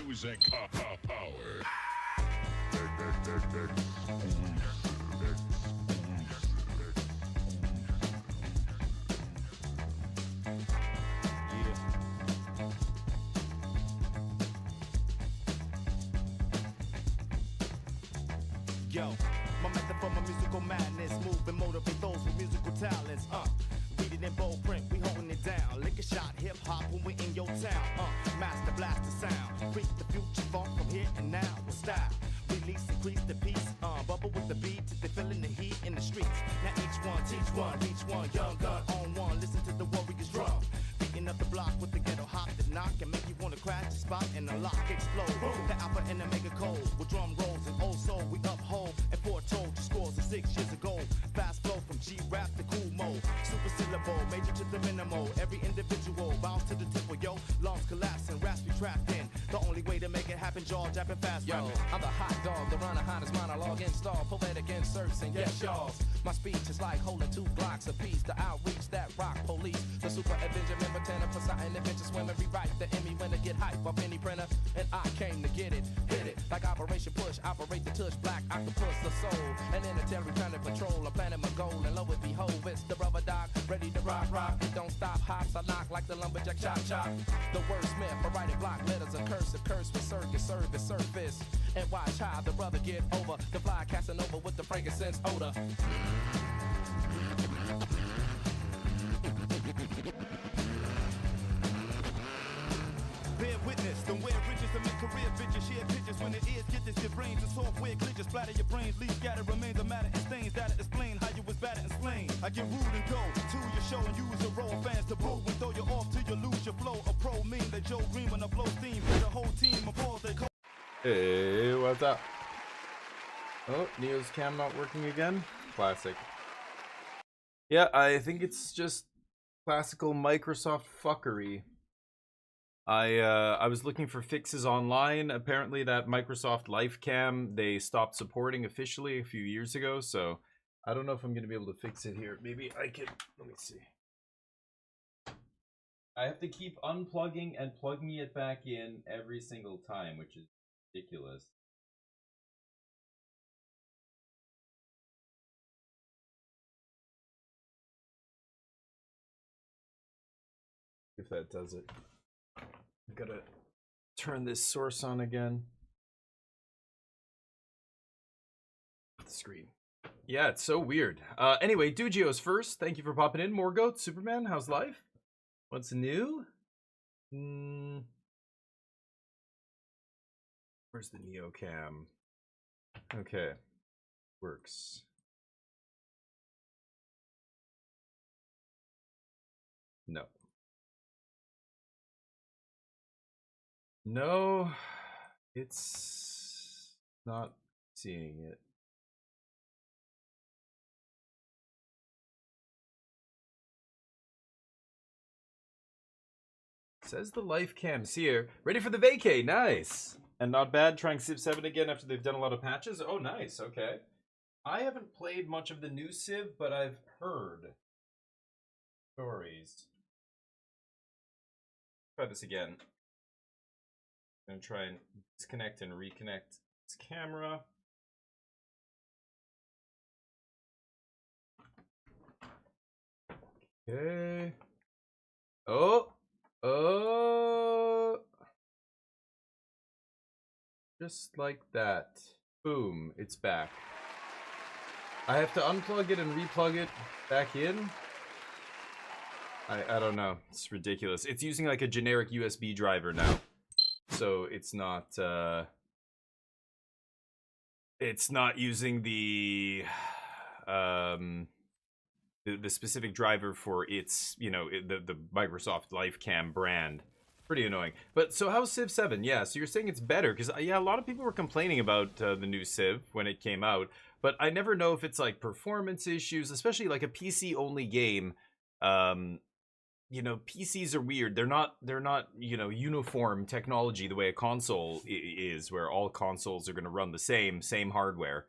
music power. Yo, my method for my musical madness, move and motivate those with musical talents. Read it in bold print, we holding it down. Lick a shot, hip hop when we in your town. Master blast the sound, freak the future funk from here and now with style. Release, increase the peace, bubble with the beat, they feeling the heat in the streets. Now each one, teach one, reach one, young gun on one. Listen to the warriors drum. Beating up the block with the ghetto hop that knock and make you wanna crash the spot and unlock, explode. The alpha and the mega cold with drum rolls and old soul we uphold and foretold your scores of 6 years ago. Fast flow from G-rap to cool mode, super syllable, major to the minimal. Every individual bounce to the tempo, yo. Lungs collapsing, raps be trapped in. The only way to make it happen, jaw jabbing fast. Yo, rapping. I'm the hot dog, the runner, hottest monologue install, poetic inserts and yes, y'all. My speech is like holding 2 blocks apiece. The outreach that rock police, the super Avenger member, Tanner, Poseidon, adventure swimmer, rewrite the Emmy winner, get hype off any printer, and I came to get it, hit it like Operation Push, operate the tush, black octopus, the soul, and interstellar planet patrol, a planet my goal, and lo and behold, it's the rubber dog, ready to rock, it don't stop, hops, I knock like the lumberjack, chop, the wordsmith, I write it block letters, a curse with circus, service, surface, and watch how the brother get over, the fly casting over with the frankincense odor. Bear witness, don't wear riches to make career bitches. Share pictures when it is, get this, your brains and software glitches. Splatter your brains, leave scattered remains of matter and stains. That'll explain how you was battered and slain. I get rude and go to your show and use a roll. Fans to boo and throw you off till you lose your flow. A pro mean that Joe Green when I blow steam. For the whole team of balls they call. Hey, what's up? Oh, Neo's cam not working again? Classic. Yeah, I think it's just classical Microsoft fuckery. I was looking for fixes online. Apparently that Microsoft LifeCam, they stopped supporting officially a few years ago, so I don't know if I'm going to be able to fix it here. Maybe I could, let me see. I have to keep unplugging and plugging it back in every single time, which is ridiculous. If that does it. I've got to turn this source on again. The screen. Yeah, it's so weird. Anyway, Dugio's first. Thank you for popping in. More goats. Superman, how's life? What's new? Where's the Neo cam? Okay. Works. No. No, it's not seeing it. Says the life cam's here. Ready for the vacay. Nice. And not bad. Trying Civ 7 again after they've done a lot of patches. Oh, nice. Okay. I haven't played much of the new Civ, but I've heard stories. Try this again. I'm gonna try and disconnect and reconnect this camera. Okay. Oh. Just like that. Boom, it's back. I have to unplug it and replug it back in. I don't know. It's ridiculous. It's using like a generic USB driver now. So it's not using the specific driver for its, you know, the Microsoft LifeCam brand. Pretty annoying. But so how's Civ 7? Yeah, so you're saying it's better because yeah, a lot of people were complaining about the new Civ when it came out, but I never know if it's like performance issues, especially like a PC only game. You know, PCs are weird. They're not, you know, uniform technology the way a console is, where all consoles are going to run the same hardware.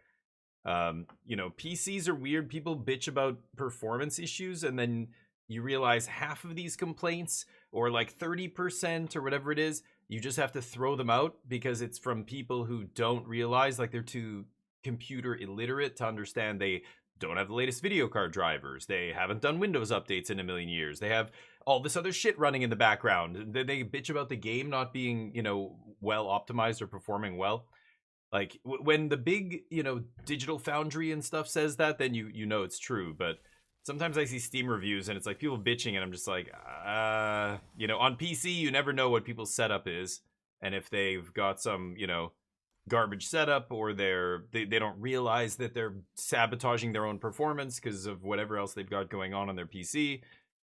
You know, PCs are weird. People bitch about performance issues, and then you realize half of these complaints, or like 30% or whatever it is you just have to throw them out because it's from people who don't realize, like, they're too computer illiterate to understand they don't have the latest video card drivers. They haven't done Windows updates in a million years. They have all this other shit running in the background. They bitch about the game not being, you know, well optimized or performing well. Like, when the big, you know, Digital Foundry and stuff says that, then you know it's true. But sometimes I see Steam reviews and it's like people bitching and I'm just like, you know, on PC, you never know what people's setup is. And if they've got some, you know, garbage setup or they don't realize that they're sabotaging their own performance because of whatever else they've got going on their PC,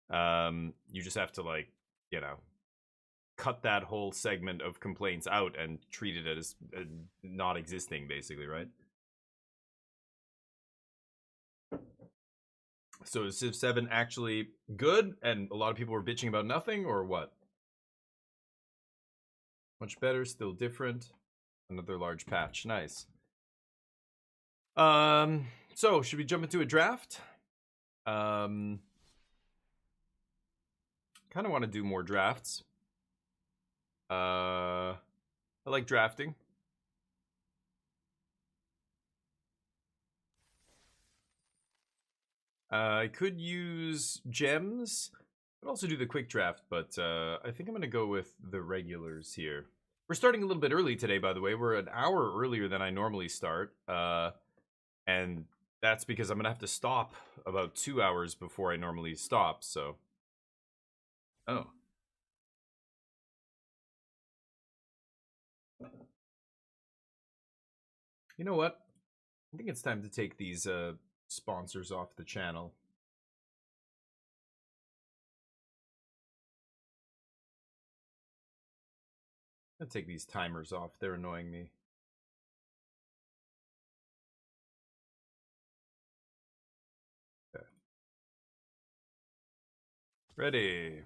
you just have to, like, you know, cut that whole segment of complaints out and treat it as not existing, basically, right? So is Civ 7 actually good and a lot of people were bitching about nothing, or what? Much better, still different. Another large patch, nice. So should we jump into a draft? Kind of want to do more drafts. I like drafting. I could use gems. I'd also do the quick draft, but I think I'm going to go with the regulars here. We're starting a little bit early today, by the way. We're an hour earlier than I normally start. And that's because I'm going to have to stop about 2 hours before I normally stop, so. Oh. You know what? I think it's time to take these sponsors off the channel. I'm gonna take these timers off. They're annoying me. Okay. Ready.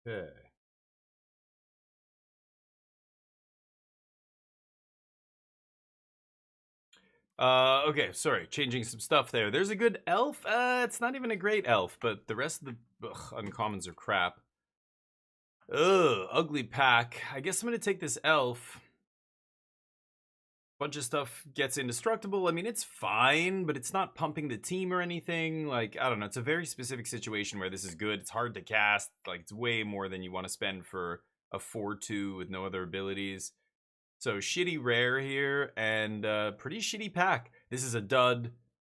Okay. Okay, sorry, changing some stuff there. There's a good elf. It's not even a great elf, but the rest of the uncommons are crap. Ugh, ugly pack. I guess I'm gonna take this elf. Bunch of stuff gets indestructible. I mean, it's fine, but it's not pumping the team or anything. Like, I don't know. It's a very specific situation where this is good. It's hard to cast. Like, it's way more than you want to spend for a 4-2 with no other abilities. So, shitty rare here and pretty shitty pack. This is a dud.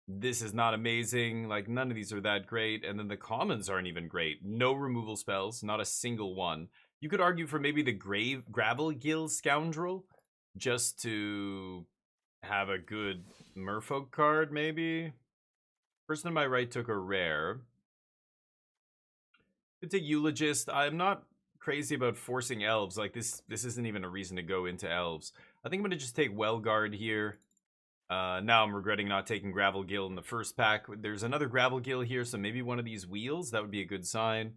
This is not amazing. Like, none of these are that great. And then the commons aren't even great. No removal spells. Not a single one. You could argue for maybe the Gravel Gill Scoundrel, just to have a good merfolk card, maybe. Person on my right took a rare. Could take Eulogist. I'm not crazy about forcing elves. Like, this isn't even a reason to go into elves. I think I'm going to just take Wellguard here. Now I'm regretting not taking Gravel Gill in the first pack. There's another Gravel Gill here, so maybe one of these wheels. That would be a good sign.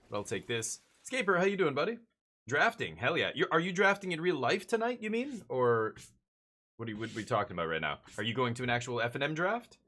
But I'll take this. Scaper, how you doing, buddy? Drafting, hell yeah. Are you drafting in real life tonight, you mean? Or what are we talking about right now? Are you going to an actual F&M draft?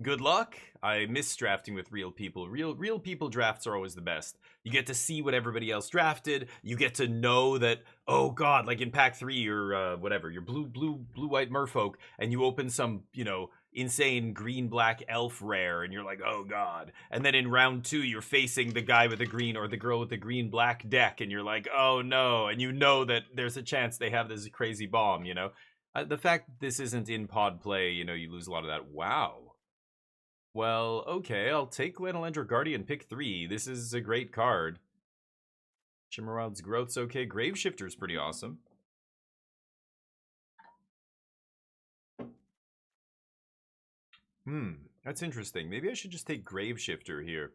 Good luck. I miss drafting with real people. Real people drafts are always the best. You get to see what everybody else drafted. You get to know that, oh god, like in pack 3 you're whatever, you're blue white merfolk, and you open some, you know, insane green black elf rare and you're like, oh god. And then in round 2 you're facing the guy with the green or the girl with the green black deck and you're like, oh no. And you know that there's a chance they have this crazy bomb, you know. The fact that this isn't in pod play, you know, you lose a lot of that. Wow. Well, okay, I'll take Glenelendra Guardian, pick 3. This is a great card. Shimmerwild's Growth's okay. Graveshifter's pretty awesome. That's interesting. Maybe I should just take Graveshifter here.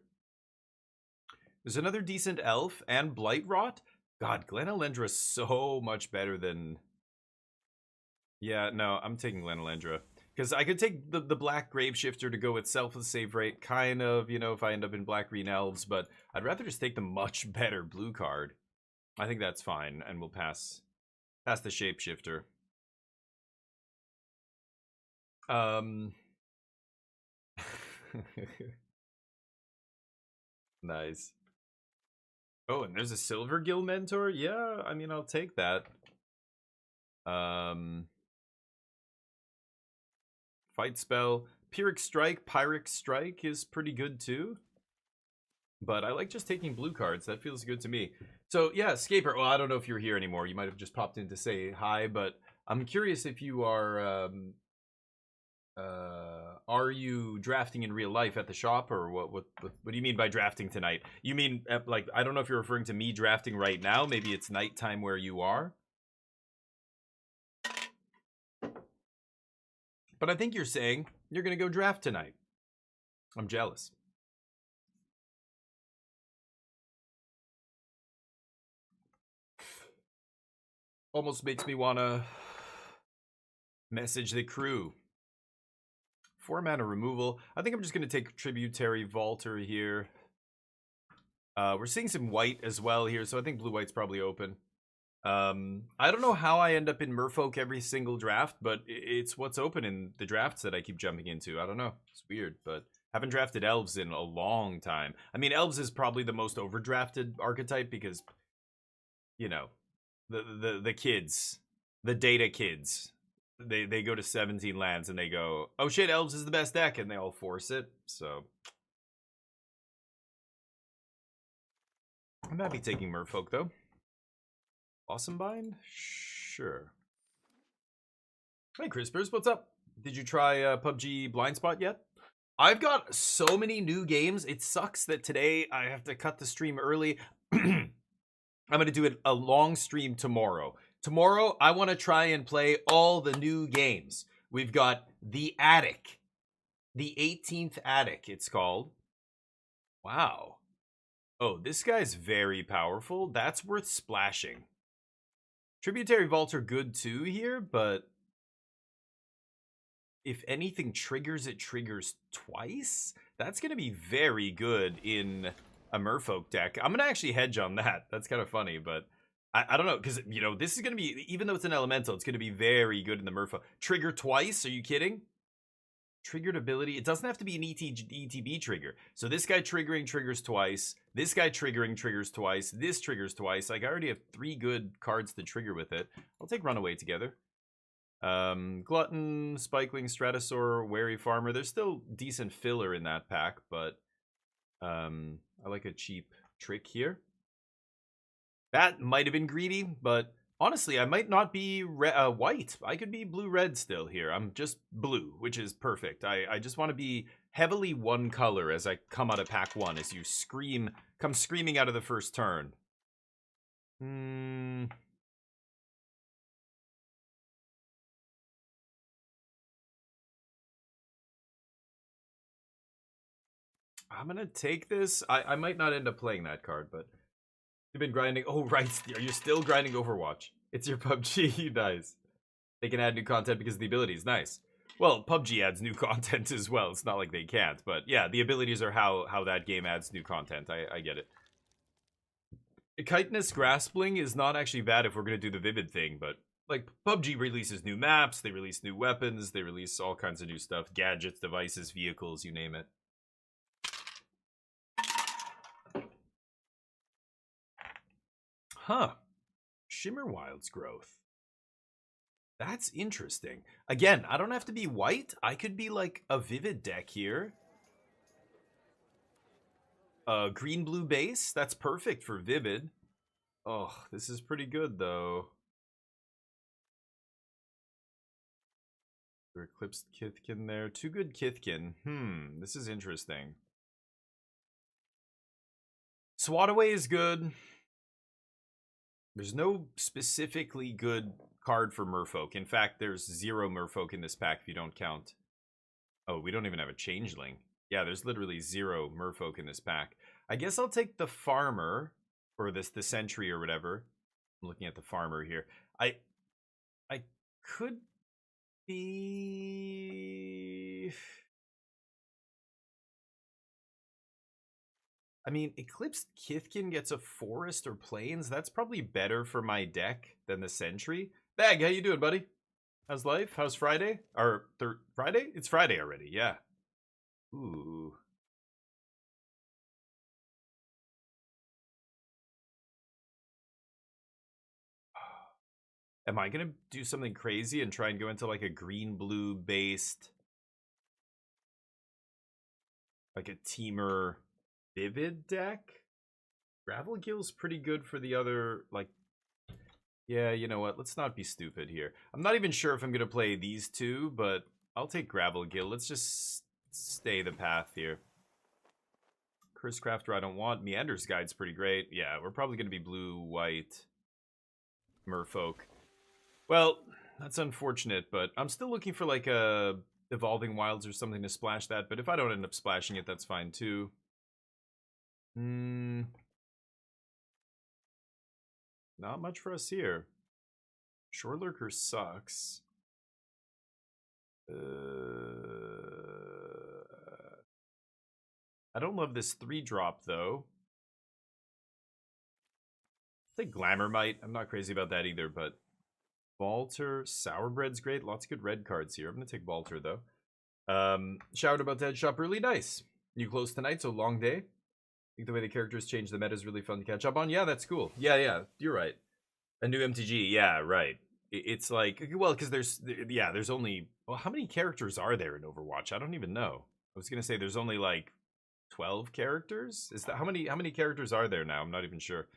There's another decent elf and Blight Rot. God, Glenelendra is so much better than... Yeah, no, I'm taking Glenelendra. Because I could take the Black Graveshifter to go with Selfless Save Rate, kind of, you know, if I end up in Black Green Elves, but I'd rather just take the much better blue card. I think that's fine, and we'll pass the Shapeshifter. Nice. Oh, and there's a Silver Gill Mentor? Yeah, I mean, I'll take that. Fight Spell. Pyrrhic Strike is pretty good too. But I like just taking blue cards. That feels good to me. So, yeah, Scaper. Well, I don't know if you're here anymore. You might have just popped in to say hi, but I'm curious if you are you drafting in real life at the shop, or what do you mean by drafting tonight? You mean, like, I don't know if you're referring to me drafting right now. Maybe it's nighttime where you are. But I think you're saying you're going to go draft tonight. I'm jealous. Almost makes me want to message the crew. 4 mana removal. I think I'm just going to take Tributary Vaulter here. We're seeing some white as well here, so I think blue-white's probably open. I don't know how I end up in Merfolk every single draft, but it's what's open in the drafts that I keep jumping into. I don't know. It's weird, but haven't drafted Elves in a long time. I mean, Elves is probably the most overdrafted archetype because, you know, the kids, the data kids, they go to 17 lands and they go, oh shit, Elves is the best deck, and they all force it. So I'm happy taking Merfolk though. Awesome Bind? Sure. Hey Crispers, what's up? Did you try PUBG Blind Spot yet? I've got so many new games. It sucks that today I have to cut the stream early. I'm going to do a long stream tomorrow. Tomorrow, I want to try and play all the new games. We've got The Attic. The 18th Attic, it's called. Wow. Oh, this guy's very powerful. That's worth splashing. Tributary Vaults are good too here, but if anything triggers, it triggers twice? That's going to be very good in a Merfolk deck. I'm going to actually hedge on that. That's kind of funny, but I don't know, because, you know, this is going to be, even though it's an elemental, it's going to be very good in the Merfolk. Trigger twice? Are you kidding? Triggered ability. It doesn't have to be an ETB trigger. So this guy triggering triggers twice. This guy triggering triggers twice. This triggers twice. Like, I already have 3 good cards to trigger with it. I'll take Runaway together. Glutton, Spikeling, Stratosaur, Wary Farmer. There's still decent filler in that pack, but I like a cheap trick here. That might have been greedy, but honestly, I might not be white. I could be blue-red still here. I'm just blue, which is perfect. I just want to be heavily one color as I come out of pack 1, as you come screaming out of the first turn. I'm going to take this. I might not end up playing that card, but you've been grinding. Oh, right. Are you still grinding Overwatch? It's your PUBG. Nice. They can add new content because of the abilities. Nice. Well, PUBG adds new content as well. It's not like they can't. But yeah, the abilities are how that game adds new content. I get it. Chitinous Graspling is not actually bad if we're going to do the Vivid thing. But like, PUBG releases new maps. They release new weapons. They release all kinds of new stuff. Gadgets, devices, vehicles, you name it. Huh. Shimmer Wild's growth. That's interesting. Again, I don't have to be white. I could be like a Vivid deck here. Green-blue base. That's perfect for Vivid. Oh, this is pretty good, though. Eclipsed Kithkin there. 2 good Kithkin. This is interesting. Swataway is good. There's no specifically good card for Merfolk. In fact, there's 0 Merfolk in this pack if you don't count. Oh, we don't even have a Changeling. Yeah, there's literally 0 Merfolk in this pack. I guess I'll take the farmer, or the sentry or whatever. I'm looking at the farmer here. I could be... I mean, Eclipsed Kithkin gets a forest or plains. That's probably better for my deck than the sentry. Bag, how you doing, buddy? How's life? How's Friday? Or Friday? It's Friday already, yeah. Ooh. Am I going to do something crazy and try and go into like a green-blue based, like a Teamer Vivid deck? Gravelgill's pretty good for the other, like, yeah, you know what? Let's not be stupid here. I'm not even sure if I'm going to play these two, but I'll take Gravelgill. Let's just stay the path here. Curse Crafter I don't want. Meander's Guide's pretty great. Yeah, we're probably going to be blue-white merfolk. Well, that's unfortunate, but I'm still looking for like a Evolving Wilds or something to splash that, but if I don't end up splashing it, that's fine too. Not much for us here. Shore Lurker sucks. I don't love this 3-drop though. I think Glamourmite. I'm not crazy about that either, but Balter, Sourbread's great. Lots of good red cards here. I'm gonna take Balter though. Showered about to head shop early. Nice. You close tonight, so long day. I think the way the characters change the meta is really fun to catch up on. Yeah, that's cool. Yeah, you're right. A new MTG. Yeah, right. It's like, well, because there's only, well, how many characters are there in Overwatch? I don't even know. I was gonna say there's only like 12 characters. Is that how many characters are there now? I'm not even sure.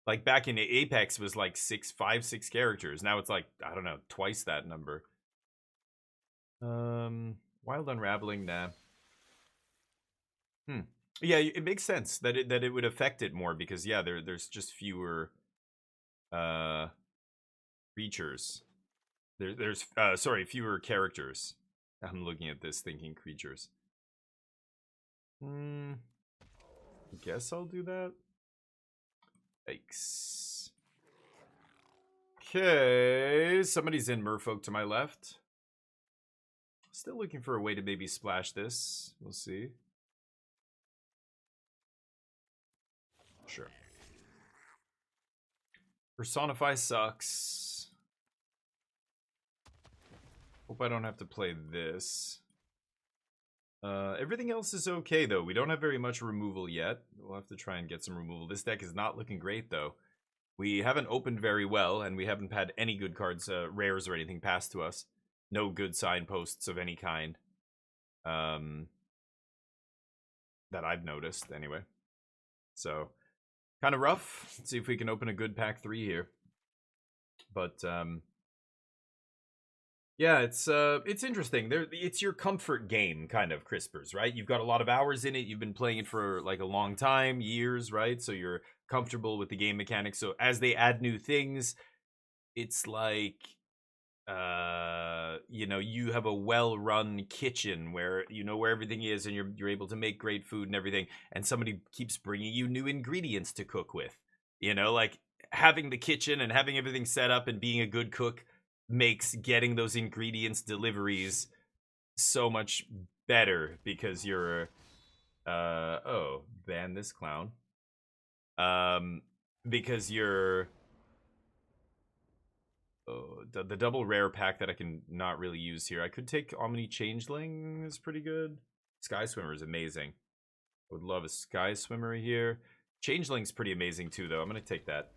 Like back in Apex was like 5, 6 characters. Now it's like, I don't know, twice that number. Wild Unraveling, nah. Yeah, it makes sense that it would affect it more because yeah, there's just fewer creatures. There's fewer characters. I'm looking at this thinking creatures. I guess I'll do that. Yikes. Okay, somebody's in Merfolk to my left. Still looking for a way to maybe splash this. We'll see. Sure. Personify sucks. Hope I don't have to play this. Everything else is okay, though. We don't have very much removal yet. We'll have to try and get some removal. This deck is not looking great, though. We haven't opened very well, and we haven't had any good cards, rares or anything passed to us. No good signposts of any kind. That I've noticed, anyway. So, kind of rough. Let's see if we can open a good pack 3 here. But, yeah, it's interesting. It's your comfort game, kind of, Crispers, right? You've got a lot of hours in it. You've been playing it for like a long time, years, right? So you're comfortable with the game mechanics. So as they add new things, it's like, you know, you have a well-run kitchen where you know where everything is, and you're able to make great food and everything. And somebody keeps bringing you new ingredients to cook with. You know, like having the kitchen and having everything set up and being a good cook makes getting those ingredients deliveries so much better because you're oh, ban this clown. Because you're the double rare pack that I can not really use here. I could take Omni Changeling, is pretty good. Sky Swimmer is amazing. I would love a Sky Swimmer here. Changeling's pretty amazing too, though. I'm gonna take that.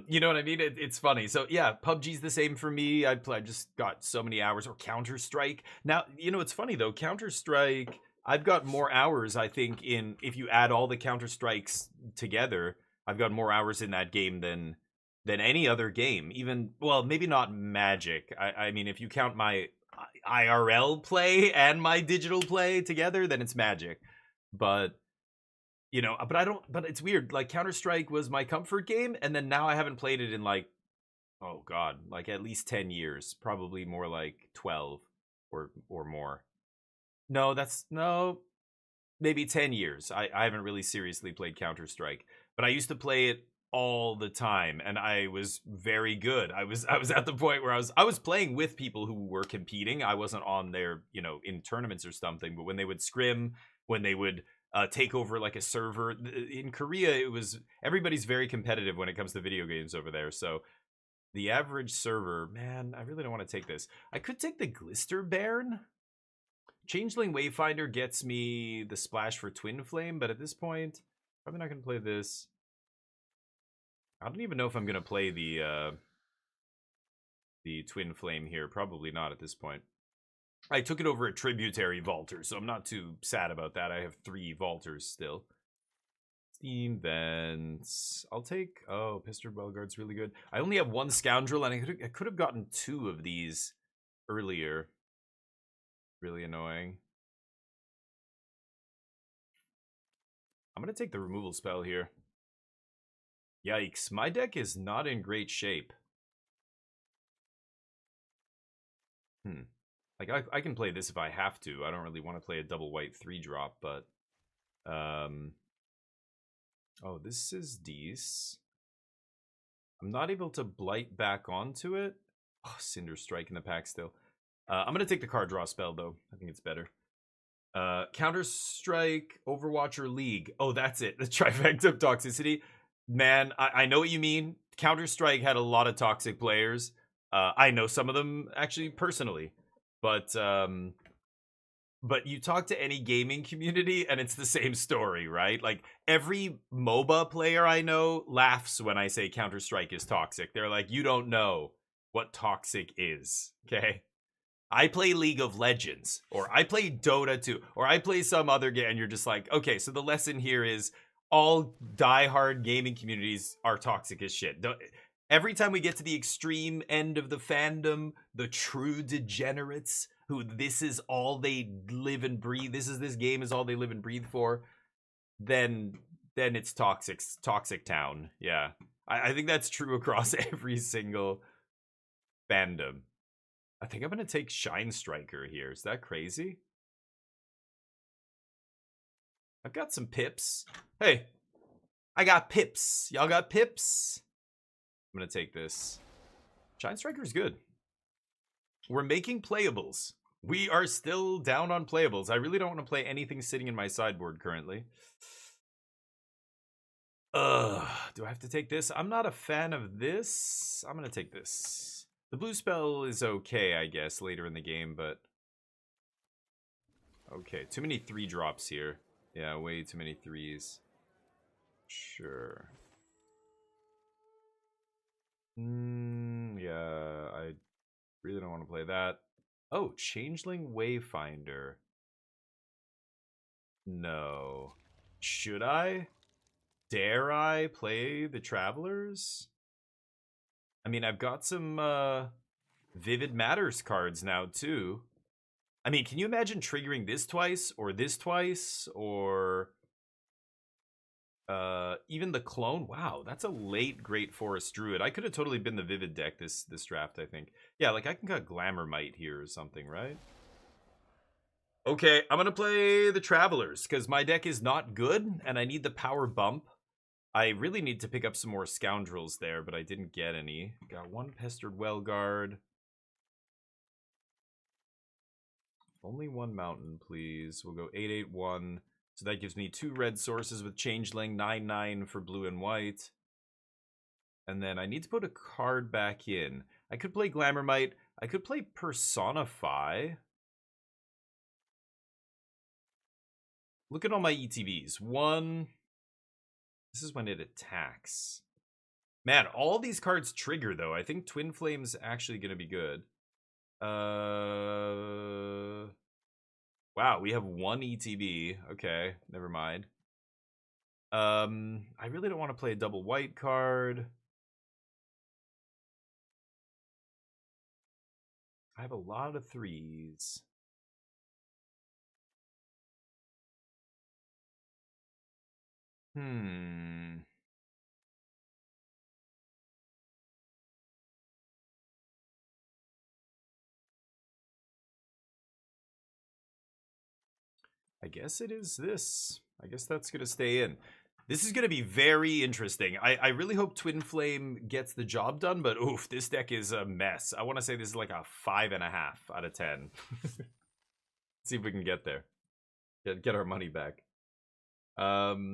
You know what I mean? It's funny. So yeah, PUBG's the same for me. I just got so many hours. Or Counter-Strike. Now, you know, it's funny though. Counter-Strike, I've got more hours, I think, if you add all the Counter-Strikes together, I've got more hours in that game than any other game. Even, well, maybe not Magic. I mean, if you count my IRL play and my digital play together, then it's Magic. But you know, but it's weird. Like, Counter-Strike was my comfort game, and then now I haven't played it in, like, oh god, like at least 10 years. Probably more like 12 or more. No, maybe 10 years. I haven't really seriously played Counter-Strike, but I used to play it all the time, and I was very good. I was at the point where I was playing with people who were competing. I wasn't on there, in tournaments or something, but when they would scrim, when they would take over like a server in Korea, it was everybody's very competitive when it comes to video games over there. So the average server, man, I really don't want to take this. I could take the Glister Bairn. Changeling Wayfinder gets me the splash for Twin Flame, but at this point, probably not going to play this. I don't even know if I'm going to play the Twin Flame here. Probably not at this point. I took it over a Tributary Vaulter, so I'm not too sad about that. I have 3 Vaulters still. Steam Vents. I'll take... Oh, Pistol Bellguard's really good. I only have 1 Scoundrel, and I could have gotten 2 of these earlier. Really annoying. I'm going to take the removal spell here. Yikes. My deck is not in great shape. Like, I can play this if I have to. I don't really want to play a double white 3-drop, but... Oh, this is Dees. I'm not able to Blight back onto it. Oh, Cinder Strike in the pack still. I'm going to take the card draw spell, though. I think it's better. Counter-Strike, Overwatch, or League. Oh, that's it. The trifecta of toxicity. Man, I know what you mean. Counter-Strike had a lot of toxic players. I know some of them, actually, personally. But you talk to any gaming community, and it's the same story, right? Like, every MOBA player I know laughs when I say Counter-Strike is toxic. They're like, you don't know what toxic is, okay? I play League of Legends, or I play Dota 2, or I play some other game, and you're just like, okay, so the lesson here is all diehard gaming communities are toxic as shit. Every time we get to the extreme end of the fandom, the true degenerates, who this is all they live and breathe, this game is all they live and breathe for, then it's toxic town. Yeah. I think that's true across every single fandom. I think I'm going to take Shine Striker here. Is that crazy? I've got some pips. Hey, I got pips. Y'all got pips? I'm going to take this. Shine Striker's good. We're making playables. We are still down on playables. I really don't want to play anything sitting in my sideboard currently. Do I have to take this? I'm not a fan of this. I'm going to take this. The blue spell is okay, I guess, later in the game, but... Okay, too many 3-drops here. Yeah, way too many 3s. Sure. Yeah, I really don't want to play that. Oh, Changeling Wayfinder. No. Should I? Dare I play the Travelers? I mean, I've got some Vivid Matters cards now, too. I mean, can you imagine triggering this twice, or even the clone? Wow, that's a late Great Forest Druid. I could have totally been the Vivid deck this draft, I think. Yeah, like I can cut Glamour Might here or something, right? Okay, I'm gonna play the Travelers, because my deck is not good, and I need the power bump. I really need to pick up some more Scoundrels there, but I didn't get any. Got 1 Pestered Wellguard. Only 1 Mountain, please. We'll go 8/8/1. So that gives me 2 red sources with Changeling, 9/9 for blue and white. And then I need to put a card back in. I could play Glamour Might. I could play Personify. Look at all my ETBs. 1... This is when it attacks. Man, all these cards trigger, though. I think Twin Flame's actually going to be good. Wow, we have 1 ETB. Okay, never mind. I really don't want to play a double white card. I have a lot of 3s. I guess it is this. I guess that's going to stay in. This is going to be very interesting. I really hope Twin Flame gets the job done, but oof, this deck is a mess. I want to say this is like a 5.5 out of 10. See if we can get there. Get our money back. Yeah,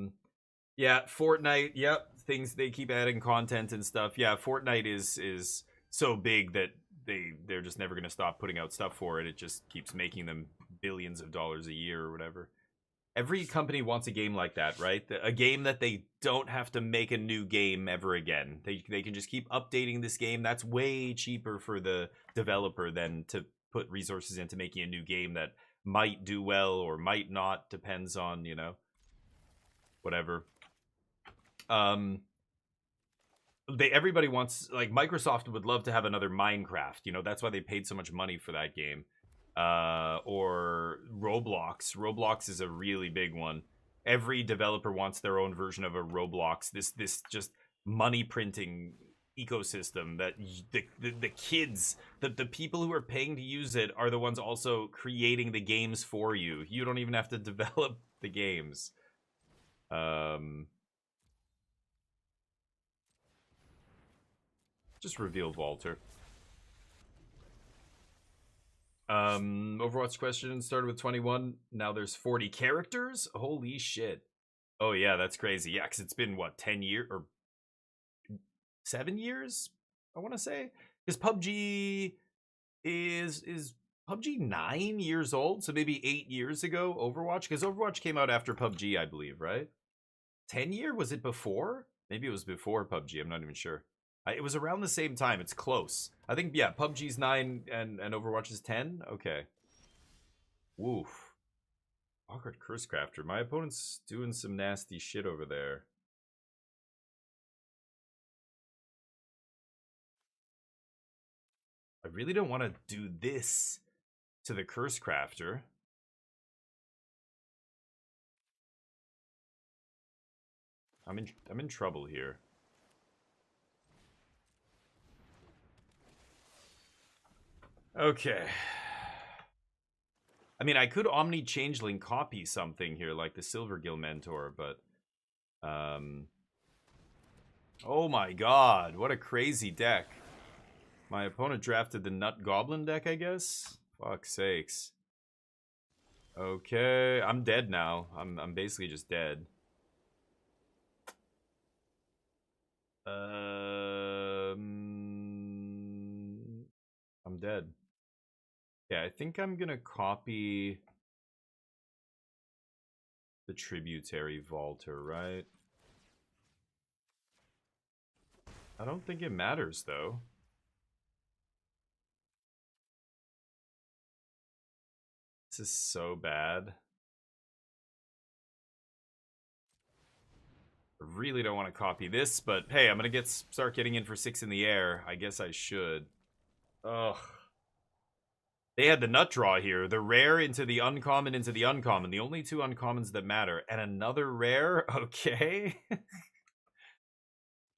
Fortnite. Yep, things they keep adding content and stuff. Yeah, Fortnite is so big that they're just never going to stop putting out stuff for it. It just keeps making them billions of dollars a year or whatever. Every company wants a game like that, right? A game that they don't have to make a new game ever again. They can just keep updating this game. That's way cheaper for the developer than to put resources into making a new game that might do well or might not. Depends on, you know, whatever. Everybody wants, like, Microsoft would love to have another Minecraft. You know, that's why they paid so much money for that game. Or Roblox. Roblox is a really big one. Every developer wants their own version of a Roblox. This just money printing ecosystem that the kids, the people who are paying to use it are the ones also creating the games for you. You don't even have to develop the games. Just reveal Walter. Overwatch question started with 21. Now there's 40 characters. Holy shit. Oh yeah, that's crazy. Yeah, because it's been what, 10 years or 7 years? I want to say, because PUBG is PUBG 9 years old, so maybe 8 years ago. Overwatch, because Overwatch came out after PUBG, I believe, right? 10 year? Was it before? Maybe it was before PUBG. I'm not even sure. It was around the same time. It's close. I think, yeah, PUBG's 9 and Overwatch is 10? Okay. Woof. Awkward Curse Crafter. My opponent's doing some nasty shit over there. I really don't want to do this to the Curse Crafter. I'm in trouble here. Okay. I mean, I could Omni Changeling copy something here, like the Silvergill Mentor, but... Oh my god, what a crazy deck. My opponent drafted the Nut Goblin deck, I guess? Fuck's sakes. Okay, I'm dead now. I'm basically just dead. I'm dead. Yeah, I think I'm gonna copy the Tributary Vaulter, right? I don't think it matters, though. This is so bad. I really don't want to copy this, but hey, I'm gonna start getting in for 6 in the air. I guess I should. Ugh. They had the nut draw here. The rare into the uncommon into the uncommon. The only 2 uncommons that matter. And another rare? Okay.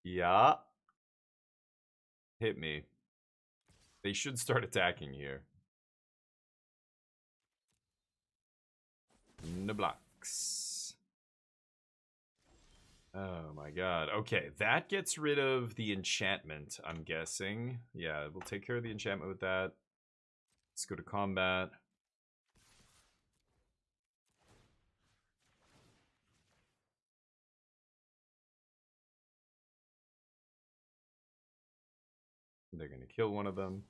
Yeah. Hit me. They should start attacking here. No blocks. Oh my god. Okay, that gets rid of the enchantment, I'm guessing. Yeah, we'll take care of the enchantment with that. Let's go to combat. They're going to kill one of them.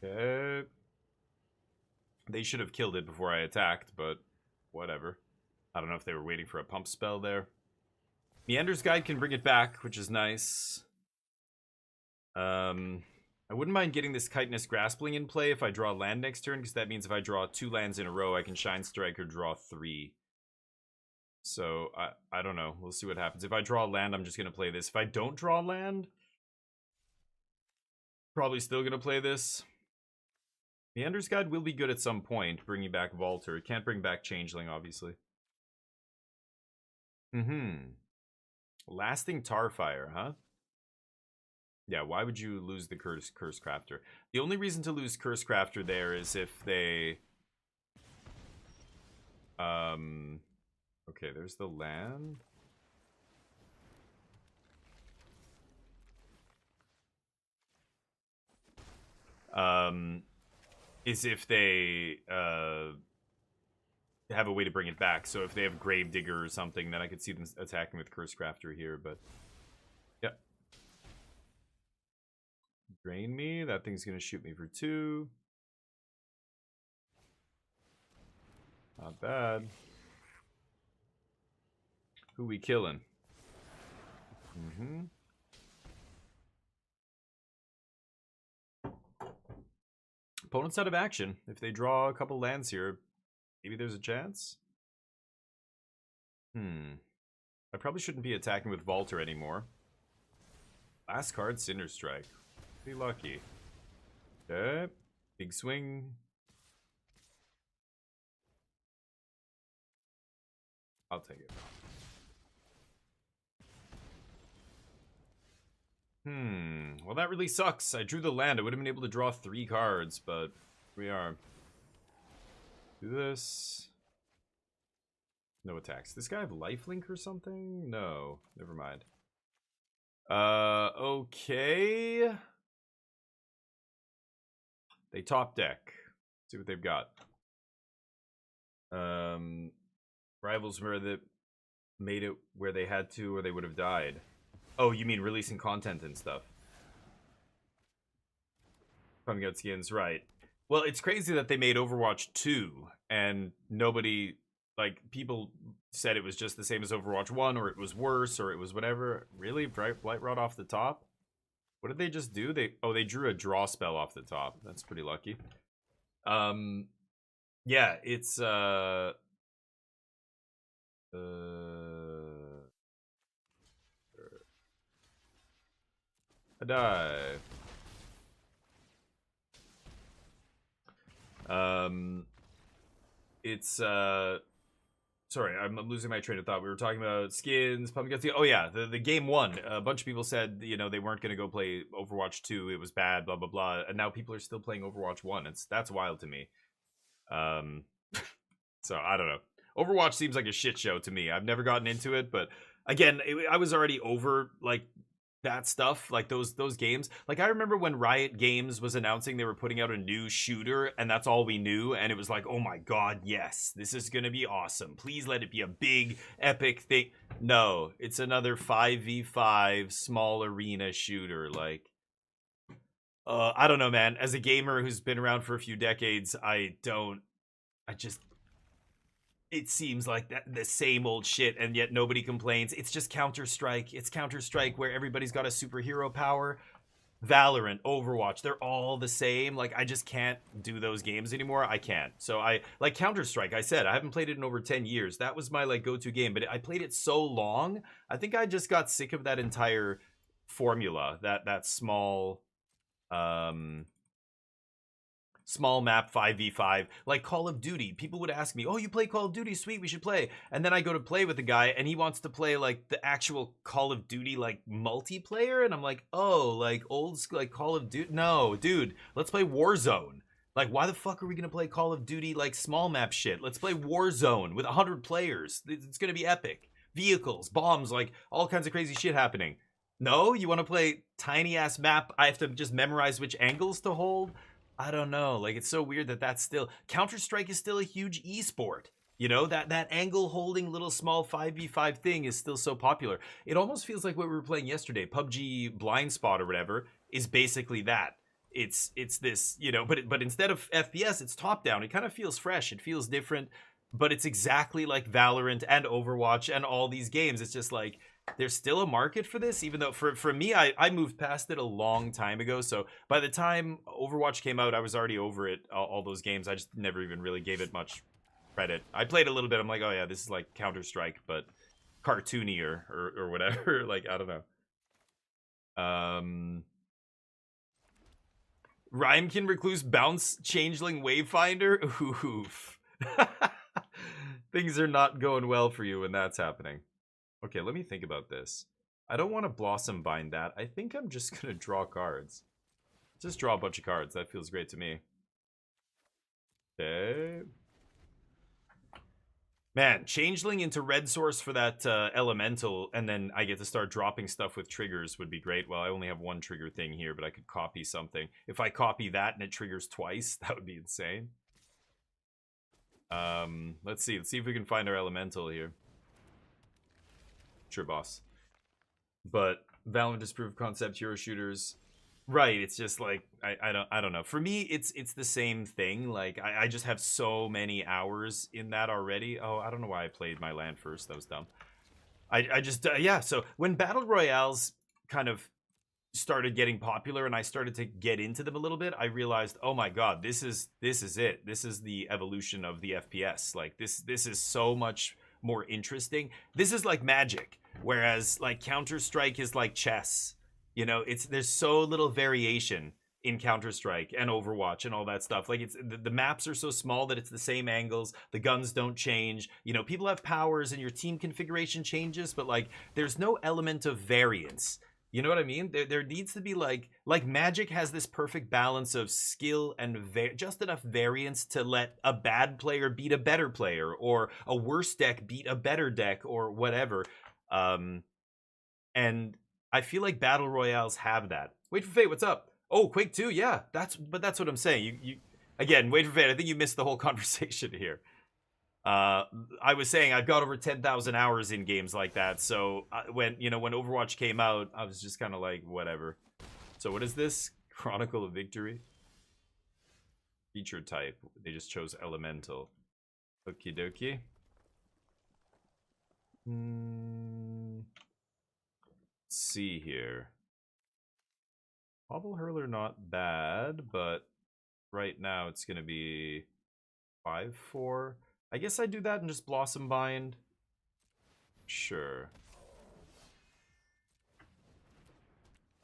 Okay. They should have killed it before I attacked, but whatever. I don't know if they were waiting for a pump spell there. Meander's Guide can bring it back, which is nice. I wouldn't mind getting this Chitinous Graspling in play if I draw land next turn, because that means if I draw 2 lands in a row, I can Shine Strike or draw 3. So, I don't know. We'll see what happens. If I draw land, I'm just going to play this. If I don't draw land, probably still going to play this. Meander's Guide will be good at some point, bringing back Vaulter. It can't bring back Changeling, obviously. Lasting tar fire, huh? Yeah, why would you lose the curse crafter? The only reason to lose curse crafter there is if they okay, there's the land. Is if they have a way to bring it back. So if they have Gravedigger or something, then I could see them attacking with Curse Crafter here, but yeah. Drain me. That thing's gonna shoot me for 2. Not bad. Who we killing? Opponent's out of action. If they draw a couple lands here, maybe there's a chance? I probably shouldn't be attacking with Vaulter anymore. Last card, Cinder Strike. Be lucky. Okay. Big swing. I'll take it. Well, that really sucks. I drew the land. I would have been able to draw 3 cards, but we are. Do this. No attacks. This guy have lifelink or something? No. Never mind. Okay. They top deck. See what they've got. Rivals where they made it where they had to, or they would have died. Oh, you mean releasing content and stuff? Coming out skins, right. Well, it's crazy that they made Overwatch 2 and nobody, like, people said it was just the same as Overwatch 1 or it was worse or it was whatever. Really? Blight Rod off the top? What did they just do? They drew a draw spell off the top. That's pretty lucky. Yeah, it's a dive. It's sorry, I'm losing my train of thought. We were talking about skins, pumpkin guts. Oh yeah, the game 1. A bunch of people said, you know, they weren't going to go play Overwatch 2. It was bad, blah blah blah. And now people are still playing Overwatch 1. That's wild to me. So I don't know. Overwatch seems like a shit show to me. I've never gotten into it, but again, I was already over like that stuff, like those games. Like I remember when Riot Games was announcing they were putting out a new shooter, and that's all we knew, and it was like, oh my god, yes, this is gonna be awesome. Please let it be a big epic thing. No, it's another 5v5 small arena shooter. Like I don't know, man. As a gamer who's been around for a few decades, it seems like the same old shit, and yet nobody complains. It's just Counter-Strike. It's Counter-Strike where everybody's got a superhero power. Valorant, Overwatch, they're all the same. Like, I just can't do those games anymore. I can't. So I, like Counter-Strike, I said, I haven't played it in over 10 years. That was my, like, go-to game, but I played it so long, I think I just got sick of that entire formula, that small, small map 5v5, like Call of Duty. People would ask me, oh, you play Call of Duty? Sweet, we should play. And then I go to play with a guy and he wants to play like the actual Call of Duty like multiplayer, and I'm like, oh, like old school, like Call of Duty? No, dude, let's play Warzone. Like, why the fuck are we gonna play Call of Duty like small map shit? Let's play Warzone with 100 players. It's gonna be epic. Vehicles, bombs, like all kinds of crazy shit happening. No, you want to play tiny ass map? I have to just memorize which angles to hold. I don't know. Like, it's so weird that that's still... Counter-Strike is still a huge esport. You know, that angle holding little small 5v5 thing is still so popular. It almost feels like what we were playing yesterday, PUBG Blind Spot or whatever, is basically that. It's this, you know, but instead of FPS, it's top down. It kind of feels fresh. It feels different, but it's exactly like Valorant and Overwatch and all these games. It's just like, there's still a market for this, even though for me, I moved past it a long time ago. So by the time Overwatch came out, I was already over it, all those games. I just never even really gave it much credit. I played a little bit. I'm like, oh yeah, this is like Counter-Strike, but cartoonier or whatever. Like, I don't know. Rhymekin Recluse Bounce Changeling Wavefinder? Oof. Things are not going well for you when that's happening. Okay, let me think about this. I don't want to Blossom Bind that. I think I'm just going to draw cards. Just draw a bunch of cards. That feels great to me. Okay. Man, Changeling into red source for that elemental, and then I get to start dropping stuff with triggers would be great. Well, I only have one trigger thing here, but I could copy something. If I copy that and it triggers twice, that would be insane. Let's see. Let's see if we can find our elemental here. Sure, boss. But Valorant disproved concept hero shooters. Right, it's just like I don't know. For me, it's the same thing. Like I just have so many hours in that already. Oh, I don't know why I played my land first. That was dumb. I just yeah. So when battle royales kind of started getting popular and I started to get into them a little bit, I realized, oh my god, this is it. This is the evolution of the FPS. Like this is so much more interesting. This is like Magic, whereas like Counter-Strike is like chess. You know, there's so little variation in Counter-Strike and Overwatch and all that stuff. Like the maps are so small that it's the same angles. The guns don't change. You know, people have powers and your team configuration changes, but like there's no element of variance. You know what I mean? There needs to be like Magic has this perfect balance of skill and just enough variance to let a bad player beat a better player, or a worse deck beat a better deck, or whatever. And I feel like battle royales have that. Wait for Fate, what's up? Oh, Quake 2, yeah. That's what I'm saying. You again, Wait for Fate. I think you missed the whole conversation here. I was saying I've got over 10,000 hours in games like that. So when Overwatch came out, I was just kind of like, whatever. So what is this? Chronicle of Victory. Feature type. They just chose elemental. Okie dokie. Let's see here. Bobble Hurler not bad, but right now it's gonna be 5-4. I guess I do that and just Blossom Bind. Sure.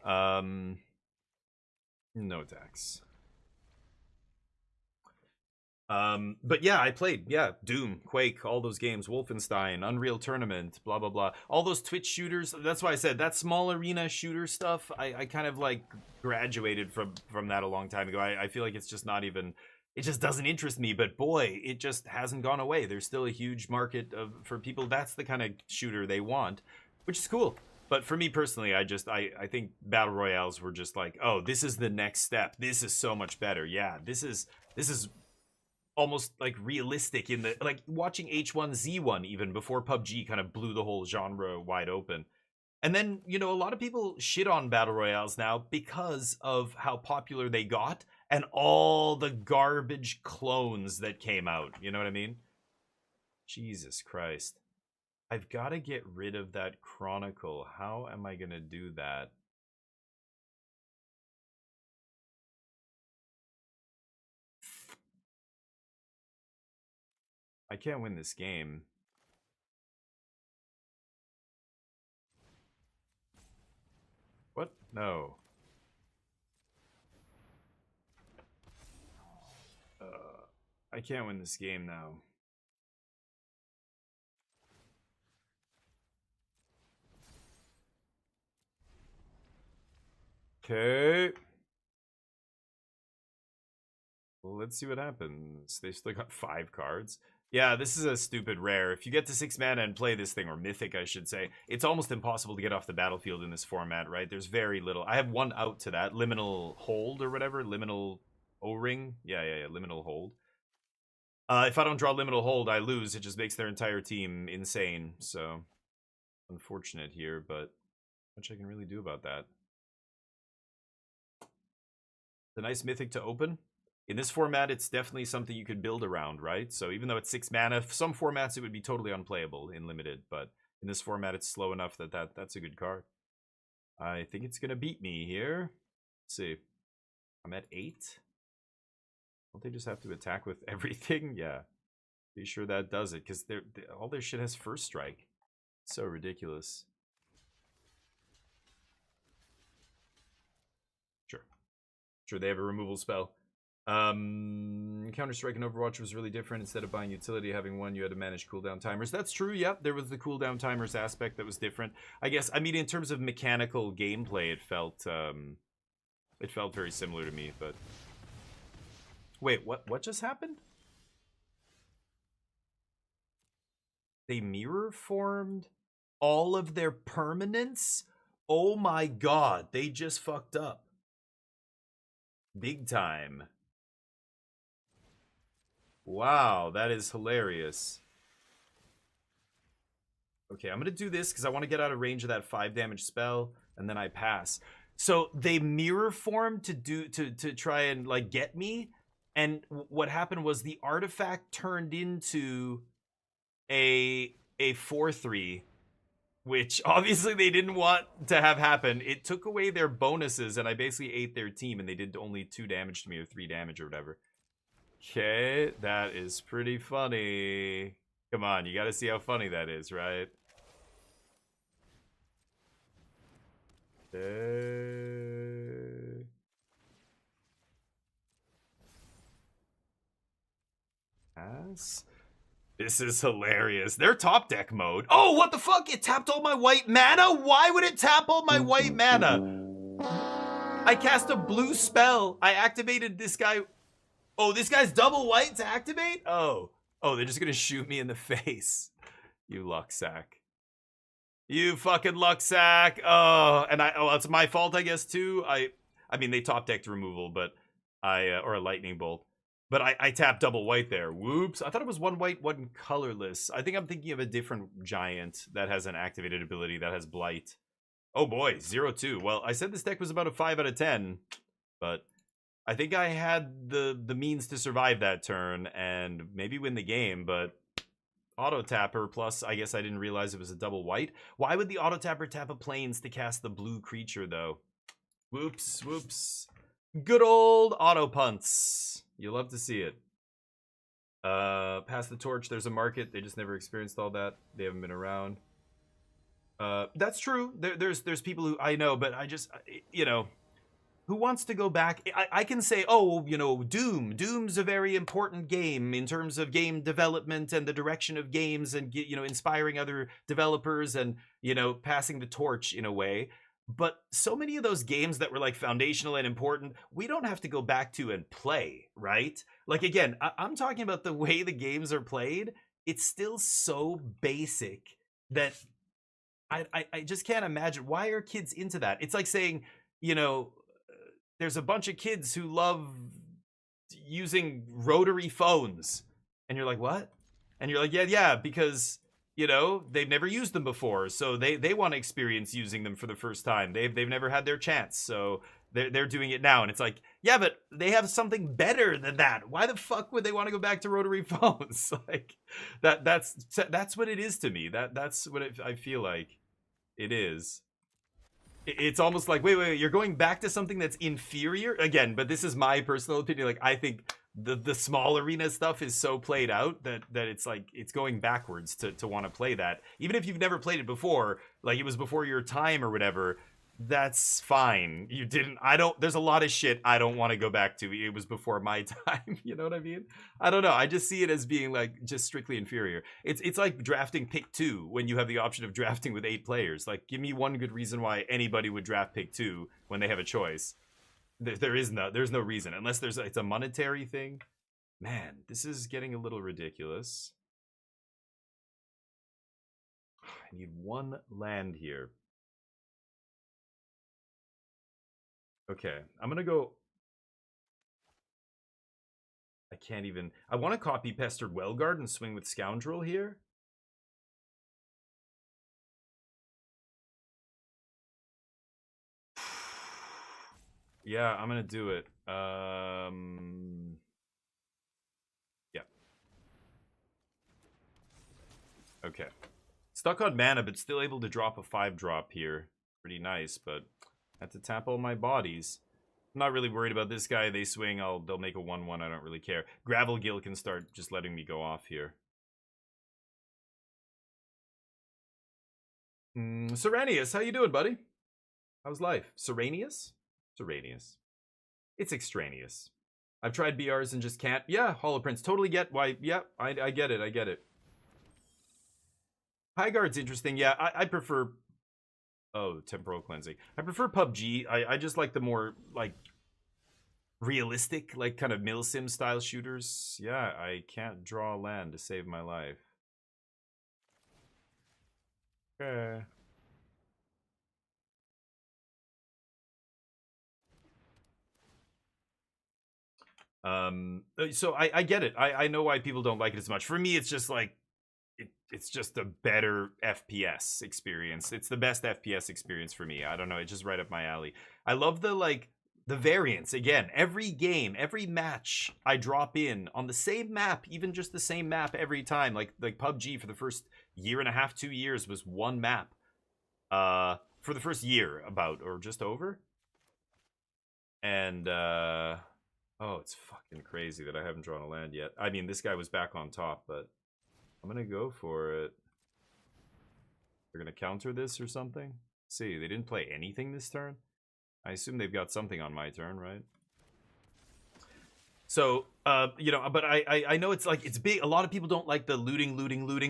No attacks. But yeah, I played, Doom, Quake, all those games, Wolfenstein, Unreal Tournament, blah, blah, blah. All those Twitch shooters, that's why I said that small arena shooter stuff, I kind of like graduated from that a long time ago. I feel like it's just not even, it just doesn't interest me, but boy, it just hasn't gone away. There's still a huge market for people. That's the kind of shooter they want, which is cool. But for me personally, I think battle royales were just like, oh, this is the next step. This is so much better. Yeah, this is almost like realistic in the, like watching H1Z1 even before PUBG kind of blew the whole genre wide open. And then, a lot of people shit on battle royales now because of how popular they got and all the garbage clones that came out. You know what I mean? Jesus Christ. I've got to get rid of that Chronicle. How am I going to do that? I can't win this game. What? No. I can't win this game now. Okay. Well, let's see what happens. They still got 5 cards. Yeah, this is a stupid rare. If you get to 6 mana and play this thing, or Mythic, I should say, it's almost impossible to get off the battlefield in this format, right? There's very little. I have one out to that. Liminal Hold or whatever. Liminal O-Ring. Yeah. Liminal Hold. If I don't draw Liminal Hold, I lose. It just makes their entire team insane. So, unfortunate here, but much I can really do about that. The nice Mythic to open. In this format, it's definitely something you could build around, right? So even though it's 6 mana, some formats it would be totally unplayable in Limited, but in this format it's slow enough that's a good card. I think it's gonna beat me here. Let's see. I'm at 8. Don't they just have to attack with everything? Yeah. Be sure that does it, because all their shit has first strike. So ridiculous. Sure, they have a removal spell. Counter-Strike and Overwatch was really different. Instead of buying utility, having one, you had to manage cooldown timers. That's true, yep. There was the cooldown timers aspect that was different. I guess, I mean, in terms of mechanical gameplay, it felt very similar to me, but... Wait, what just happened? They mirror formed all of their permanents? Oh my god, they just fucked up. Big time. Wow, that is hilarious. Okay, I'm gonna do this because I want to get out of range of that 5 damage spell, and then I pass. So they mirror formed to try and like get me, and what happened was the artifact turned into a 4/3, which obviously they didn't want to have happen. It took away their bonuses, and I basically ate their team, and they did only 2 damage to me, or 3 damage, or whatever. Okay, that is pretty funny. Come on, you gotta see how funny that is, right? Pass. This is hilarious. Their top deck mode. Oh, what the fuck? It tapped all my white mana? Why would it tap all my white mana? I cast a blue spell. I activated this guy. Oh, this guy's double white to activate? Oh. Oh, they're just gonna shoot me in the face. You luck sack. You fucking luck sack. Oh, and it's my fault, I guess, too. I mean, they top decked removal, but or a lightning bolt. But I tapped double white there. Whoops. I thought it was 1 white, 1 colorless. I think I'm thinking of a different giant that has an activated ability that has blight. Oh boy, 0-2. Well, I said this deck was about a 5 out of 10, but I think I had the means to survive that turn and maybe win the game, but auto tapper plus I guess I didn't realize it was a double white. Why would the auto tapper tap a plains to cast the blue creature though? Whoops, whoops. Good old auto punts. You love to see it. Pass the torch. There's a market. They just never experienced all that. They haven't been around. That's true. There's people who I know, but I just, you know, who wants to go back? I can say, oh, you know, Doom's a very important game in terms of game development and the direction of games and, you know, inspiring other developers and, you know, passing the torch in a way. But so many of those games that were like foundational and important, we don't have to go back to and play, right? Like, again, I'm talking about the way the games are played. It's still so basic that I just can't imagine. Why are kids into that? It's like saying, you know, there's a bunch of kids who love using rotary phones. And you're like, what? And you're like, yeah, because, you know, they've never used them before. So they want to experience using them for the first time. They've never had their chance. So they're doing it now. And it's like, yeah, but they have something better than that. Why the fuck would they want to go back to rotary phones? Like that's what it is to me. That's what I feel like it is. It's almost like, wait, you're going back to something that's inferior again, but this is my personal opinion. Like, I think the small arena stuff is so played out that it's like, it's going backwards to want to play that. Even if you've never played it before, like it was before your time or whatever, that's fine. You didn't, there's a lot of shit I don't want to go back to. It was before my time. You know what I mean? I don't know. I just see it as being like just strictly inferior. It's like drafting pick 2 when you have the option of drafting with 8 players. Like, give me one good reason why anybody would draft pick 2 when they have a choice. There's no reason, unless it's a monetary thing. Man, this is getting a little ridiculous. I need 1 land here. Okay, I'm gonna go. I can't even. I want to copy Pestered Wellguard and swing with Scoundrel here. Yeah, I'm gonna do it. Yeah. Okay. Stuck on mana, but still able to drop a 5-drop here. Pretty nice, but had to tap all my bodies. I'm not really worried about this guy. They swing, they'll make a 1/1. I don't really care. Gravel Gill can start just letting me go off here. Serenius, how you doing, buddy? How's life? Serenius? Serenius. It's extraneous. I've tried BRs and just can't. Yeah, Holoprints. Totally get why. Yeah, I get it. I get it. High Guard's interesting. Yeah, I prefer... Oh, temporal cleansing. I prefer PUBG. I just like the more, like, realistic, like, kind of milsim style shooters. Yeah, I can't draw land to save my life. Okay. So I get it. I know why people don't like it as much. For me, it's just like it's just a better FPS experience. It's the best FPS experience for me. I don't know, it's just right up my alley. I love the variance. Again, every game, every match I drop in on the same map, even just the same map every time. Like PUBG for the first year and a half, 2 years was one map. For the first year about or just over. And oh, it's fucking crazy that I haven't drawn a land yet. I mean, this guy was back on top, but I'm gonna go for it. They're gonna counter this or something. See, they didn't play anything this turn. I assume they've got something on my turn, right? So, you know, but I know it's like, it's big. A lot of people don't like the looting,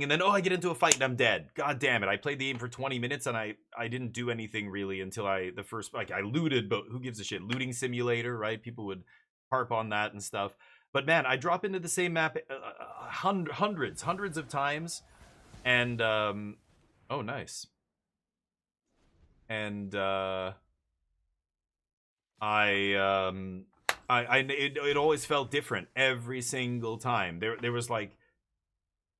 and then, oh, I get into a fight and I'm dead. God damn it. I played the game for 20 minutes and I didn't do anything really until I looted, but who gives a shit? Looting simulator, right? People would harp on that and stuff. But man, I drop into the same map hundreds of times. And, oh, nice. And, it always felt different every single time. There was like,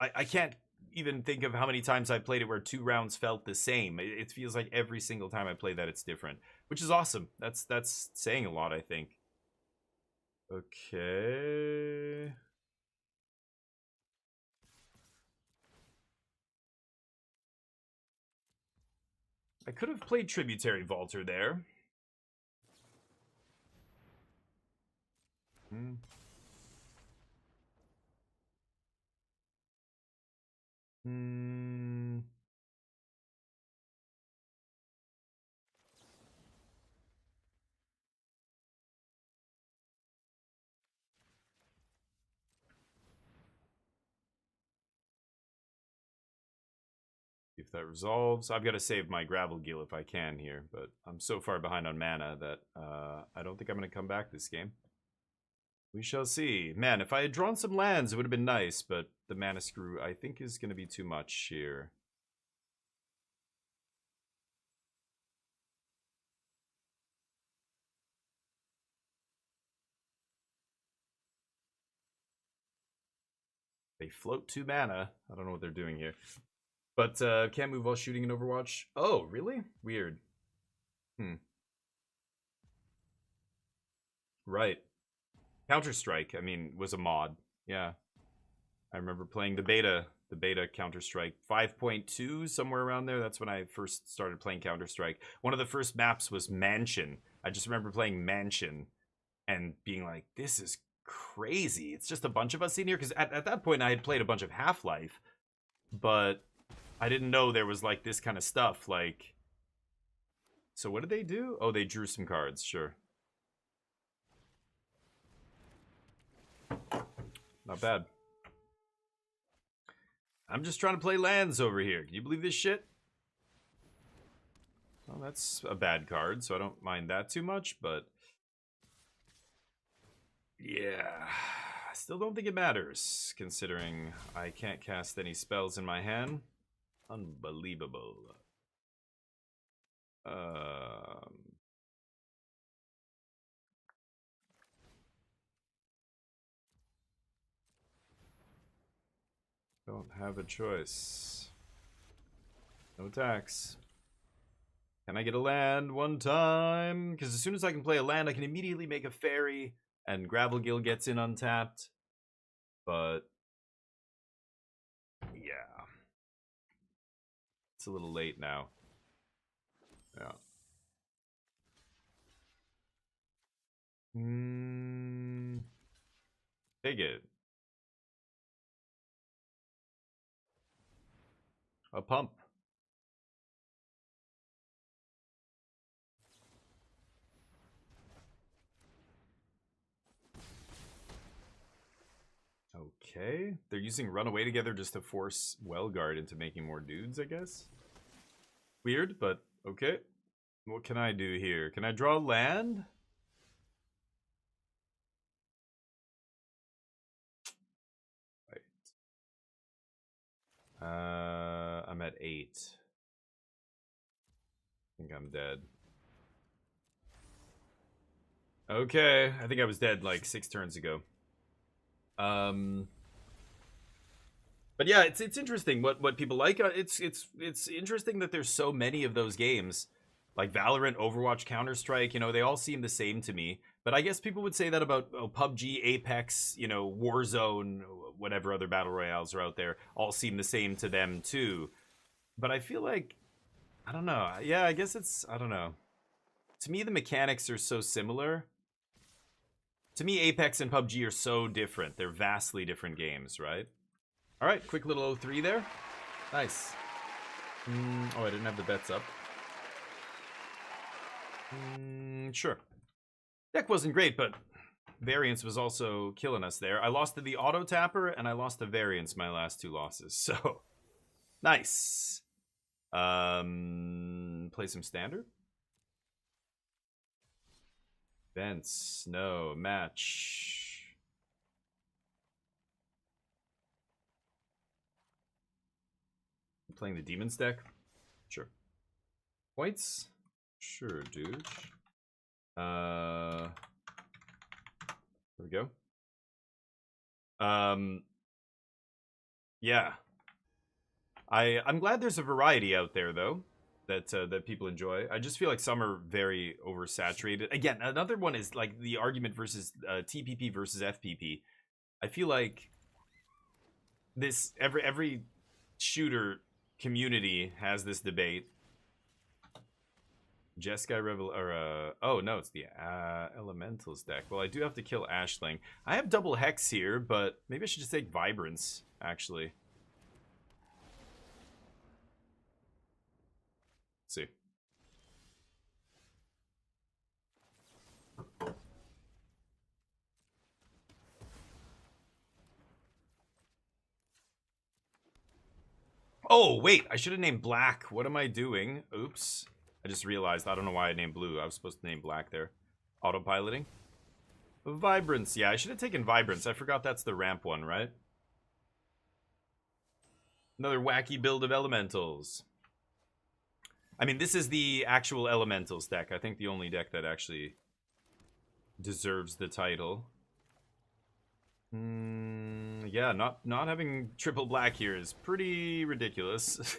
I can't even think of how many times I played it where 2 rounds felt the same. It feels like every single time I play that it's different, which is awesome. That's saying a lot, I think. Okay. I could have played Tributary Vaulter there. If that resolves, I've got to save my Gravel Gill if I can here, but I'm so far behind on mana that I don't think I'm going to come back this game. We shall see. Man, if I had drawn some lands, it would have been nice, but the mana screw, I think, is going to be too much here. They float 2 mana. I don't know what they're doing here. But can't move while shooting in Overwatch. Oh, really? Weird. Right. Counter-Strike, I mean, was a mod. Yeah. I remember playing the beta Counter-Strike 5.2, somewhere around there. That's when I first started playing Counter-Strike. One of the first maps was Mansion. I just remember playing Mansion and being like, this is crazy. It's just a bunch of us in here. Because at that point, I had played a bunch of Half-Life. But I didn't know there was, like, this kind of stuff. Like, so what did they do? Oh, they drew some cards. Sure. Not bad. I'm just trying to play lands over here. Can you believe this shit? Well, that's a bad card, so I don't mind that too much, but... yeah, I still don't think it matters, considering I can't cast any spells in my hand. Unbelievable. Don't have a choice. No attacks. Can I get a land one time? Because as soon as I can play a land, I can immediately make a fairy, and Gravel Gill gets in untapped. But yeah, it's a little late now. Yeah. Take it. A pump. Okay. They're using Runaway together just to force Wellguard into making more dudes, I guess. Weird, but okay. What can I do here? Can I draw land? I'm at 8. I think I'm dead. Okay, I think I was dead like 6 turns ago. But yeah, it's interesting what people like. It's interesting that there's so many of those games, like Valorant, Overwatch, Counter-Strike. You know, they all seem the same to me. But I guess people would say that about PUBG, Apex, you know, Warzone, whatever other battle royales are out there, all seem the same to them too. But I feel like, I don't know. Yeah, I guess I don't know. To me, the mechanics are so similar. To me, Apex and PUBG are so different. They're vastly different games, right? All right, quick little 0-3 there. Nice. Oh, I didn't have the bets up. Sure. Deck wasn't great, but variance was also killing us there. I lost to the auto tapper, and I lost to variance my last 2 losses. So, nice. Play some standard. Events, no, match. Playing the demons deck? Sure. Points? Sure, dude. There we go. Yeah. I'm glad there's a variety out there though that people enjoy. I just feel like some are very oversaturated. Again, another one is like the argument versus TPP versus FPP. I feel like this every shooter community has this debate. Jeskai Revel or oh no, it's the Elementals deck. Well, I do have to kill Ashling. I have double Hex here, but maybe I should just take Vibrance actually. Let's see. Oh, wait, I should have named Black. What am I doing? Oops. I just realized, I don't know why I named Blue. I was supposed to name Black there. Autopiloting. Vibrance. Yeah, I should have taken Vibrance. I forgot that's the ramp one, right? Another wacky build of Elementals. I mean, this is the actual Elementals deck. I think the only deck that actually deserves the title. Yeah, not having triple black here is pretty ridiculous.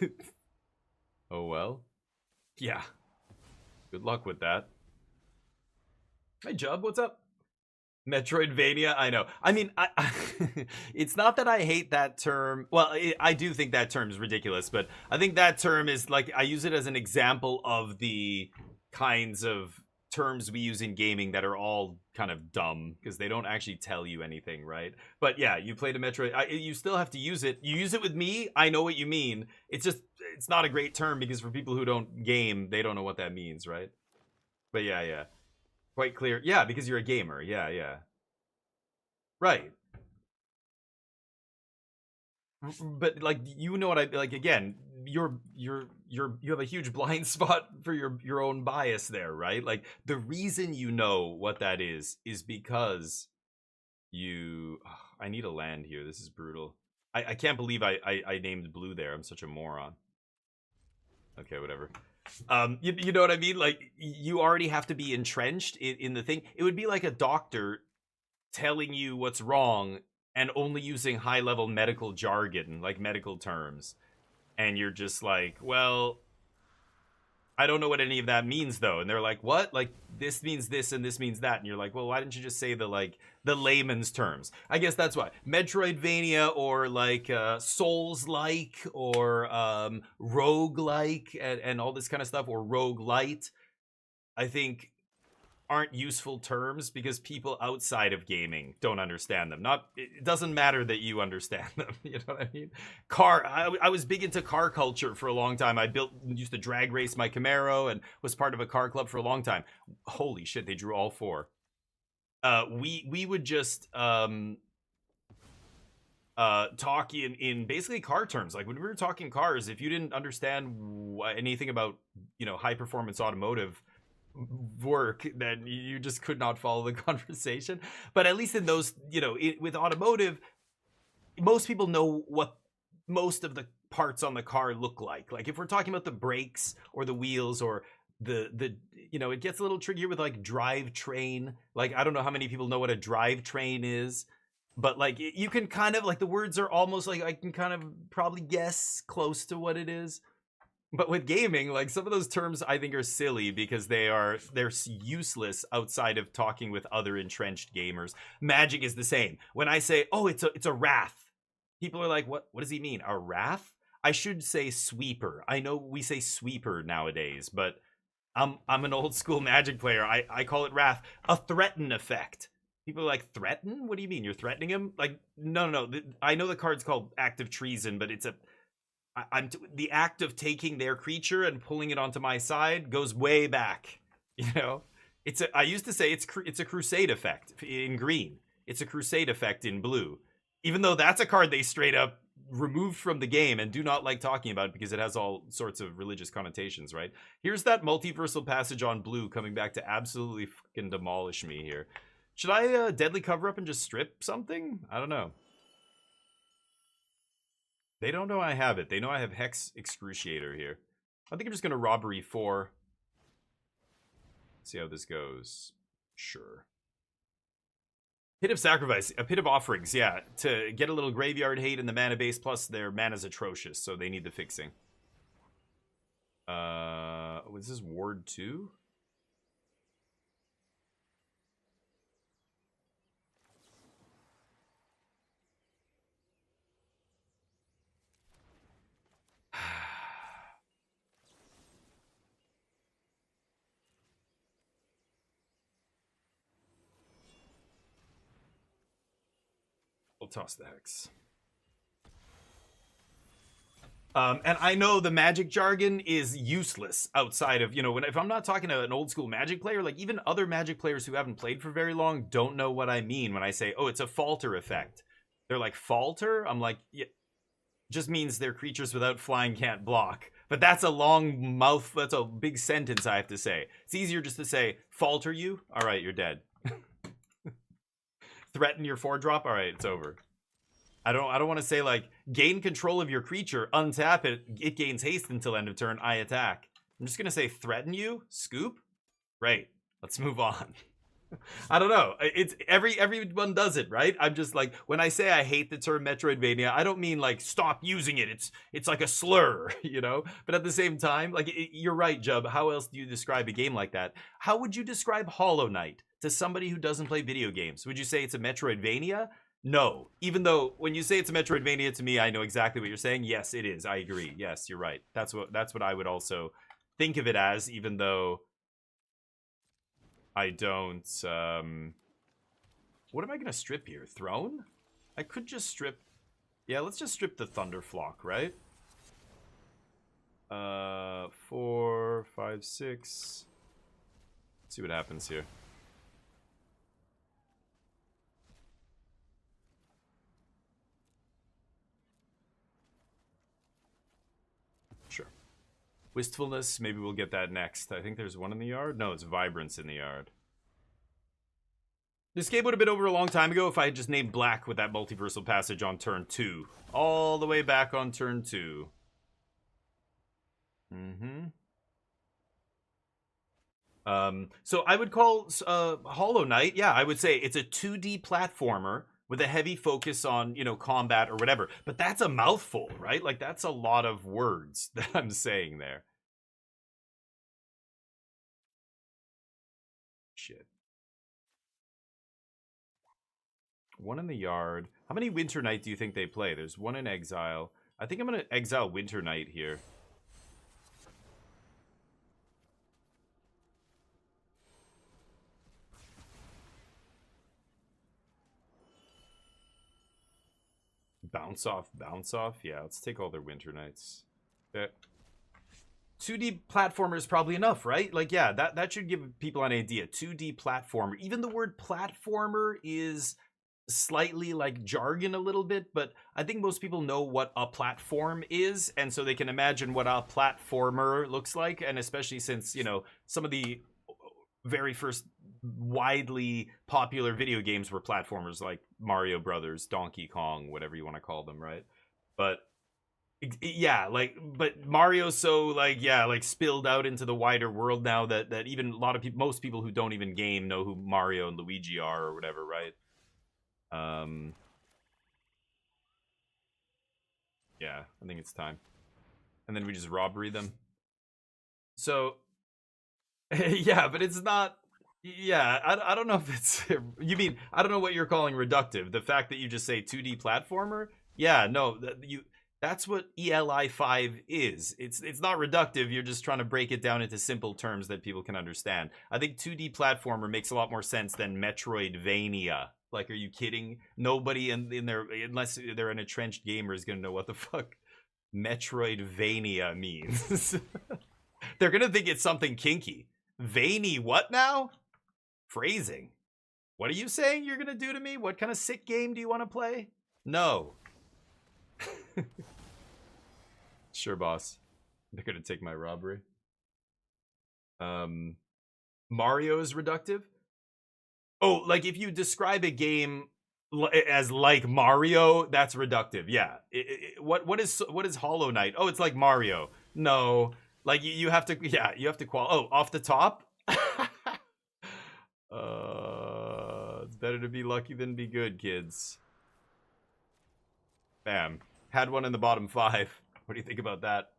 Oh well. Yeah. Good luck with that. Hey, Jub, what's up? Metroidvania, I know. I mean, it's not that I hate that term. Well, I do think that term is ridiculous, but I think that term is like, I use it as an example of the kinds of terms we use in gaming that are all kind of dumb because they don't actually tell you anything, right? But yeah, you played a Metroid, you still have to use it. You use it with me, I know what you mean. It's just, it's not a great term because for people who don't game, they don't know what that means, right? But yeah. Quite clear. Yeah, because you're a gamer. Yeah. Right. But like, you know what I like, again, you have a huge blind spot for your own bias there, right? Like, the reason you know what that is because you I need a land here. This is brutal. I can't believe I named Blue there. I'm such a moron. Okay, whatever. You know what I mean? Like, you already have to be entrenched in the thing. It would be like a doctor telling you what's wrong and only using high-level medical jargon, like medical terms. And you're just like, well, I don't know what any of that means, though. And they're like, what? Like, this means this and this means that. And you're like, well, why didn't you just say the layman's terms? I guess that's why. Metroidvania or, like, Souls-like or rogue-like and all this kind of stuff, or roguelite, I think aren't useful terms because people outside of gaming don't understand them. It doesn't matter that you understand them. You know what I mean? I was big into car culture for a long time. I used to drag race my Camaro and was part of a car club for a long time. Holy shit, they drew all 4. We would just talk in basically car terms. Like when we were talking cars, if you didn't understand anything about, you know, high performance automotive work, then you just could not follow the conversation. But at least in those, you know, with automotive, most people know what most of the parts on the car look like. Like if we're talking about the brakes or the wheels or the you know, it gets a little trickier with like drivetrain. Like I don't know how many people know what a drivetrain is, but like you can kind of like, the words are almost like I can kind of probably guess close to what it is. But with gaming, like some of those terms I think are silly because they're useless outside of talking with other entrenched gamers. Magic is the same. When I say, "Oh, it's a wrath," people are like, "What does he mean? A wrath?" I should say sweeper. I know we say sweeper nowadays, but I'm an old school Magic player. I call it wrath. A threaten effect. People are like, threaten? What do you mean? You're threatening him? Like, no. I know the card's called Act of Treason, but it's the act of taking their creature and pulling it onto my side goes way back. You know, I used to say it's a crusade effect in green. It's a crusade effect in blue. Even though that's a card they straight up removed from the game and do not like talking about because it has all sorts of religious connotations, right? Here's that multiversal passage on blue coming back to absolutely fucking demolish me here. Should I deadly cover up and just strip something? I don't know. They don't know I have it. They know I have Hex Excruciator here. I think I'm just going to Robbery 4. See how this goes. Sure. Pit of Sacrifice, a Pit of Offerings, yeah. To get a little graveyard hate in the mana base, plus their mana's atrocious, so they need the fixing. Was this Ward 2? We'll toss the Hex. And I know the Magic jargon is useless outside of, you know, if I'm not talking to an old school Magic player, like even other Magic players who haven't played for very long don't know what I mean when I say, oh, it's a falter effect. They're like, falter? I'm like, yeah, just means their creatures without flying can't block. But that's a long mouth, that's a big sentence I have to say. It's easier just to say, falter you? All right, you're dead. Threaten your 4-drop? All right, it's over. I don't want to say like gain control of your creature, untap it, it gains haste until end of turn, I attack. I'm just gonna say threaten you, scoop. Right, let's move on. I don't know. It's everyone does it, right? I'm just like, when I say I hate the term Metroidvania, I don't mean like stop using it. It's like a slur, you know. But at the same time, like you're right, Jub. How else do you describe a game like that? How would you describe Hollow Knight to somebody who doesn't play video games? Would you say it's a Metroidvania? No. Even though when you say it's a Metroidvania to me, I know exactly what you're saying. Yes, it is. I agree. Yes, you're right. That's what I would also think of it as, even though I don't what am I gonna strip here? Throne? I could just strip. Yeah, let's just strip the Thunderflock, right? 4, 5, 6. Let's see what happens here. Sure. Wistfulness, maybe we'll get that next. I think there's one in the yard. No, it's Vibrance in the yard. This game would have been over a long time ago if I had just named black with that multiversal passage on turn 2. All the way back on turn 2. So I would call Hollow Knight, yeah, I would say it's a 2D platformer with a heavy focus on, you know, combat or whatever. But that's a mouthful, right? Like, that's a lot of words that I'm saying there. Shit. One in the yard. How many Winter Knight do you think they play? There's one in exile. I think I'm going to exile Winter Knight here. Bounce off, bounce off. Yeah, let's take all their Winter Knights. 2D platformer is probably enough, right? Like, yeah, that should give people an idea. 2D platformer. Even the word platformer is slightly like jargon a little bit, but I think most people know what a platform is, and so they can imagine what a platformer looks like. And especially since, you know, some of the very first widely popular video games were platformers, like Mario Brothers, Donkey Kong, whatever you want to call them, right? But yeah, like, but Mario's so like, yeah, like spilled out into the wider world now that even a lot of people, most people who don't even game know who Mario and Luigi are or whatever, right? Yeah, I think it's time. And then we just robbery them. So, yeah, but it's not. Yeah, I don't know if it's. You mean, I don't know what you're calling reductive. The fact that you just say 2D platformer? Yeah, no, that's what ELI 5 is. It's not reductive. You're just trying to break it down into simple terms that people can understand. I think 2D platformer makes a lot more sense than Metroidvania. Like, are you kidding? Nobody in there, unless they're an entrenched gamer, is gonna know what the fuck Metroidvania means. They're gonna think it's something kinky. Veiny what now? Phrasing. What are you saying you're gonna do to me? What kind of sick game do you want to play? No. Sure, boss. They're gonna take my robbery. Mario is reductive? Oh, like if you describe a game as like Mario, that's reductive. Yeah. What is Hollow Knight? Oh, it's like Mario. No. Like you have to, yeah, you have to Oh, off the top? It's better to be lucky than be good, kids. Bam. Had one in the bottom 5. What do you think about that?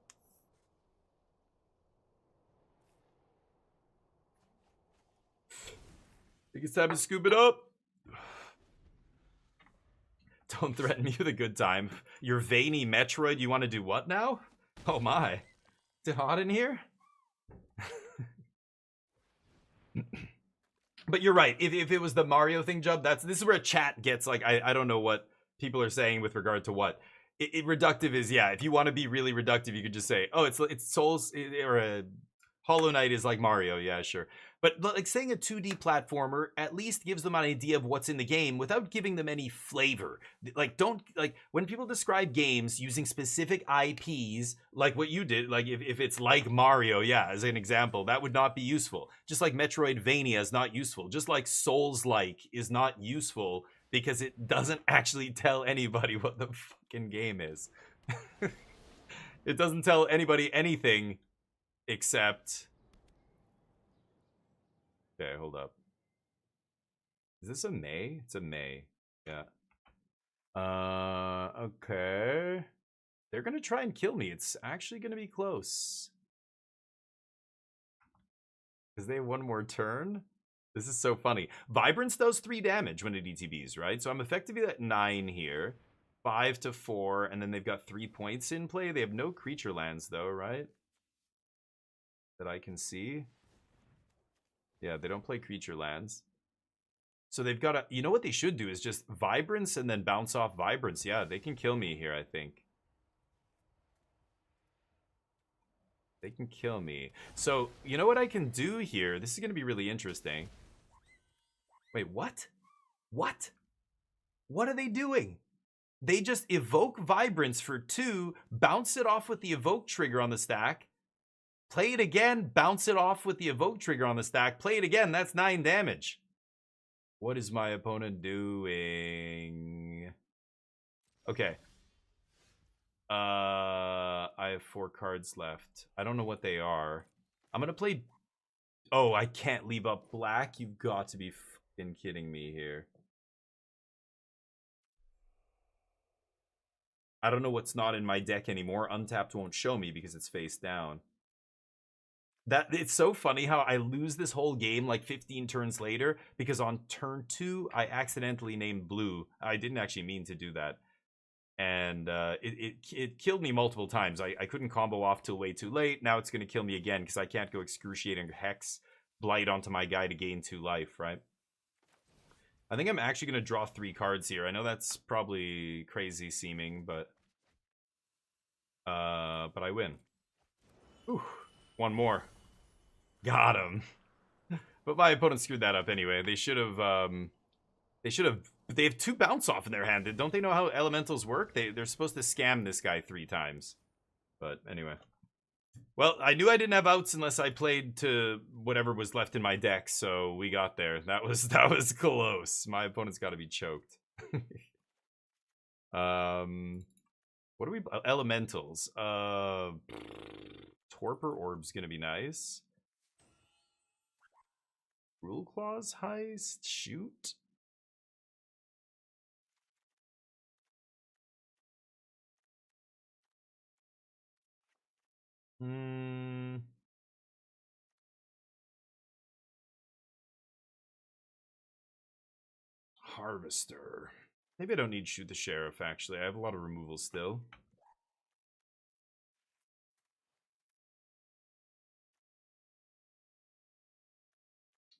Think it's time to scoop it up. Don't threaten me with a good time. Your veiny Metroid, you want to do what now? Oh my. Is it hot in here? But you're right. If it was the Mario thing, Jub, this is where chat gets like, I don't know what people are saying with regard to what. Reductive is, yeah, if you want to be really reductive, you could just say, oh, it's Souls, or Hollow Knight is like Mario, yeah, sure. But like saying a 2D platformer at least gives them an idea of what's in the game without giving them any flavor. Like, don't, like, when people describe games using specific IPs, like what you did, like if it's like Mario, yeah, as an example, that would not be useful. Just like Metroidvania is not useful. Just like Souls-like is not useful because it doesn't actually tell anybody what the fucking game is. It doesn't tell anybody anything except... Okay, hold up. Is this a May? It's a May. Yeah. Okay. They're gonna try and kill me. It's actually gonna be close. Because they have one more turn? This is so funny. Vibrance does 3 damage when it ETBs, right? So I'm effectively at 9 here. 5 to 4, and then they've got 3 points in play. They have no creature lands, though, right? That I can see. Yeah, they don't play creature lands. So they've got to... You know what they should do is just Vibrance and then bounce off Vibrance. Yeah, they can kill me here, I think. They can kill me. So, you know what I can do here? This is going to be really interesting. Wait, what? What? What are they doing? They just evoke Vibrance for 2, bounce it off with the evoke trigger on the stack, play it again, bounce it off with the evoke trigger on the stack, play it again, that's 9 damage. What is my opponent doing? Okay. I have 4 cards left. I don't know what they are. I'm gonna play... Oh, I can't leave up black? You've got to be fucking kidding me here. I don't know what's not in my deck anymore. Untapped won't show me because it's face down. It's so funny how I lose this whole game like 15 turns later because on turn 2 I accidentally named blue. I didn't actually mean to do that. And it killed me multiple times. I couldn't combo off till way too late. Now it's going to kill me again because I can't go excruciating Hex Blight onto my guy to gain 2 life, right? I think I'm actually going to draw 3 cards here. I know that's probably crazy seeming, but I win. Ooh, 1 more. Got him. But my opponent screwed that up anyway. They should have But they have 2 bounce off in their hand. Don't they know how elementals work? They're supposed to scam this guy 3 times. But anyway. Well, I knew I didn't have outs unless I played to whatever was left in my deck, so we got there. That was close. My opponent's got to be choked. What are we? Elementals. Torpor Orb's gonna be nice. Rule Claws Heist. Shoot. Harvester. Maybe I don't need Shoot the Sheriff, actually. I have a lot of removals still.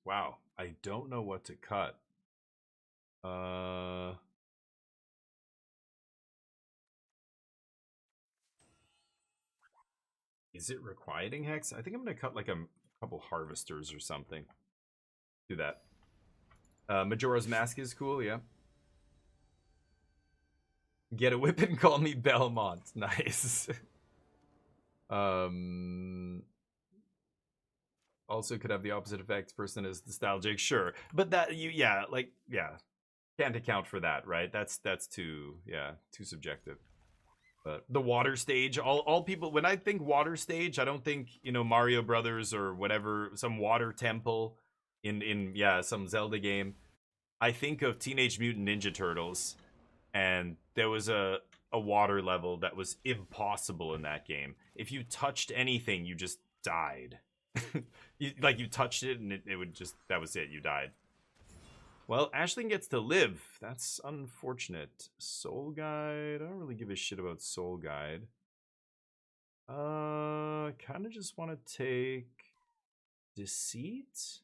Wow, I don't know what to cut. Is it Requiting Hex? I think I'm going to cut like a couple Harvesters or something. Do that. Majora's Mask is cool, yeah. Get a whip and call me Belmont. Nice. Also could have the opposite effect. Person is nostalgic, sure. But that, yeah, can't account for that, right? That's too subjective. But the water stage, all people, when I think water stage, I don't think, Mario Brothers or whatever, some water temple in some Zelda game. I think of Teenage Mutant Ninja Turtles, and there was a water level that was impossible in that game. If you touched anything, you just died. you touched it and it would just, that was it, you died. Well, Aisling gets to live. That's unfortunate. Soul Guide. I don't really give a shit about Soul Guide. Kind of just want to take Deceit.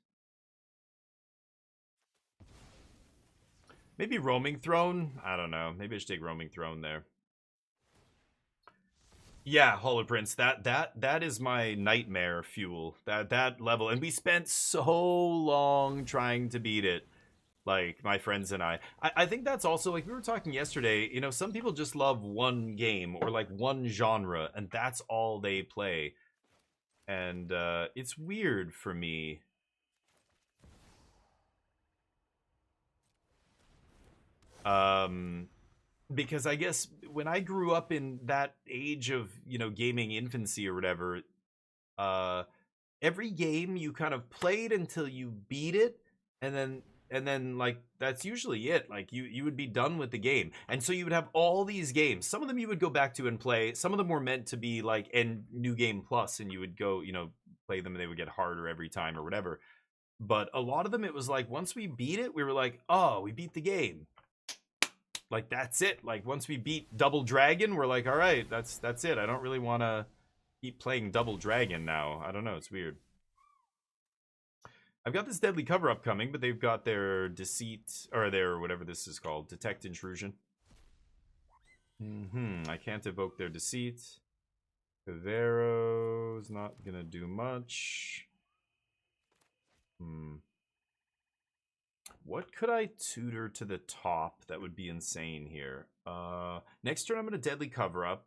Maybe Roaming Throne? I don't know. Maybe I should take Roaming Throne there. Yeah, Hollow Prince. That is my nightmare fuel. That level. And we spent so long trying to beat it. Like, my friends and I think that's also, like we were talking yesterday, some people just love one game or like one genre, and that's all they play. And it's weird for me. Because I guess when I grew up in that age of, gaming infancy or whatever, every game you kind of played until you beat it, and then like that's usually it. Like you would be done with the game, and so you would have all these games. Some of them you would go back to and play. Some of them were meant to be like New Game Plus, and you would go play them and they would get harder every time or whatever. But a lot of them, it was like once we beat it, we were like, oh, we beat the game. Like that's it. Like once we beat Double Dragon, we're like, all right, that's it. I don't really want to keep playing Double Dragon now. I don't know, it's weird. I've got this Deadly Cover upcoming, but they've got their Deceit, or their whatever this is called, Detect Intrusion. I can't evoke their Deceit. Cavero's not gonna do much. What could I tutor to the top that would be insane here? Next turn I'm gonna Deadly Cover up.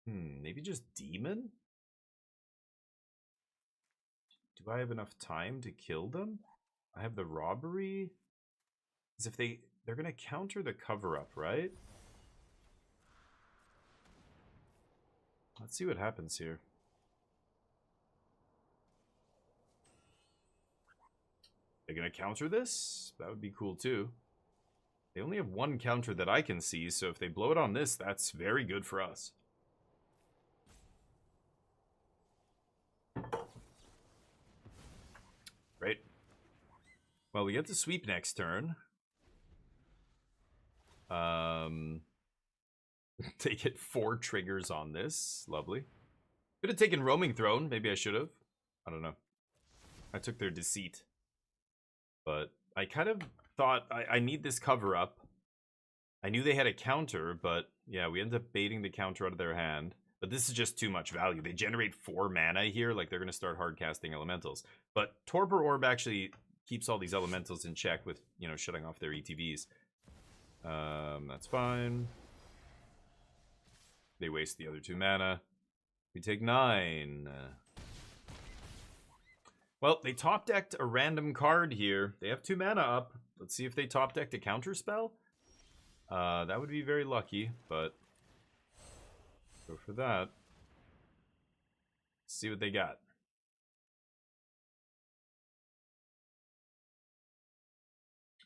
Maybe just Demon? Do I have enough time to kill them? I have the Robbery. Because if they're gonna counter the cover up, right? Let's see what happens here. They're gonna counter this? That would be cool too. They only have one counter that I can see, so if they blow it on this, that's very good for us. Great. Well, we get to sweep next turn. They get 4 triggers on this. Lovely. Could have taken Roaming Throne. Maybe I should have. I don't know. I took their Deceit. But I kind of thought I need this cover up. I knew they had a counter, but yeah, we ended up baiting the counter out of their hand. But this is just too much value. They generate 4 mana here. Like, they're going to start hard casting elementals. But Torpor Orb actually keeps all these elementals in check with, you know, shutting off their ETBs. That's fine. They waste the other 2 mana. We take 9. Well, they top decked a random card here. They have 2 mana up. Let's see if they top decked a counter spell. That would be very lucky, but go for that. See what they got.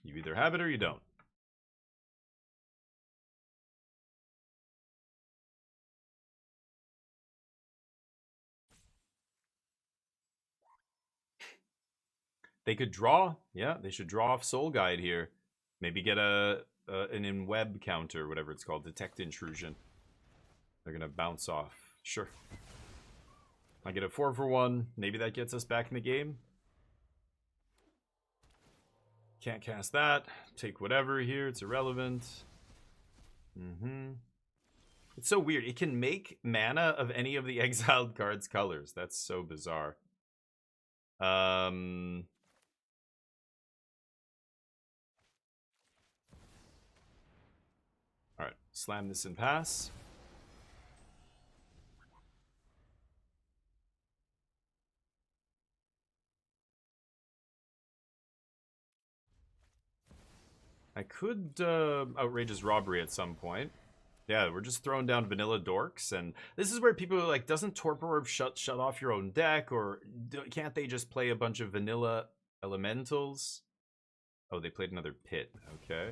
You either have it or you don't. They could draw. Yeah, they should draw off Soul Guide here. Maybe get an in-web counter, whatever it's called, detect intrusion. They're gonna bounce off. Sure. I get a 4 for 1. Maybe that gets us back in the game. Can't cast that. Take whatever here. It's irrelevant. It's so weird. It can make mana of any of the exiled cards' colors. That's so bizarre. Alright, slam this and pass. I could outrageous robbery at some point. Yeah, we're just throwing down vanilla dorks, and this is where people are like, doesn't Torpor Orb shut off your own deck, or can't they just play a bunch of vanilla elementals? Oh, they played another pit. Okay.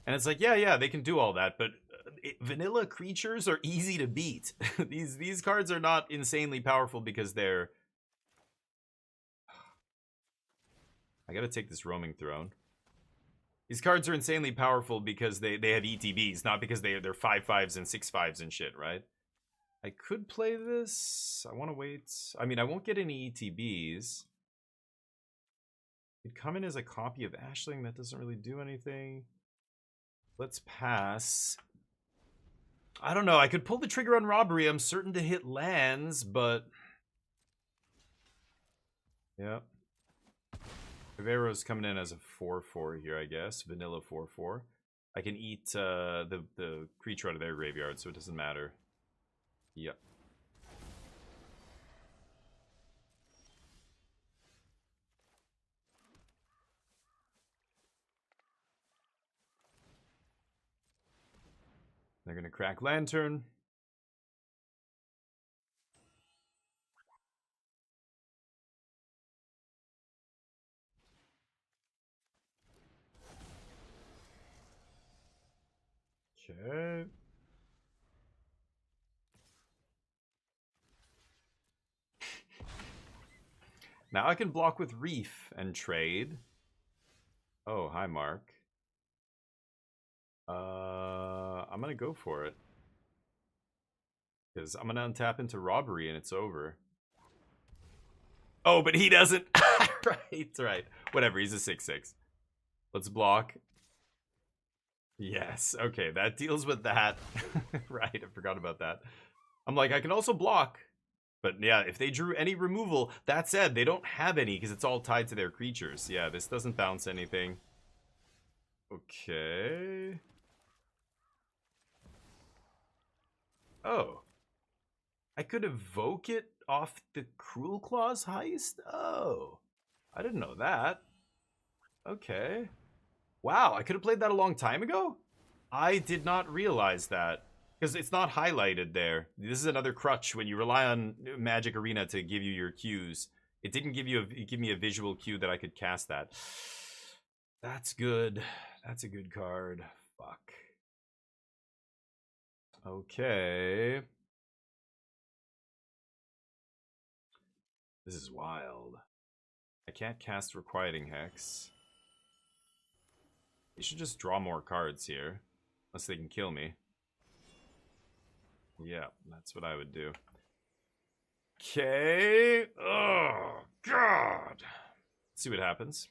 And it's like, yeah, they can do all that, but vanilla creatures are easy to beat. These cards are not insanely powerful because they're... I gotta take this Roaming Throne. These cards are insanely powerful because they have ETBs, not because they're 5/5s and 6/5s and shit, right? I could play this. I want to wait. I mean, I won't get any ETBs. It'd come in as a copy of Ashling. That doesn't really do anything. Let's pass. I don't know. I could pull the trigger on robbery. I'm certain to hit lands, but... yeah. Rivero's coming in as a 4/4 here, I guess. Vanilla 4/4. I can eat the creature out of their graveyard, so it doesn't matter. Yep. They're gonna crack Lantern. Okay. Now I can block with Reef and trade. Oh, hi, Mark. I'm gonna go for it. Because I'm gonna untap into robbery and it's over. Oh, but he doesn't. Right. Whatever, he's a 6/6. Let's block. Yes, okay, that deals with that. Right, I forgot about that. I'm like, I can also block. But yeah, if they drew any removal, that said, they don't have any because it's all tied to their creatures. Yeah, this doesn't bounce anything. Okay. Oh. I could evoke it off the Cruel Claws heist? Oh. I didn't know that. Okay. Wow, I could have played that a long time ago? I did not realize that. Because it's not highlighted there. This is another crutch when you rely on Magic Arena to give you your cues. It didn't give me a visual cue that I could cast that. That's good. That's a good card. Fuck. Okay. This is wild. I can't cast Requiting Hex. You should just draw more cards here. Unless they can kill me. Yeah, that's what I would do. Okay. Oh, God. Let's see what happens.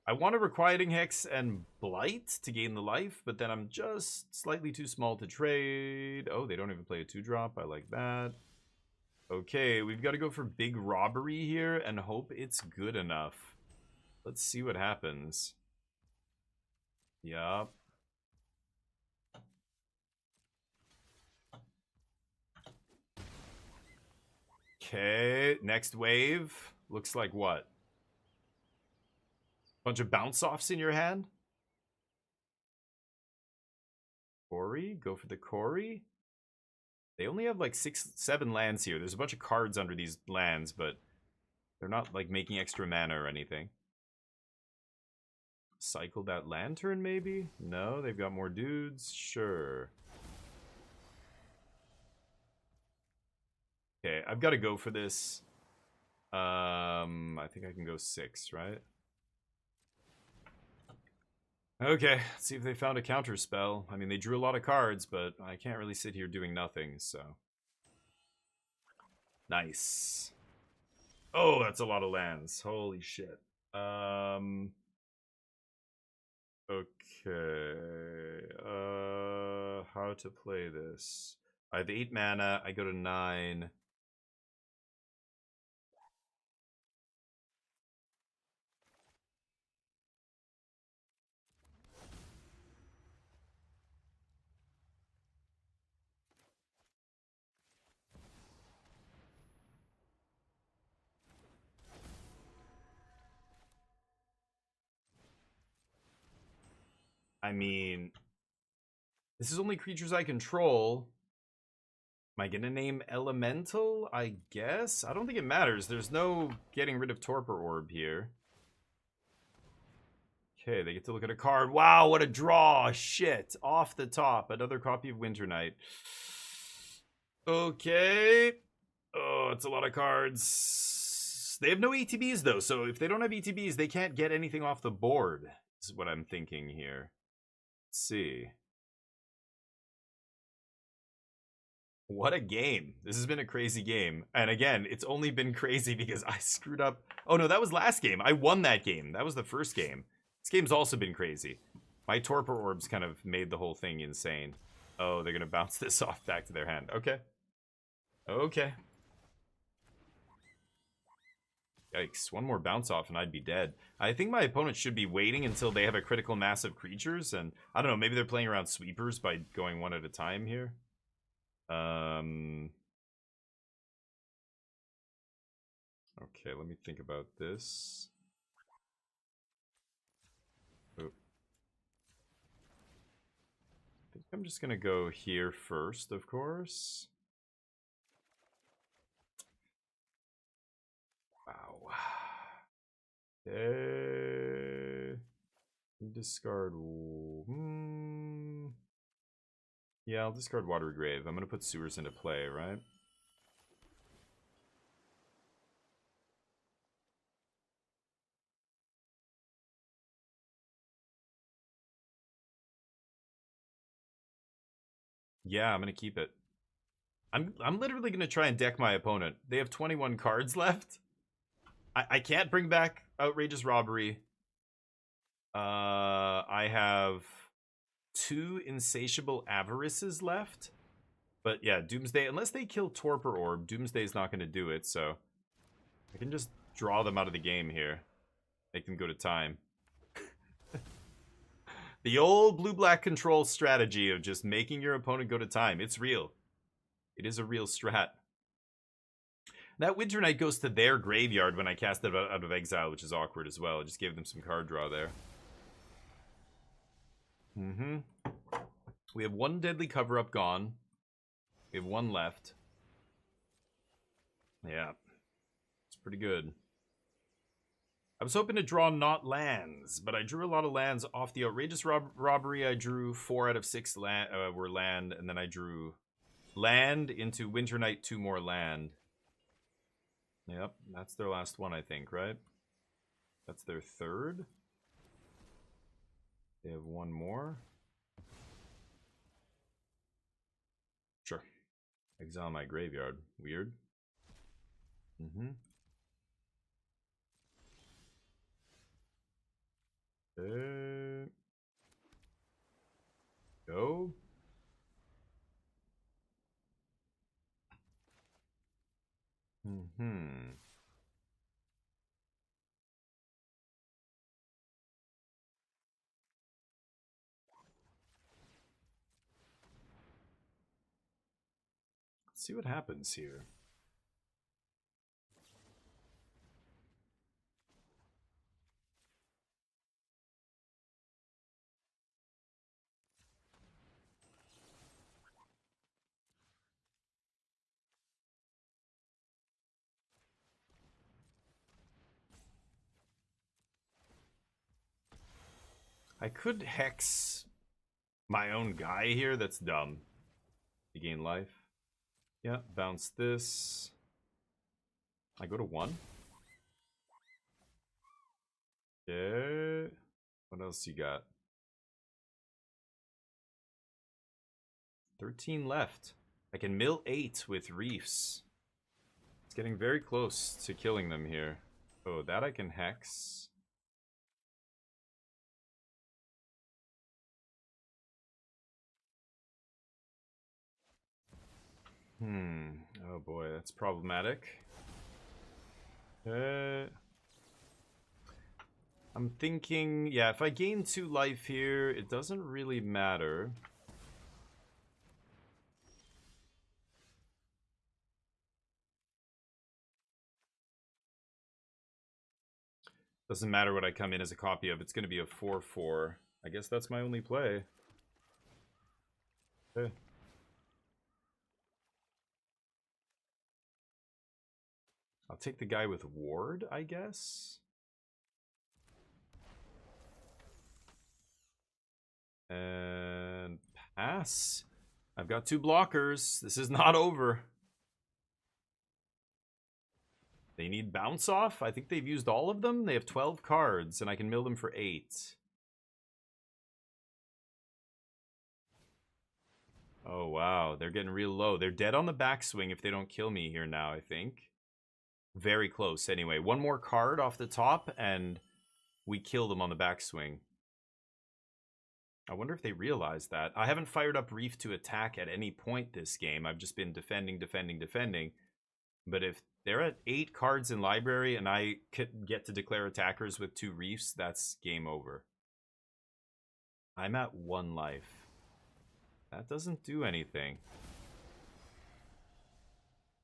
I want a Requiting Hex and Blight to gain the life, but then I'm just slightly too small to trade. Oh, they don't even play a 2-drop. I like that. Okay, we've got to go for big robbery here and hope it's good enough. Let's see what happens. Yup. Okay, next wave. Looks like what? Bunch of bounce offs in your hand? Corey? Go for the Corey? They only have like 7 lands here. There's a bunch of cards under these lands, but they're not like making extra mana or anything. Cycle that lantern maybe? No, they've got more dudes. Sure. Okay, I've got to go for this. I think I can go 6, right? Okay, let's see if they found a counter spell. I mean, they drew a lot of cards, but I can't really sit here doing nothing, so. Nice. Oh, that's a lot of lands. Holy shit. Okay. How to play this? I have 8 mana. I go to 9. I mean, this is only creatures I control. Am I gonna name Elemental? I guess? I don't think it matters. There's no getting rid of Torpor Orb here. Okay, they get to look at a card. Wow, what a draw! Shit! Off the top, another copy of Winter Knight. Okay. Oh, it's a lot of cards. They have no ETBs, though, so if they don't have ETBs, they can't get anything off the board, is what I'm thinking here. Let's see. What a game. This has been a crazy game. And again, it's only been crazy because I screwed up. Oh, no, that was last game. I won that game. That was the first game. This game's also been crazy. My Torpor Orbs kind of made the whole thing insane. Oh, they're going to bounce this off back to their hand. Okay. Okay. Yikes. One more bounce off and I'd be dead. I think my opponent should be waiting until they have a critical mass of creatures. And I don't know, maybe they're playing around sweepers by going one at a time here. Okay, let me think about this. Oh. I think I'm just gonna go here first, of course. Wow. Okay. Discard. Yeah, I'll discard Watery Grave. I'm gonna put Sewers into play, right? Yeah, I'm gonna keep it. I'm literally gonna try and deck my opponent. They have 21 cards left. I can't bring back Outrageous Robbery. I have 2 Insatiable Avarices left. But yeah, Doomsday, unless they kill Torpor Orb, Doomsday's not going to do it, so I can just draw them out of the game here. Make them go to time. The old blue-black control strategy of just making your opponent go to time. It's real. It is a real strat. That Winter Knight goes to their graveyard when I cast it out of exile, which is awkward as well. I just gave them some card draw there. We have 1 Deadly Cover-Up gone. We have 1 left. Yeah. It's pretty good. I was hoping to draw not lands, but I drew a lot of lands off the Outrageous Robbery. I drew 4 out of 6 were land, and then I drew land into Winter Knight, 2 more land. Yep, that's their last one, I think, right? That's their 3rd. They have 1 more. Sure. Exile my graveyard. Weird. Go. Let's see what happens here. I could hex my own guy here. That's dumb. You gain life. Yeah, bounce this. I go to 1. Yeah. What else you got? 13 left. I can mill 8 with reefs. It's getting very close to killing them here. Oh, that I can hex. Oh boy, that's problematic. I'm thinking, yeah, if I gain 2 life here, it doesn't really matter. Doesn't matter what I come in as a copy of. It's going to be a 4/4. I guess that's my only play. Okay. I'll take the guy with ward, I guess. And pass. I've got 2 blockers. This is not over. They need bounce off. I think they've used all of them. They have 12 cards, and I can mill them for 8. Oh, wow. They're getting real low. They're dead on the backswing if they don't kill me here now, I think. Very close, anyway. 1 more card off the top, and we kill them on the backswing. I wonder if they realize that. I haven't fired up Reef to attack at any point this game. I've just been defending. But if they're at 8 cards in library and I could get to declare attackers with 2 Reefs, that's game over. I'm at 1 life. That doesn't do anything.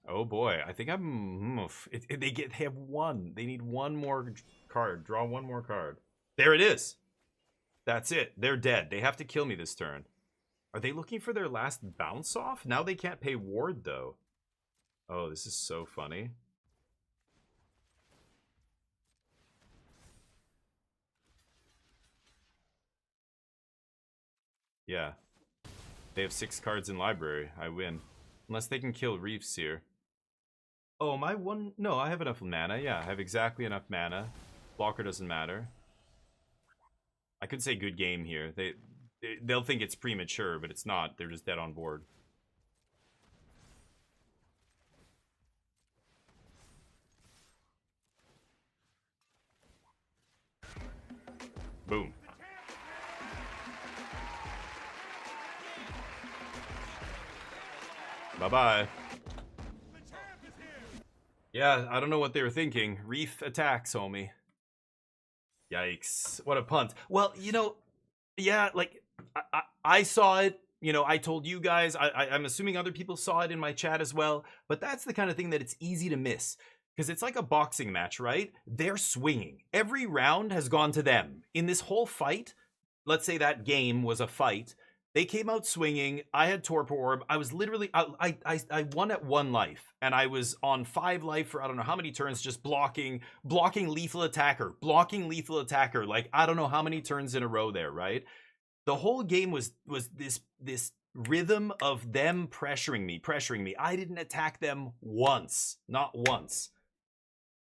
Oh boy, I think I'm... They have 1. They need 1 more card. Draw 1 more card. There it is. That's it. They're dead. They have to kill me this turn. Are they looking for their last bounce off? Now they can't pay ward though. Oh, this is so funny. Yeah. They have 6 cards in library. I win. Unless they can kill Reefs here. Oh, my 1... No, I have enough mana. Yeah, I have exactly enough mana. Blocker doesn't matter. I could say good game here. They'll think it's premature, but it's not. They're just dead on board. Boom. Bye-bye. Yeah, I don't know what they were thinking. Reef attacks, homie. Yikes. What a punt. Well, you know, yeah, like, I saw it. You know, I told you guys. I'm assuming other people saw it in my chat as well. But that's the kind of thing that it's easy to miss. Because it's like a boxing match, right? They're swinging. Every round has gone to them. In this whole fight, let's say that game was a fight. They came out swinging. I had Torpor Orb. I was literally, I won at 1 life. And I was on 5 life for I don't know how many turns just blocking lethal attacker. Like, I don't know how many turns in a row there, right? The whole game was this rhythm of them pressuring me. I didn't attack them once. Not once.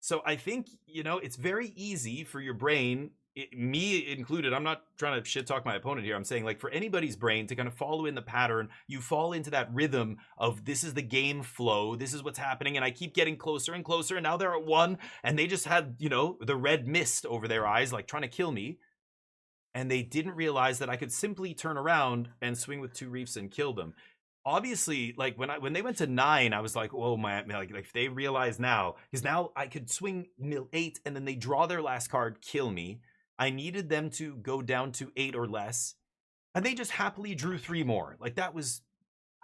So I think, you know, it's very easy for your brain, me included. I'm not trying to shit talk my opponent here. I'm saying, like, for anybody's brain to kind of follow in the pattern, you fall into that rhythm of this is the game flow, this is what's happening, and I keep getting closer and closer, and now they're at 1, and they just had, you know, the red mist over their eyes, like trying to kill me, and they didn't realize that I could simply turn around and swing with 2 Reefs and kill them. Obviously, like, when they went to 9, I was like, oh my, like if they realize now, because now I could swing mill 8, and then they draw their last card, kill me. I needed them to go down to 8 or less, and they just happily drew 3 more. Like, that was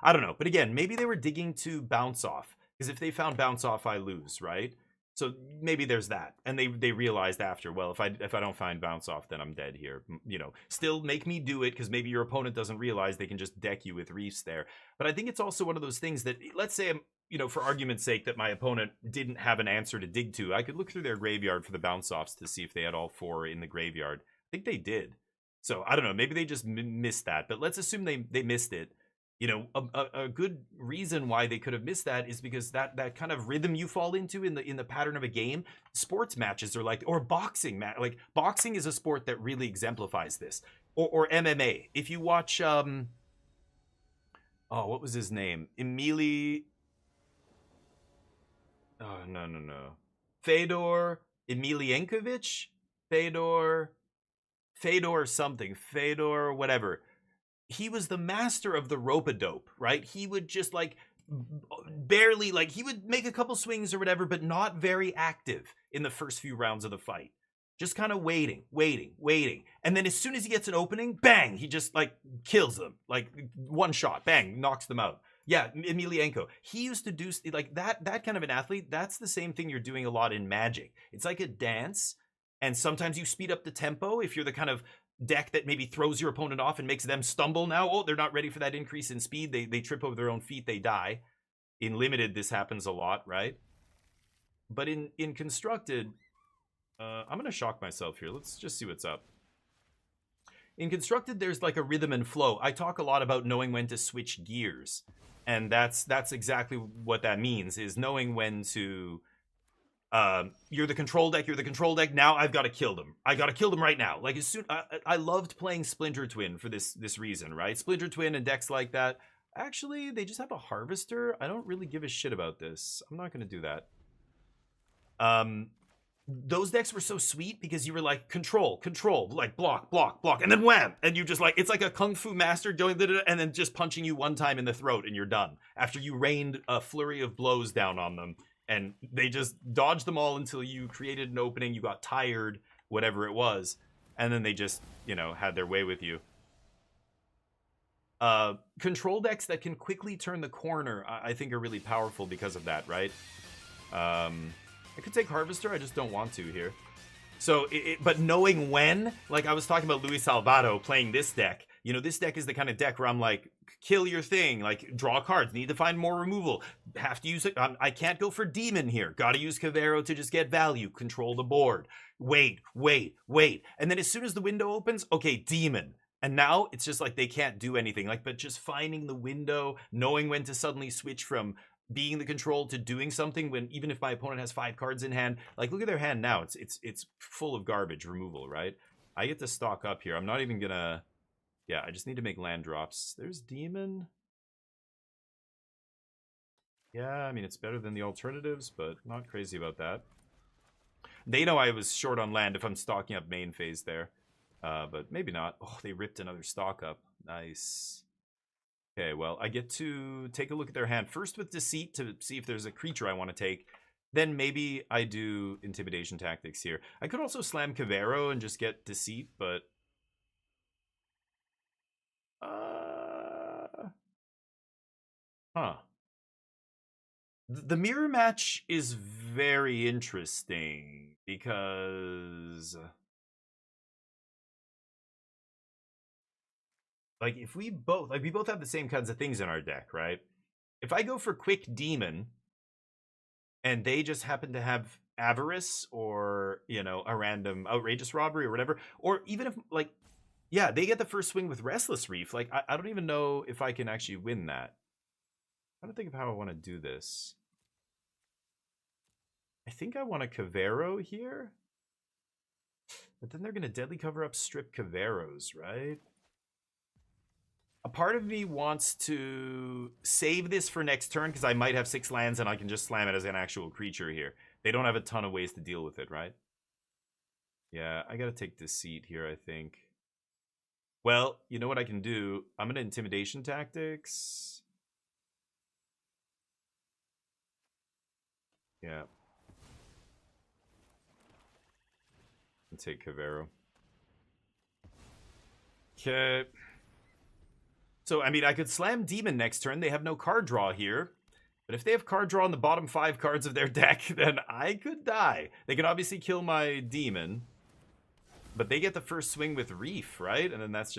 I don't know. But again, maybe they were digging to bounce off. Because if they found bounce off, I lose, right? So maybe there's that. And they realized after, well, if I don't find bounce off, then I'm dead here. You know, still make me do it because maybe your opponent doesn't realize they can just deck you with reefs there. But I think it's also one of those things that, let's say, you know, for argument's sake, that my opponent didn't have an answer to dig to. I could look through their graveyard for the bounce offs to see if they had all 4 in the graveyard. I think they did. So I don't know. Maybe they just missed that. But let's assume they missed it. You know, a good reason why they could have missed that is because that kind of rhythm you fall into in the pattern of a game. Sports matches are like, or boxing, like boxing is a sport that really exemplifies this, or MMA. If you watch, oh, what was his name? Oh, no. Fedor Emeliankovich? Fedor something. Fedor whatever. He was the master of the rope-a-dope, right? He would just like barely, like he would make a couple swings or whatever, but not very active in the first few rounds of the fight. Just kind of waiting. And then as soon as he gets an opening, bang, he just like kills them. Like one shot, bang, knocks them out. Yeah, Emelianko. He used to do like that kind of an athlete. That's the same thing you're doing a lot in Magic. It's like a dance, and sometimes you speed up the tempo if you're the kind of deck that maybe throws your opponent off and makes them stumble now. Oh, they're not ready for that increase in speed. They trip over their own feet, they die. In limited, this happens a lot, right? But in constructed, I'm gonna shock myself here. Let's just see what's up. In constructed, there's like a rhythm and flow. I talk a lot about knowing when to switch gears, and that's exactly what that means, is knowing when to you're the control deck, now I've got to kill them. I got to kill them right now. Like as soon I loved playing Splinter Twin for this reason, right? Splinter Twin and decks like that. Actually, they just have a harvester. I don't really give a shit about this. I'm not going to do that. Those decks were so sweet because you were like control, like block, and then wham, and you just like, it's like a kung fu master doing and then just punching you one time in the throat and you're done after you rained a flurry of blows down on them. And they just dodged them all until you created an opening, you got tired, whatever it was, and then they just, you know, had their way with you. Control decks that can quickly turn the corner, I think, are really powerful because of that, right? I could take Harvester, I just don't want to here. So, but knowing when, like I was talking about Luis Salvato playing this deck, you know, this deck is the kind of deck where I'm like, kill your thing, like draw cards, need to find more removal, have to use it. I can't go for Demon here, gotta use Cavero to just get value, control the board, wait. And then as soon as the window opens, okay, Demon. And now it's just like they can't do anything, like, but just finding the window, knowing when to suddenly switch from being the control to doing something when, even if my opponent has 5 cards in hand, like look at their hand now, it's full of garbage removal, right? I get to stock up here. I'm not even gonna, yeah, I just need to make land drops. There's Demon. Yeah, I mean, it's better than the alternatives, but not crazy about that. They know I was short on land if I'm stocking up main phase there, but maybe not. Oh, they ripped another stock up. Nice. Okay, well, I get to take a look at their hand first with Deceit to see if there's a creature I want to take. Then maybe I do Intimidation Tactics here. I could also slam Cavero and just get Deceit, but the mirror match is very interesting because, like, if we both have the same kinds of things in our deck, right? If I go for Quick Demon and they just happen to have Avarice or, you know, a random Outrageous Robbery or whatever, or even if, like, yeah, they get the first swing with Restless Reef, like, I don't even know if I can actually win that. I'm trying to think of how I want to do this. I think I want a Cavero here, but then they're going to deadly cover up strip Caveros, right? A part of me wants to save this for next turn because I might have 6 lands and I can just slam it as an actual creature here. They don't have a ton of ways to deal with it, right? Yeah, I got to take Deceit here, I think. Well, you know what I can do? I'm going to Intimidation Tactics. Yeah. And take Cavero. Okay. So, I mean, I could slam Demon next turn. They have no card draw here. But if they have card draw on the bottom 5 cards of their deck, then I could die. They can obviously kill my Demon. But they get the first swing with Reef, right? And then that's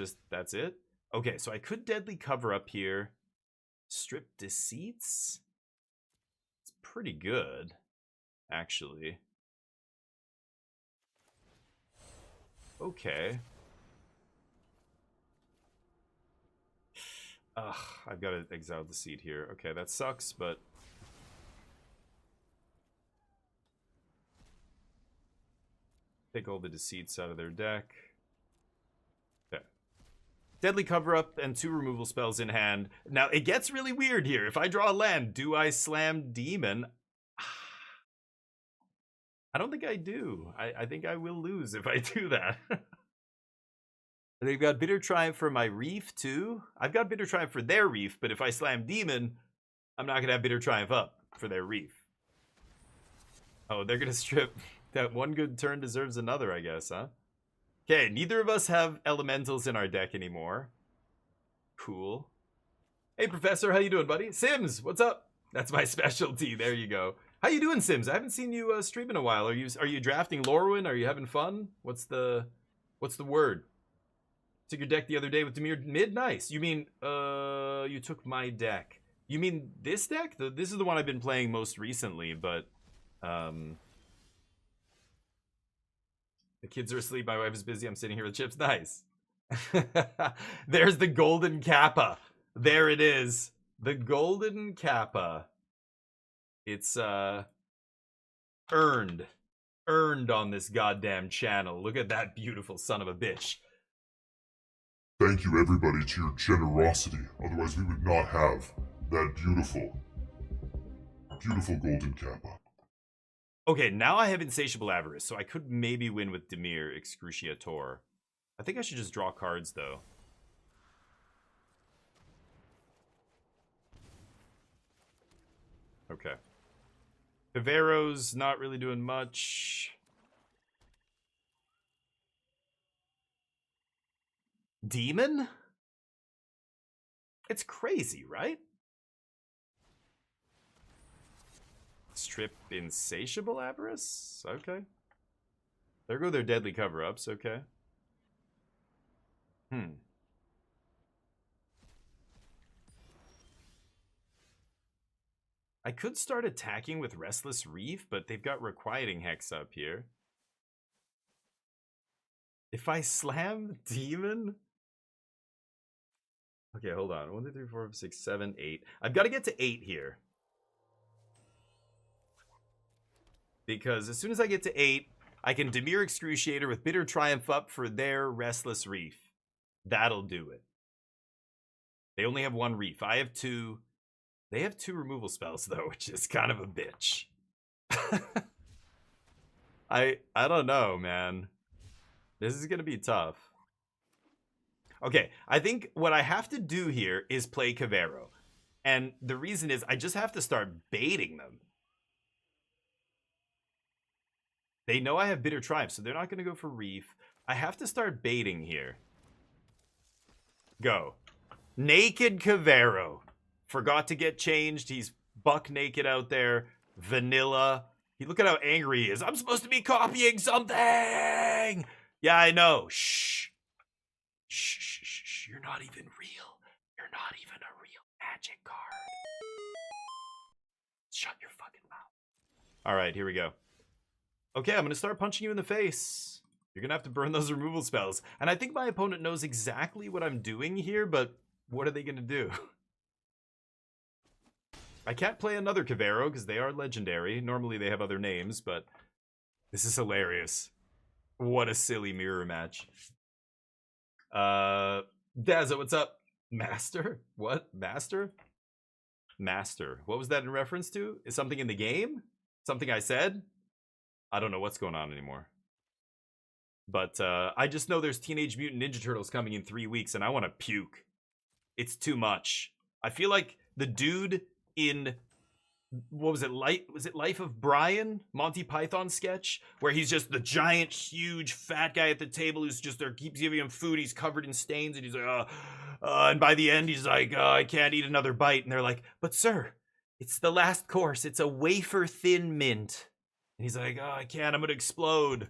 it. Okay, so I could Deadly Cover up here. Strip Deceits? It's pretty good, actually. Okay. Ugh, I've got to exile Deceit here. Okay, that sucks, but... Take all the Deceits out of their deck. Okay. Deadly Cover-Up and 2 removal spells in hand. Now, it gets really weird here. If I draw a land, do I slam Demon? I don't think I do. I think I will lose if I do that. They've got Bitter Triumph for my Reef, too. I've got Bitter Triumph for their Reef, but if I slam Demon, I'm not going to have Bitter Triumph up for their Reef. Oh, they're going to strip. That one good turn deserves another, I guess, huh? Okay, neither of us have Elementals in our deck anymore. Cool. Hey, Professor, how you doing, buddy? Sims, what's up? That's my specialty. There you go. How you doing, Sims? I haven't seen you stream in a while. Are you drafting Lorwyn? Are you having fun? What's the word? Took your deck the other day with Demir mid? Nice. You mean, you took my deck. You mean this deck? This is the one I've been playing most recently, but, the kids are asleep, my wife is busy, I'm sitting here with chips. Nice. There's the Golden Kappa. There it is. The Golden Kappa. It's, earned on this goddamn channel. Look at that beautiful son of a bitch. Thank you, everybody, to your generosity. Otherwise, we would not have that beautiful Golden Kappa. Okay, now I have Insatiable Avarice, so I could maybe win with Demir Excruciator. I think I should just draw cards, though. Okay. Cavero's not really doing much. Demon? It's crazy, right? Strip Insatiable Avarice? Okay. There go their Deadly Cover-Ups, okay. I could start attacking with Restless Reef, but they've got Requiting Hex up here. If I slam Demon... Okay, hold on. 1, 2, 3, 4, 5, 6, 7, 8. I've got to get to 8 here. Because as soon as I get to 8, I can Demir Excruciator with Bitter Triumph up for their Restless Reef. That'll do it. They only have 1 Reef. I have 2. They have 2 removal spells, though, which is kind of a bitch. I don't know, man. This is going to be tough. Okay, I think what I have to do here is play Cavero. And the reason is I just have to start baiting them. They know I have Bitter Triumph, so they're not going to go for Reef. I have to start baiting here. Go. Naked Cavero. Forgot to get changed. He's buck naked out there. Vanilla. Look at how angry he is. I'm supposed to be copying something. Yeah, I know. Shh. Shh, shh, shh, shh. You're not even real. You're not even a real magic card. Shut your fucking mouth. All right, here we go. Okay, I'm going to start punching you in the face. You're going to have to burn those removal spells. And I think my opponent knows exactly what I'm doing here, but what are they going to do? I can't play another Cavero because they are legendary. Normally they have other names, but this is hilarious. What a silly mirror match. Dazza, what's up? Master? What? Master? Master. What was that in reference to? Is something in the game? Something I said? I don't know what's going on anymore. But I just know there's Teenage Mutant Ninja Turtles coming in 3 weeks and I want to puke. It's too much. I feel like the dude in what was it, Life of Brian, Monty Python sketch, where he's just the giant, huge, fat guy at the table who's just there, keeps giving him food. He's covered in stains, and he's like, and by the end, he's like, I can't eat another bite. And they're like, but sir, it's the last course. It's a wafer thin mint. And he's like, I can't. I'm gonna explode.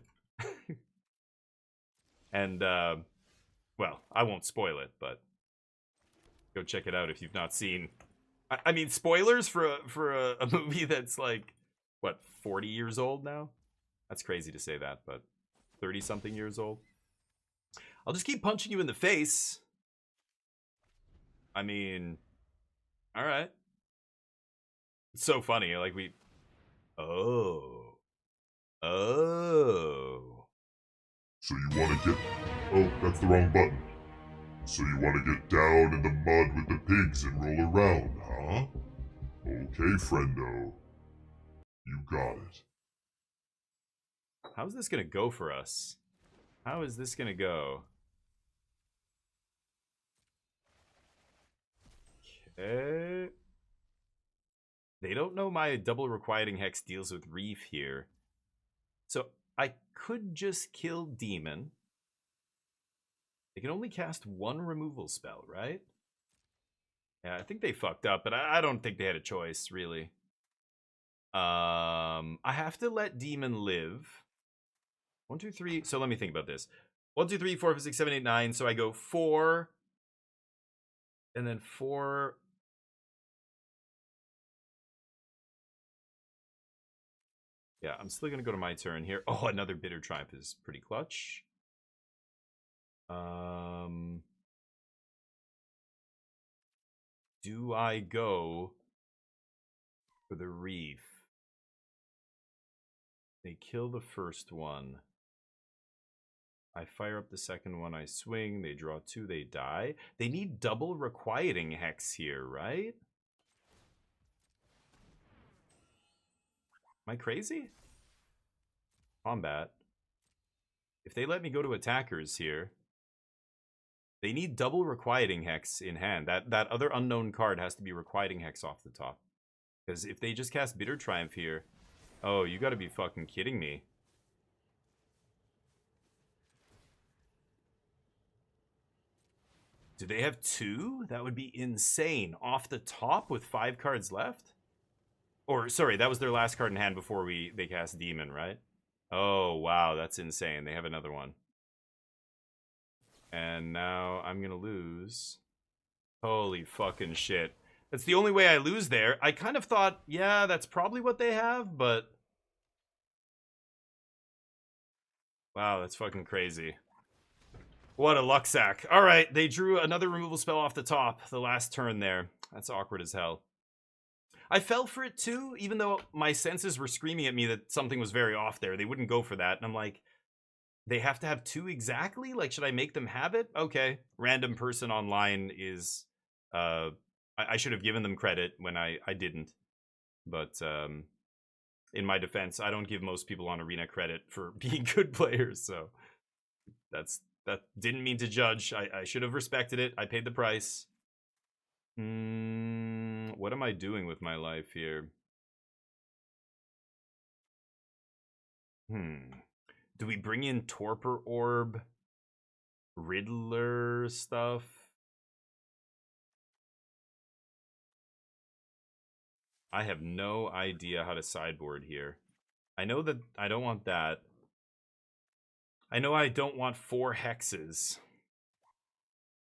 And well, I won't spoil it, but go check it out if you've not seen. I mean, spoilers for a movie that's like, what, 40 years old now? That's crazy to say that, but 30-something years old. I'll just keep punching you in the face. I mean, all right. It's so funny. Like, we... Oh. So you want to get... Oh, that's the wrong button. So you want to get down in the mud with the pigs and roll around, huh? Okay, friendo. You got it. How's this gonna go for us? How is this gonna go? Okay. They don't know my double requiting hex deals with Reef here. So I could just kill Demon. They can only cast one removal spell, right? Yeah, I think they fucked up, but I don't think they had a choice, really. I have to let Demon live. 1, 2, 3. So let me think about this. 1, 2, 3, 4, 5, 6, 7, 8, 9. So I go 4. And then 4. Yeah, I'm still going to go to my turn here. Oh, another Bitter Triumph is pretty clutch. Do I go for the Reef? They kill the first one. I fire up the second one, I swing, they draw 2, they die. They need double requiting hex here, right? Am I crazy? Combat. If they let me go to attackers here, they need double requiting hex in hand. That other unknown card has to be requiting hex off the top. Because if they just cast Bitter Triumph here, oh, you gotta be fucking kidding me. Do they have 2? That would be insane. Off the top with 5 cards left? Or, sorry, that was their last card in hand before they cast Demon, right? Oh, wow, that's insane. They have another one. And now I'm gonna lose. Holy fucking shit. That's the only way I lose there. I kind of thought, yeah, that's probably what they have, but... Wow, that's fucking crazy. What a luck sack. Alright, they drew another removal spell off the top, the last turn there. That's awkward as hell. I fell for it too, even though my senses were screaming at me that something was very off there. They wouldn't go for that, and I'm like, they have to have 2 exactly? Like, should I make them have it? Okay. Random person online is... I should have given them credit when I didn't. But in my defense, I don't give most people on Arena credit for being good players, so... That didn't mean to judge. I should have respected it. I paid the price. What am I doing with my life here? Do we bring in Torpor Orb? Riddler stuff? I have no idea how to sideboard here. I know that I don't want that. I know I don't want 4 hexes.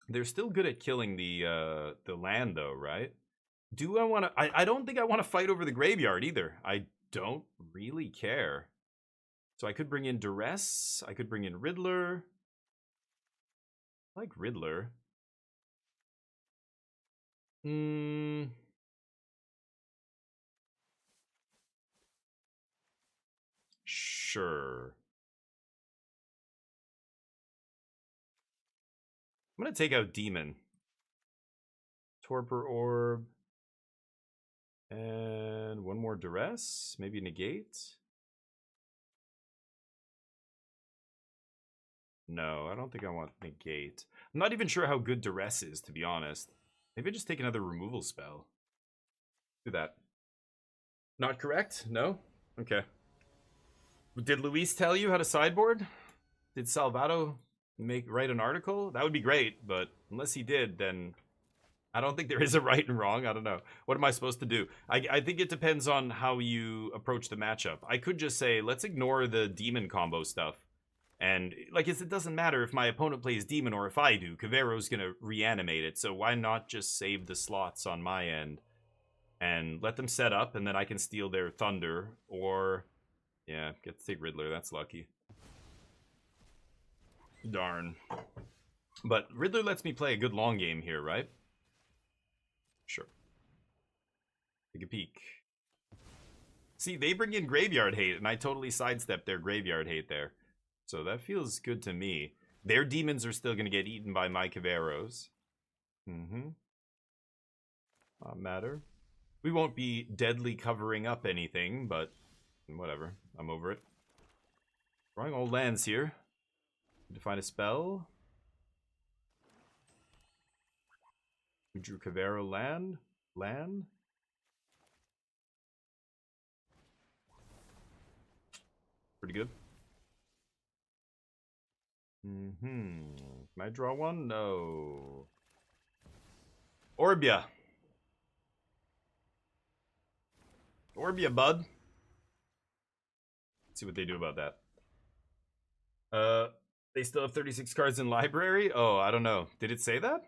They're still good at killing the land, though, right? Do I want to... I don't think I want to fight over the graveyard, either. I don't really care. So I could bring in Duress. I could bring in Riddler. I like Riddler. Sure. I'm going to take out Demon. Torpor Orb. And one more Duress. Maybe Negate. No, I don't think I want Negate. I'm not even sure how good Duress is, to be honest. Maybe I just take another removal spell. Do that. Not correct? No? Okay. Did Luis tell you how to sideboard? Did Salvato write an article? That would be great, but unless he did, then I don't think there is a right and wrong. I don't know. What am I supposed to do? I think it depends on how you approach the matchup. I could just say, let's ignore the demon combo stuff. And, like, it doesn't matter if my opponent plays demon or if I do. Cavero's gonna reanimate it, so why not just save the slots on my end and let them set up, and then I can steal their thunder, or... yeah, get to take Riddler. That's lucky. Darn. But Riddler lets me play a good long game here, right? Sure. Take a peek. See, they bring in Graveyard Hate, and I totally sidestepped their Graveyard Hate there. So that feels good to me. Their demons are still going to get eaten by my Caveros. Not matter. We won't be deadly covering up anything, but whatever. I'm over it. Drawing all lands here. Need to find a spell. We drew Cavero land. Land. Pretty good. Can I draw one? No. Orbia. Orbia, bud. Let's see what they do about that. They still have 36 cards in library? Oh, I don't know. Did it say that?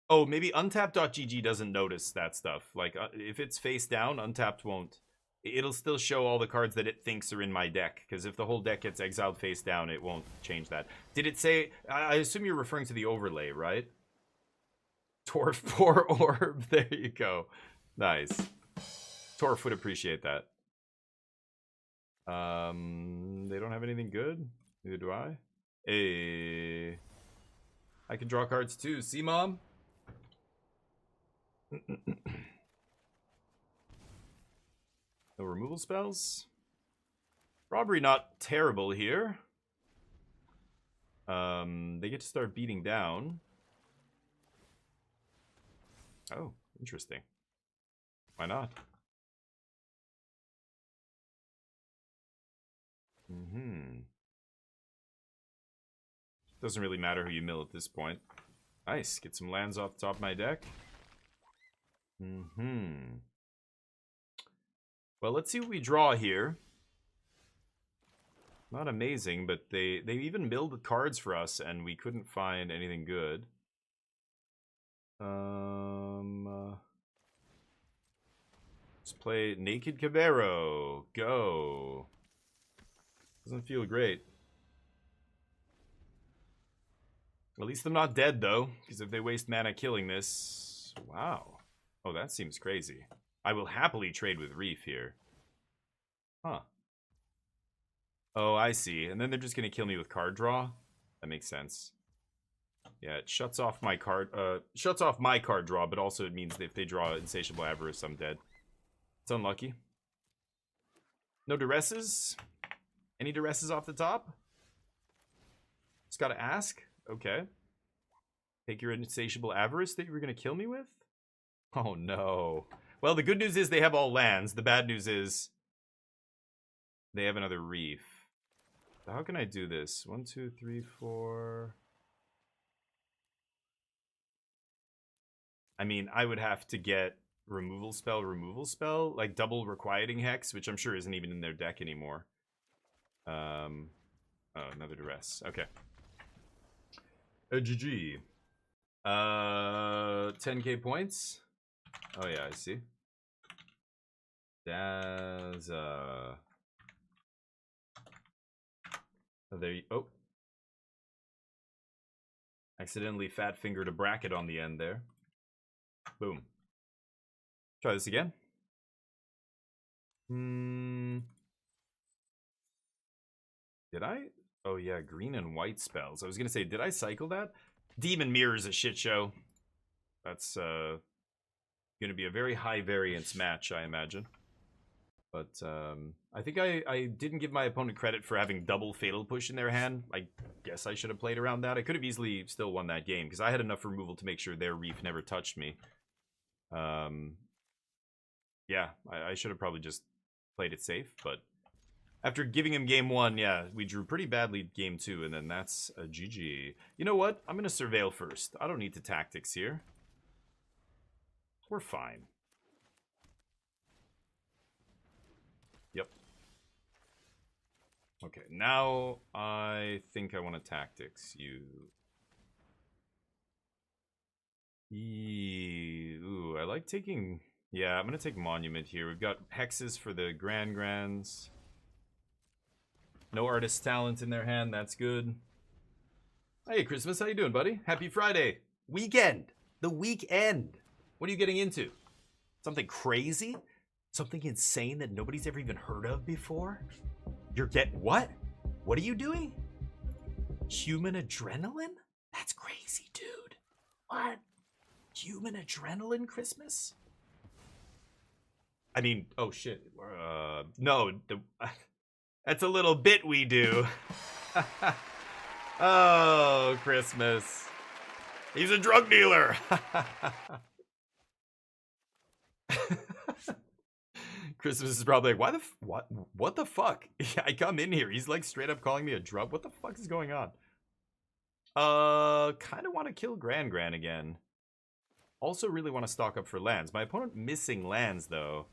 Oh, maybe untapped.gg doesn't notice that stuff. Like, if it's face down, Untapped won't. It'll still show all the cards that it thinks are in my deck, because if the whole deck gets exiled face down, it won't change that. Did it say... I assume you're referring to the overlay, right? Torf, poor orb. There you go. Nice. Torf would appreciate that. They don't have anything good. Neither do I. Hey. I can draw cards too. See, Mom? No removal spells. Robbery not terrible here. They get to start beating down. Oh, interesting. Why not? Doesn't really matter who you mill at this point. Nice. Get some lands off the top of my deck. Well, let's see what we draw here. Not amazing, but they even milled the cards for us, and we couldn't find anything good. Let's play Naked Cabero. Go. Doesn't feel great. At least I'm not dead, though, because if they waste mana killing this... Wow. Oh, that seems crazy. I will happily trade with Reef here. Huh. Oh, I see. And then they're just going to kill me with card draw? That makes sense. Yeah, it shuts off my card draw, but also it means that if they draw Insatiable Avarice, I'm dead. It's unlucky. No duresses? Any duresses off the top? Just gotta ask. Okay. Take your Insatiable Avarice that you were going to kill me with? Oh, no. Well, the good news is they have all lands. The bad news is they have another Reef. So how can I do this? 1, 2, 3, 4... I mean, I would have to get removal spell, like double Requiting Hex, which I'm sure isn't even in their deck anymore. Oh, another duress. Okay. GG. 10k points. Oh yeah, I see. That's oh, there you oh. Accidentally fat fingered a bracket on the end there. Boom. Try this again. Did I? Oh yeah, green and white spells. I was gonna say, did I cycle that? Demon Mirror is a shit show. That's gonna be a very high variance match, I imagine. But I think I didn't give my opponent credit for having double Fatal Push in their hand. I guess I should have played around that. I could have easily still won that game, because I had enough removal to make sure their Reef never touched me. Yeah, I should have probably just played it safe, but after giving him game 1, yeah, we drew pretty badly game 2, and then that's a GG. You know what? I'm going to surveil first. I don't need to tactics here. We're fine. Yep. Okay, now I think I want to tactics you. Ooh, I like taking... Yeah, I'm going to take Monument here. We've got hexes for the Grands. No artist talent in their hand. That's good. Hey, Christmas. How you doing, buddy? Happy Friday. Weekend. The weekend. What are you getting into? Something crazy? Something insane that nobody's ever even heard of before? You're what? What are you doing? Human adrenaline? That's crazy, dude. What? Human adrenaline Christmas? I mean, oh shit. No, that's a little bit we do. Oh, Christmas. He's a drug dealer. Christmas is probably like, what the fuck? I come in here, he's like straight up calling me a drug. What the fuck is going on? Kind of want to kill Gran again. Also really want to stock up for lands. My opponent missing lands though.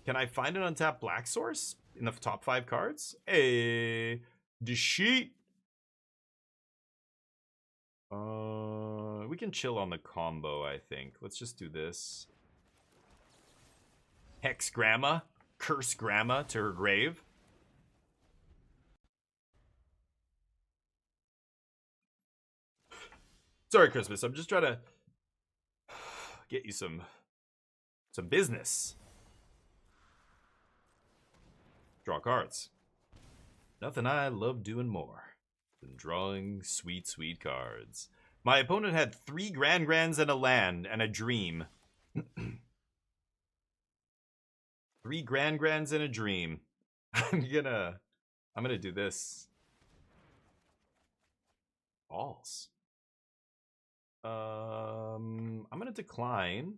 Can I find an untapped black source in the top 5 cards? Hey, the sheet. We can chill on the combo, I think. Let's just do this. Hex Grandma. Curse Grandma to her grave. Sorry, Christmas. I'm just trying to get you some business. Draw cards. Nothing I love doing more than drawing sweet, sweet cards. My opponent had 3 Grands and a land and a dream. 3 Grands and a dream. I'm gonna do this. Balls. I'm gonna decline.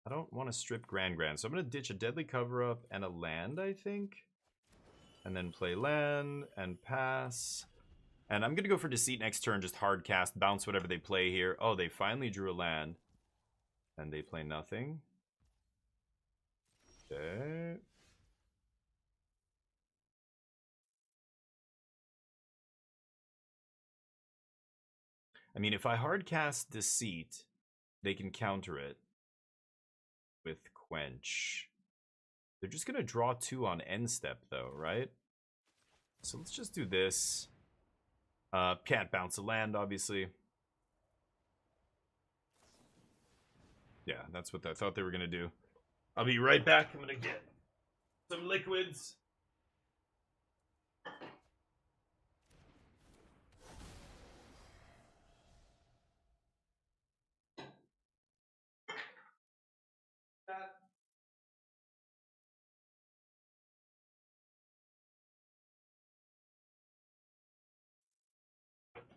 I don't want to strip Grand. So I'm gonna ditch a Deadly Cover-Up and a land, I think. And then play land and pass. And I'm gonna go for Deceit next turn, just hard cast, bounce whatever they play here. Oh, they finally drew a land. And they play nothing. Okay. I mean, if I hard cast Deceit, they can counter it with Quench. They're just gonna draw 2 on end step though, right? So let's just do this. Can't bounce a land, obviously. Yeah, that's what I thought they were gonna do. I'll be right back. I'm gonna get some liquids.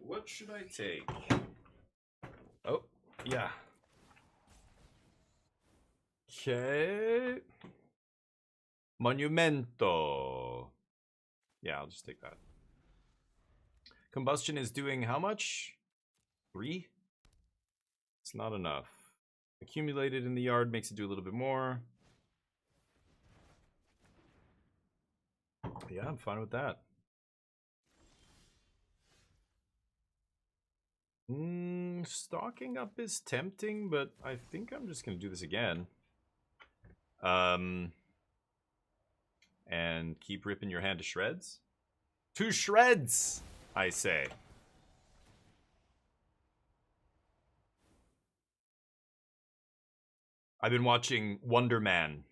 What should I take? Oh, yeah. Okay. Monumento. Yeah, I'll just take that. Combustion is doing how much? 3? It's not enough. Accumulated in the yard makes it do a little bit more. Yeah, I'm fine with that. Stocking up is tempting, but I think I'm just going to do this again. And keep ripping your hand to shreds. To shreds, I say. I've been watching Wonder Man.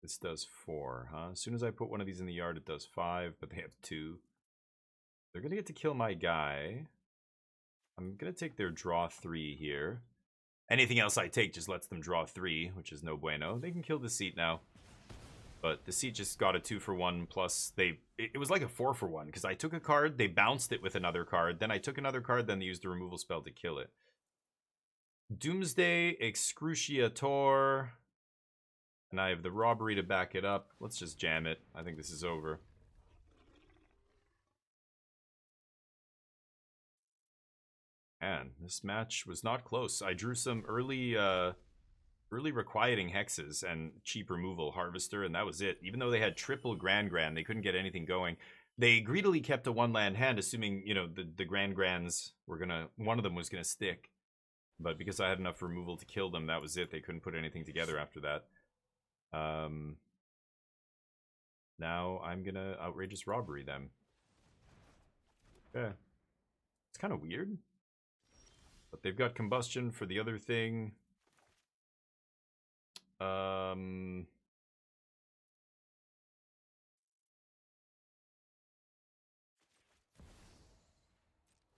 This does 4, huh? As soon as I put one of these in the yard, it does 5, but they have 2. They're going to get to kill my guy. I'm going to take their draw 3 here. Anything else I take just lets them draw 3, which is no bueno. They can kill Deceit now. But Deceit just got a 2-for-1, plus it was like a 4-for-1, because I took a card, they bounced it with another card, then I took another card, then they used the removal spell to kill it. Doomsday, Excruciator. And I have the robbery to back it up. Let's just jam it. I think this is over. Man, this match was not close. I drew some early requiting hexes and cheap removal harvester, and that was it. Even though they had triple Grand, they couldn't get anything going. They greedily kept a one land hand, assuming, you know, the Grands were gonna, one of them was gonna stick. But because I had enough removal to kill them, that was it. They couldn't put anything together after that. Now I'm gonna outrageous robbery them. Okay. It's kind of weird. But they've got combustion for the other thing.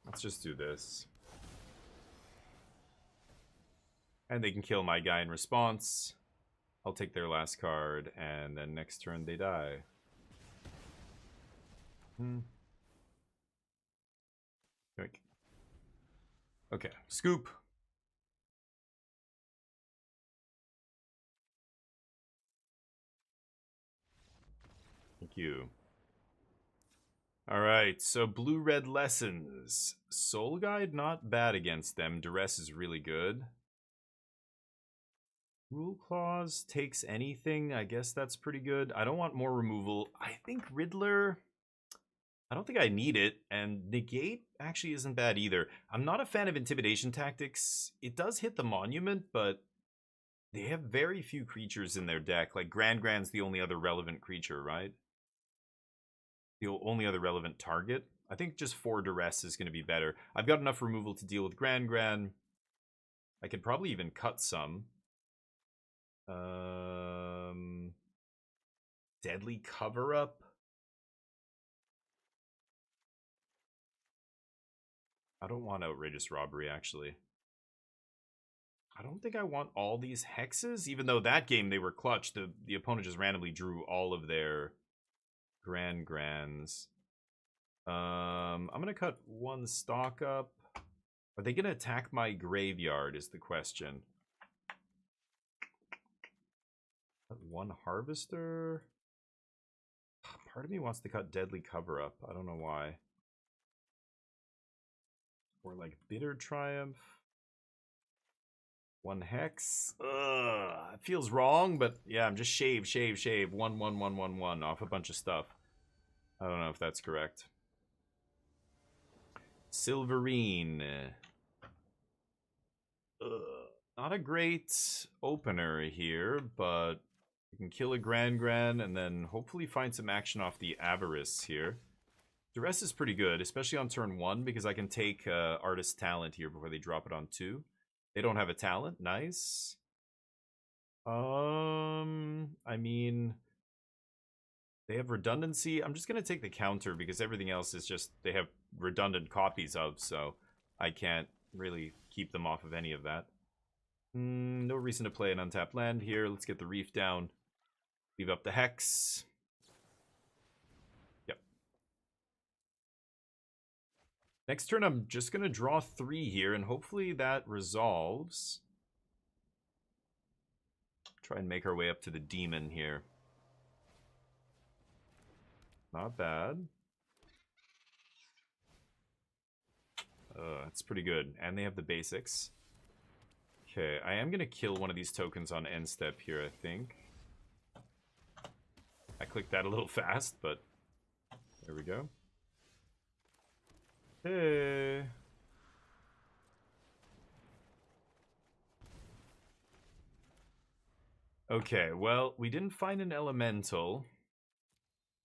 Let's just do this. And they can kill my guy in response. I'll take their last card, and then next turn they die. Okay, scoop. Thank you. Alright, so blue-red lessons. Soul Guide, not bad against them. Duress is really good. Rule Clause takes anything. I guess that's pretty good. I don't want more removal. I think Riddler, I don't think I need it. And Negate actually isn't bad either. I'm not a fan of Intimidation Tactics. It does hit the Monument, but they have very few creatures in their deck. Like Grand's the only other relevant creature, right? The only other relevant target. I think just 4 Duress is going to be better. I've got enough removal to deal with Grand. I could probably even cut some. Deadly Cover-Up. I don't want outrageous robbery, actually. I don't think I want all these hexes, even though that game they were clutch. The opponent just randomly drew all of their Grands. I'm gonna cut 1 stock up. Are they gonna attack my graveyard is the question. 1 harvester. Part of me wants to cut Deadly Cover-Up. I don't know why. Or like Bitter Triumph. 1 hex. Ugh, it feels wrong, but yeah, I'm just shave. 1, 1, 1, 1, 1 off a bunch of stuff. I don't know if that's correct. Silverine. Not a great opener here, but you can kill a Grand and then hopefully find some action off the Avarice here. Duress is pretty good, especially on turn 1, because I can take Artist Talent here before they drop it on 2. They don't have a talent. Nice. I mean, they have redundancy. I'm just going to take the counter because everything else is just, they have redundant copies of, so I can't really keep them off of any of that. No reason to play an untapped land here. Let's get the Reef down. Leave up the Hex. Yep. Next turn, I'm just going to draw 3 here, and hopefully that resolves. Try and make our way up to the Demon here. Not bad. It's pretty good. And they have the basics. Okay, I am going to kill one of these tokens on end step here, I think. I clicked that a little fast, but there we go. Hey. Okay, well, we didn't find an elemental.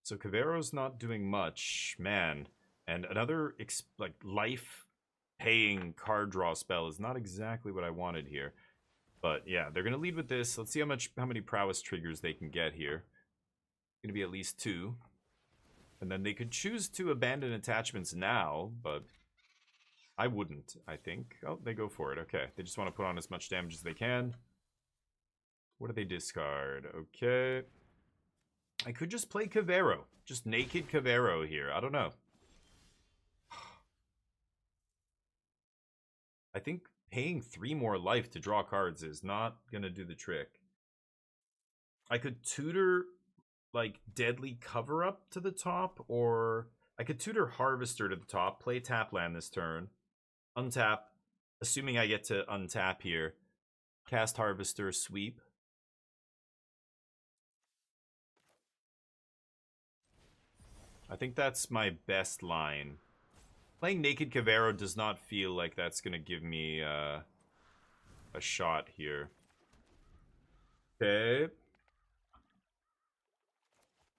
So Cavero's not doing much. Man. And another, like, life-paying card draw spell is not exactly what I wanted here. But, yeah, they're going to lead with this. Let's see how many prowess triggers they can get here. It's going to be at least 2. And then they could choose to abandon attachments now, but I wouldn't, I think. Oh, they go for it. Okay, they just want to put on as much damage as they can. What do they discard? Okay. I could just play Cavero. Just naked Cavero here. I don't know. I think paying 3 more life to draw cards is not going to do the trick. I could tutor like Deadly Cover Up to the top, or I could tutor Harvester to the top, play tap land this turn, untap, assuming I get to untap here, cast Harvester, sweep. I think that's my best line. Playing Naked Cavero does not feel like that's going to give me a shot here. Okay.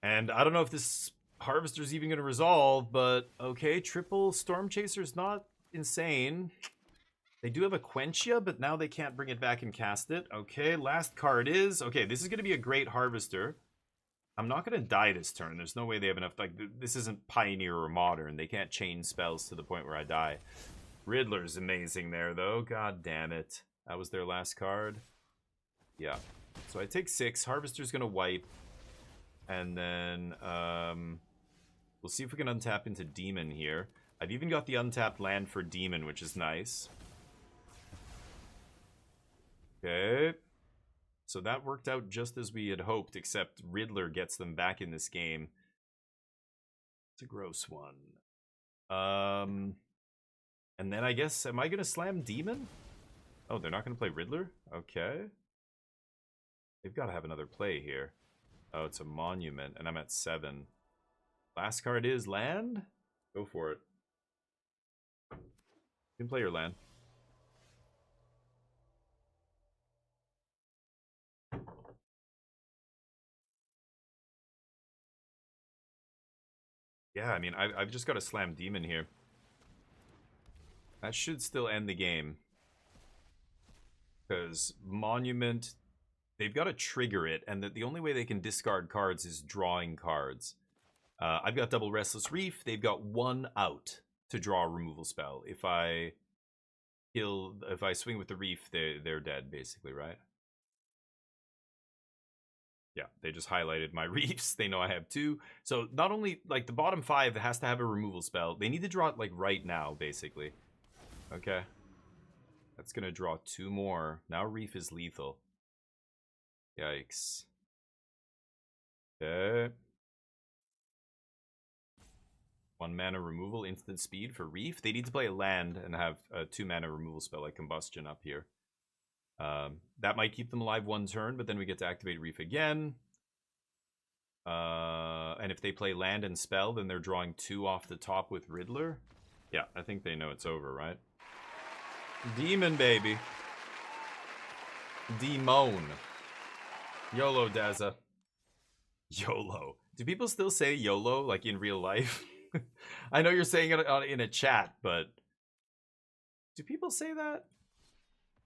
And I don't know if this Harvester's even going to resolve, but okay, triple Storm Chaser's not insane. They do have a Quenchia, but now they can't bring it back and cast it. Okay, last card is... Okay, this is going to be a great Harvester. I'm not going to die this turn. There's no way they have enough... Like, this isn't Pioneer or Modern. They can't change spells to the point where I die. Riddler's amazing there, though. God damn it. That was their last card. Yeah. So I take 6. Harvester's going to wipe. And then we'll see if we can untap into Demon here. I've even got the untapped land for Demon, which is nice. Okay. So that worked out just as we had hoped, except Riddler gets them back in this game. It's a gross one. And then I guess, am I going to slam Demon? Oh, they're not going to play Riddler? Okay. They've got to have another play here. Oh, it's a monument, and I'm at 7. Last card is land? Go for it. You can play your land. Yeah, I mean, I've just got to slam Demon here. That should still end the game. Because Monument... They've got to trigger it, and the only way they can discard cards is drawing cards. I've got double Restless Reef. They've got 1 out to draw a removal spell. If I swing with the Reef, they're dead, basically, right? Yeah, they just highlighted my Reefs. They know I have 2. So not only, like, the bottom 5 has to have a removal spell. They need to draw it, like, right now, basically. Okay. That's going to draw 2 more. Now Reef is lethal. Yikes. Okay. 1 mana removal, instant speed for Reef. They need to play a land and have a 2 mana removal spell like Combustion up here. That might keep them alive 1 turn, but then we get to activate Reef again. And if they play land and spell, then they're drawing 2 off the top with Riddler. Yeah, I think they know it's over, right? Demon, baby. Demon. YOLO, Daza. YOLO. Do people still say YOLO, like in real life? I know you're saying it in a chat, but... Do people say that?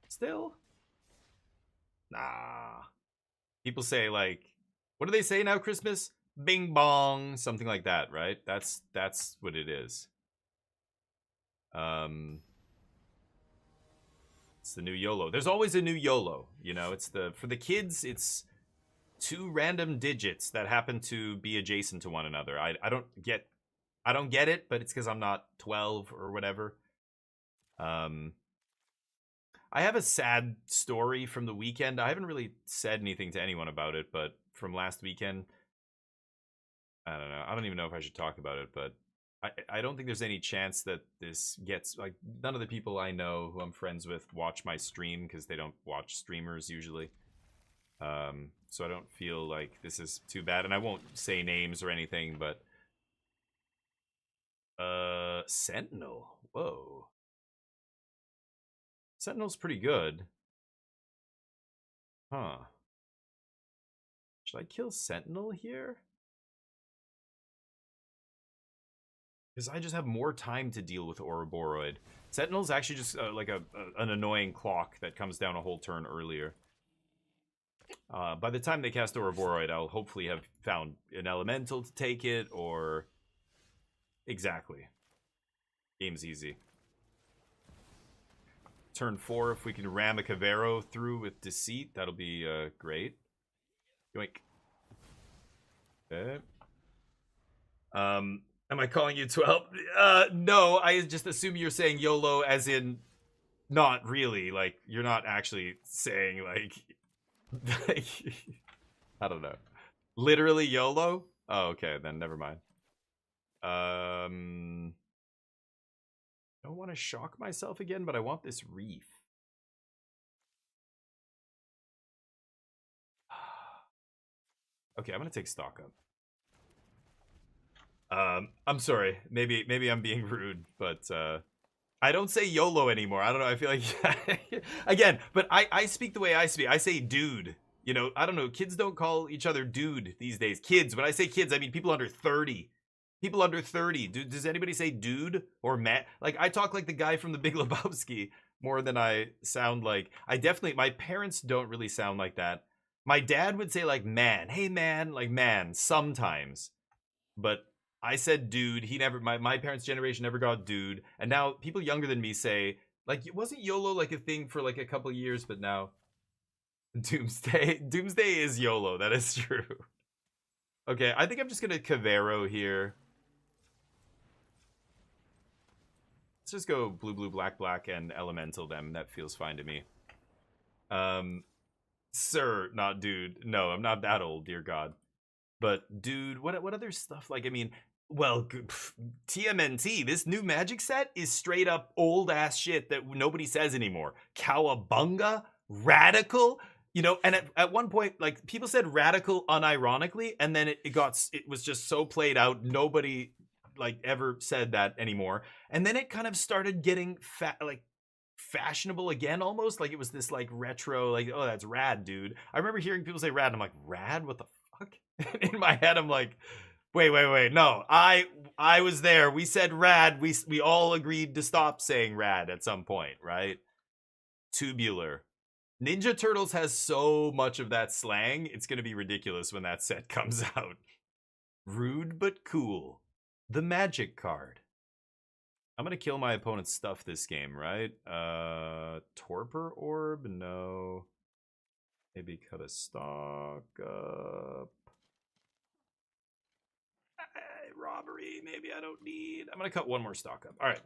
Still? Nah. People say, like... What do they say now, Christmas? Bing bong. Something like that, right? That's what it is. It's the new YOLO. There's always a new YOLO, you know? It's for the kids, it's 2 random digits that happen to be adjacent to one another. I don't get it, but it's because I'm not 12 or whatever. I have a sad story from the weekend. I haven't really said anything to anyone about it, but from last weekend, I don't know. I don't even know if I should talk about it, but I don't think there's any chance that this gets, like, none of the people I know who I'm friends with watch my stream because they don't watch streamers usually. So I don't feel like this is too bad, and I won't say names or anything, but Sentinel. Whoa. Sentinel's pretty good. Huh. Should I kill Sentinel here? Because I just have more time to deal with Ouroboros. Sentinel's actually just like an annoying clock that comes down a whole turn earlier. By the time they cast Ouroboros, I'll hopefully have found an elemental to take it, or... Exactly. Game's easy. Turn 4, if we can ram a Cavero through with Deceit, that'll be great. Yoink. Okay. Am I calling you 12? No, I just assume you're saying YOLO as in not really. Like, you're not actually saying, like I don't know. Literally YOLO? Oh, okay, then never mind. Don't want to shock myself again, but I want this reef. Okay, I'm gonna take stock up. I'm sorry. Maybe I'm being rude, but I don't say YOLO anymore. I don't know. I feel like again, but I speak the way I speak. I say dude. You know, I don't know. Kids don't call each other dude these days. Kids. When I say kids, I mean people under 30. People under 30. Does anybody say dude or Matt? Like I talk like the guy from the Big Lebowski more than I sound like. I definitely. My parents don't really sound like that. My dad would say like man, hey man, like man sometimes, but I said dude. He never. My parents' generation never got dude, and now people younger than me say like wasn't YOLO like a thing for like a couple years, but now Doomsday. Doomsday is YOLO. That is true. Okay, I think I'm just gonna Cavero here. Let's just go blue, blue, black, black, and elemental them. That feels fine to me. Sir, not dude. No, I'm not that old, dear God. But dude, what other stuff? Like, I mean, well, TMNT. This new Magic set is straight up old ass shit that nobody says anymore. Cowabunga, radical. You know, and at one point, like people said radical unironically, and then it was just so played out. Nobody like ever said that anymore. And then it kind of started getting fashionable again, almost like it was this like retro, like, oh, that's rad, dude. I remember hearing people say rad, and I'm like, rad? What the fuck? In my head, I'm like, wait. No, I was there. We said rad. We all agreed to stop saying rad at some point, right? Tubular. Ninja Turtles has so much of that slang. It's going to be ridiculous when that set comes out. Rude but cool. The magic card. I'm going to kill my opponent's stuff this game, right? Torpor Orb? No. Maybe cut a stock up. Robbery, maybe I don't need. I'm going to cut one more stock up. All right.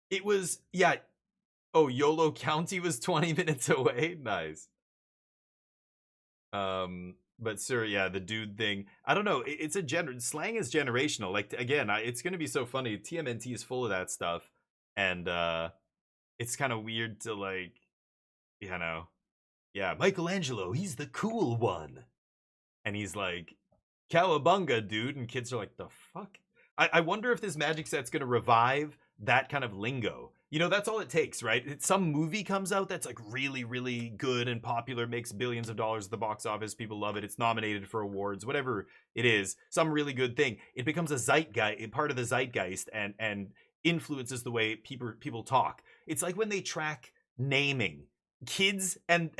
It was, yeah. Oh, YOLO County was 20 minutes away? Nice. But sir, yeah, the dude thing. I don't know. It's a slang is generational. Like again, it's gonna be so funny. TMNT is full of that stuff, and it's kind of weird to like, you know, yeah, Michelangelo, he's the cool one, and he's like, Cowabunga, dude, and kids are like, the fuck. I wonder if this Magic set's gonna revive that kind of lingo. You know, that's all it takes, right? Some movie comes out that's like really, really good and popular, makes billions of dollars at the box office. People love it. It's nominated for awards, whatever it is, some really good thing. It becomes a zeitgeist, part of the zeitgeist, and influences the way people talk. It's like when they track naming. Kids and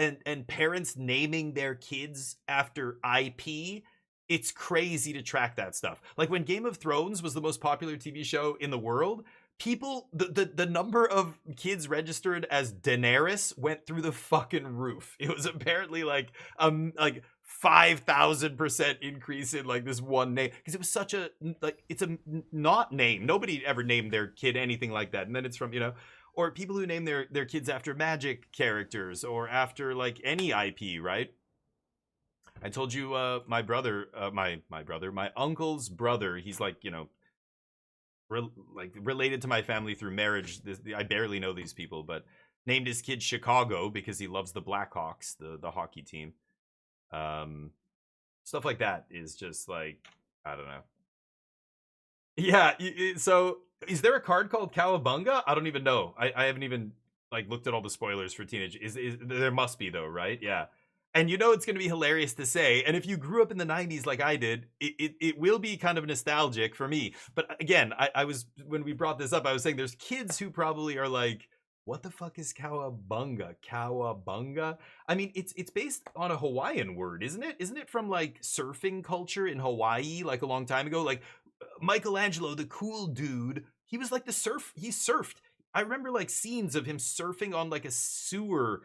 parents naming their kids after IP. It's crazy to track that stuff. Like when Game of Thrones was the most popular TV show in the world, people, the number of kids registered as Daenerys went through the fucking roof. It was apparently like 5,000% increase in like this one name, because it was such a like, it's a not name. Nobody ever named their kid anything like that, and then it's from, you know, or people who name their kids after Magic characters or after like any IP, right? I told you my brother, my uncle's brother, he's like, you know, related to my family through marriage. I barely know these people, but named his kid Chicago because he loves the Blackhawks, the hockey team. Stuff like that is just like, I don't know. Yeah, so is there a card called Cowabunga? I don't even know. I haven't even like looked at all the spoilers for Teenage. Is there must be though, right? Yeah. And you know it's going to be hilarious to say. And if you grew up in the 90s like I did, it will be kind of nostalgic for me. But again, I was, when we brought this up, I was saying there's kids who probably are like, what the fuck is Cowabunga? Cowabunga? I mean, it's based on a Hawaiian word, isn't it? Isn't it from like surfing culture in Hawaii like a long time ago? Like Michelangelo, the cool dude, he was like he surfed. I remember like scenes of him surfing on like a sewer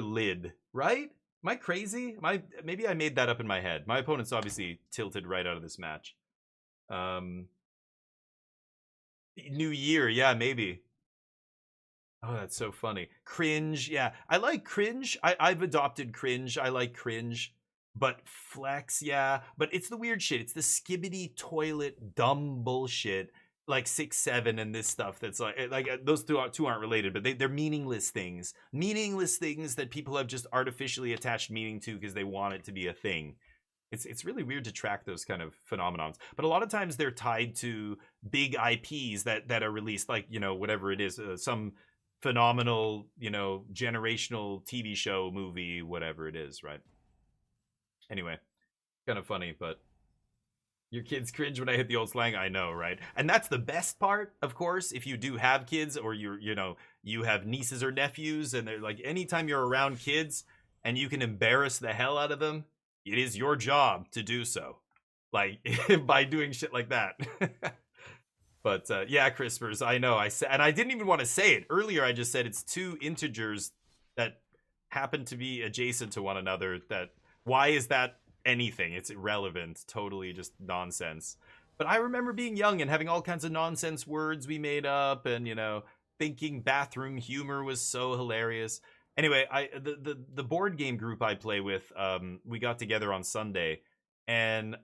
lid, right? Am I crazy? Maybe I made that up in my head. My opponent's obviously tilted right out of this match. New Year, yeah, maybe. Oh, that's so funny. Cringe, yeah. I like cringe. I've adopted cringe. I like cringe. But flex, yeah. But it's the weird shit. It's the skibbity toilet dumb bullshit like 6-7 and this stuff that's those two aren't related, but they're meaningless things. Meaningless things that people have just artificially attached meaning to because they want it to be a thing. It's really weird to track those kind of phenomenons. But a lot of times they're tied to big IPs that are released, like, you know, whatever it is, some phenomenal, you know, generational TV show, movie, whatever it is, right? Anyway, kind of funny, but your kids cringe when I hit the old slang. I know, right? And that's the best part, of course, if you do have kids or you have nieces or nephews, and they're like, anytime you're around kids and you can embarrass the hell out of them, it is your job to do so. Like by doing shit like that. But yeah, Crispers, I know. I said, and I didn't even want to say it earlier. I just said it's two integers that happen to be adjacent to one another. That why is that anything? It's irrelevant. Totally just nonsense. But I remember being young and having all kinds of nonsense words we made up, and thinking bathroom humor was so hilarious. Anyway, the board game group I play with, we got together on Sunday, and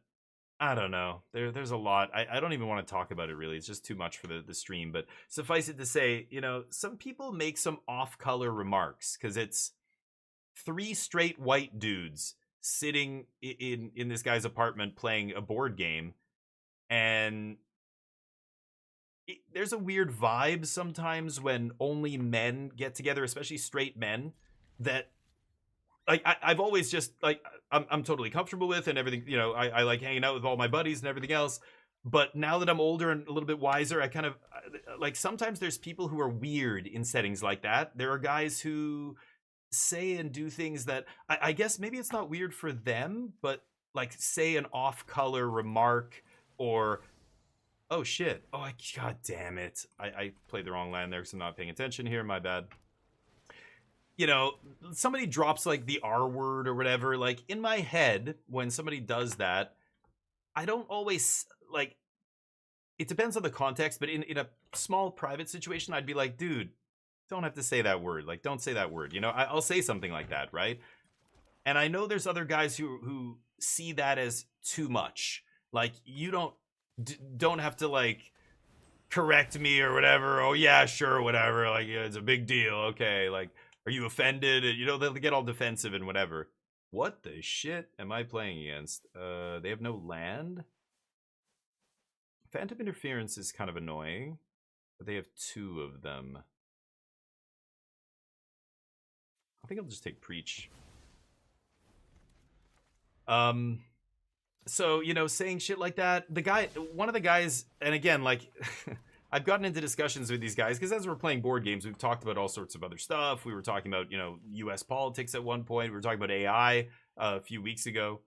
I don't know. There's a lot. I don't even want to talk about it, really. It's just too much for the stream. But suffice it to say, some people make some off-color remarks, because it's 3 straight white dudes sitting in this guy's apartment playing a board game, and there's a weird vibe sometimes when only men get together, especially straight men, that like I've always just like I'm totally comfortable with and everything. I like hanging out with all my buddies and everything else. But now that I'm older and a little bit wiser, I kind of like sometimes there's people who are weird in settings like that. There are guys who say and do things that I guess maybe it's not weird for them, but like say an off-color remark or oh shit, god damn it, I played the wrong line there because I'm not paying attention here, my bad. Somebody drops like the R word or whatever, like in my head when somebody does that, I don't always like, it depends on the context, but in a small private situation I'd be like, dude, don't have to say that word, like don't say that word, I'll say something like that, right? And I know there's other guys who see that as too much, like you don't have to like correct me or whatever. Oh yeah, sure, whatever, like it's a big deal, okay, like are you offended? They'll get all defensive and whatever. What the shit am I playing against? They have no land. Phantom interference is kind of annoying, but they have 2 of them. I think I'll just take Preach. So, saying shit like that, one of the guys, and again, like, I've gotten into discussions with these guys, because as we're playing board games, we've talked about all sorts of other stuff. We were talking about, US politics at one point. We were talking about AI a few weeks ago.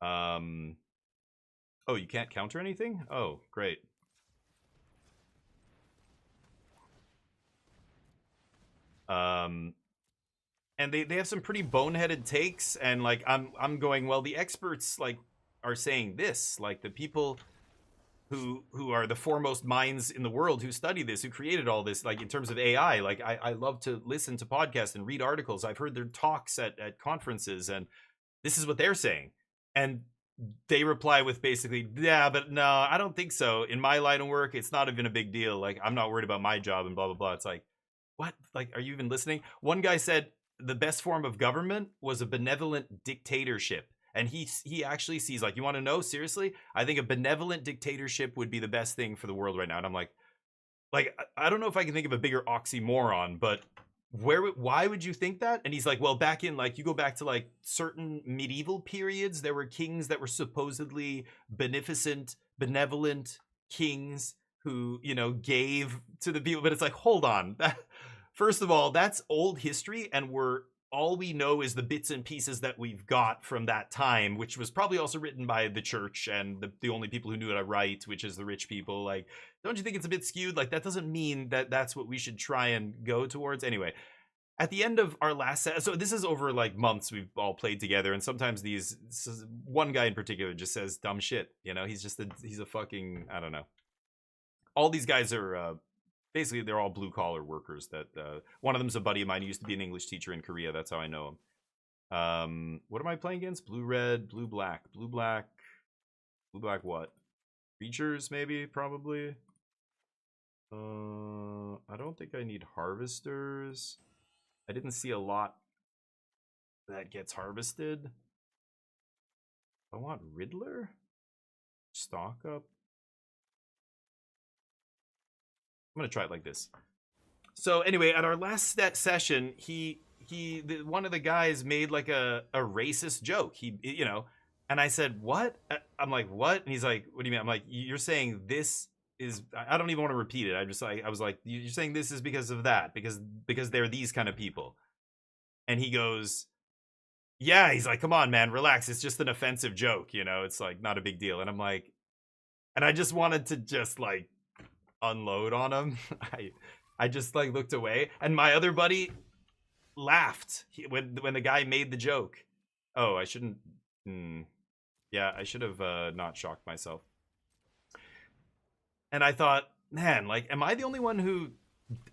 Oh, you can't counter anything? Oh, great. And they have some pretty boneheaded takes, and like I'm going, well, the experts like are saying this, like the people who are the foremost minds in the world who study this, who created all this, like in terms of AI, like I love to listen to podcasts and read articles. I've heard their talks at conferences, and this is what they're saying. And they reply with basically, yeah, but no, I don't think so. In my line of work, it's not even a big deal. Like, I'm not worried about my job and blah, blah, blah. It's like, what? Like, are you even listening? One guy said the best form of government was a benevolent dictatorship. And he actually sees, like, you want to know, seriously? I think a benevolent dictatorship would be the best thing for the world right now. And I'm like, I don't know if I can think of a bigger oxymoron, but why would you think that? And he's like, well, back in, like, you go back to like certain medieval periods, there were kings that were supposedly benevolent kings who, gave to the people. But it's like, hold on, first of all, that's old history, and all we know is the bits and pieces that we've got from that time, which was probably also written by the church and the only people who knew how to write, which is the rich people. Like, don't you think it's a bit skewed? Like, that doesn't mean that that's what we should try and go towards. Anyway, at the end of our last set, so this is over like months we've all played together, and sometimes one guy in particular just says dumb shit. He's a fucking, I don't know. All these guys are basically they're all blue collar workers. That one of them's a buddy of mine. He used to be an English teacher in Korea. That's how I know him. What am I playing against? Blue red, blue black, blue black, blue black. What? Creatures maybe, probably. I don't think I need harvesters. I didn't see a lot that gets harvested. I want Riddler. Stock up. I'm gonna try it like this. So anyway, at our last session, one of the guys made like a racist joke. And I said, "What?" I'm like, "What?" And he's like, "What do you mean?" I'm like, "You're saying this is?" I don't even want to repeat it. I was like, "You're saying this is because of that, because they're these kind of people." And he goes, "Yeah." He's like, "Come on, man, relax. It's just an offensive joke. It's like not a big deal." And I'm like, and I just wanted to just like unload on him. I just like looked away, and my other buddy laughed when the guy made the joke. Oh, I shouldn't. Yeah, I should have not shocked myself. And I thought, man, like, am I the only one who?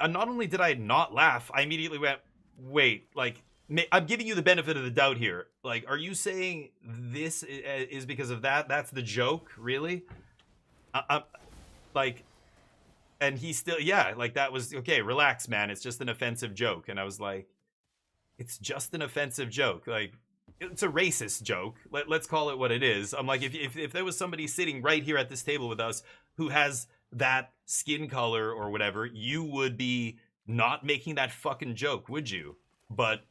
Not only did I not laugh, I immediately went, wait, like, I'm giving you the benefit of the doubt here. Like, are you saying this is because of that? That's the joke, really? Like, and he still, yeah, like that was okay. Relax, man. It's just an offensive joke. And I was like, it's just an offensive joke. Like, it's a racist joke. Let's call it what it is. I'm like, if there was somebody sitting right here at this table with us who has that skin color or whatever, you would be not making that fucking joke, would you? But,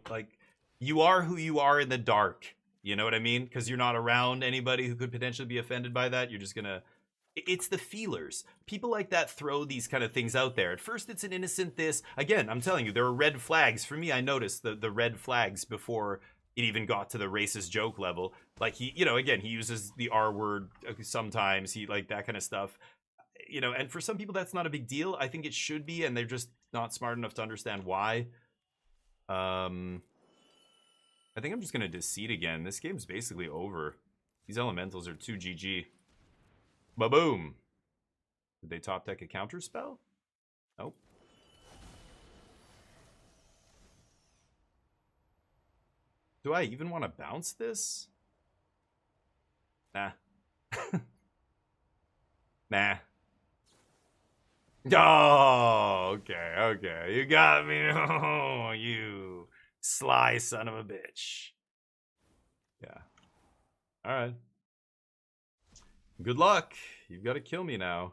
like, you are who you are in the dark. You know what I mean? Because you're not around anybody who could potentially be offended by that. You're just gonna... It's the feelers. People like that throw these kind of things out there. At first, it's an innocent this. Again, I'm telling you, there are red flags. For me, I noticed the red flags before it even got to the racist joke level. Like, he, again, he uses the R word sometimes. He, like, that kind of stuff. And for some people, that's not a big deal. I think it should be, and they're just not smart enough to understand why. I think I'm just going to Deceit again. This game's basically over. These elementals are too GG. Ba-boom. Did they top deck a counter spell? Nope. Do I even want to bounce this? Nah. Nah. Oh, okay. You got me. Oh, you sly son of a bitch. Yeah. All right. Good luck. You've got to kill me now.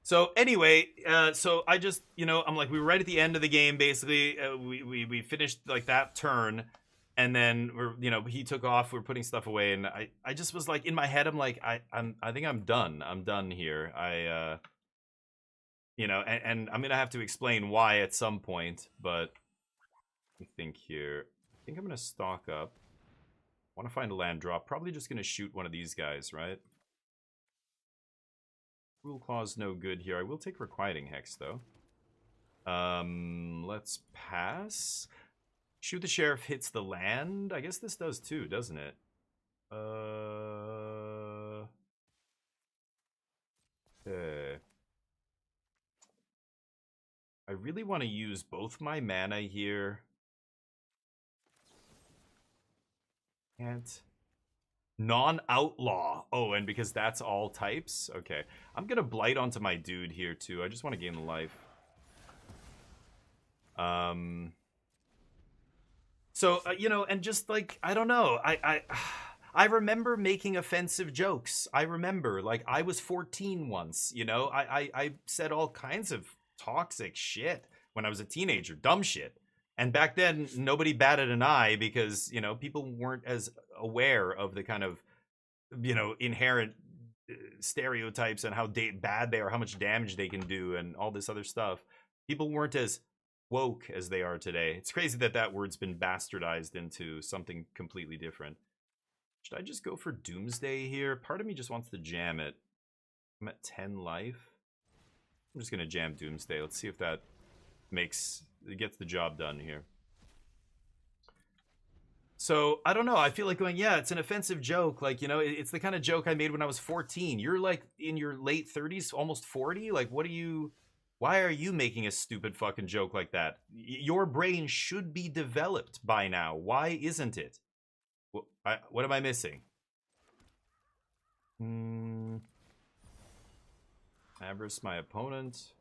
So anyway, so I just, I'm like, we were right at the end of the game, basically. We finished like that turn, and then he took off. We're putting stuff away, and I just was like, in my head, I'm like, I think I'm done. I'm done here. And I'm gonna have to explain why at some point, but let me think here. I think I'm gonna stock up. Want to find a land drop. Probably just going to shoot one of these guys, right? Rule Claw's no good here. I will take Requiting Hex, though. Let's pass. Shoot the Sheriff hits the land. I guess this does too, doesn't it? Okay. I really want to use both my mana here. Can't. Non-outlaw. Oh, and because that's all types? Okay. I'm gonna blight onto my dude here, too. I just want to gain the life. So, and just, like, I don't know. I remember making offensive jokes. I remember, like, I was 14 once, I said all kinds of toxic shit when I was a teenager. Dumb shit. And back then, nobody batted an eye because, people weren't as aware of the kind of, inherent stereotypes and how bad they are, how much damage they can do, and all this other stuff. People weren't as woke as they are today. It's crazy that word's been bastardized into something completely different. Should I just go for Doomsday here? Part of me just wants to jam it. I'm at 10 life. I'm just going to jam Doomsday. Let's see if that gets the job done here. So I don't know. I feel like going, yeah, it's an offensive joke. Like, you know, it's the kind of joke I made when I was 14. You're like in your late 30s, almost 40. Like, why are you making a stupid fucking joke like that? Your brain should be developed by now. Why isn't it? What am I missing? Avarice my opponent.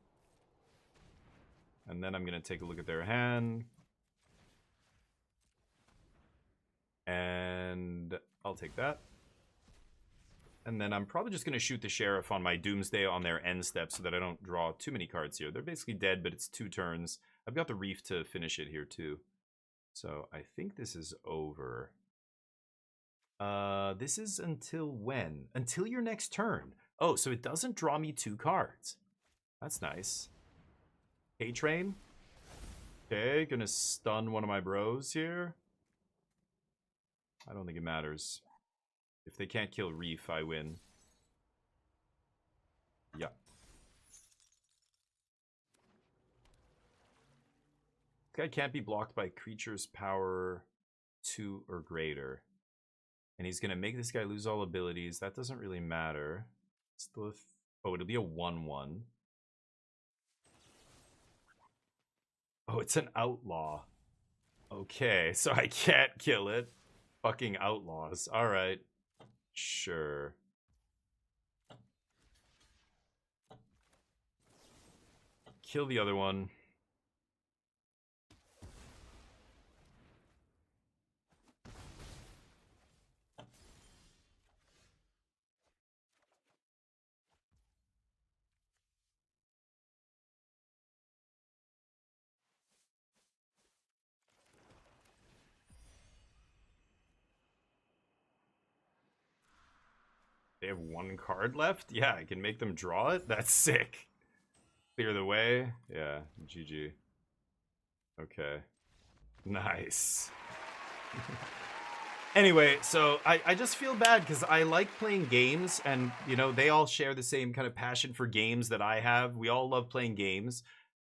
And then I'm going to take a look at their hand. And I'll take that. And then I'm probably just going to shoot the Sheriff on my Doomsday on their end step so that I don't draw too many cards here. They're basically dead, but it's 2 turns. I've got the Reef to finish it here too. So I think this is over. This is until when? Until your next turn. Oh, so it doesn't draw me 2 cards. That's nice. A-Train. Okay, gonna stun one of my bros here. I don't think it matters. If they can't kill Reef, I win. Yeah. This guy can't be blocked by creatures power 2 or greater. And he's going to make this guy lose all abilities. That doesn't really matter. Still, oh, it'll be a 1/1. Oh, it's an outlaw. Okay, so I can't kill it. Fucking outlaws. All right. Sure. Kill the other one. They have 1 card left? Yeah, I can make them draw it? That's sick. Clear the way? Yeah, GG. Okay. Nice. Anyway, so I just feel bad because I like playing games and, you know, they all share the same kind of passion for games that I have. We all love playing games.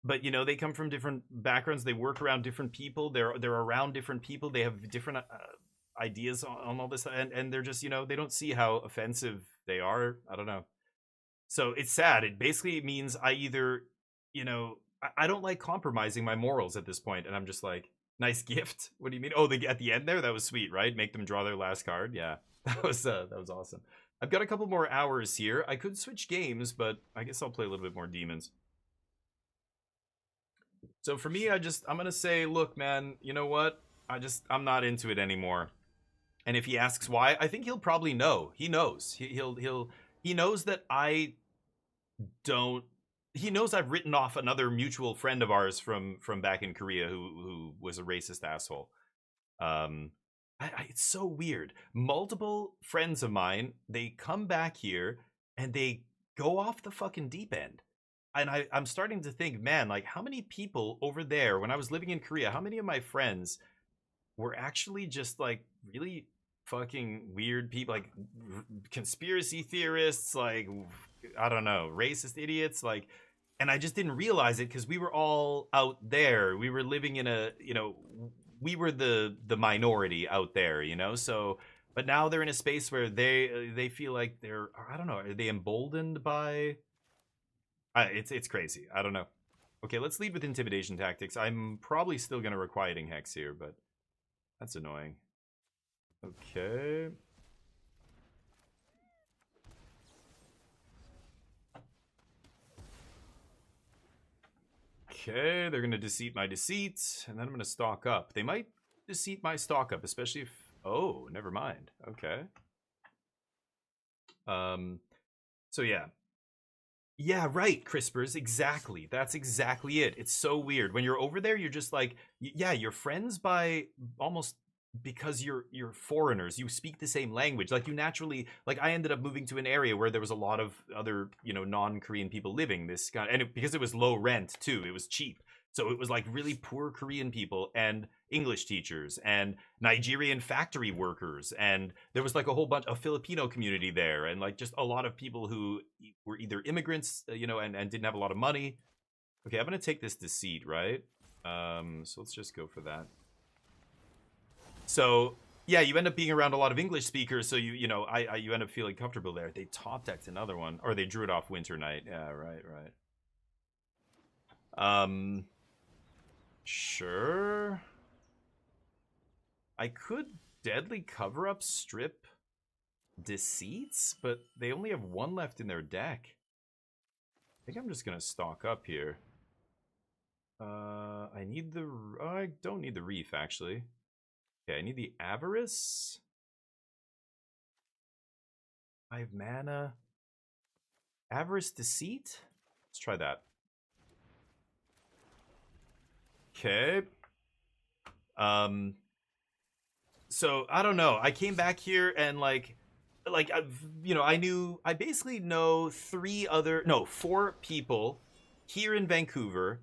But, you know, they come from different backgrounds. They work around different people. They're around different people. They have different ideas on all this, and they're just, you know, they don't see how offensive they are. I don't know. So it's sad. It basically means I either, you know, I don't like compromising my morals at this point, and I'm just like, nice gift. What do you mean? Oh, at the end there, that was sweet, right? Make them draw their last card. Yeah, that was awesome. I've got a couple more hours here. I could switch games, but I guess I'll play a little bit more demons. So for me, I'm gonna say, look, man, you know what? I'm not into it anymore. And if he asks why, I think he'll probably know. He knows. He knows that I don't. He knows I've written off another mutual friend of ours from back in Korea who was a racist asshole. It's so weird. Multiple friends of mine, they come back here and they go off the fucking deep end. And I'm starting to think, man, like how many people over there when I was living in Korea, how many of my friends were actually just like really fucking weird people, like conspiracy theorists, like I don't know, racist idiots, like, and I just didn't realize it because we were all out there. We were living in a, you know, we were the minority out there, you know. So, but now they're in a space where they feel like they're, I don't know, are they emboldened by? It's crazy. I don't know. Okay, let's lead with intimidation tactics. I'm probably still gonna requiting hex here, but that's annoying. Okay. Okay, they're gonna deceit my deceit, and then I'm gonna stock up. They might deceit my stock up, especially if... Oh, never mind. Okay. So yeah. Yeah, right, Crispers, exactly. That's exactly it. It's so weird. When you're over there, you're just like, yeah, you're friends by almost because you're foreigners. You speak the same language. Like you naturally, like I ended up moving to an area where there was a lot of other, you know, non-Korean people living this kind, and because it was low rent too, it was cheap. So it was like really poor Korean people and English teachers and Nigerian factory workers. And there was like a whole bunch of Filipino community there. And like just a lot of people who were either immigrants, you know, and didn't have a lot of money. Okay, I'm going to take this deceit, right? So let's just go for that. So yeah, you end up being around a lot of English speakers, so you know you end up feeling comfortable there. They top decked another one, or they drew it off Winter Night. Yeah, right, right. Sure. I could deadly cover up strip Deceits, but they only have one left in their deck. I think I'm just gonna stock up here. I need the. I don't need the Reef actually. Okay, I need the Avarice. 5 mana. Avarice Deceit? Let's try that. Okay. So, I don't know. I came back here and, like, you know, I basically know 4 people here in Vancouver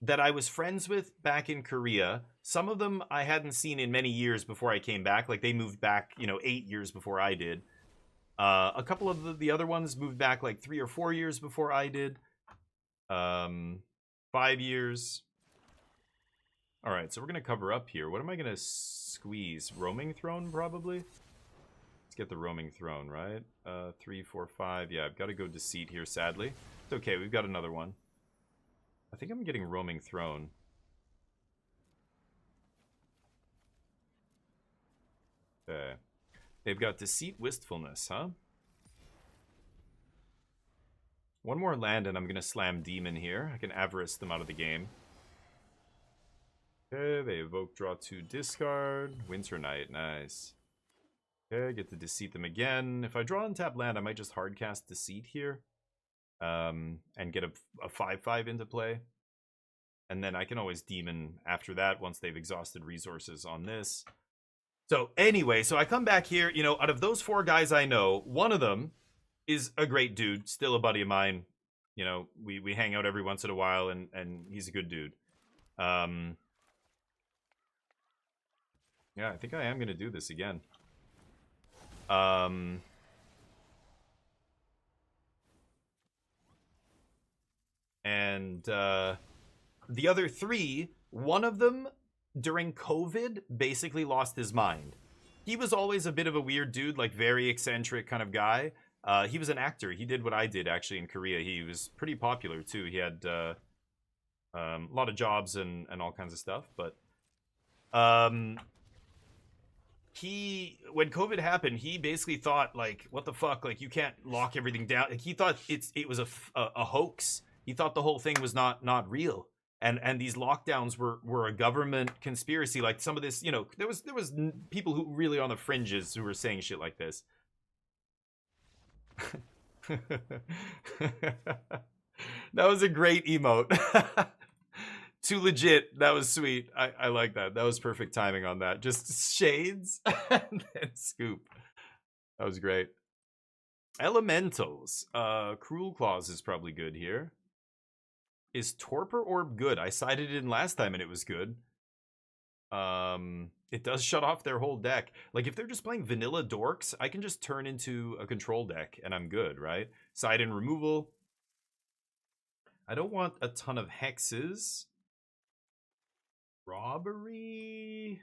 that I was friends with back in Korea. Some of them I hadn't seen in many years before I came back. Like, they moved back, you know, 8 years before I did. A couple of the other ones moved back like 3 or 4 years before I did. 5 years. All right, so we're going to cover up here. What am I going to squeeze? Roaming Throne, probably? Let's get the Roaming Throne, right? 3, 4, 5. Yeah, I've got to go Deceit here, sadly. It's okay, we've got another one. I think I'm getting Roaming Throne. Okay. They've got Deceit, Wistfulness, huh? One more land and I'm going to slam Demon here. I can Avarice them out of the game. Okay, they evoke, draw 2, discard. Winter Night, nice. Okay, get to Deceit them again. If I draw and tap land, I might just hardcast Deceit here. And get a 5/5 into play. And then I can always Demon after that once they've exhausted resources on this. So anyway, so I come back here, you know, out of those 4 guys I know, one of them is a great dude, still a buddy of mine. You know, we hang out every once in a while, and he's a good dude. Yeah, I think I am going to do this again. And the other 3, one of them during COVID basically lost his mind. He was always a bit of a weird dude, like very eccentric kind of guy. He was an actor. He did what I did actually in Korea. He was pretty popular too. He had a lot of jobs and all kinds of stuff. But when COVID happened, he basically thought, like, what the fuck? Like, you can't lock everything down. Like, he thought it was a hoax. He thought the whole thing was not real. And these lockdowns were a government conspiracy. Like, some of this, you know, there was people who really on the fringes who were saying shit like this. That was a great emote. Too legit. That was sweet. I like that. That was perfect timing on that. Just shades and then scoop. That was great. Elementals. Cruel Claws is probably good here. Is Torpor Orb good? I sided in last time and it was good. It does shut off their whole deck. Like, if they're just playing vanilla dorks, I can just turn into a control deck and I'm good, right? Side in removal. I don't want a ton of hexes. Robbery.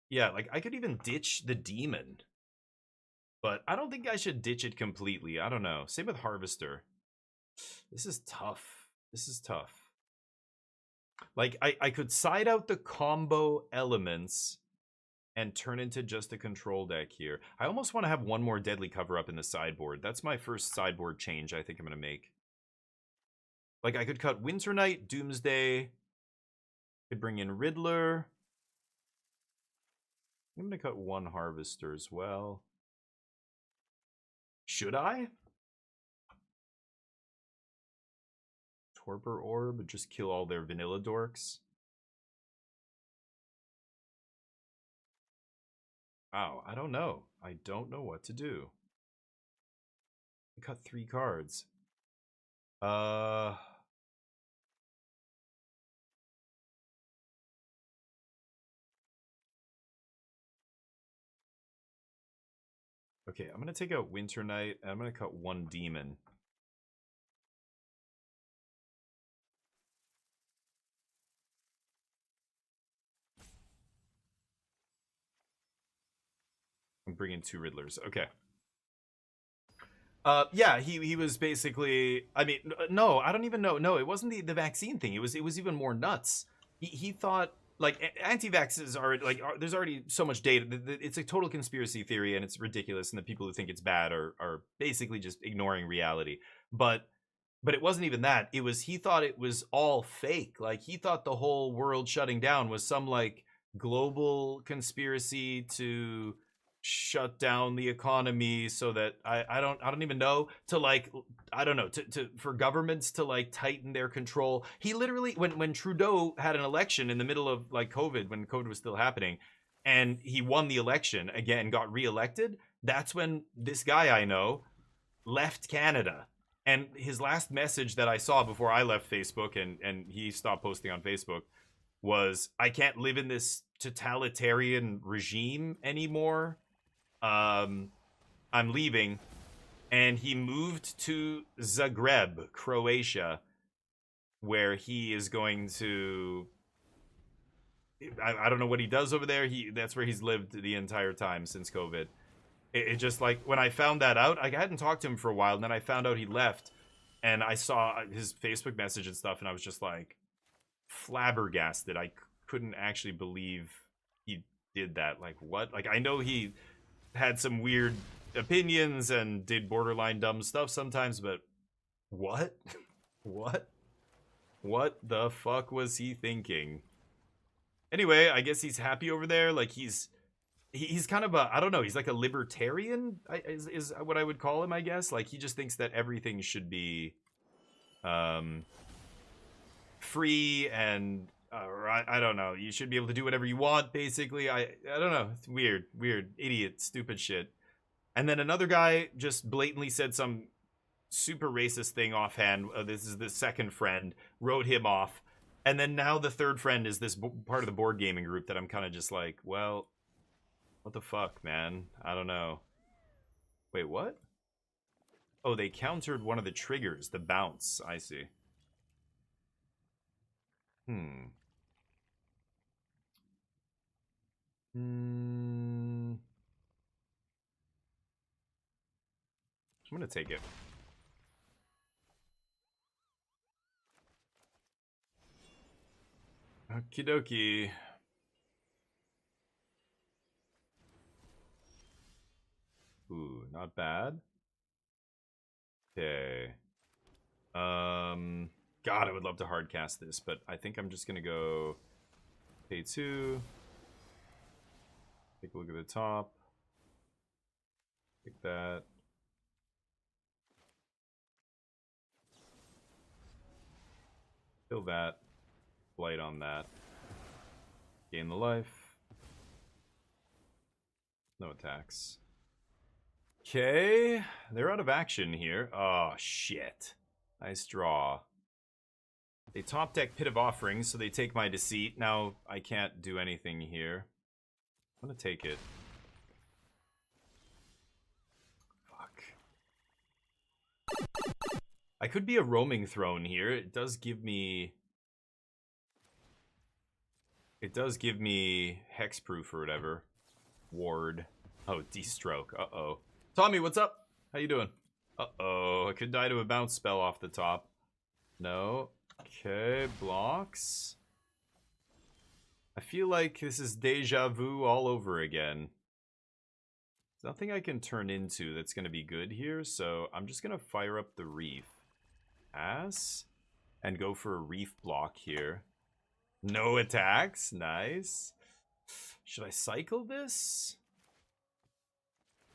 Yeah, like, I could even ditch the Demon. But I don't think I should ditch it completely. I don't know. Same with Harvester. This is tough. This is tough. Like, I could side out the combo elements and turn into just a control deck here. I almost want to have one more Deadly Cover Up in the sideboard. That's my first sideboard change I think I'm going to make. Like, I could cut Winter Night, Doomsday. Could bring in Riddler. I'm going to cut one Harvester as well. Should I? Torpor Orb, just kill all their vanilla dorks. Wow, I don't know. I don't know what to do. I cut 3 cards. Okay, I'm gonna take out Winter Night, and I'm gonna cut 1 Demon. bring in 2 Riddlers. Okay. Yeah, he was basically. I mean, no, I don't even know. No, it wasn't the vaccine thing. It was even more nuts. He thought like anti-vaxxers there's already so much data. It's a total conspiracy theory and it's ridiculous. And the people who think it's bad are basically just ignoring reality. But it wasn't even that. It was he thought it was all fake. Like he thought the whole world shutting down was some like global conspiracy to shut down the economy so that I don't even know to like I don't know to for governments to like tighten their control. He literally when Trudeau had an election in the middle of like COVID, when COVID was still happening, and he won the election again, got reelected, that's when this guy I know left Canada. And his last message that I saw before I left Facebook and he stopped posting on Facebook was, I can't live in this totalitarian regime anymore. I'm leaving. And he moved to Zagreb, Croatia, where he is going to... I don't know what he does over there. That's where he's lived the entire time since COVID. It just like when I found that out, I hadn't talked to him for a while, and then I found out he left, and I saw his Facebook message and stuff, and I was just like flabbergasted. I couldn't actually believe he did that. Like, what? Like, I know he had some weird opinions and did borderline dumb stuff sometimes, but what? What the fuck was he thinking? Anyway, I guess he's happy over there. Like, he's kind of a, I don't know, he's like a libertarian, is what I would call him, I guess. Like, he just thinks that everything should be free and, I don't know, you should be able to do whatever you want, basically. I don't know, it's weird, idiot, stupid shit. And then another guy just blatantly said some super racist thing offhand. This is the second friend, wrote him off. And then now the third friend is this part of the board gaming group that I'm kind of just like, well... what the fuck, man? I don't know. Wait, what? Oh, they countered one of the triggers, the bounce. I see. I'm gonna take it. Okie dokie. Ooh, not bad. Okay. God, I would love to hardcast this, but I think I'm just gonna go pay 2. Take a look at the top. Take that. Kill that. Blight on that. Gain the life. No attacks. Okay, they're out of action here. Oh, shit. Nice draw. They top deck Pit of Offerings, so they take my Deceit. Now, I can't do anything here. I'm gonna take it. Fuck. I could be a Roaming Throne here. It does give me... it does give me Hexproof or whatever. Ward. Oh, D-Stroke. Uh-oh. Tommy, what's up? How you doing? Uh-oh, I could die to a bounce spell off the top. No. Okay, blocks. I feel like this is deja vu all over again. There's nothing I can turn into that's going to be good here, so I'm just going to fire up the Reef. Pass. And go for a Reef block here. No attacks. Nice. Should I cycle this?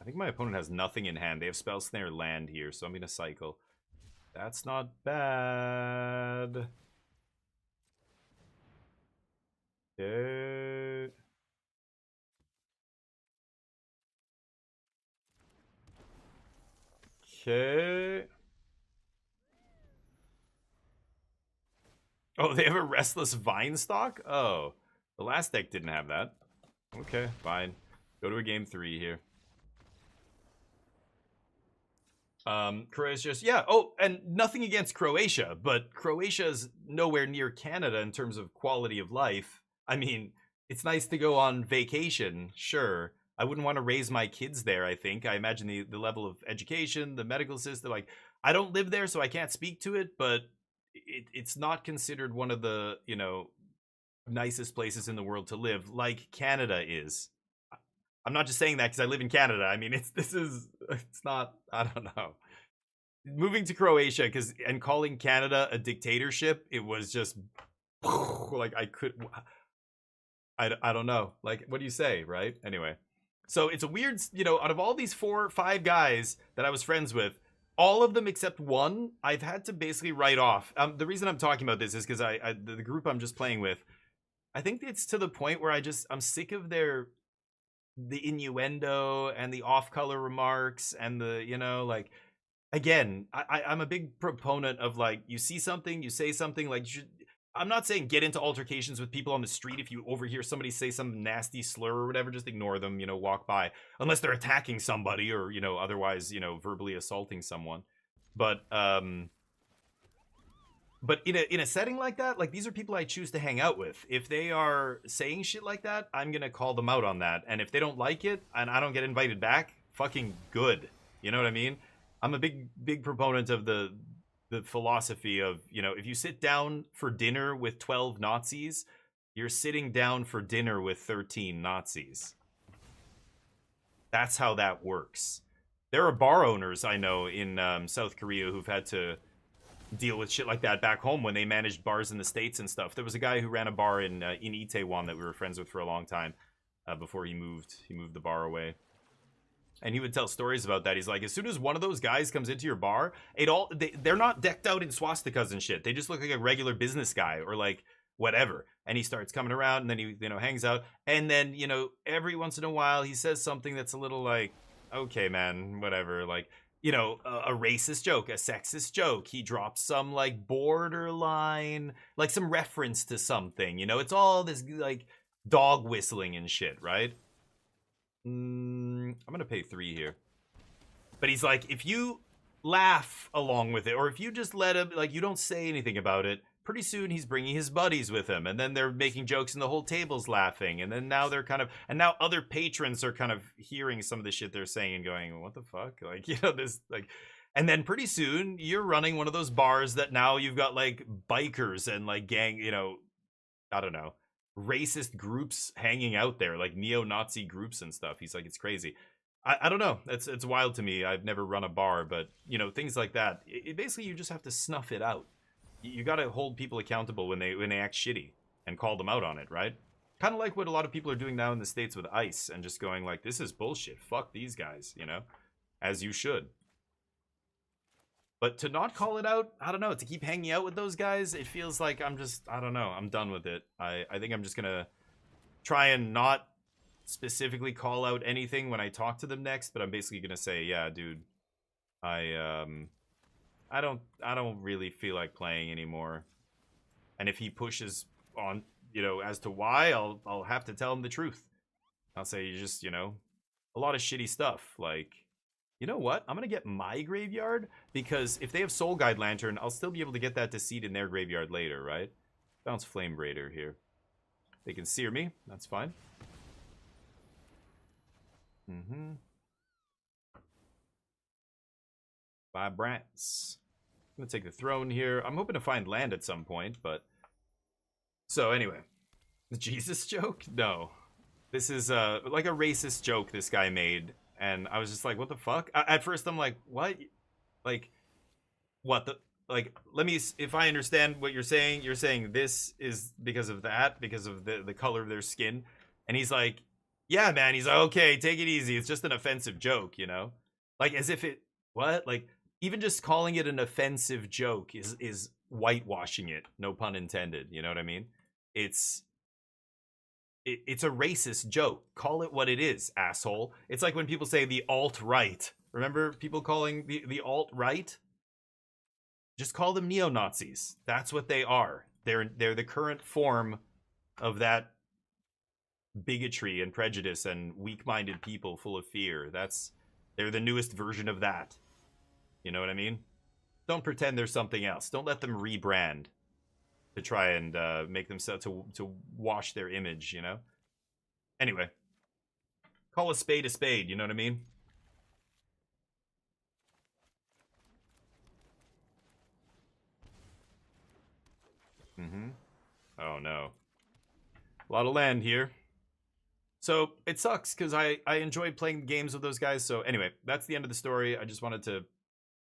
I think my opponent has nothing in hand. They have Spell Snare land here, so I'm going to cycle. That's not bad. Okay. Okay. Oh, they have a Restless Vine stock? Oh, the last deck didn't have that. Okay, fine. Go to a game 3 here. Croatia's just, yeah. Oh, and nothing against Croatia, but Croatia's nowhere near Canada in terms of quality of life. I mean, it's nice to go on vacation, sure. I wouldn't want to raise my kids there. I think I imagine the level of education, the medical system. Like, I don't live there, so I can't speak to it, but it's not considered one of the, you know, nicest places in the world to live, like Canada is. I'm not just saying that because I live in Canada. I mean, it's not. I don't know. Moving to Croatia and calling Canada a dictatorship, it was just like I don't know. Like, what do you say, right? Anyway, so it's a weird, you know, out of all these 4 or 5 guys that I was friends with, all of them except one, I've had to basically write off. The reason I'm talking about this is because the group I'm just playing with, I think it's to the point where I'm sick of the innuendo and the off-color remarks and the, you know, like, again, I'm a big proponent of, like, you see something, you say something, like, I'm not saying get into altercations with people on the street. If you overhear somebody say some nasty slur or whatever, just ignore them, you know, walk by, unless they're attacking somebody or, you know, otherwise, you know, verbally assaulting someone. But in a setting like that, like, these are people I choose to hang out with. If they are saying shit like that, I'm gonna call them out on that. And if they don't like it and I don't get invited back, fucking good. You know what I mean? I'm a big proponent of the philosophy of, you know, if you sit down for dinner with 12 Nazis, you're sitting down for dinner with 13 Nazis. That's how that works. There are bar owners I know in South Korea who've had to deal with shit like that back home when they managed bars in the States and stuff. There was a guy who ran a bar in Itaewon that we were friends with for a long time before he moved the bar away. And he would tell stories about that. He's like, as soon as one of those guys comes into your bar, they're not decked out in swastikas and shit. They just look like a regular business guy or like whatever. And he starts coming around and then he, you know, hangs out. And then, you know, every once in a while he says something that's a little like, okay, man, whatever. Like, you know, a racist joke, a sexist joke. He drops some like borderline, like some reference to something, you know, it's all this like dog whistling and shit, right? I'm gonna pay 3 here. But he's like, if you laugh along with it, or if you just let him, like, you don't say anything about it, pretty soon he's bringing his buddies with him, and then they're making jokes and the whole table's laughing, and then now they're now other patrons are kind of hearing some of the shit they're saying and going, what the fuck? Like, you know, this, like, and then pretty soon you're running one of those bars that now you've got like bikers and like gang, you know, I don't know, racist groups hanging out there, like neo-Nazi groups and stuff. He's like, it's crazy. I don't know. It's wild to me. I've never run a bar, but, you know, things like that. It basically, you just have to snuff it out. You got to hold people accountable when they act shitty and call them out on it, right? Kind of like what a lot of people are doing now in the States with ICE and just going like, this is bullshit. Fuck these guys, you know? As you should. But to not call it out, I don't know, to keep hanging out with those guys, it feels like I don't know, I'm done with it. I think I'm just gonna try and not specifically call out anything when I talk to them next, but I'm basically gonna say, yeah, dude, I don't really feel like playing anymore. And if he pushes on, you know, as to why, I'll have to tell him the truth. I'll say, you just, you know, a lot of shitty stuff, like, you know what? I'm going to get my graveyard, because if they have Soul Guide Lantern, I'll still be able to get that to seed in their graveyard later, right? Bounce Flame Raider here. They can sear me. That's fine. Vibrance. I'm going to take the throne here. I'm hoping to find land at some point, but... So, anyway. The Jesus joke? No. This is like a racist joke this guy made. And I was just like, what the fuck? At first, I'm like, what? Like, what the? Like, let me, if I understand what you're saying this is because of that, because of the color of their skin. And he's like, yeah, man. He's like, okay, take it easy. It's just an offensive joke, you know? Like, as if it, what? Like, even just calling it an offensive joke is whitewashing it. No pun intended. You know what I mean? It's a racist joke. Call it what it is, asshole. It's like when people say the alt-right. Remember people calling the alt-right? Just call them neo-Nazis. That's what they are. They're the current form of that bigotry and prejudice and weak-minded people full of fear. They're the newest version of that. You know what I mean? Don't pretend there's something else. Don't let them rebrand to try and make themselves to wash their image, you know? Anyway. Call a spade, you know what I mean? Mm-hmm. Oh no. A lot of land here. So it sucks because I enjoyed playing games with those guys. So anyway, that's the end of the story. I just wanted to,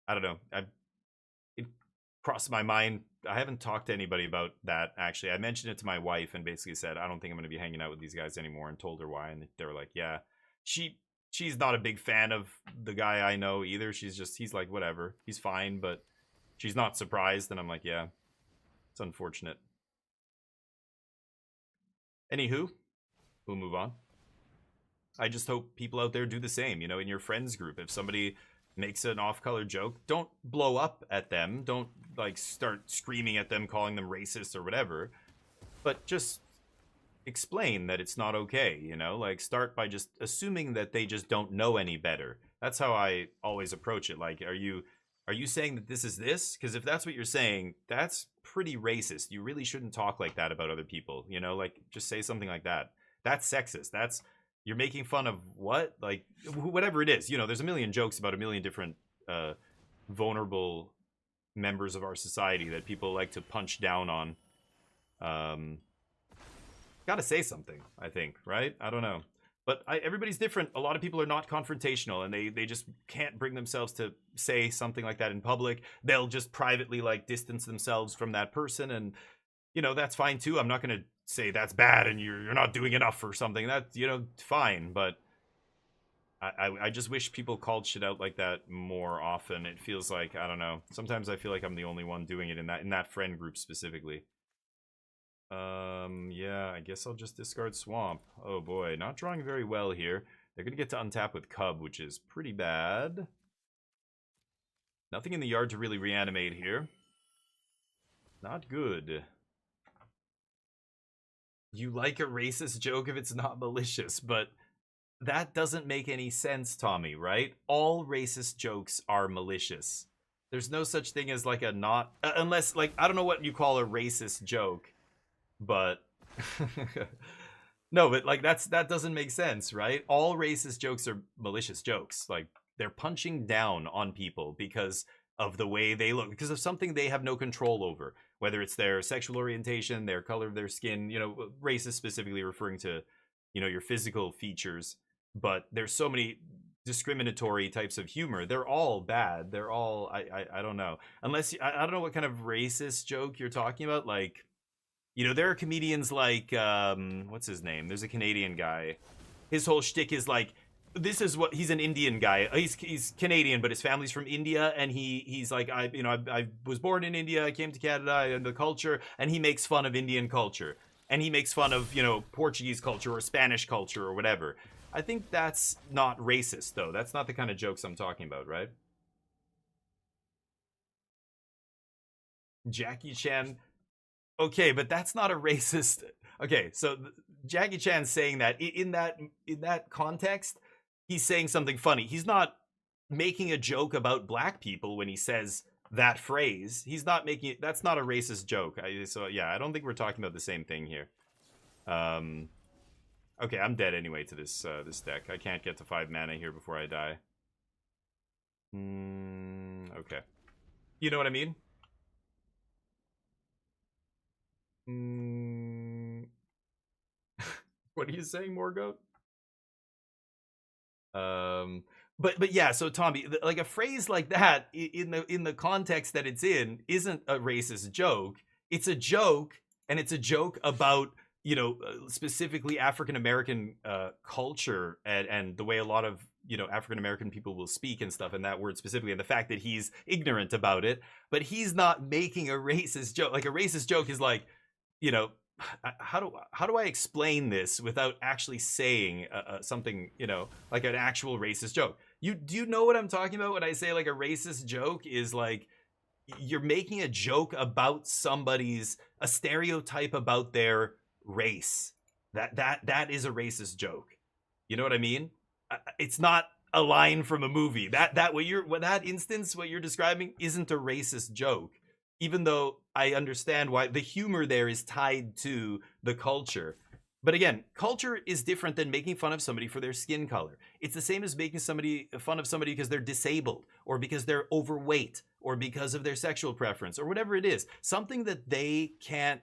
I don't know. It crossed my mind. I haven't talked to anybody about that actually. I mentioned it to my wife and basically said I don't think I'm going to be hanging out with these guys anymore, and told her why, and they were like, yeah. She's not a big fan of the guy I know either. He's like, whatever, he's fine, but she's not surprised, and I'm like, yeah, it's unfortunate. Anywho, we'll move on. I just hope people out there do the same, you know, in your friends group. If somebody makes an off-color joke, don't blow up at them. Don't, like, start screaming at them, calling them racist or whatever. But just explain that it's not okay, you know? Like, start by just assuming that they just don't know any better. That's how I always approach it. Like, are you saying that this is this? Because if that's what you're saying, that's pretty racist. You really shouldn't talk like that about other people, you know? Like, just say something like that. That's sexist. That's... You're making fun of what? Like, whatever it is. You know, there's a million jokes about a million different vulnerable members of our society that people like to punch down on. Gotta say something, I think, right? I don't know. But everybody's different. A lot of people are not confrontational, and they just can't bring themselves to say something like that in public. They'll just privately, like, distance themselves from that person, and, you know, that's fine, too. I'm not going to say that's bad and you're not doing enough or something. That's, you know, fine, but I just wish people called shit out like that more often. It feels like, I don't know, sometimes I feel like I'm the only one doing it in that friend group specifically. Yeah, I guess I'll just discard Swamp. Oh boy, not drawing very well here. They're gonna get to untap with Cub, which is pretty bad. Nothing in the yard to really reanimate here. Not good. You like a racist joke if it's not malicious, but that doesn't make any sense, Tommy, right? All racist jokes are malicious. There's no such thing as like a not... unless, like, I don't know what you call a racist joke, but... no, but, like, that doesn't make sense, right? All racist jokes are malicious jokes. Like, they're punching down on people because of the way they look, because of something they have no control over. Whether it's their sexual orientation, their color of their skin, you know, race is specifically referring to, you know, your physical features. But there's so many discriminatory types of humor. They're all bad. They're all, I don't know. Unless, I don't know what kind of racist joke you're talking about. Like, you know, there are comedians like, what's his name? There's a Canadian guy. His whole shtick is like, this is what he's an Indian guy. He's Canadian, but his family's from India, and he's like, I was born in India, I came to Canada, and the culture, and he makes fun of Indian culture, and he makes fun of, you know, Portuguese culture or Spanish culture or whatever. I think that's not racist, though. That's not the kind of jokes I'm talking about, right? Jackie Chan. Okay, but that's not a racist. Okay, so Jackie Chan saying that in that context, he's saying something funny. He's not making a joke about black people when he says that phrase. He's not making it. That's not a racist joke. So yeah, I don't think we're talking about the same thing here. Okay, I'm dead anyway to this this deck. I can't get to 5 mana here before I die. Okay. You know what I mean? What are you saying, Morgoat? But yeah, so Tommy, like a phrase like that in the context that it's in isn't a racist joke. It's a joke, and it's a joke about, you know, specifically African American culture and the way a lot of, you know, African American people will speak and stuff, and that word specifically, and the fact that he's ignorant about it. But he's not making a racist joke. Like a racist joke is like, you know, how do I explain this without actually saying something, you know, like an actual racist joke? Do you know what I'm talking about when I say like a racist joke is like you're making a joke about a stereotype about their race. That is a racist joke. You know what I mean? It's not a line from a movie. That instance what you're describing isn't a racist joke. Even though I understand why the humor there is tied to the culture, But again, culture is different than making fun of somebody for their skin color. It's the same as making fun of somebody because they're disabled or because they're overweight or because of their sexual preference or whatever it is. Something that they can't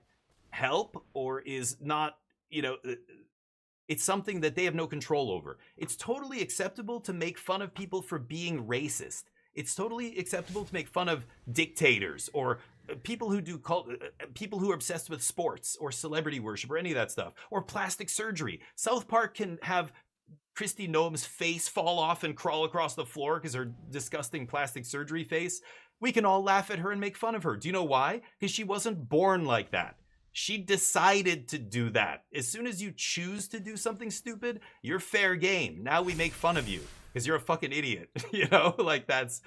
help or is not, it's something that they have no control over. It's totally acceptable to make fun of people for being racist. It's totally acceptable to make fun of dictators or people who do people who are obsessed with sports or celebrity worship or any of that stuff, or plastic surgery. South Park can have Kristi Noem's face fall off and crawl across the floor because her disgusting plastic surgery face. We can all laugh at her and make fun of her. Do you know why? Because she wasn't born like that. She decided to do that. As soon as you choose to do something stupid, you're fair game. Now we make fun of you because you're a fucking idiot. Like that's,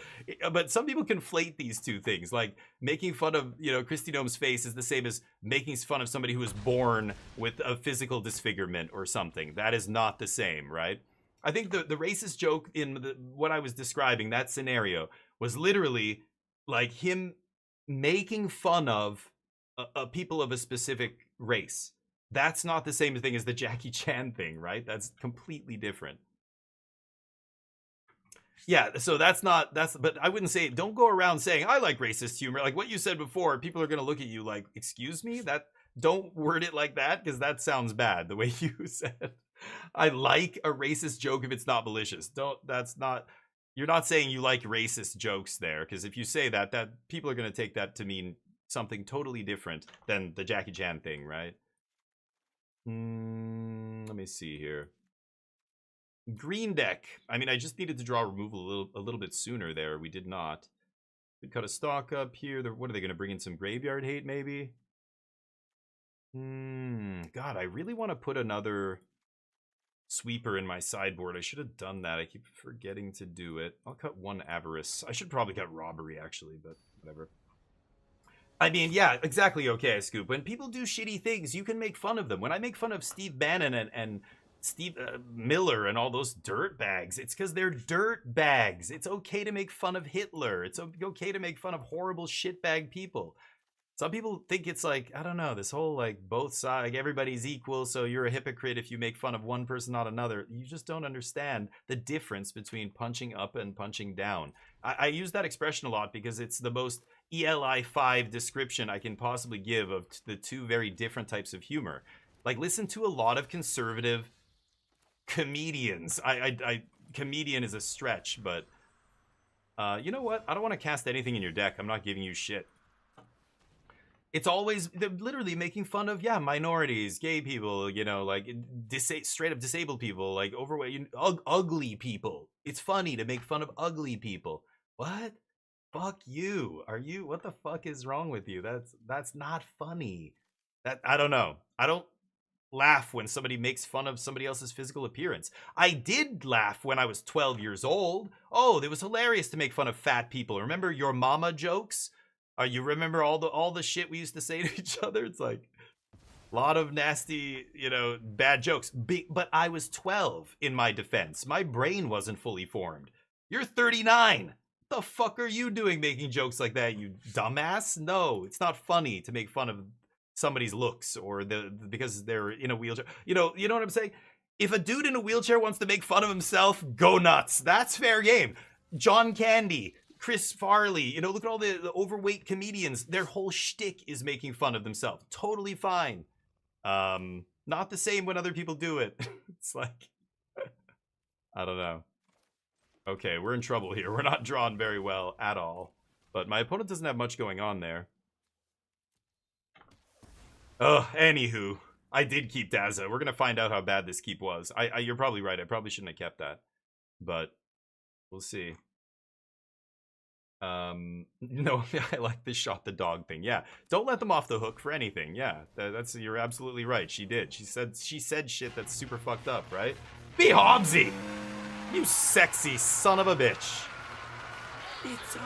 but some people conflate these two things. Like making fun of, Kristi Noem's face is the same as making fun of somebody who was born with a physical disfigurement or something. That is not the same, right? I think the racist joke in what I was describing, that scenario, was literally like him making fun of people of a specific race. That's not the same thing as the Jackie Chan thing, right? That's completely different. Yeah, so but I wouldn't say, don't go around saying, I like racist humor. Like what you said before, people are going to look at you like, excuse me? Don't word it like that, because that sounds bad, the way you said. I like a racist joke if it's not malicious. You're not saying you like racist jokes there, because if you say that people are going to take that to mean something totally different than the Jackie Chan thing, right? Let me see here. Green deck. I mean, I just needed to draw removal a little bit sooner there. We did not. Could cut a stock up here. What are they going to bring in? Some graveyard hate, maybe? God, I really want to put another sweeper in my sideboard. I should have done that. I keep forgetting to do it. I'll cut one avarice. I should probably cut robbery, actually, but whatever. I mean, yeah, exactly. Okay, Scoop. When people do shitty things, you can make fun of them. When I make fun of Steve Bannon and Steve Miller and all those dirt bags, it's because they're dirt bags. It's okay to make fun of Hitler. It's okay to make fun of horrible shitbag people. Some people think it's like, I don't know, this whole like both sides, like everybody's equal, so you're a hypocrite if you make fun of one person, not another. You just don't understand the difference between punching up and punching down. I use that expression a lot because it's the most ELI 5 description I can possibly give of the two very different types of humor. Like, listen to a lot of conservative comedians. Comedian is a stretch, but you know what? I don't want to cast anything in your deck. I'm not giving you shit. It's always, they're literally making fun of, minorities, gay people, like straight up disabled people, like overweight, ugly people. It's funny to make fun of ugly people. What? Fuck you. What the fuck is wrong with you? That's not funny. I don't know. I don't laugh when somebody makes fun of somebody else's physical appearance. I did laugh when I was 12 years old. Oh, it was hilarious to make fun of fat people. Remember your mama jokes? You remember all the shit we used to say to each other? It's like a lot of nasty, bad jokes. But I was 12 in my defense. My brain wasn't fully formed. You're 39. What the fuck are you doing making jokes like that, you dumbass? No, it's not funny to make fun of somebody's looks or because they're in a wheelchair. You know what I'm saying? If a dude in a wheelchair wants to make fun of himself, go nuts. That's fair game. John Candy, Chris Farley, look at all the overweight comedians. Their whole shtick is making fun of themselves. Totally fine. Not the same when other people do it. It's like, I don't know. Okay, we're in trouble here. We're not drawn very well at all. But my opponent doesn't have much going on there. Anywho, I did keep Daza. We're going to find out how bad this keep was. You're probably right. I probably shouldn't have kept that. But we'll see. No, I like the shot the dog thing. Yeah, don't let them off the hook for anything. Yeah, you're absolutely right. She did. She said shit that's super fucked up, right? Be Hobbsy! You sexy son of a bitch. It's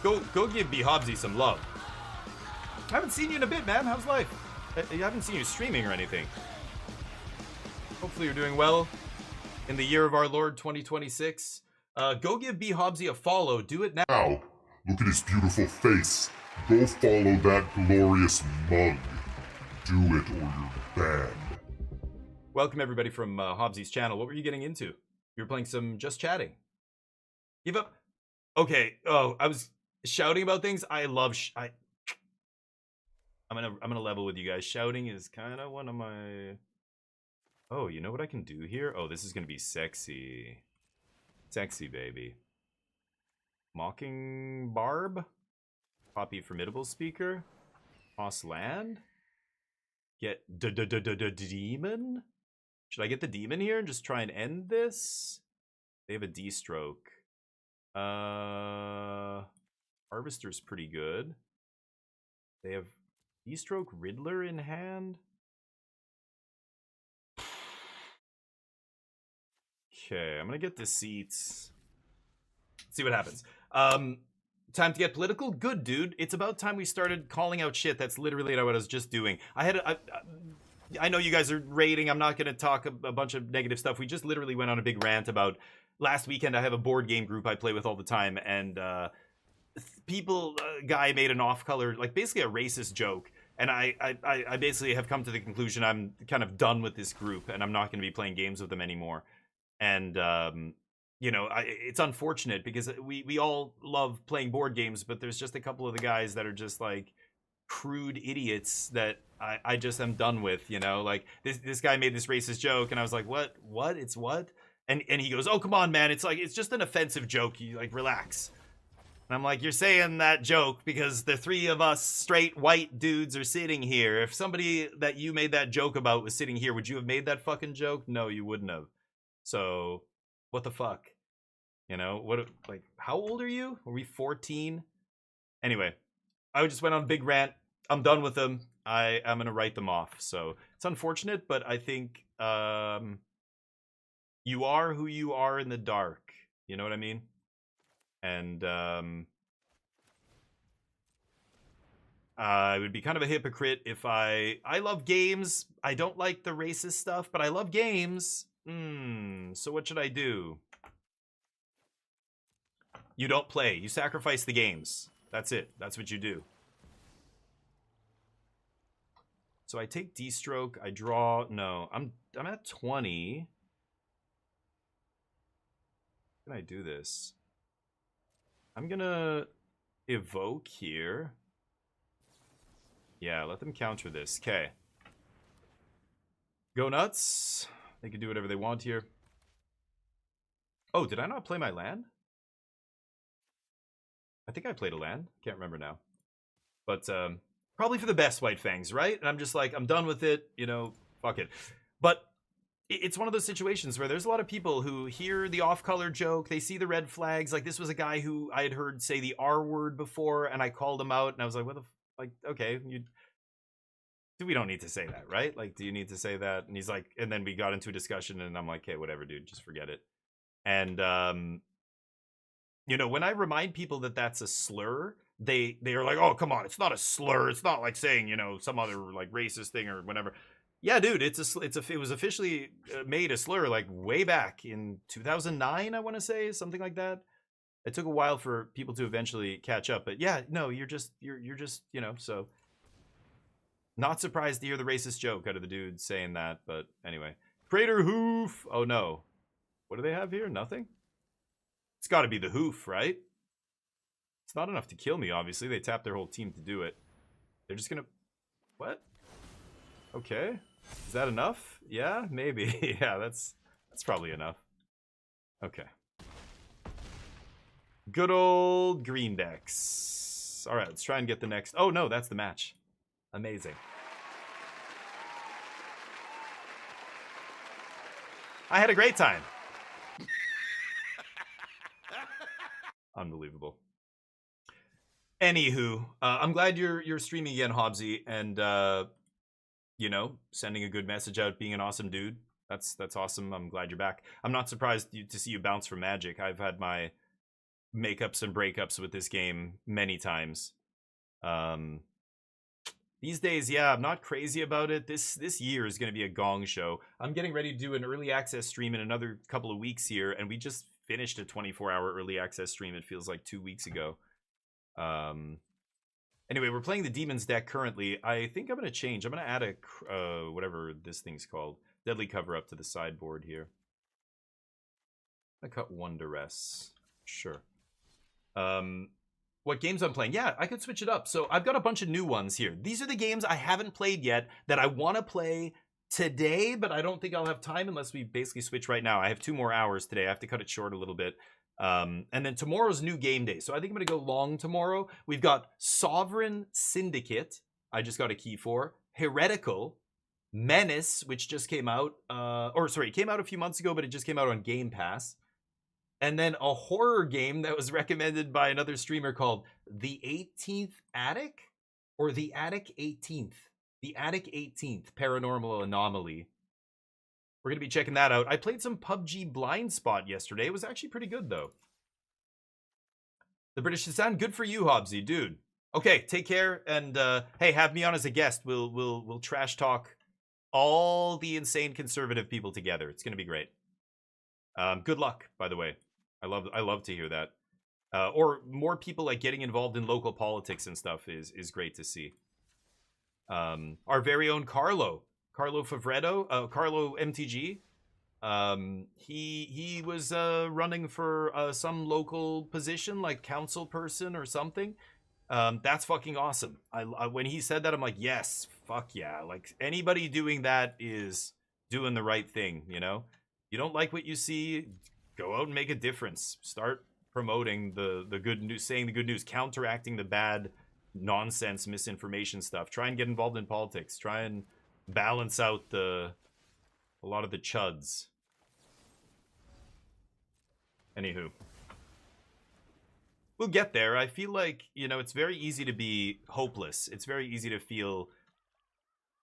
alright. Go give B Hobbsy some love. I haven't seen you in a bit, man. How's life? I haven't seen you streaming or anything. Hopefully you're doing well in the year of our Lord 2026. Go give B Hobbsy a follow. Do it now. Now, look at his beautiful face. Go follow that glorious mug. do it or you're banned. Welcome everybody from Hobbsy's channel. What were you getting into? You were playing some Just Chatting. Give up. Okay. Oh, I was shouting about things. I love. I'm gonna level with you guys. Shouting is kind of one of my. Oh, you know what I can do here? Oh, this is gonna be sexy. Sexy, baby. Mocking Barb. Copy Formidable Speaker. Toss land. Get demon. Should I get the demon here and just try and end this? They have a D-stroke. Harvester's pretty good. They have D-stroke Riddler in hand. Okay, I'm gonna get Deceits. See what happens. Time to get political? Good, dude. It's about time we started calling out shit. That's literally what I was just doing. I know you guys are rating. I'm not going to talk a bunch of negative stuff. We just literally went on a big rant about last weekend. I have a board game group I play with all the time, and guy made an off-color, like basically a racist joke. And I basically have come to the conclusion I'm kind of done with this group, and I'm not going to be playing games with them anymore. And you know, it's unfortunate because we all love playing board games, but there's just a couple of the guys that are just like crude idiots that I just am done with, you know. Like this guy made this racist joke and I was like, what it's what? And he goes, oh come on man, it's like, it's just an offensive joke, you like relax. And I'm like, you're saying that joke because the three of us straight white dudes are sitting here. If somebody that you made that joke about was sitting here, would you have made that fucking joke? No, you wouldn't have. So what the fuck, you know? What, like, how old are you? Are we 14? Anyway, I just went on a big rant. I'm done with them. I'm gonna write them off. So it's unfortunate, but I think you are who you are in the dark. You know what I mean? And I would be kind of a hypocrite if I love games. I don't like the racist stuff, but I love games. So what should I do? You don't play. You sacrifice the games. That's it. That's what you do. So I take D-stroke. I draw. No, I'm at 20. How can I do this? I'm gonna evoke here. Yeah, let them counter this. Okay. Go nuts. They can do whatever they want here. Oh, did I not play my land? I think I played a land. Can't remember now. But probably for the best, White Fangs, right? And I'm just like, I'm done with it. You know, fuck it. But it's one of those situations where there's a lot of people who hear the off-color joke. They see the red flags. Like, this was a guy who I had heard say the R word before, and I called him out, and I was like, what the... Like, okay, we don't need to say that, right? Like, do you need to say that? And he's like... And then we got into a discussion, and I'm like, hey, whatever, dude. Just forget it. And, you know, when I remind people that that's a slur, they are like, oh, come on, it's not a slur. It's not like saying, you know, some other, like, racist thing or whatever. Yeah, dude, it was officially made a slur, like, way back in 2009, I want to say, something like that. It took a while for people to eventually catch up. But yeah, no, you're just, you know, so... Not surprised to hear the racist joke out of the dude saying that, but anyway. Crater Hoof! Oh, no. What do they have here? Nothing? It's got to be the Hoof, right? It's not enough to kill me, obviously. They tapped their whole team to do it. They're just gonna... What? Okay. Is that enough? Yeah, maybe. Yeah, that's probably enough. Okay. Good old green decks. All right, let's try and get the next... Oh, no, that's the match. Amazing. I had a great time. Unbelievable. Anywho, I'm glad you're streaming again, Hobbsy, and you know, sending a good message out, being an awesome dude. That's awesome. I'm glad you're back. I'm not surprised to see you bounce from Magic. I've had my makeups and breakups with this game many times. These days, yeah, I'm not crazy about it. This year is going to be a gong show. I'm getting ready to do an early access stream in another couple of weeks here, and we just finished a 24-hour early access stream. It feels like 2 weeks ago. Anyway, we're playing the Demons deck currently. I think I'm going to change. I'm going to add a, whatever this thing's called, Deadly Cover up to the sideboard here. I cut one duress. Sure. What games I'm playing? Yeah, I could switch it up. So I've got a bunch of new ones here. These are the games I haven't played yet that I want to play today, but I don't think I'll have time unless we basically switch right now. I have 2 more hours today. I have to cut it short a little bit. And then tomorrow's new game day. So I think I'm going to go long tomorrow. We've got Sovereign Syndicate. I just got a key for. Heretical. Menace, which just came out. It came out a few months ago, but it just came out on Game Pass. And then a horror game that was recommended by another streamer called The 18th Attic? Or The Attic 18th. The Attic 18th Paranormal Anomaly. We're going to be checking that out. I played some PUBG Blind Spot yesterday. It was actually pretty good, though. The British sound good for you, Hobbsy, dude. Okay, take care, and hey, have me on as a guest. We'll trash talk all the insane conservative people together. It's going to be great. Good luck, by the way. I love to hear that. Or more people like getting involved in local politics and stuff is great to see. Our very own Carlo Favretto, Carlo MTG. He was running for some local position, like council person or something. That's fucking awesome. I when he said that, I'm like, yes, fuck yeah. Like, anybody doing that is doing the right thing, you know? You don't like what you see, go out and make a difference. Start promoting the good news, saying the good news, counteracting the bad nonsense, misinformation stuff. Try and get involved in politics. Try and balance out a lot of the chuds. Anywho. We'll get there. I feel like, you know, it's very easy to be hopeless. It's very easy to feel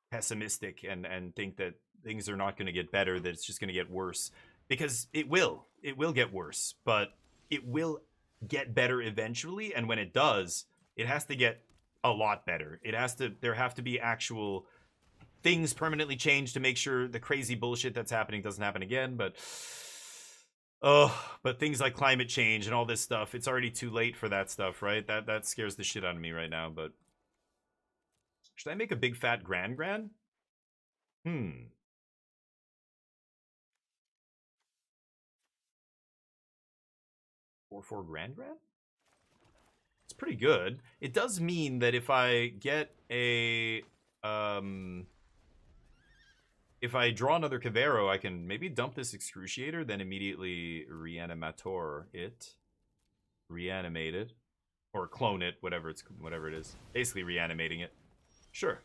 pessimistic and think that things are not going to get better, that it's just going to get worse. Because it will. It will get worse. But it will get better eventually. And when it does, it has to get a lot better. There have to be actual things permanently changed to make sure the crazy bullshit that's happening doesn't happen again. But things like climate change and all this stuff, it's already too late for that stuff, right? That scares the shit out of me right now. But should I make a big fat grand? 4/4 grand? It's pretty good. It does mean that if I get a if I draw another Cavero, I can maybe dump this Excruciator, then immediately Reanimator it. Reanimate it. Or clone it, whatever it is. Basically reanimating it. Sure.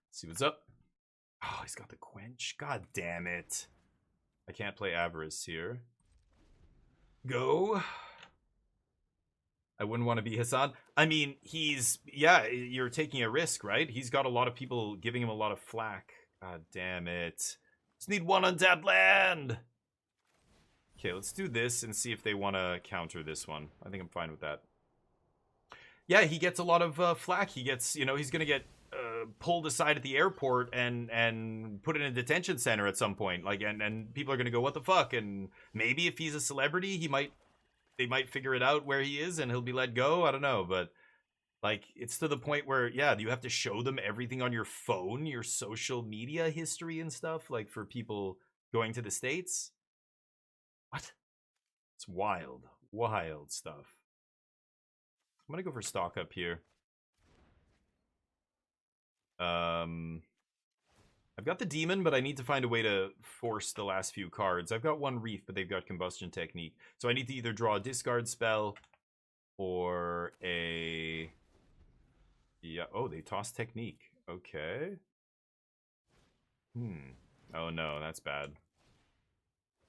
Let's see what's up. Oh, he's got the Quench. God damn it. I can't play Avarice here. Go. I wouldn't want to be Hassan. I mean, yeah, you're taking a risk, right? He's got a lot of people giving him a lot of flack. God damn it. Just need one untapped land. Okay, let's do this and see if they want to counter this one. I think I'm fine with that. Yeah, he gets a lot of flack. He gets, you know, he's going to get pulled aside at the airport and put in a detention center at some point. Like, and people are going to go, what the fuck? And maybe if he's a celebrity, they might figure it out where he is and he'll be let go. I don't know, but like, it's to the point where, yeah, you have to show them everything on your phone, your social media history and stuff, like for people going to the States. What? It's wild stuff. I'm gonna go for stock up here. I've got the demon, but I need to find a way to force the last few cards. I've got one Reef, but they've got Combustion Technique. So I need to either draw a discard spell or a... Yeah, oh, they toss Technique. Okay. Oh no, that's bad.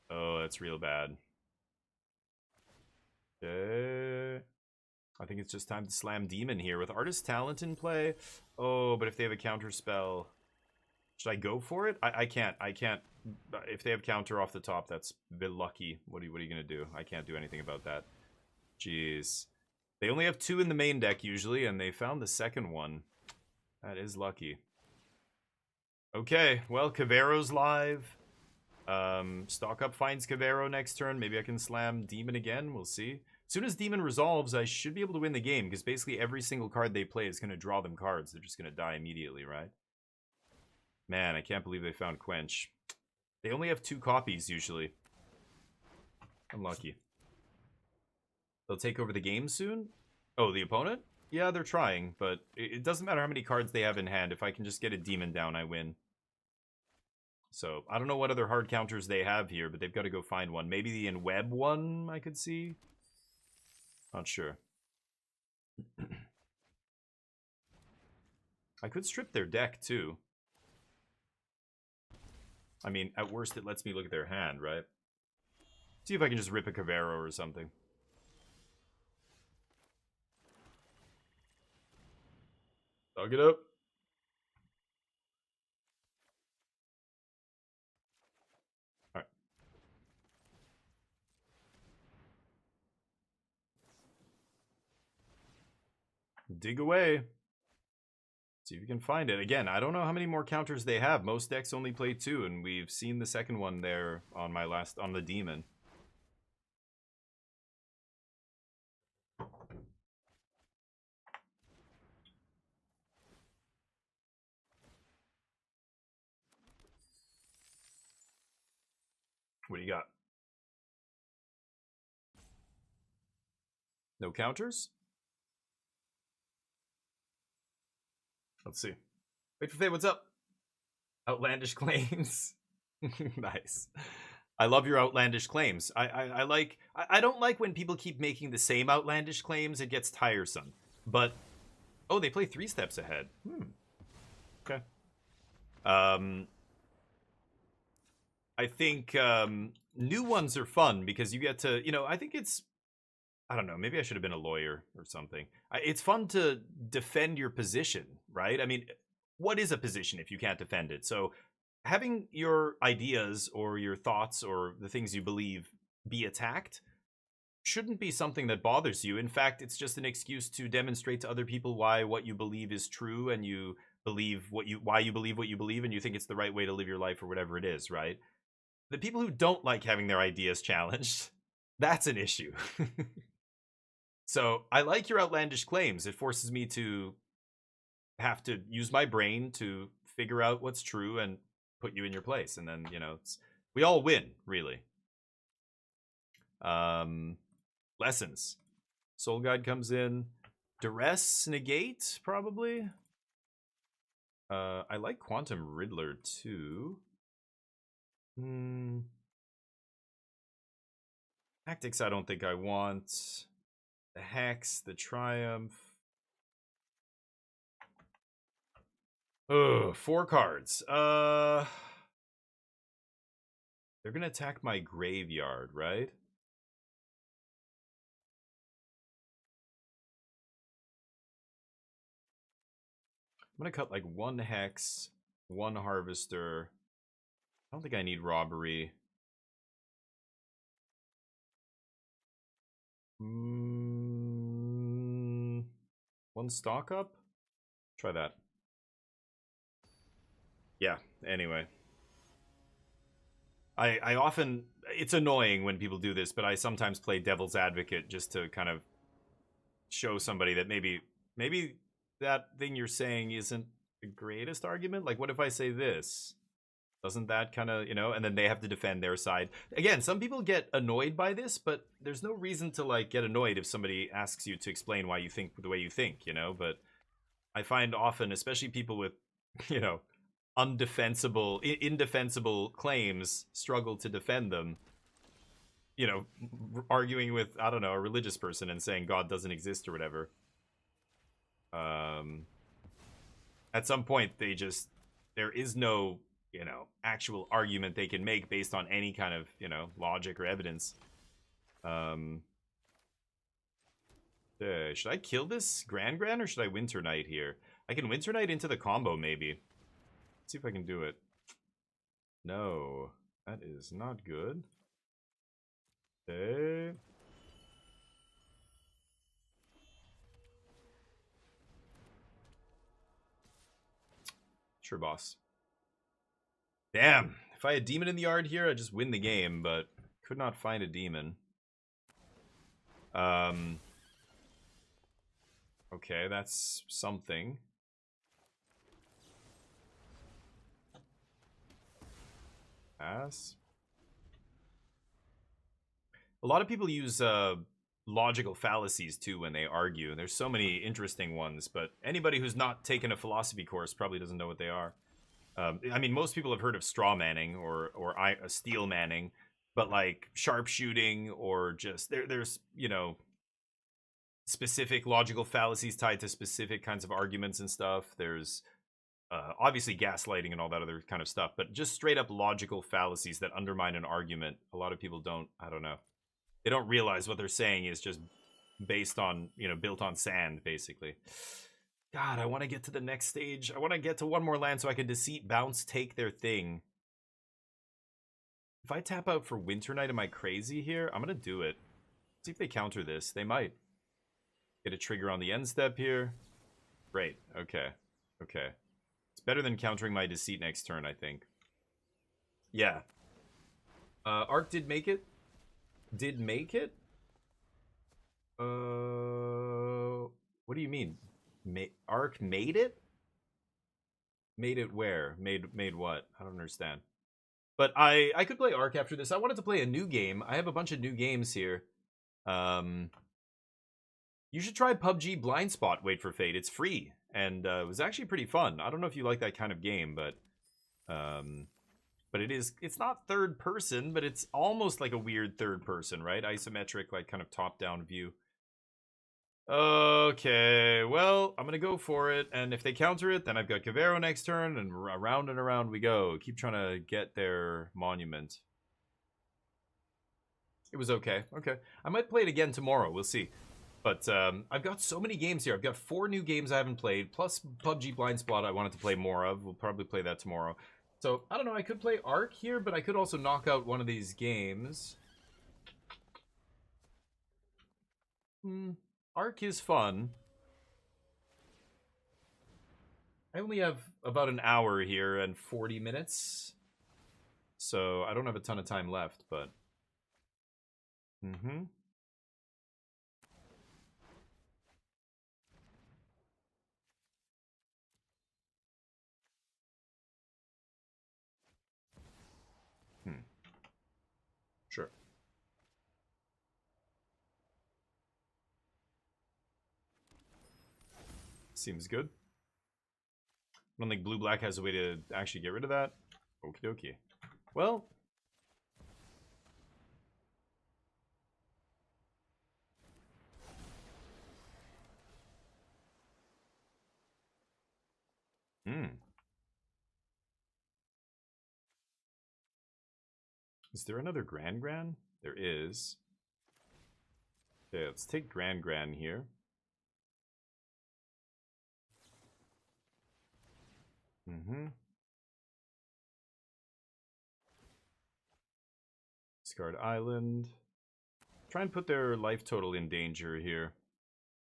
Oh, that's real bad. Okay. I think it's just time to slam Demon here with Artist Talent in play. Oh, but if they have a counter spell... Should I go for it? I can't. If they have counter off the top, that's a bit lucky. What are you going to do? I can't do anything about that. Jeez. They only have 2 in the main deck usually, and they found the second one. That is lucky. Okay, well, Cavero's live. Stock up finds Cavero next turn. Maybe I can slam Demon again. We'll see. As soon as Demon resolves, I should be able to win the game, because basically every single card they play is going to draw them cards. They're just going to die immediately, right? Man, I can't believe they found Quench. They only have 2 copies, usually. Unlucky. They'll take over the game soon? Oh, the opponent? Yeah, they're trying, but it doesn't matter how many cards they have in hand. If I can just get a Demon down, I win. So, I don't know what other hard counters they have here, but they've got to go find one. Maybe the in-web one I could see? Not sure. I could strip their deck, too. I mean, at worst, it lets me look at their hand, right? See if I can just rip a Cavero or something. Dog it up. Alright. Dig away. See if you can find it. Again, I don't know how many more counters they have. Most decks only play 2, and we've seen the second one there on on the Demon. What do you got? No counters? Let's see. Wait for Faye, what's up? Outlandish claims. Nice. I love your outlandish claims. I don't like when people keep making the same outlandish claims. It gets tiresome. But oh, they play 3 steps ahead. Okay. I think new ones are fun because you get to, I think it's, I don't know, maybe I should have been a lawyer or something. It's fun to defend your position, right? I mean, what is a position if you can't defend it? So having your ideas or your thoughts or the things you believe be attacked shouldn't be something that bothers you. In fact, it's just an excuse to demonstrate to other people why what you believe is true, and you believe why you believe what you believe, and you think it's the right way to live your life or whatever it is, right? The people who don't like having their ideas challenged, that's an issue. So I like your outlandish claims. It forces me to have to use my brain to figure out what's true and put you in your place. And then, we all win, really. Lessons. Soul Guide comes in. Duress, negate, probably. I like Quantum Riddler, too. Tactics, I don't think I want. The Hex, the Triumph. Ugh, 4 cards. They're gonna attack my graveyard, right? I'm gonna cut like 1 Hex, 1 Harvester. I don't think I need Robbery. 1 stock up? Try that. Yeah, anyway. I often, it's annoying when people do this, but I sometimes play devil's advocate just to kind of show somebody that maybe that thing you're saying isn't the greatest argument. Like, what if I say this? Doesn't that kind of, and then they have to defend their side. Again, some people get annoyed by this, but there's no reason to, like, get annoyed if somebody asks you to explain why you think the way you think, But I find often, especially people with, indefensible claims, struggle to defend them. Arguing with, I don't know, a religious person and saying God doesn't exist or whatever. At some point, there is no actual argument they can make based on any kind of, logic or evidence. Should I kill this Grand or should I Winter Knight here? I can Winter Knight into the combo, maybe. Let's see if I can do it. No, that is not good. Okay. Sure, boss. Damn, If I had demon in the yard here, I'd just win the game, but could not find a demon. Okay, that's something. Pass. A lot of people use logical fallacies too when they argue. There's so many interesting ones, but anybody who's not taken a philosophy course probably doesn't know what they are. I mean, most people have heard of straw manning or steel manning, but like sharpshooting or just there's you know, specific logical fallacies tied to specific kinds of arguments and stuff. There's obviously gaslighting and all that other kind of stuff, but just straight up logical fallacies that undermine an argument. A lot of people don't, I don't know. They don't realize what they're saying is just based on, you know, built on sand, basically. God, I want to get to the next stage. I want to get to one more land so I can deceit, bounce, take their thing. If I tap out for Winter Night, am I crazy here? I'm going to do it. See if they counter this. They might. Get a trigger on the end step here. Great. Okay. Okay. It's better than countering my deceit next turn, I think. Yeah. Arc did make it. Did make it? What do you mean? Arc made it? Made it where? Made what? I don't understand. But I could play Arc after this. I wanted to play a new game. I have a bunch of new games here. You should try PUBG Blind Spot Wait for Fate. It's free. And it was actually pretty fun. I don't know if you like that kind of game, but it's not third person, but it's almost like a weird third person, right? Isometric, like kind of top-down view. Okay, well, I'm gonna go for it, and if they counter it, then I've got Cavero next turn, and around we go. Keep trying to get their monument. It was okay. Okay, I might play it again tomorrow. We'll see. But I've got so many games here. I've got 4 new games I haven't played, plus PUBG Blind Spot I wanted to play more of. We'll probably play that tomorrow. So, I don't know, I could play Arc here, but I could also knock out one of these games. Arc is fun. I only have about an hour here and 40 minutes. So, I don't have a ton of time left, but... Sure. Seems good. I don't think blue-black has a way to actually get rid of that. Okie dokie. Well... Is there another Grand? There is. Okay, let's take Grand here. Discard Island. Try and put their life total in danger here.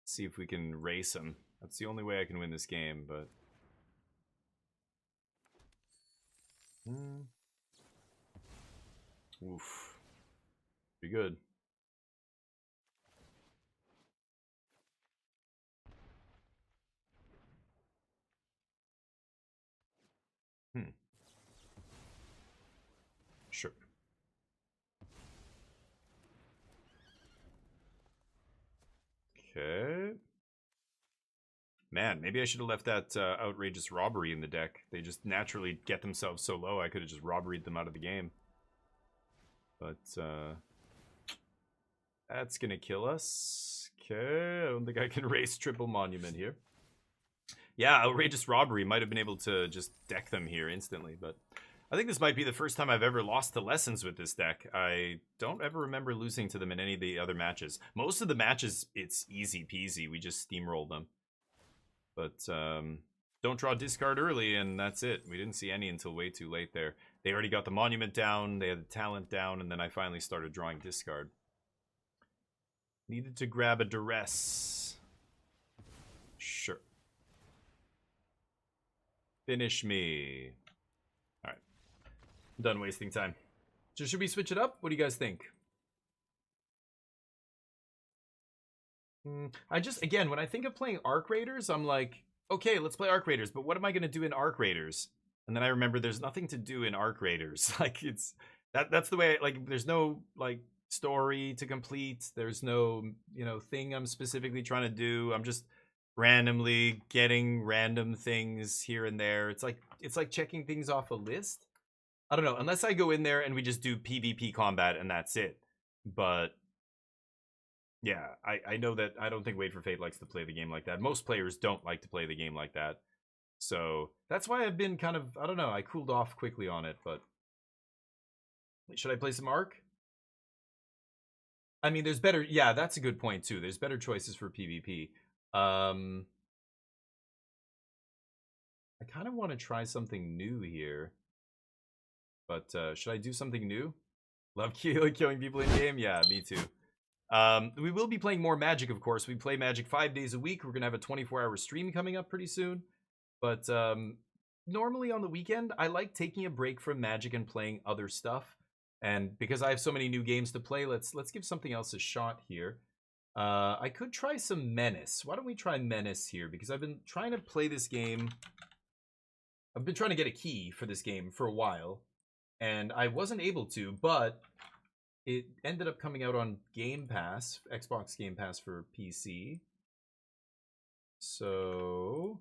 See if we can race them. That's the only way I can win this game, but... Oof. Be good. Sure. Okay. Man, maybe I should have left that outrageous robbery in the deck. They just naturally get themselves so low, I could have just robberied them out of the game. But, that's gonna kill us. Okay, I don't think I can race triple monument here. Yeah, outrageous robbery might have been able to just deck them here instantly, but... I think this might be the first time I've ever lost to Lessons with this deck. I don't ever remember losing to them in any of the other matches. Most of the matches, it's easy peasy. We just steamroll them. But don't draw discard early, and that's it. We didn't see any until way too late there. They already got the monument down, they had the talent down, and then I finally started drawing discard. Needed to grab a duress. Sure. Finish me. done wasting time. So should we switch it up? What do you guys think? I just, again, when I think of playing Arc Raiders, I'm like, okay, let's play Arc Raiders, but what am I going to do in Arc Raiders? And then I remember there's nothing to do in Arc Raiders. Like, it's, that's the way, like, there's no, like, story to complete. There's no, you know, thing I'm specifically trying to do. I'm just randomly getting random things here and there. It's like checking things off a list. I don't know, unless I go in there and we just do PvP combat and that's it. But yeah, I know that I don't think Wait for Fate likes to play the game like that. Most players don't like to play the game like that. So that's why I've been kind of, I don't know, I cooled off quickly on it, but should I play some Arc? I mean, there's better, yeah, that's a good point too. There's better choices for PvP. I kind of want to try something new here. But should I do something new? Love killing people in game? Yeah, me too. We will be playing more Magic, of course. We play Magic 5 days a week. We're going to have a 24-hour stream coming up pretty soon. But normally on the weekend, I like taking a break from Magic and playing other stuff. And because I have so many new games to play, let's give something else a shot here. I could try some Menace. Why don't we try Menace here? Because I've been trying to play this game. I've been trying to get a key for this game for a while. And I wasn't able to, but it ended up coming out on Game Pass, Xbox Game Pass for PC. So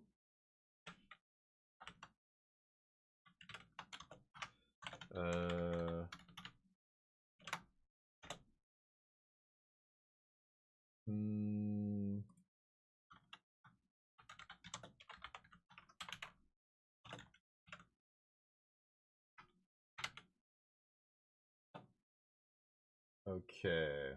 okay.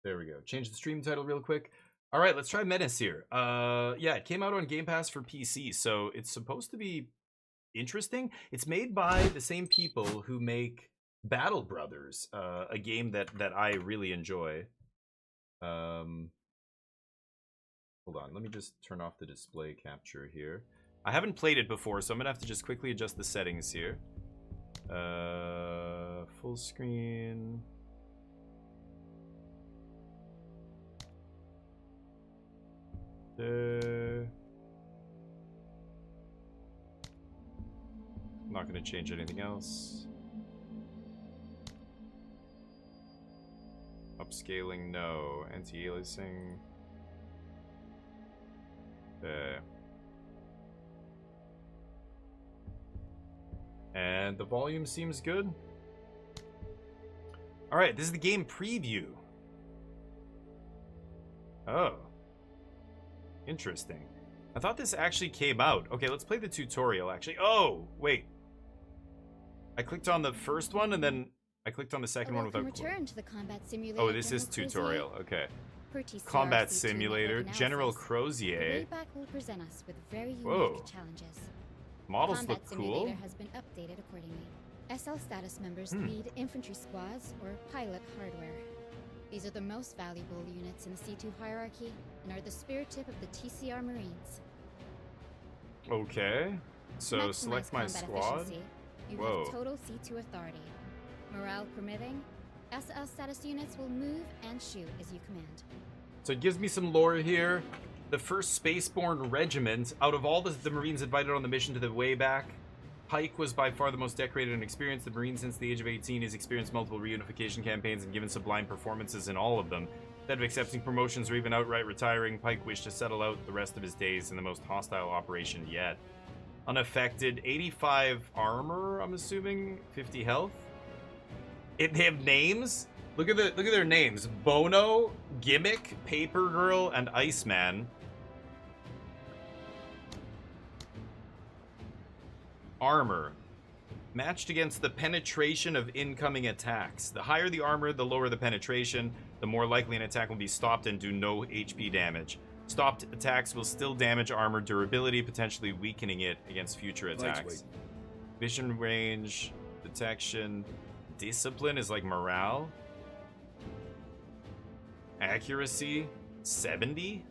There we go. Change the stream title real quick. All right, let's try Menace here. Yeah, it came out on Game Pass for PC, so it's supposed to be interesting. It's made by the same people who make Battle Brothers, a game that I really enjoy. Hold on, let me just turn off the display capture here. I haven't played it before, so I'm gonna have to just quickly adjust the settings here. Full screen. I'm not going to change anything else. Upscaling, no. Anti-aliasing. And the volume seems good. Alright, this is the game preview. Oh. Interesting. I thought this actually came out. Okay, let's play the tutorial, actually. Oh, wait. I clicked on the first one, and then I clicked on the second one without... Return to the combat simulator. Oh, this is tutorial. Okay. Combat Simulator. General Crozier. Will present us with very unique Whoa. challenges. Models Combat look cool. Simulator has been updated accordingly. SL status members lead infantry squads or pilot hardware. These are the most valuable units in the C2 hierarchy and are the spear tip of the TCR Marines. Okay. So Maximize select my combat squad. efficiency. You Whoa. have total C2 authority. Morale permitting, SL status units will move and shoot as you command. So it gives me some lore here. The 1st Spaceborne Regiment, out of all the Marines invited on the mission to the way back, Pike was by far the most decorated and experienced. The Marine since the age of 18 has experienced multiple reunification campaigns and given sublime performances in all of them. Instead of accepting promotions or even outright retiring, Pike wished to settle out the rest of his days in the most hostile operation yet. Unaffected, 85 armor, I'm assuming, 50 health. They have names? Look at their names. Bono, Gimmick, Paper Girl, and Iceman. Armor. Matched against the penetration of incoming attacks. The higher the armor, the lower the penetration, the more likely an attack will be stopped and do no HP damage. Stopped attacks will still damage armor durability, potentially weakening it against future attacks. Vision range, detection, discipline is like morale. Accuracy, 70.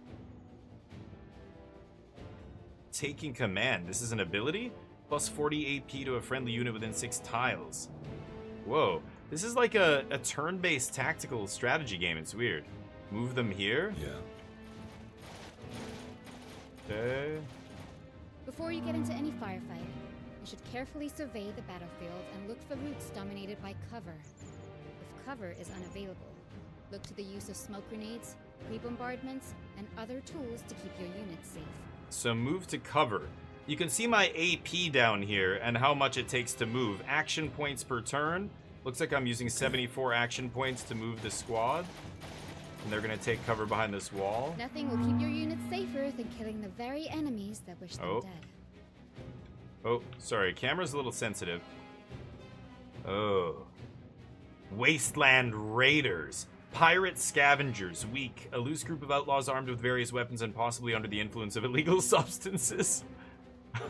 Taking command, this is an ability? Plus 40 AP to a friendly unit within 6 tiles. Whoa. This is like a turn-based tactical strategy game. It's weird. Move them here? Yeah. Okay. Before you get into any firefight, you should carefully survey the battlefield and look for routes dominated by cover. If cover is unavailable, look to the use of smoke grenades, pre-bombardments, and other tools to keep your units safe. So move to cover. You can see my AP down here and how much it takes to move. Action points per turn. Looks like I'm using 74 action points to move the squad. And they're gonna take cover behind this wall. Nothing will keep your units safer than killing the very enemies that wish them dead. Oh, sorry, camera's a little sensitive. Oh. Wasteland Raiders. Pirate scavengers, weak. A loose group of outlaws armed with various weapons and possibly under the influence of illegal substances.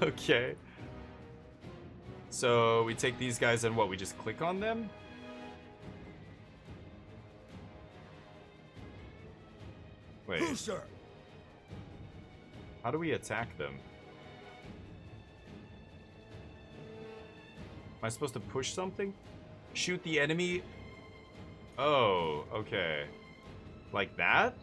Okay. So we take these guys and what? We just click on them? Wait. Booster. How do we attack them? Am I supposed to push something? Shoot the enemy? Oh, okay. Like that?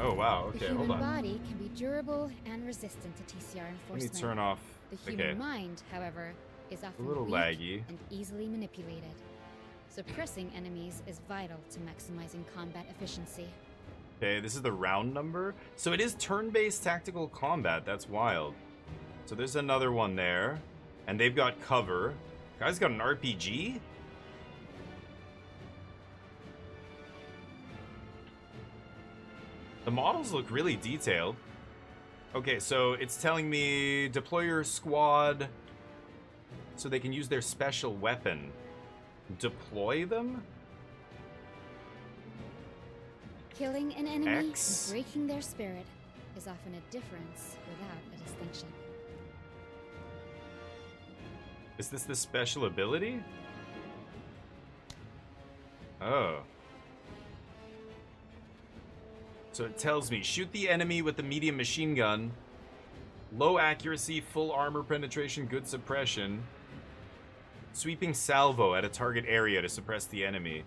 Oh, wow. Okay, the hold human on. body can be durable and resistant to TCR Let me enforcement. turn off. The human Okay. mind, however, is often little weak laggy. and easily manipulated. Suppressing enemies is vital to maximizing combat efficiency. Okay, this is the round number. So it is turn-based tactical combat. That's wild. So there's another one there. And they've got cover. Guy's got an RPG? The models look really detailed. Okay, so it's telling me deploy your squad so they can use their special weapon. Deploy them? Killing an enemy X? and breaking their spirit is often a difference without a distinction. Is this the special ability? Oh. So it tells me, shoot the enemy with the medium machine gun. Low accuracy, full armor penetration, good suppression. Sweeping salvo at a target area to suppress the enemy.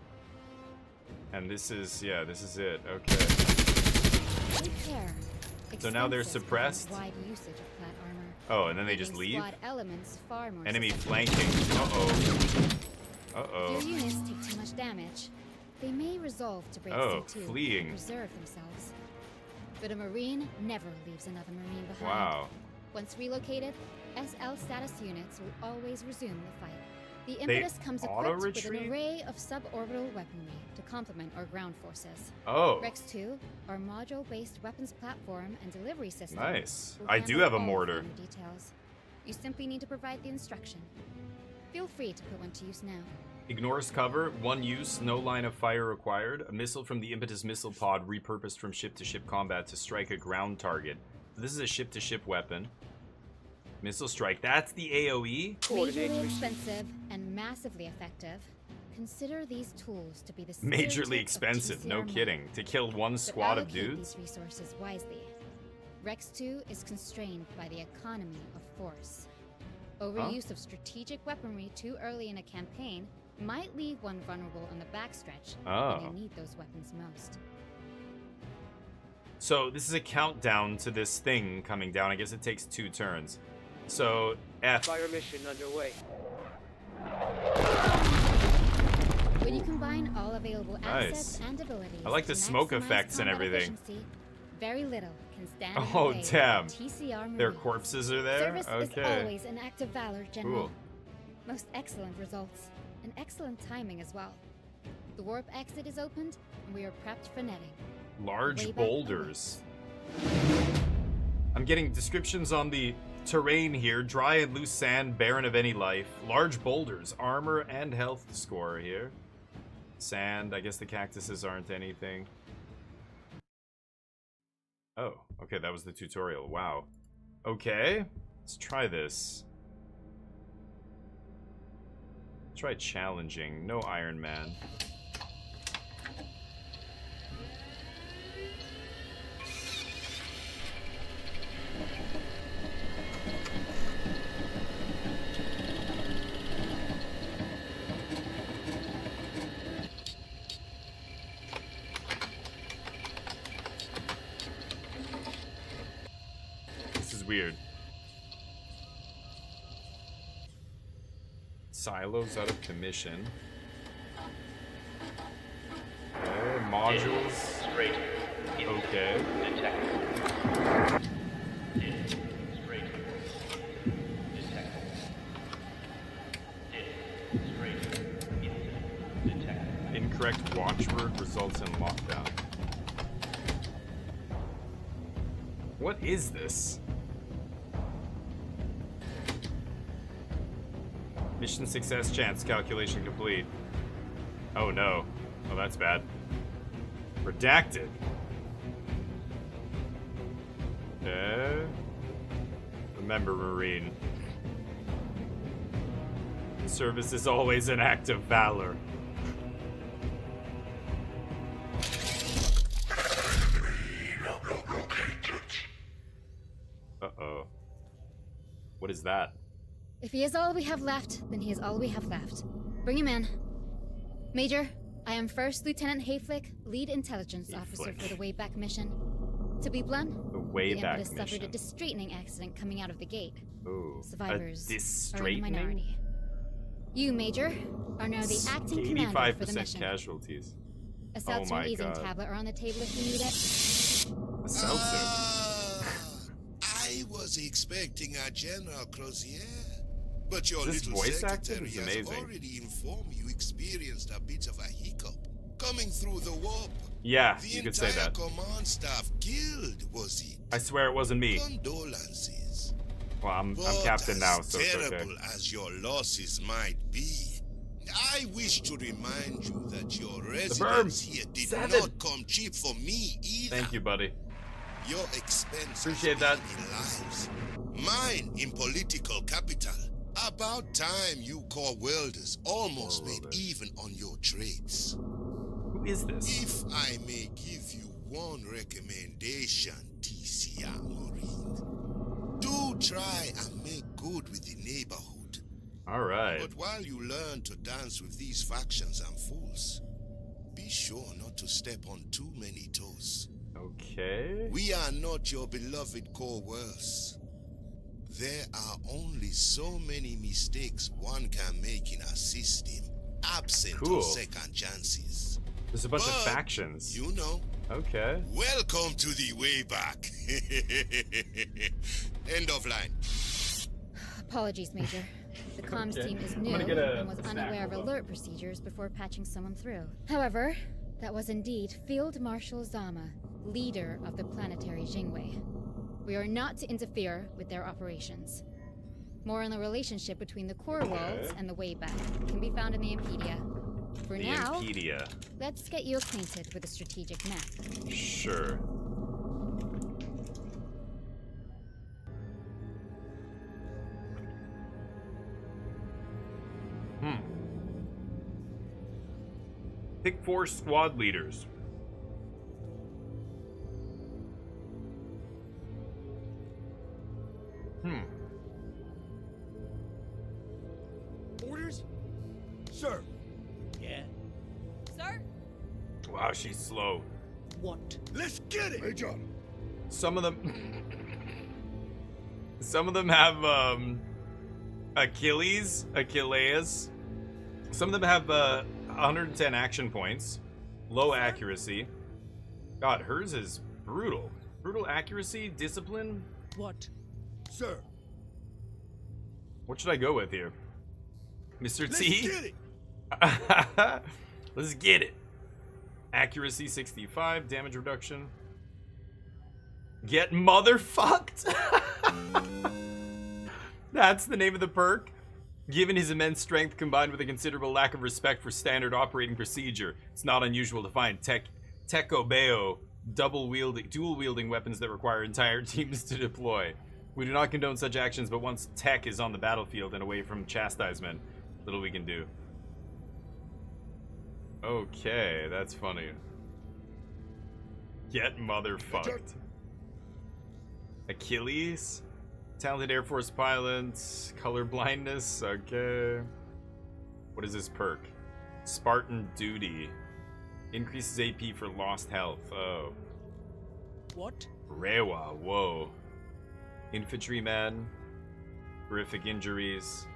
And this is, yeah, this is it. Okay. Take care. So now they're Expensive suppressed? wide usage of flat armor. Oh, and then they just making leave? squad elements far more Enemy susceptible. flanking. Uh-oh. If Uh-oh. your units take too much damage, they may resolve to break Oh, C2 fleeing. and preserve themselves. But a Marine never leaves another Marine behind. Wow. Once relocated, SL status units will always resume the fight. The impetus comes equipped with an auto-retreat? array of suborbital weaponry to complement our ground forces. Oh. Rex 2, our module-based weapons platform and delivery system. Nice. will I do handle have a all mortar. finer details. You simply need to provide the instruction. Feel free to put one to use now. Ignores cover, one use, no line of fire required. A missile from the Impetus missile pod repurposed from ship-to-ship combat to strike a ground target. So this is a ship-to-ship weapon. Missile strike, that's the AoE? Majorly expensive and massively effective. Consider these tools to be the Majorly spirit of expensive, no TCR kidding. To kill one But squad of allocate dudes? these resources wisely. Rex 2 is constrained by the economy of force. Overuse of strategic weaponry too early in a campaign might leave one vulnerable on the backstretch Oh. when you need those weapons most. So this is a countdown to this thing coming down. I guess it takes 2 turns. So F. Fire mission underway. When you combine all available assets Nice. and abilities, I like the to smoke maximize effects and combat everything. efficiency, very little can stand in the Oh, way of damn. TCR Their Marines. corpses are there? Service is Okay. always an act of valor, General. Cool. Most excellent results, and excellent timing as well. The warp exit is opened, and we are prepped for netting. Way Large back boulders. I'm getting descriptions on the terrain here. Dry and loose sand, barren of any life. Large boulders, armor and health score here. Sand, I guess the cactuses aren't anything. Oh, okay, that was the tutorial. Wow. Okay, let's try this. Try challenging. No Iron Man. weird. Silos out of commission. Okay, modules. Okay. Incorrect watchword results in lockdown. What is this? Mission success chance calculation complete. Oh no. Oh, that's bad. Redacted. Okay. Remember, Marine. Service is always an act of valor. Uh-oh. What is that? If he is all we have left, then he is all we have left. Bring him in. Major, I am First Lieutenant Hayflick, Lead Intelligence Officer for the Wayback Mission. To be blunt, The Wayback Impetus mission. suffered a distraightening accident coming out of the gate. Ooh, Survivors a are in the distraightening? minority. You, Major, are now the acting commander for the 85% mission. casualties. A seltzer my and easing God. tablet are on the table if you need it. A seltzer. I was expecting a General Crozier, but your This little voice acting secretary is has amazing. already informed you experienced a bit of a hiccup coming through the warp. Yeah, The you could say entire that. command staff killed, was it? I swear it wasn't me. Condolences. Well, I'm But captain now, as so it's okay. terrible as your losses might be, I wish to remind you that your residence here did 7. not come cheap for me either. Thank you, buddy. Your expenses Appreciate that. in lives, mine in political capital. About time you core welders almost Core made welders. even on your trades. Who is this? If I may give you one recommendation, TCR Marine, do try and make good with the neighborhood. Alright. But while you learn to dance with these factions and fools, be sure not to step on too many toes. Okay. We are not your beloved coerce. There are only so many mistakes one can make in a system, absent Cool. of second chances. There's a bunch of But, factions. You know, Okay. welcome to the Wayback. End of line. Apologies, Major. The comms Okay. team is I'm new gonna get a and was snack, unaware of hold on. alert procedures before patching someone through. However, that was indeed Field Marshal Zama, leader of the planetary Jingwei. We are not to interfere with their operations. More on the relationship between the core worlds and the Wayback can be found in the Impedia. For The now, Impedia. let's get you acquainted with the strategic map. Sure. Pick 4 squad leaders. Orders? Sir. Yeah? Sir? Wow, she's slow. What? Let's get it! Major! Some of them have Achilles. Some of them have 110 action points, low accuracy. God, hers is brutal. Brutal accuracy, discipline. What? Sir. What should I go with here? Mr. Let's T? get it! Let's get it. Accuracy 65, damage reduction. Get motherfucked. That's the name of the perk. Given his immense strength combined with a considerable lack of respect for standard operating procedure, it's not unusual to find Tekobeo dual wielding weapons that require entire teams to deploy. We do not condone such actions, but once Tech is on the battlefield and away from chastisement, little we can do. Okay, that's funny. Get motherfucked. Achilles? Talented Air Force pilots. Color blindness. Okay. What is this perk? Spartan Duty. Increases AP for lost health. Oh. What? Rewa. Whoa. Infantryman. Horrific injuries.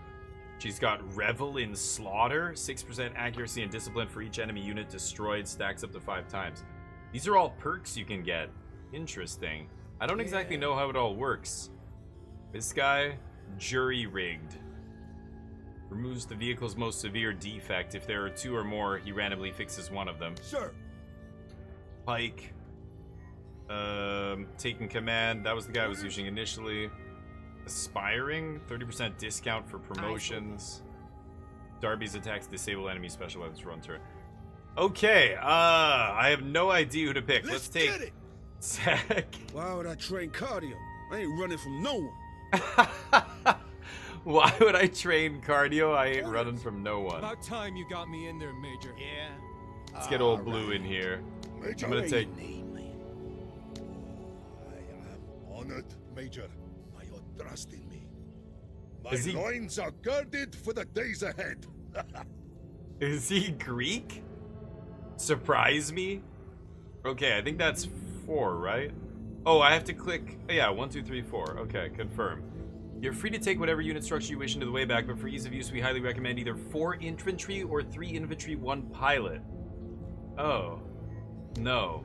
She's got Revel in Slaughter. 6% accuracy and discipline for each enemy unit destroyed. Stacks up to 5 times. These are all perks you can get. Interesting. I don't exactly know how it all works. This guy, jury-rigged. Removes the vehicle's most severe defect. If there are 2 or more, he randomly fixes one of them. Sir. Pike. Taking command. That was the guy I was using initially. Aspiring. 30% discount for promotions. Darby's attacks disable enemy special weapons for 1 turn. Okay, I have no idea who to pick. Let's take get it. Zach. Why would I train cardio? I ain't running from no one. Why would I train cardio? I ain't running from no one. About time you got me in there, Major. Yeah. Let's get old Blue in here. Major, I'm gonna take. I am honored, Major, by your trust in me. My Is he- loins are girded for the days ahead. Is he Greek? Surprise me? Okay, I think that's 4, right? Oh, I have to click. Yeah, 1, 2, 3, 4. Okay, confirm. You're free to take whatever unit structure you wish into the way back, but for ease of use, we highly recommend either 4 infantry or 3 infantry, 1 pilot. Oh. No.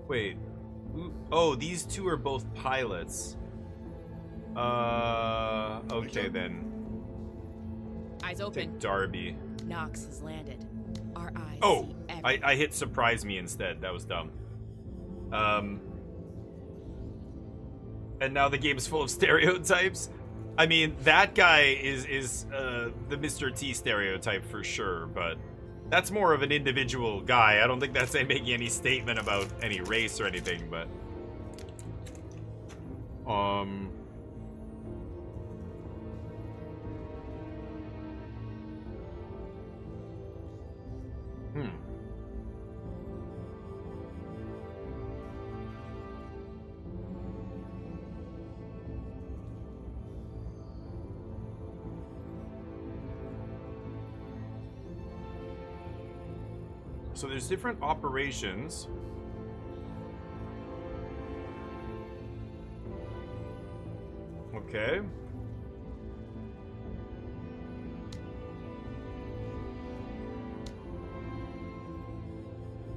Wait. Oh, these 2 are both pilots. Okay then. Eyes open. Take Darby. Nox has landed. Our eyes Oh, see everything. I hit surprise me instead. That was dumb. And now the game's full of stereotypes. I mean, that guy is the Mr. T stereotype for sure, but that's more of an individual guy. I don't think that's making any statement about any race or anything, but So there's different operations. Okay.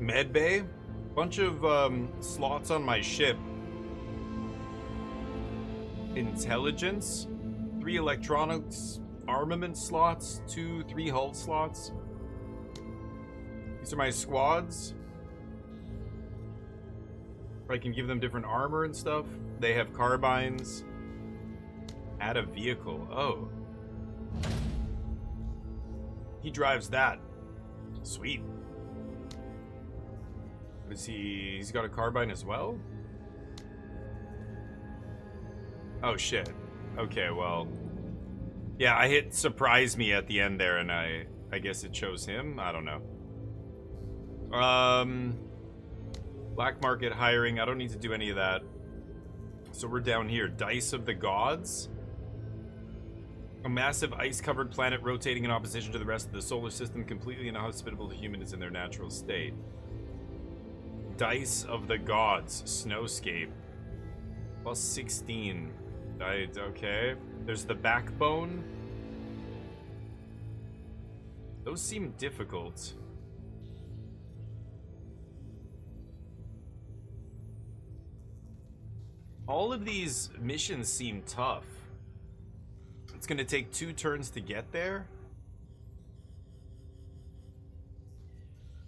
Medbay. Bunch of slots on my ship. Intelligence. 3 electronics armament slots. 2, 3 hull slots. These are my squads. I can give them different armor and stuff. They have carbines. Add a vehicle. Oh. He drives that. Sweet. What is he? He's got a carbine as well? Oh shit. Okay, well. Yeah, I hit surprise me at the end there and I guess it chose him. I don't know. Black market hiring. I don't need to do any of that. So we're down here. Dice of the Gods. A massive ice-covered planet rotating in opposition to the rest of the solar system, completely inhospitable to humans in their natural state. Dice of the Gods. Snowscape. Plus 16. Okay. There's the Backbone. Those seem difficult. All of these missions seem tough. It's gonna take 2 turns to get there.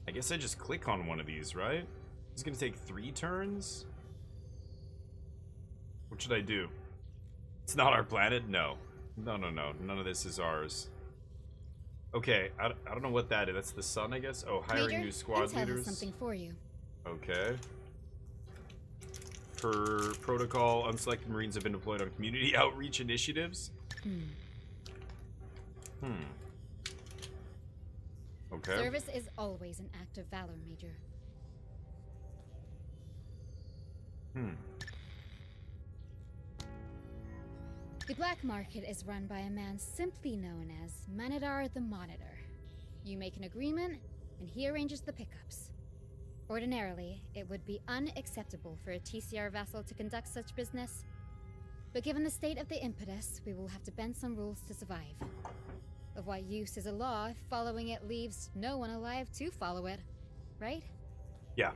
I guess I just click on one of these, right? It's gonna take 3 turns? What should I do? It's not our planet? No. No. None of this is ours. Okay, I don't know what that is. That's the sun, I guess? Oh, hiring Major, new squad Intel leaders. has something for you. Okay. Per protocol, unselected Marines have been deployed on community outreach initiatives. Okay. Service is always an act of valor, Major. The black market is run by a man simply known as Manadar the Monitor. You make an agreement, and he arranges the pickups. Ordinarily, it would be unacceptable for a TCR vassal to conduct such business. But given the state of the impetus, we will have to bend some rules to survive. Of what use is a law if following it leaves no one alive to follow it, right? Yeah.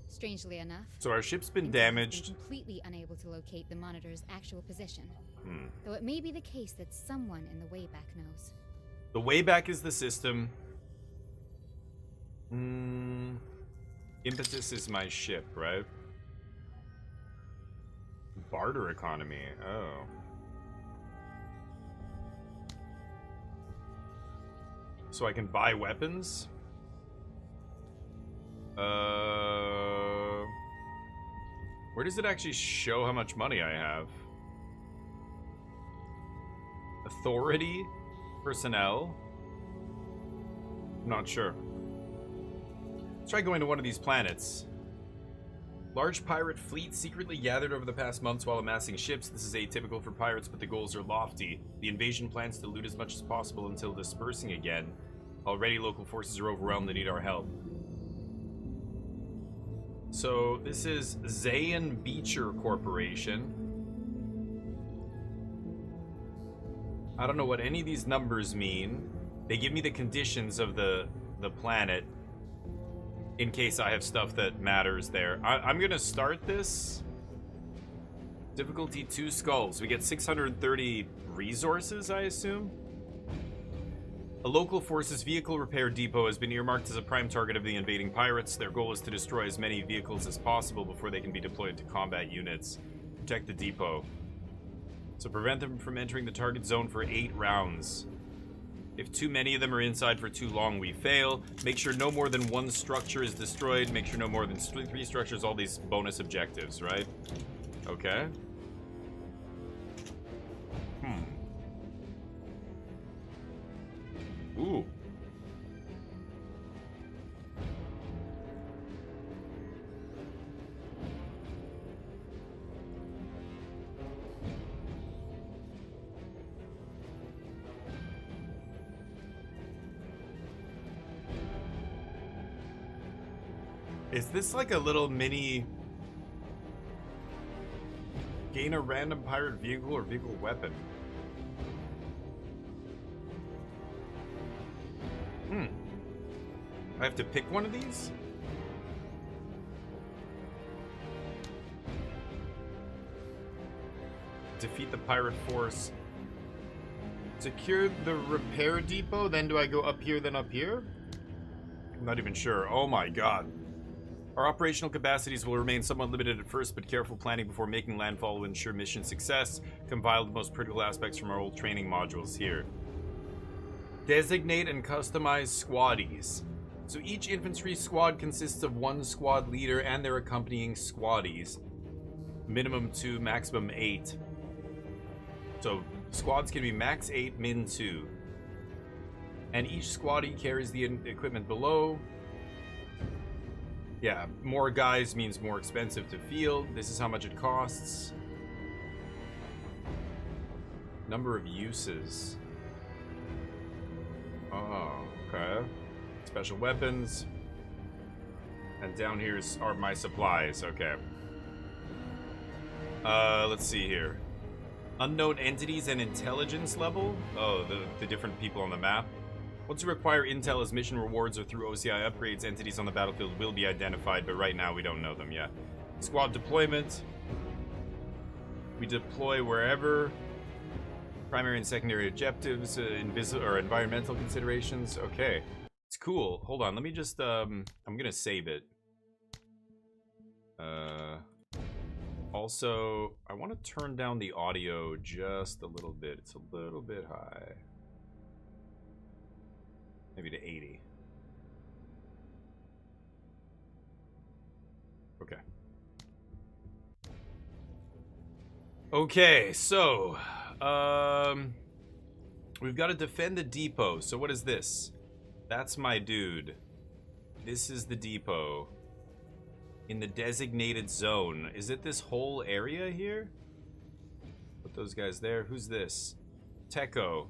Strangely enough, So our ship's been Intel has damaged. been completely unable to locate the monitor's actual position. Though it may be the case that someone in the Wayback knows. The Wayback is the system. Impetus is my ship, right? Barter economy. Oh. So I can buy weapons? Where does it actually show how much money I have? Authority? Personnel? I'm not sure. Let's try going to one of these planets. Large pirate fleet secretly gathered over the past months while amassing ships. This is atypical for pirates, but the goals are lofty. The invasion plans to loot as much as possible until dispersing again. Already local forces are overwhelmed and need our help. So this is Zayan Beecher Corporation. I don't know what any of these numbers mean. They give me the conditions of the planet in case I have stuff that matters there. I'm gonna start this. Difficulty 2 skulls. We get 630 resources, I assume. A local forces vehicle repair depot has been earmarked as a prime target of the invading pirates. Their goal is to destroy as many vehicles as possible before they can be deployed to combat units. Protect the depot. So prevent them from entering the target zone for 8 rounds. If too many of them are inside for too long, we fail. Make sure no more than 1 structure is destroyed. Make sure no more than 3 structures. All these bonus objectives, right? Okay. Ooh. Is this like a little mini... Gain a random pirate vehicle or vehicle weapon? I have to pick one of these? Defeat the pirate force. Secure the repair depot, then do I go up here, then up here? I'm not even sure. Oh my god. Our operational capacities will remain somewhat limited at first, but careful planning before making landfall will ensure mission success. Compile the most critical aspects from our old training modules here. Designate and customize squaddies. So each infantry squad consists of 1 squad leader and their accompanying squaddies. Minimum 2, maximum 8. So squads can be max 8, min 2. And each squaddie carries the equipment below. Yeah, more guys means more expensive to field. This is how much it costs. Number of uses. Oh, okay. Special weapons. And down here are my supplies. Okay. Let's see here. Unknown entities and intelligence level. Oh, the different people on the map. Once you require intel as mission rewards or through OCI upgrades, entities on the battlefield will be identified, but right now we don't know them yet. Squad deployment. We deploy wherever. Primary and secondary objectives, or environmental considerations. Okay. It's cool. Hold on, let me just, I'm gonna save it. Also, I want to turn down the audio just a little bit. It's a little bit high. Maybe to 80. Okay. Okay, so, we've got to defend the depot. So what is this? That's my dude. This is the depot. In the designated zone. Is it this whole area here? Put those guys there. Who's this? Techo.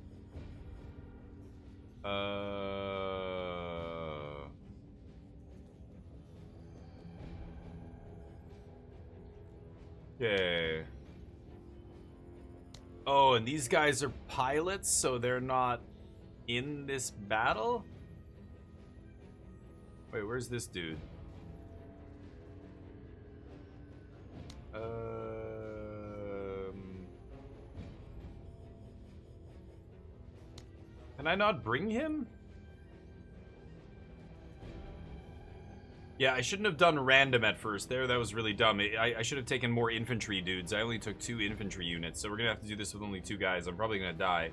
Okay. Oh, and these guys are pilots, so they're not in this battle? Wait, where's this dude? Can I not bring him? Yeah, I shouldn't have done random at first there. That was really dumb. I should have taken more infantry dudes. I only took 2 infantry units, so we're gonna have to do this with only 2 guys. I'm probably gonna die.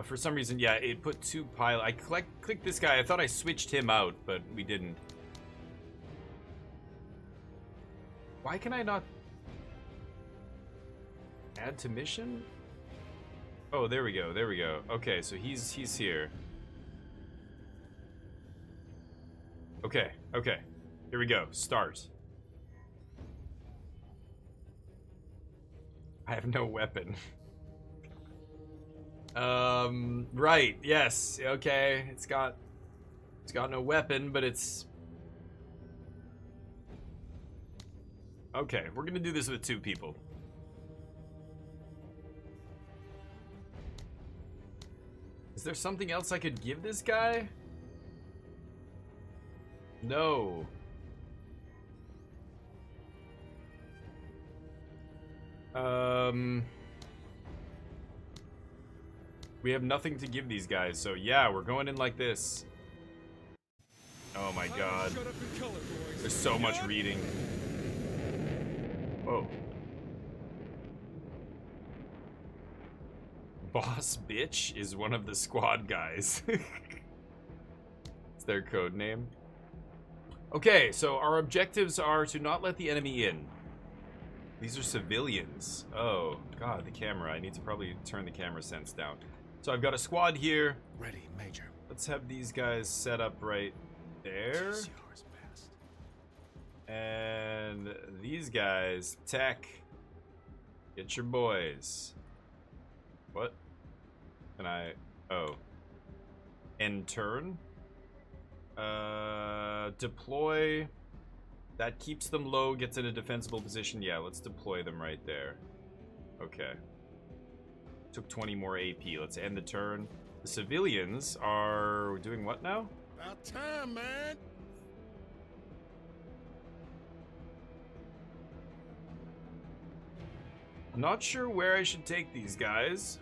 For some reason, yeah, it put 2 pilot. I clicked this guy. I thought I switched him out, but we didn't. Why can I not add to mission? Oh, there we go. There we go. Okay, so he's here. Okay, okay. Here we go. Start. I have no weapon. Right. Yes. Okay. It's got no weapon, but it's okay. We're gonna do this with 2 people. Is there something else I could give this guy? No. We have nothing to give these guys, so yeah, we're going in like this. Oh my god. There's so much reading. Whoa. Boss Bitch is one of the squad guys. It's their code name. Okay, so our objectives are to not let the enemy in. These are civilians. Oh, god, the camera. I need to probably turn the camera sense down. So I've got a squad here. Ready, Major. Let's have these guys set up right there. And these guys, tech. Get your boys. What? Can I... Oh. End turn. Deploy. That keeps them low, gets in a defensible position. Yeah, let's deploy them right there. Okay. Took 20 more AP. Let's end the turn. The civilians are doing what now? About time, man. I'm not sure where I should take these guys.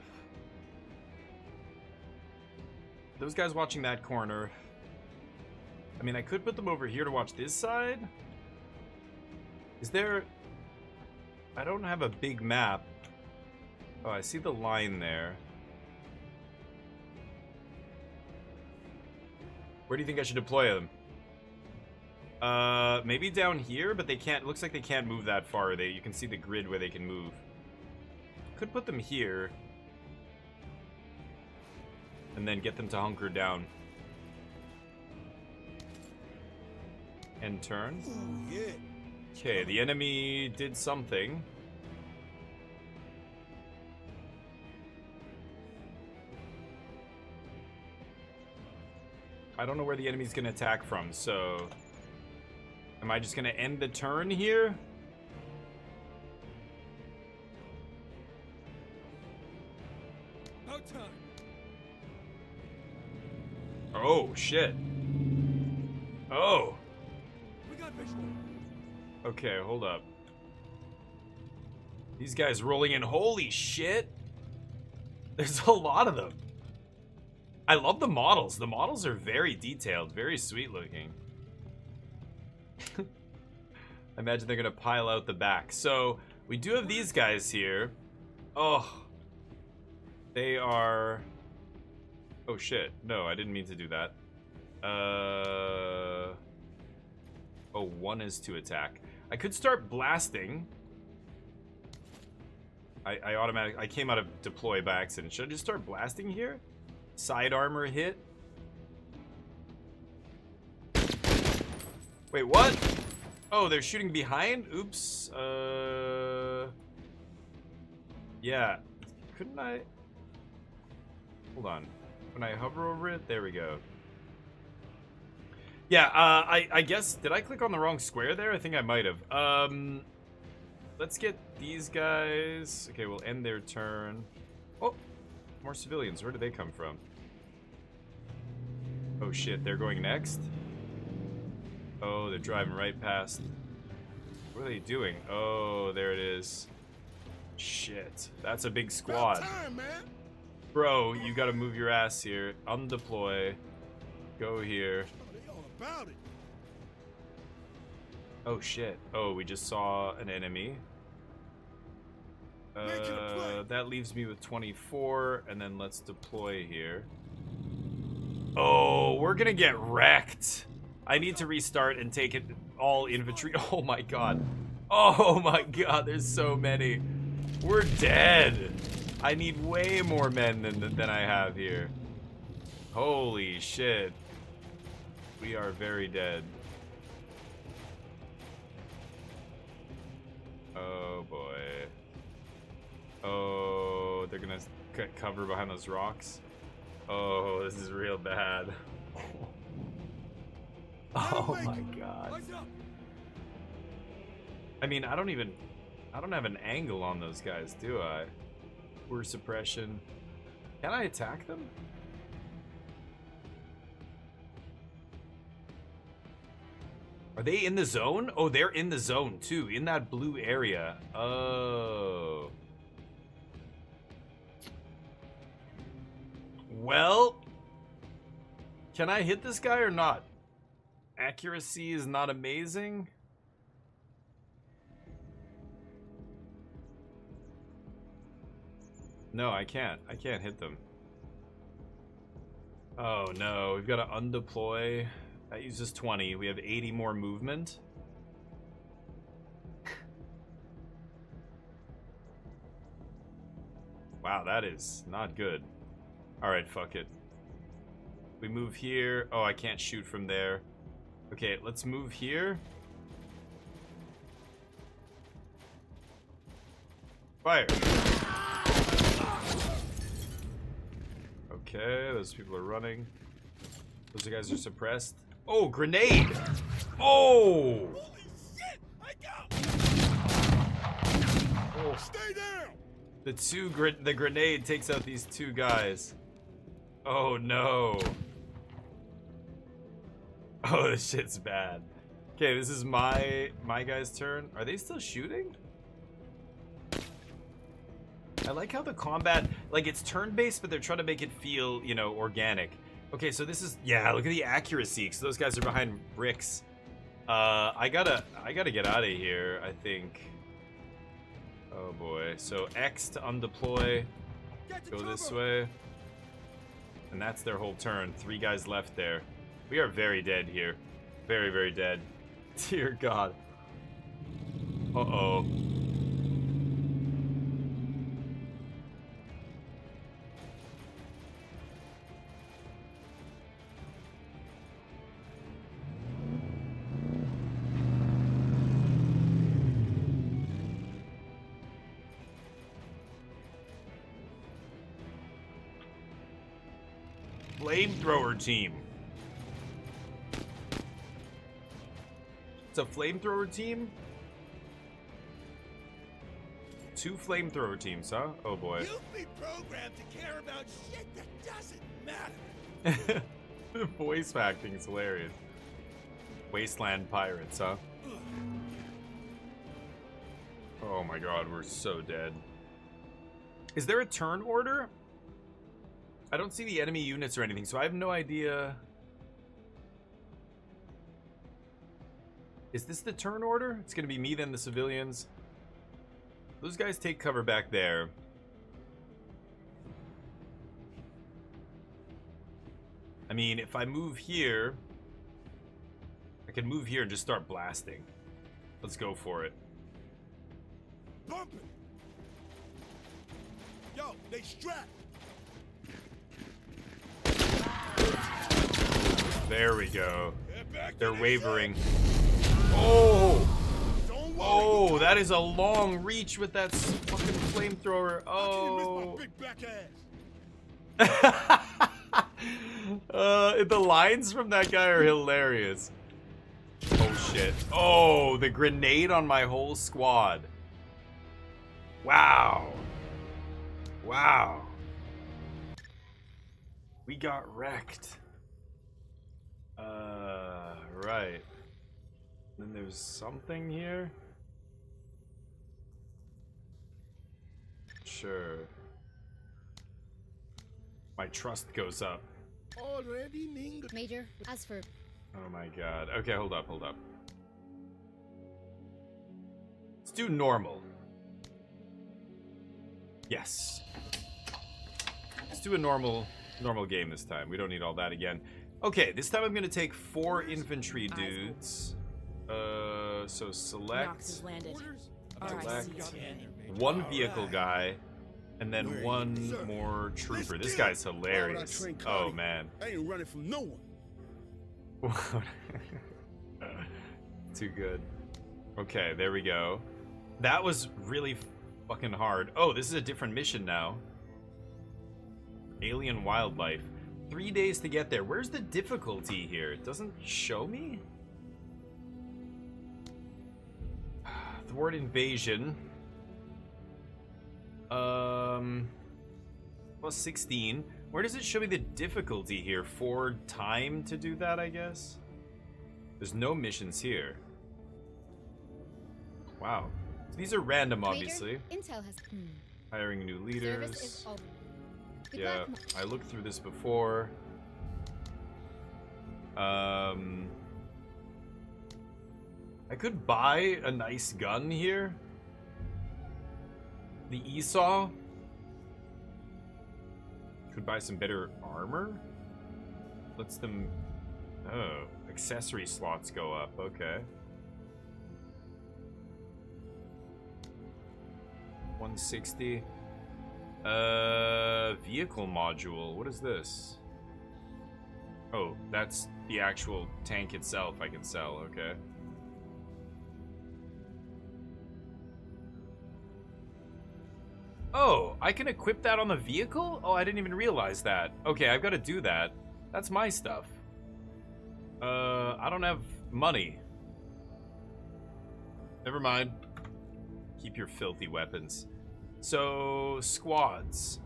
Those guys watching that corner. I mean, I could put them over here to watch this side. Is there... I don't have a big map. Oh, I see the line there. Where do you think I should deploy them? Maybe down here, but they can't... Looks like they can't move that far. You can see the grid where they can move. Could put them here. And then get them to hunker down. End turn. Oh, yeah. Okay, the enemy did something. I don't know where the enemy's gonna attack from, so... Am I just gonna end the turn here? About time. Oh, shit. Oh! We got visual. Okay, hold up. These guys rolling in. Holy shit! There's a lot of them. I love the models. The models are very detailed, very sweet looking. I imagine they're gonna pile out the back. So, we do have these guys here. Oh. They are... Oh shit. No, I didn't mean to do that. Oh, 1 is to attack. I could start blasting. I came out of deploy by accident. Should I just start blasting here? Side armor hit. Wait, what? Oh, they're shooting behind? Oops. Yeah. Couldn't I? Hold on. When I hover over it, there we go. Yeah, I guess, did I click on the wrong square there? I think I might have. let's get these guys. Okay, we'll end their turn. Oh, more civilians. Where do they come from? Oh shit, they're going next? Oh, they're driving right past. What are they doing? Oh, there it is. Shit, that's a big squad. Time, man. Bro, you gotta move your ass here. Undeploy. Go here. Oh, they all about it. Oh shit. Oh, we just saw an enemy. That leaves me with 24, and then let's deploy here. Oh, we're gonna get wrecked. I need to restart and take it all infantry. Oh my god. Oh my god, there's so many. We're dead. I need way more men than I have here. Holy shit. We are very dead. Oh boy. Oh, they're gonna cut cover behind those rocks. Oh, this is real bad. Oh my god. I mean, I don't have an angle on those guys, do I? Poor suppression. Can I attack them? Are they in the zone? Oh, they're in the zone too, in that blue area. Oh. Well, can I hit this guy or not? Accuracy is not amazing. No, I can't. I can't hit them. Oh no, we've got to undeploy. That uses 20. We have 80 more movement. Wow, that is not good. Alright, fuck it. We move here. Oh, I can't shoot from there. Okay, let's move here. Fire! Okay, those people are running. Those guys are suppressed. Oh, grenade! Oh! Holy shit! I got. Oh. Stay down. The grenade takes out these two guys. Oh no. Oh, this shit's bad. Okay, this is my guy's turn. Are they still shooting? I like how the combat, like, it's turn-based, but they're trying to make it feel, you know, organic. Okay, so this is, yeah, look at the accuracy, because those guys are behind bricks. I gotta get out of here, I think. Oh boy. So X to undeploy. Go this way. And that's their whole turn. 3 guys left there. We are very dead here. Very, very dead. Dear God. Uh-oh. Flamethrower team. It's a flamethrower team? 2 flamethrower teams, huh? Oh boy. You've been programmed to care about shit that doesn't matter. The voice acting is hilarious. Wasteland pirates, huh? Oh my god, we're so dead. Is there a turn order? I don't see the enemy units or anything, so I have no idea. Is this the turn order? It's gonna be me, then the civilians. Those guys take cover back there. I mean, if I move here, I can move here and just start blasting. Let's go for it. Bumping. Yo, they strapped. There we go. They're to wavering. Oh! Don't worry. Oh, that is a long reach with that fucking flamethrower. Oh. Big black ass. The lines from that guy are hilarious. Oh shit. Oh, the grenade on my whole squad. Wow. Wow. We got wrecked. Right. Then there's something here? Sure. My trust goes up. Already mingled. Major, as for Oh my god. Okay, hold up, hold up. Let's do normal. Yes. Let's do a normal game this time. We don't need all that again. Okay, this time I'm gonna take 4 infantry dudes. So select Nox has landed. Select RIC. 1 vehicle guy, and then Where 1 you deserve. more trooper. Let's This get guy's him. hilarious. Why would I train Oh Connie? man. I ain't running from no one. Too good. Okay, there we go. That was really fucking hard. Oh, this is a different mission now. Alien wildlife. 3 days to get there. Where's the difficulty here? It doesn't show me? Thwart invasion. Plus 16. Where does it show me the difficulty here? For time to do that, I guess? There's no missions here. Wow. So these are random, obviously. Major, intel has Hiring new service leaders. is over. Good Yeah, luck, I looked through this before. I could buy a nice gun here. The Esau. Could buy some better armor. Lets them... Oh, accessory slots go up. Okay. 160. Vehicle module. What is this? Oh, that's the actual tank itself I can sell. Okay. Oh, I can equip that on the vehicle? Oh, I didn't even realize that. Okay, I've got to do that. That's my stuff. I don't have money. Never mind. Keep your filthy weapons. So, squads.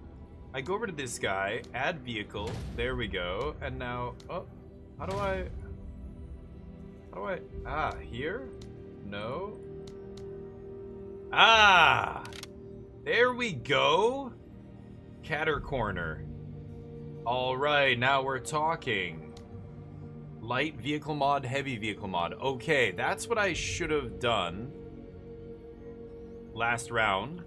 I go over to this guy, add vehicle. There we go. And now, oh, how do I... Ah, here? No. Ah! There we go. Catter corner. All right, now we're talking. Light vehicle mod, heavy vehicle mod. Okay, that's what I should have done last round.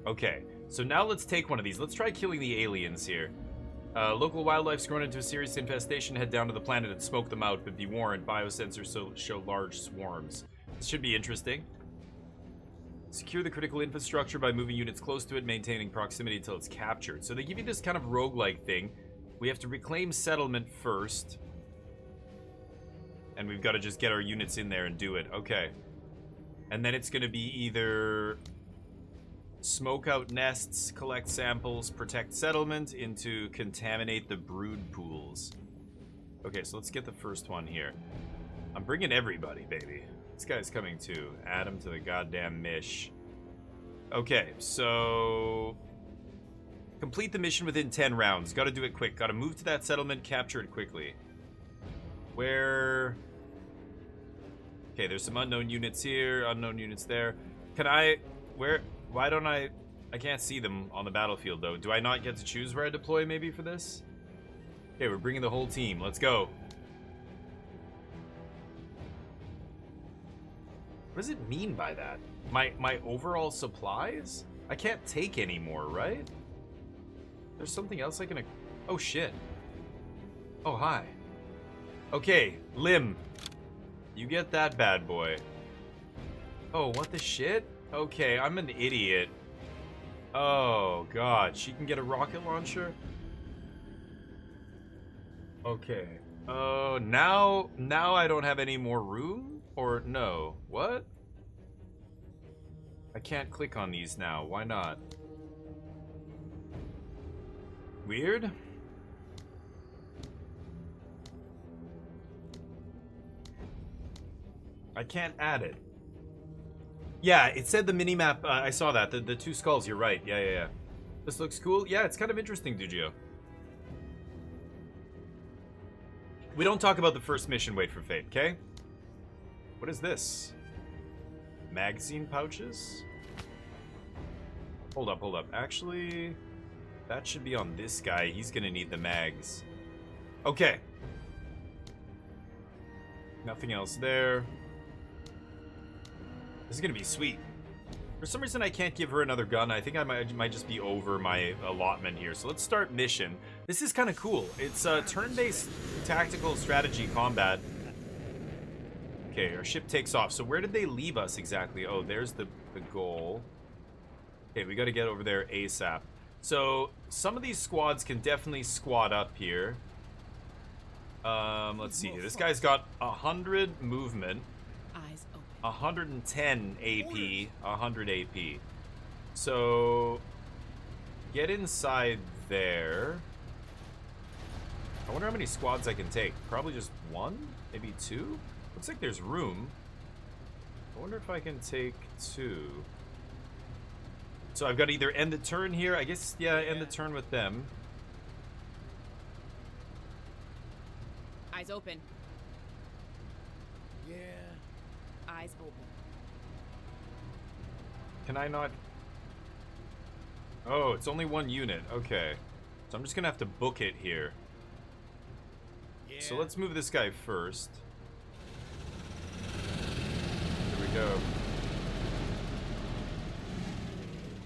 Okay, so now let's take one of these. Let's try killing the aliens here. Local wildlife's grown into a serious infestation. Head down to the planet and smoke them out, but be warned, biosensors show large swarms. This should be interesting. Secure the critical infrastructure by moving units close to it, maintaining proximity until it's captured. So they give you this kind of roguelike thing. We have to reclaim settlement first. And we've got to just get our units in there and do it. Okay. And then it's going to be either smoke out nests, collect samples, protect settlement, into contaminate the brood pools. Okay, so let's get the first one here. I'm bringing everybody, baby. This guy's coming too. Add him to the goddamn mish. Okay, so... complete the mission within 10 rounds. Gotta do it quick. Gotta move to that settlement, capture it quickly. Where... okay, there's some unknown units here, unknown units there. Can I... where... why don't I can't see them on the battlefield, though. Do I not get to choose where I deploy, maybe, for this? Okay, we're bringing the whole team. Let's go. What does it mean by that? My overall supplies? I can't take any more, right? There's something else I can... oh, shit. Oh, hi. Okay, Lim. You get that bad boy. Oh, what the shit? Okay, I'm an idiot. Oh, God. She can get a rocket launcher? Okay. Oh, now I don't have any more room? Or no? What? I can't click on these now. Why not? Weird? I can't add it. Yeah, it said the minimap. I saw that. The two skulls. You're right. Yeah. This looks cool. Yeah, it's kind of interesting, Dugio. We don't talk about the first mission. Wait for fate, okay? What is this? Magazine pouches? Hold up. Actually, that should be on this guy. He's gonna need the mags. Okay. Nothing else there. This is gonna be sweet. For some reason, I can't give her another gun. I think I might just be over my allotment here. So let's start mission. This is kind of cool. It's turn-based tactical strategy combat. Okay, our ship takes off. So where did they leave us exactly? Oh, there's the goal. Okay, we got to get over there ASAP. So some of these squads can definitely squad up here. Let's see here. This guy's got 100 movement. Eyes open. 110 AP, 100 AP. So, get inside there. I wonder how many squads I can take. Probably just one? Maybe two? Looks like there's room. I wonder if I can take two. So I've got to either end the turn here. I guess, yeah, end the turn with them. Eyes open. Yeah. Eyes open. Can I not? Oh, it's only one unit. Okay. So I'm just gonna have to book it here. Yeah. So let's move this guy first. Here we go.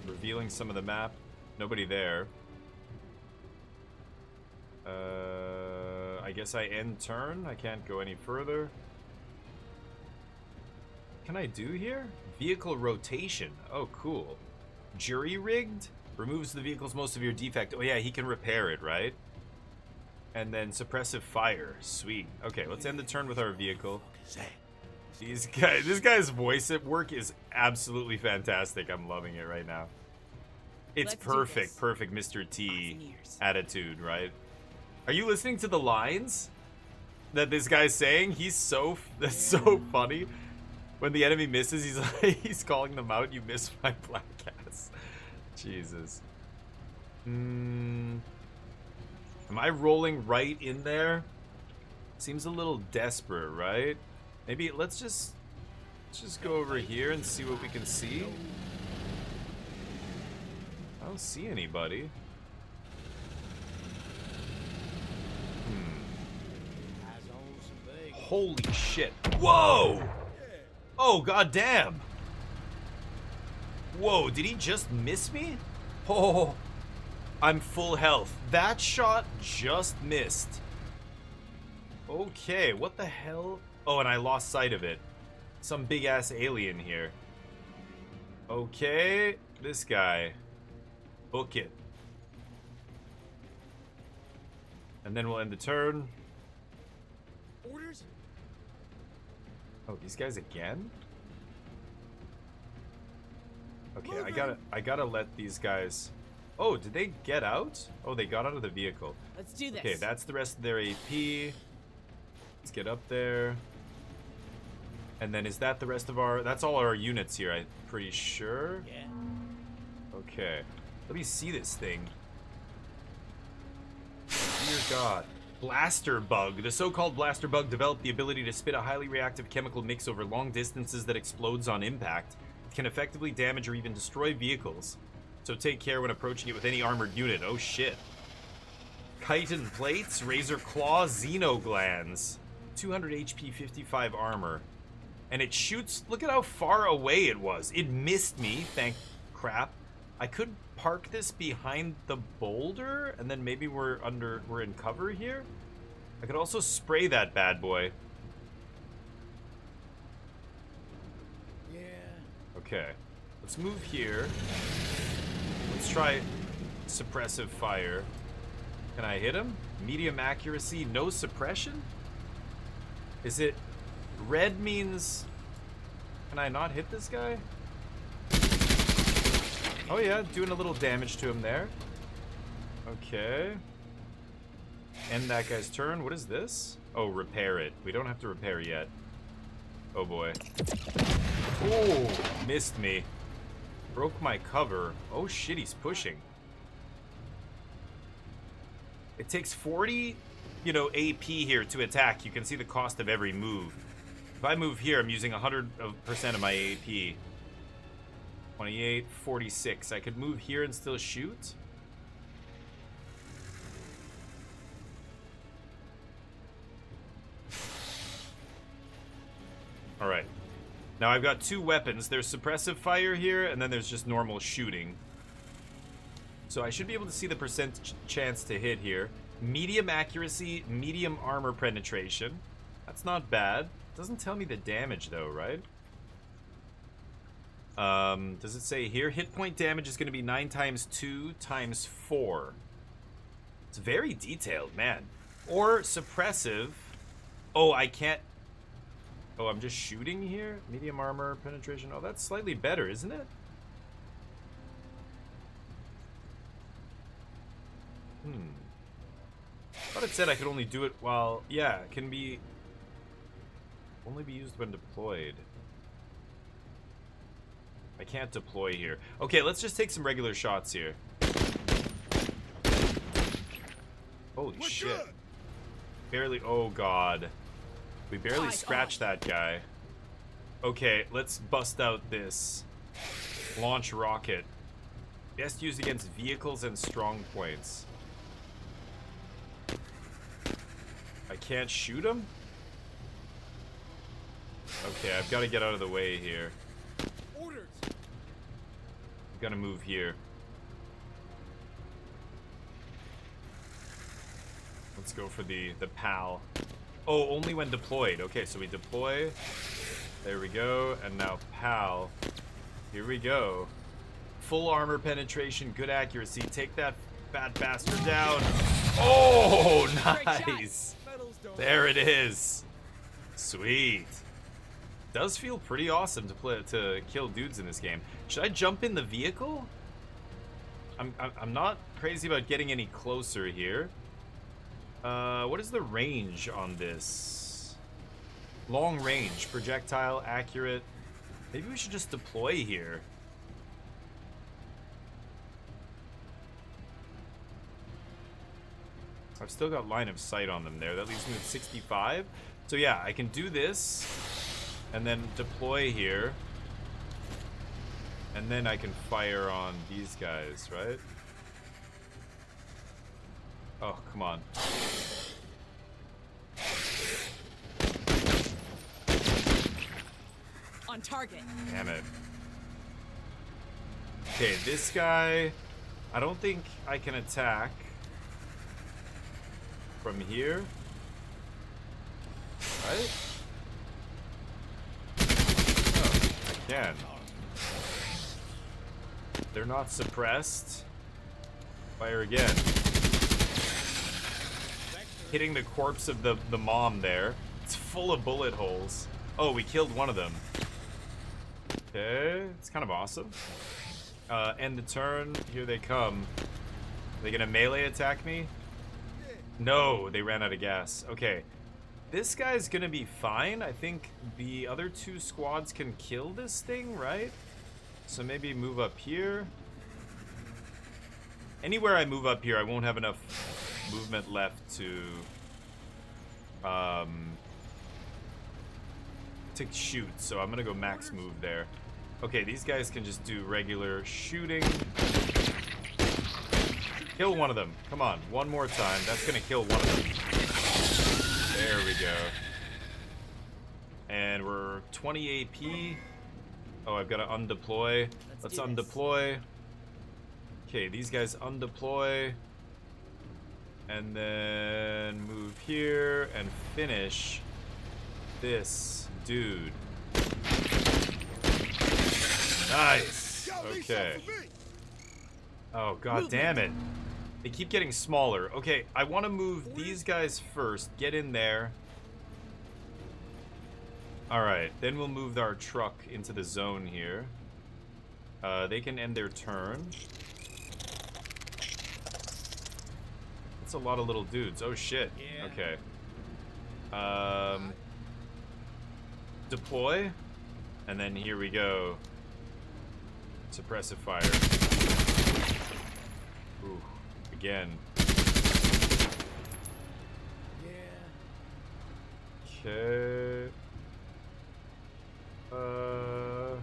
Revealing some of the map. Nobody there. I guess I end turn. I can't go any further. What can I do here? Vehicle rotation. Oh, cool. Jury rigged? Removes the vehicle's most severe defect. Oh yeah, he can repair it, right? And then suppressive fire. Sweet. Okay, let's end the turn with our vehicle. These guys, this guy's voice at work is absolutely fantastic. I'm loving it right now. It's Let's do perfect, this. perfect Mr. T Eyes and ears. attitude, right? Are you listening to the lines that this guy's saying? That's so funny. When the enemy misses, he's like, he's calling them out. You missed my black ass. Jesus. Am I rolling right in there? Seems a little desperate, right? Maybe let's just go over here and see what we can see. I don't see anybody. Holy shit. Whoa! Oh, goddamn. Whoa, did he just miss me? Oh, I'm full health. That shot just missed. Okay, what the hell? Oh, and I lost sight of it. Some big-ass alien here. Okay, this guy. Book it. And then we'll end the turn. Orders? Oh, these guys again? Okay, I gotta let these guys... Oh, did they get out? Oh, they got out of the vehicle. Let's do this. Okay, that's the rest of their AP. Let's get up there. And then is that the rest of our... That's all our units here, I'm pretty sure. Yeah. Okay. Let me see this thing. Dear God. Blaster bug. The so-called blaster bug developed the ability to spit a highly reactive chemical mix over long distances that explodes on impact. It can effectively damage or even destroy vehicles. So take care when approaching it with any armored unit. Oh shit. Chitin plates, razor claw, xeno glands. 200 HP, 55 armor. And it shoots, look at how far away it was. It missed me, thank crap. I could park this behind the boulder, and then maybe we're in cover here. I could also spray that bad boy. Yeah. Okay, let's move here. Let's try suppressive fire. Can I hit him? Medium accuracy, no suppression? Is it red means... Can I not hit this guy? Oh yeah, doing a little damage to him there. Okay. End that guy's turn. What is this? Oh, repair it. We don't have to repair yet. Oh boy. Oh, missed me. Broke my cover. Oh shit, he's pushing. It takes 40, you know, AP here to attack. You can see the cost of every move. If I move here, I'm using 100% of my AP. 28, 46. I could move here and still shoot. All right. Now I've got two weapons. There's suppressive fire here, and then there's just normal shooting. So I should be able to see the percent chance to hit here. Medium accuracy, medium armor penetration. That's not bad. Doesn't tell me the damage though, right? Does it say here? Hit point damage is going to be 9 times 2 times 4. It's very detailed, man. Or suppressive. Oh, I can't. Oh, I'm just shooting here? Medium armor penetration. Oh, that's slightly better, isn't it? I thought it said I could only do it while... Yeah, it can be... Only be used when deployed. I can't deploy here. Okay, let's just take some regular shots here. Holy shit. Barely... Oh, God. We barely scratched that guy. Okay, let's bust out this launch rocket. Best used against vehicles and strong points. I can't shoot him? Okay, I've got to get out of the way here. Orders. I've got to move here. Let's go for the PAL. Oh, only when deployed. Okay, so we deploy. There we go. And now PAL. Here we go. Full armor penetration, good accuracy. Take that fat bastard down. Oh, nice. There it is. Sweet. Does feel pretty awesome to kill dudes in this game. Should I jump in the vehicle? I'm not crazy about getting any closer here. What is the range on this? Long range, projectile, accurate. Maybe we should just deploy here. I've still got line of sight on them there. That leaves me with 65. So yeah, I can do this and then deploy here. And then I can fire on these guys, right? Oh, come on. On target. Damn it. Okay, this guy, I don't think I can attack from here. Right? Oh, I can. They're not suppressed. Fire again. Hitting the corpse of the mom there. It's full of bullet holes. Oh, we killed one of them. Okay, it's kind of awesome. End the turn. Here they come. Are they gonna melee attack me? No, they ran out of gas. Okay. This guy's gonna be fine. I think the other two squads can kill this thing, right? So maybe move up here. Anywhere I move up here, I won't have enough movement left to shoot. So I'm gonna go max move there. Okay, these guys can just do regular shooting. Kill one of them. Come on, one more time. That's gonna kill one of them. There we go. And we're 20 AP. Oh, I've got to undeploy. Let's undeploy. Okay, these guys undeploy. And then move here and finish this dude. Nice. Okay. Oh, god damn it. They keep getting smaller. Okay, I want to move these guys first. Get in there. Alright, then we'll move our truck into the zone here. They can end their turn. That's a lot of little dudes. Oh shit. Okay. Deploy. And then here we go. Suppressive fire. Ooh, again. Yeah. Okay. Alright.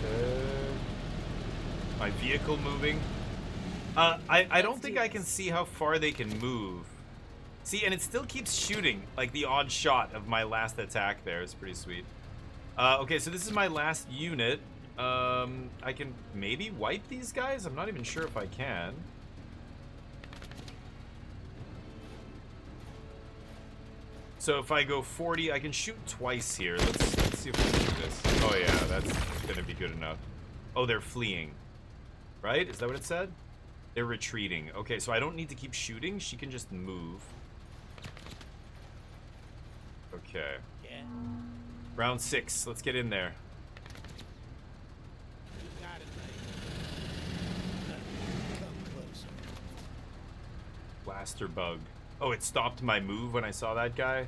Okay. My vehicle moving. I don't think I can see how far they can move. See, and it still keeps shooting, like the odd shot of my last attack there. It's pretty sweet. Okay, so this is my last unit. I can maybe wipe these guys? I'm not even sure if I can. So if I go 40, I can shoot twice here. Let's see if we can do this. Oh yeah, that's gonna be good enough. Oh, they're fleeing. Right? Is that what it said? They're retreating. Okay, so I don't need to keep shooting. She can just move. Okay. Yeah. Round 6. Let's get in there. You got it, mate. Come closer. Blaster bug. Oh, it stopped my move when I saw that guy.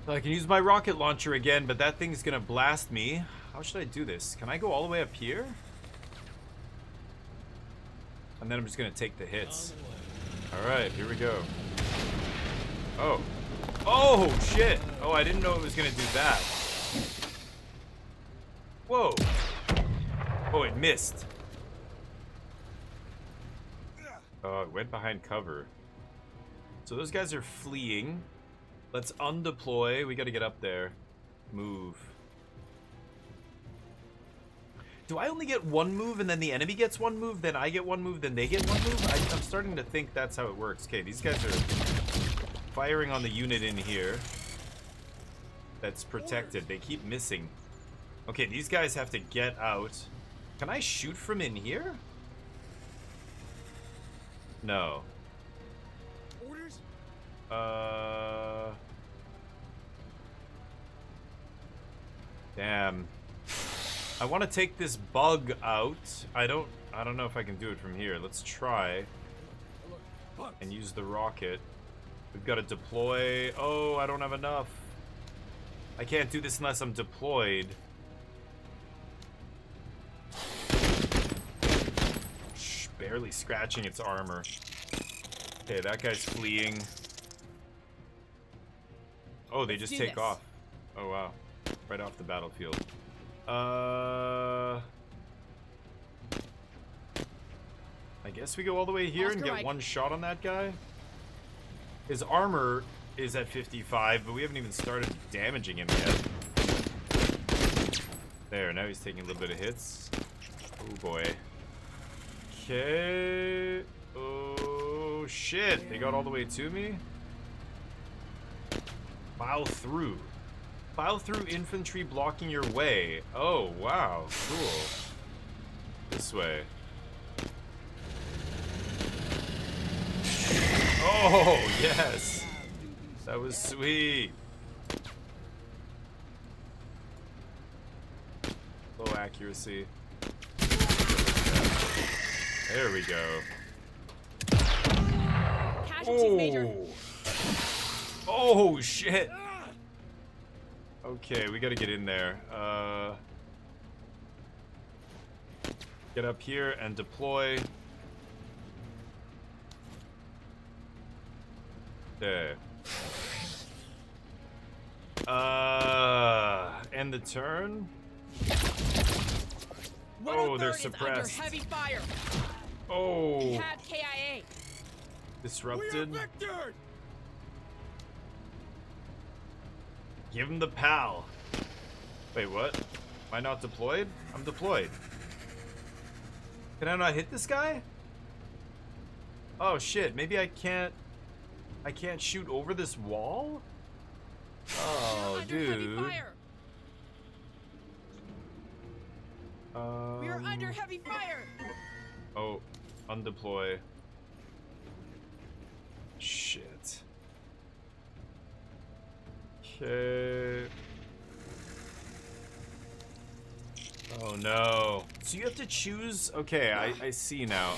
So I can use my rocket launcher again, but that thing's gonna blast me. How should I do this? Can I go all the way up here? And then I'm just gonna take the hits. Alright, here we go. Oh. Oh, shit! Oh, I didn't know it was gonna do that. Whoa. Oh, it missed. Oh, it went behind cover. So those guys are fleeing. Let's undeploy. We gotta get up there. Move. Do I only get one move and then the enemy gets one move, then I get one move, then they get one move? I'm starting to think that's how it works. Okay, these guys are firing on the unit in here. That's protected. They keep missing. Okay, these guys have to get out. Can I shoot from in here? No. Orders? Damn. I want to take this bug out. I don't know if I can do it from here. Let's try and use the rocket. We've got to deploy. Oh, I don't have enough. I can't do this unless I'm deployed. Shh, barely scratching its armor. Okay, that guy's fleeing. Oh, they just take off. Oh, wow. Right off the battlefield. I guess we go all the way here and get one shot on that guy. His armor is at 55, but we haven't even started damaging him yet. There, now he's taking a little bit of hits. Oh boy. Okay. Oh shit, they got all the way to me. Plow through. Plow through infantry blocking your way. Oh, wow. Cool. This way. Oh, yes. That was sweet. Low accuracy. There we go. Casualties, Major. Oh, shit. Okay, we gotta get in there. Get up here and deploy. Okay. End the turn. Oh, they're suppressed. Under heavy fire. Oh. We have KIA. Disrupted. We are victored! Give him the PAL. Wait, what? Am I not deployed? I'm deployed. Can I not hit this guy? Oh shit, maybe I can't shoot over this wall? Oh, dude. We are under heavy fire. Oh, undeploy. Shit. Okay. Oh no. So you have to choose. Okay, I see now.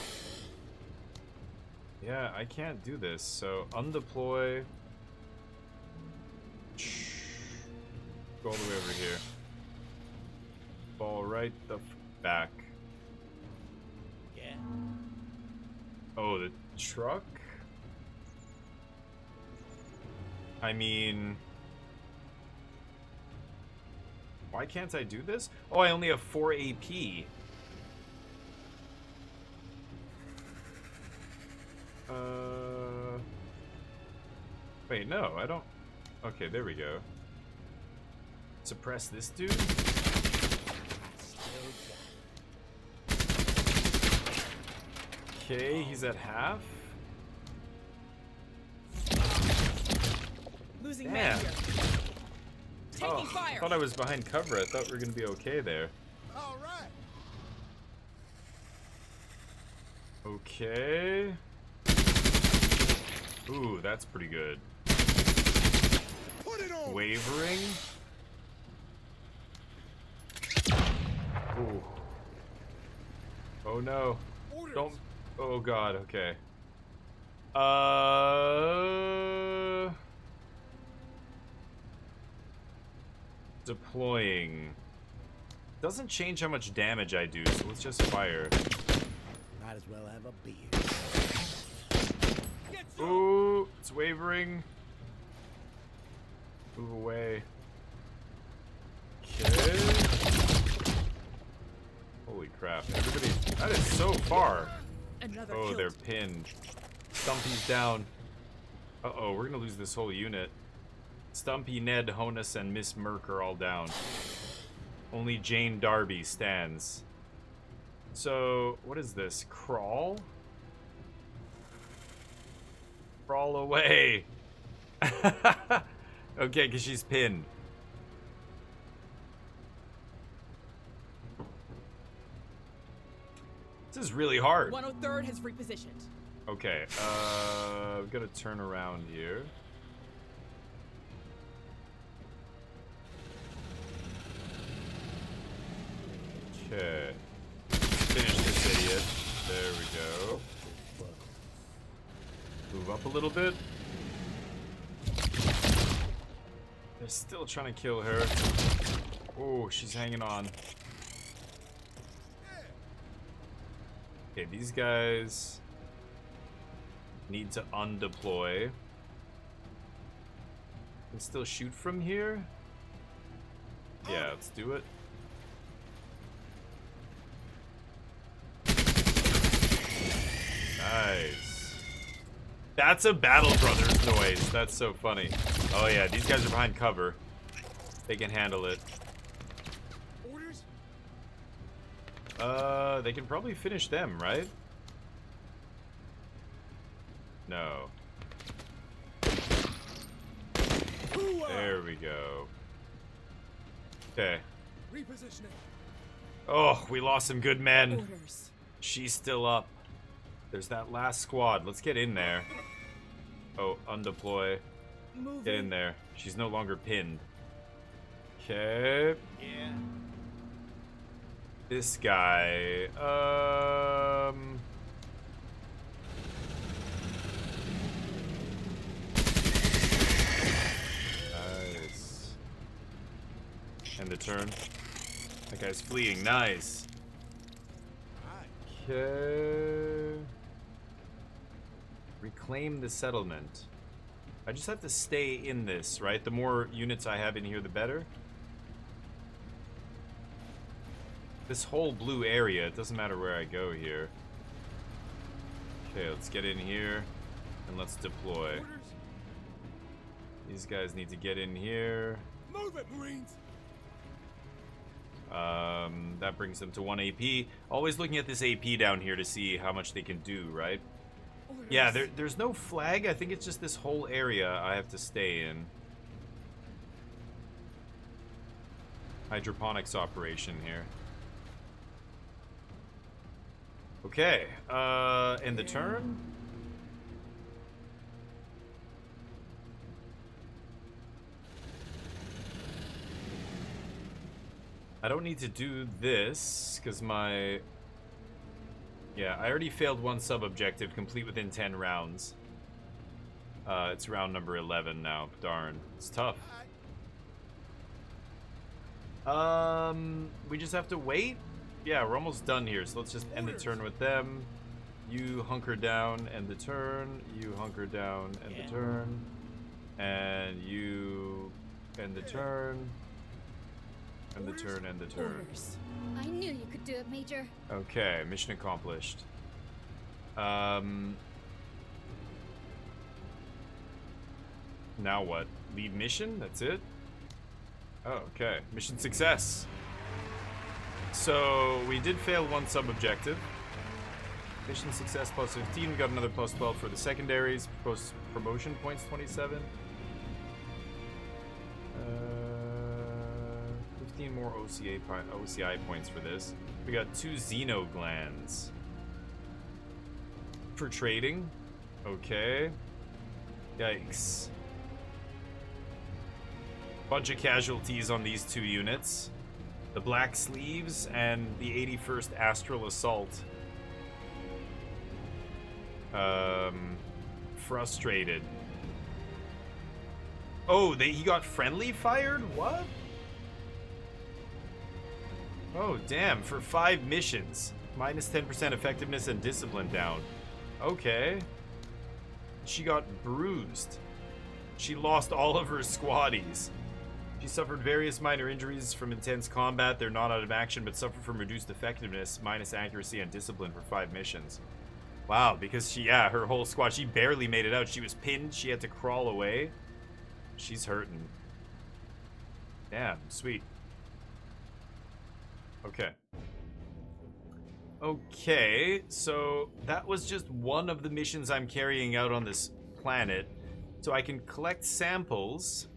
Yeah, I can't do this. So undeploy. go all the way over here. Fall right the back. Yeah. Oh, the truck? I mean... Why can't I do this? Oh, I only have 4 AP. Wait, no, I don't... Okay, there we go. Suppress this dude? Okay, he's at half. Losing Damn. man here. Taking Oh, I fire. thought I was behind cover. I thought we were gonna be okay there. All right. Okay. Ooh, that's pretty good. Put it on. Wavering. Ooh. Oh no. Orders. Don't. Oh god, okay. Deploying. Doesn't change how much damage I do, so let's just fire. Might as well have a beer. Ooh, it's wavering. Move away. Okay. Holy crap. Everybody, that is so far. Another Oh, killed. they're pinned. Stumpy's down. Uh-oh, we're gonna lose this whole unit. Stumpy, Ned, Honus, and Miss Merc are all down. Only Jane Darby stands. So, what is this? Crawl? Crawl away. Okay, because she's pinned. This is really hard. 103rd has repositioned. Okay, I've got to turn around here. Okay. Finish this idiot. There we go. Move up a little bit. They're still trying to kill her. Oh, she's hanging on. Okay, these guys need to undeploy. Can still shoot from here? Yeah, let's do it. Nice. That's a Battle Brothers noise. That's so funny. Oh yeah, these guys are behind cover. They can handle it. Orders. They can probably finish them, right? No. There we go. Okay. Repositioning. Oh, we lost some good men. Orders. She's still up. There's that last squad. Let's get in there. Oh, undeploy. Moving. Get in there. She's no longer pinned. Okay. Yeah. This guy. Nice. And the turn. That guy's fleeing. Nice. Okay. Reclaim the settlement. I just have to stay in this, right? The more units I have in here, the better. This whole blue area, it doesn't matter where I go here. Okay, let's get in here and let's deploy. Orders. These guys need to get in here. Move it, Marines. That brings them to 1 AP. Always looking at this AP down here to see how much they can do, right? Orders. Yeah, there's no flag. I think it's just this whole area I have to stay in. Hydroponics operation here. Okay, and the turn? I don't need to do this, because my... Yeah, I already failed one sub-objective, complete within 10 rounds. It's round number 11 now. Darn. It's tough. We just have to wait? Yeah, we're almost done here, so let's just end the turn with them. You hunker down, end the turn. You hunker down, end the turn. And you end the turn. End the turn, end the turn. Orders. I knew you could do it, Major. Okay, mission accomplished. Now what? Leave mission? That's it? Oh, okay. Mission success. So, we did fail one sub-objective. Mission success plus 15. We got another plus 12 for the secondaries. Promotion points 27. 15 more OCI points for this. We got 2 Xeno glands. For trading. Okay. Yikes. Bunch of casualties on these 2 units. The Black Sleeves and the 81st Astral Assault. Frustrated. Oh, he got friendly fired? What? Oh, damn. For 5 missions. Minus 10% effectiveness and discipline down. Okay. She got bruised. She lost all of her squaddies. She suffered various minor injuries from intense combat. They're not out of action, but suffered from reduced effectiveness, minus accuracy, and discipline for 5 missions. Wow, because her whole squad, she barely made it out. She was pinned. She had to crawl away. She's hurting. Damn, sweet. Okay. Okay, so that was just one of the missions I'm carrying out on this planet. So I can collect samples.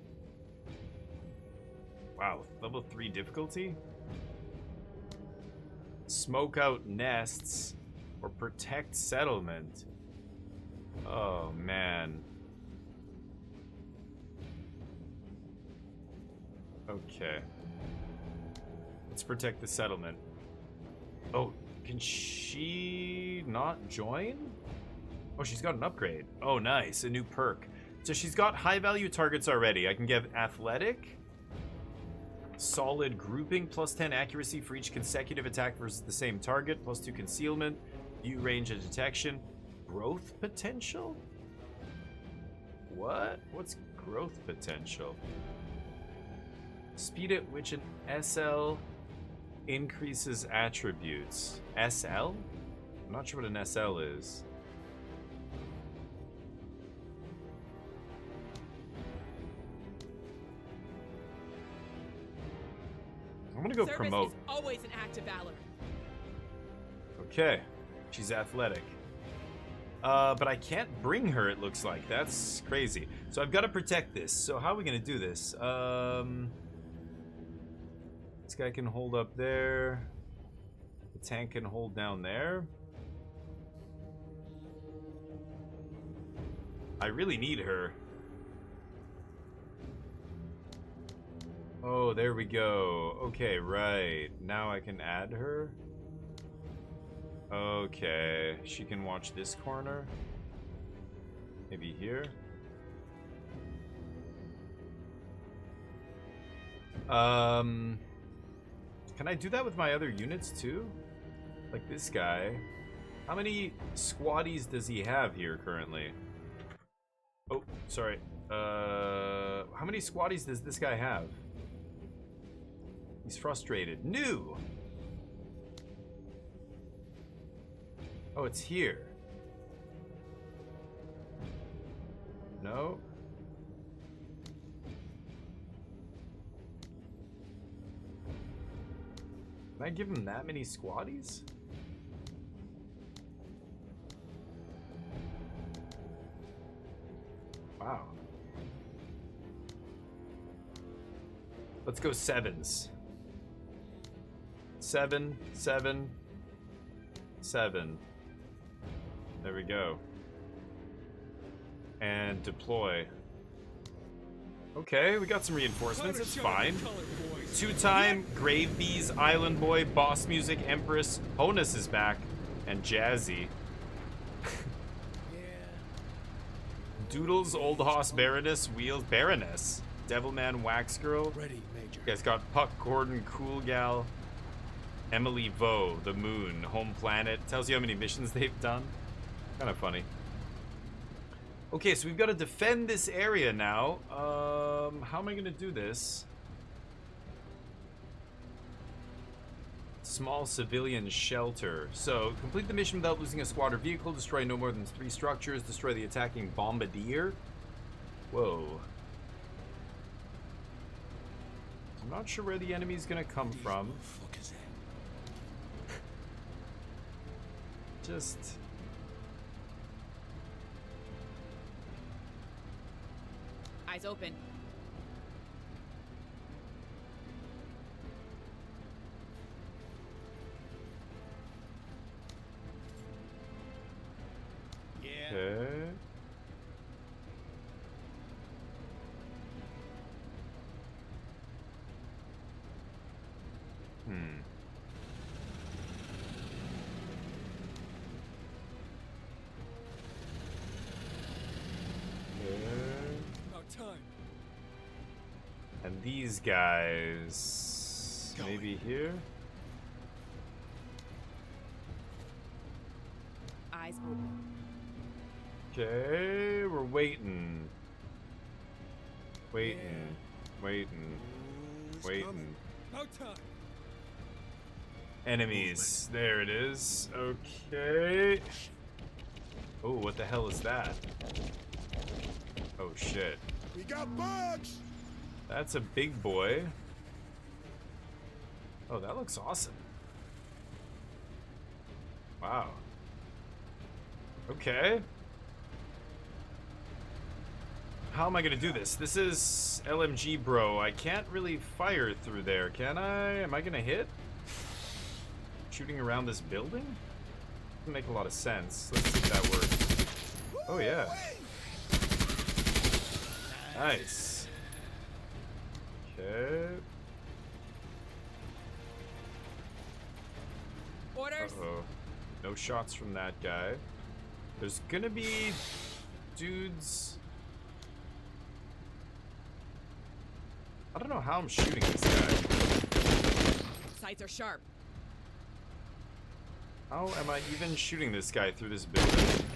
Wow, level 3 difficulty? Smoke out nests or protect settlement. Oh, man. Okay. Let's protect the settlement. Oh, can she not join? Oh, she's got an upgrade. Oh, nice. A new perk. So she's got high value targets already. I can give athletic, solid grouping, plus 10 accuracy for each consecutive attack versus the same target, plus 2 concealment, view range and detection, growth potential? What? What's growth potential? Speed at which an SL increases attributes. SL? I'm not sure what an SL is. I'm gonna go Service promote. is always an act of valor. Okay, she's athletic. But I can't bring her, it looks like. That's crazy. So I've got to protect this. So how are we gonna do this? This guy can hold up there. The tank can hold down there. I really need her. Oh, there we go. Okay, right. Now I can add her. Okay, she can watch this corner. Maybe here. Can I do that with my other units too? Like this guy. How many squaddies does he have here currently? Oh, sorry. How many squaddies does this guy have? He's frustrated. New! Oh, it's here. No? Can I give him that many squaddies? Wow. Let's go 7s. 7, 7, 7. There we go. And deploy. Okay, we got some reinforcements. It's fine. 2-time Grave Bees, Island Boy, Boss Music, Empress. Honus is back. And Jazzy. Doodles, Old Hoss, Baroness, Wheels, Baroness. Devilman, Wax Girl. Ready, Major. You guys got Puck, Gordon, Cool Gal, Emily Vo, The Moon, Home Planet. Tells you how many missions they've done. Kind of funny. Okay, so we've got to defend this area now. How am I going to do this? Small civilian shelter. So, complete the mission without losing a squad or vehicle. Destroy no more than 3 structures. Destroy the attacking bombardier. Whoa. I'm not sure where the enemy's gonna come from. What the fuck is that? Just... Eyes open. Yeah. Okay. About time. And these guys... maybe here? Eyes open. Okay, we're waiting. Waiting. Waiting. It's Waiting. coming. About time. Enemies. There it is. Okay. Oh, what the hell is that? Oh, shit. We got bugs. That's a big boy. Oh, that looks awesome. Wow. Okay. How am I gonna do this? This is LMG, bro. I can't really fire through there, can I? Am I gonna hit? Shooting around this building? Doesn't make a lot of sense. Let's see if that works. Oh, yeah. Nice. Okay. Orders. Uh-oh. No shots from that guy. There's gonna be dudes. I don't know how I'm shooting this guy. Sights are sharp. How am I even shooting this guy through this building?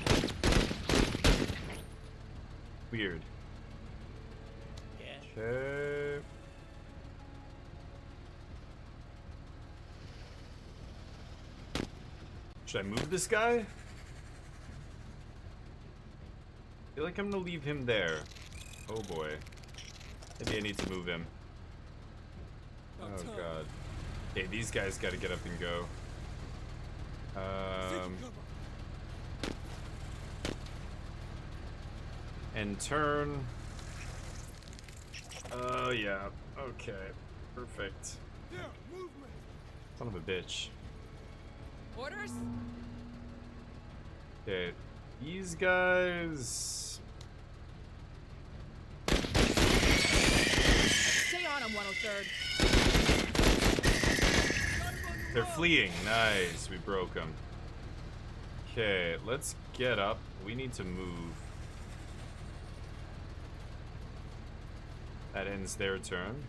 Weird. Yeah. Okay. Should I move this guy? I feel like I'm gonna leave him there. Oh boy. Maybe I need to move him. Oh god. Okay, these guys gotta get up and go. And turn. Oh yeah. Okay. Perfect. Yeah, movement. Son of a bitch. Orders. Okay. These guys. Stay on him, 103rd. They're fleeing. Nice. We broke them. Okay, let's get up. We need to move. That ends their turn.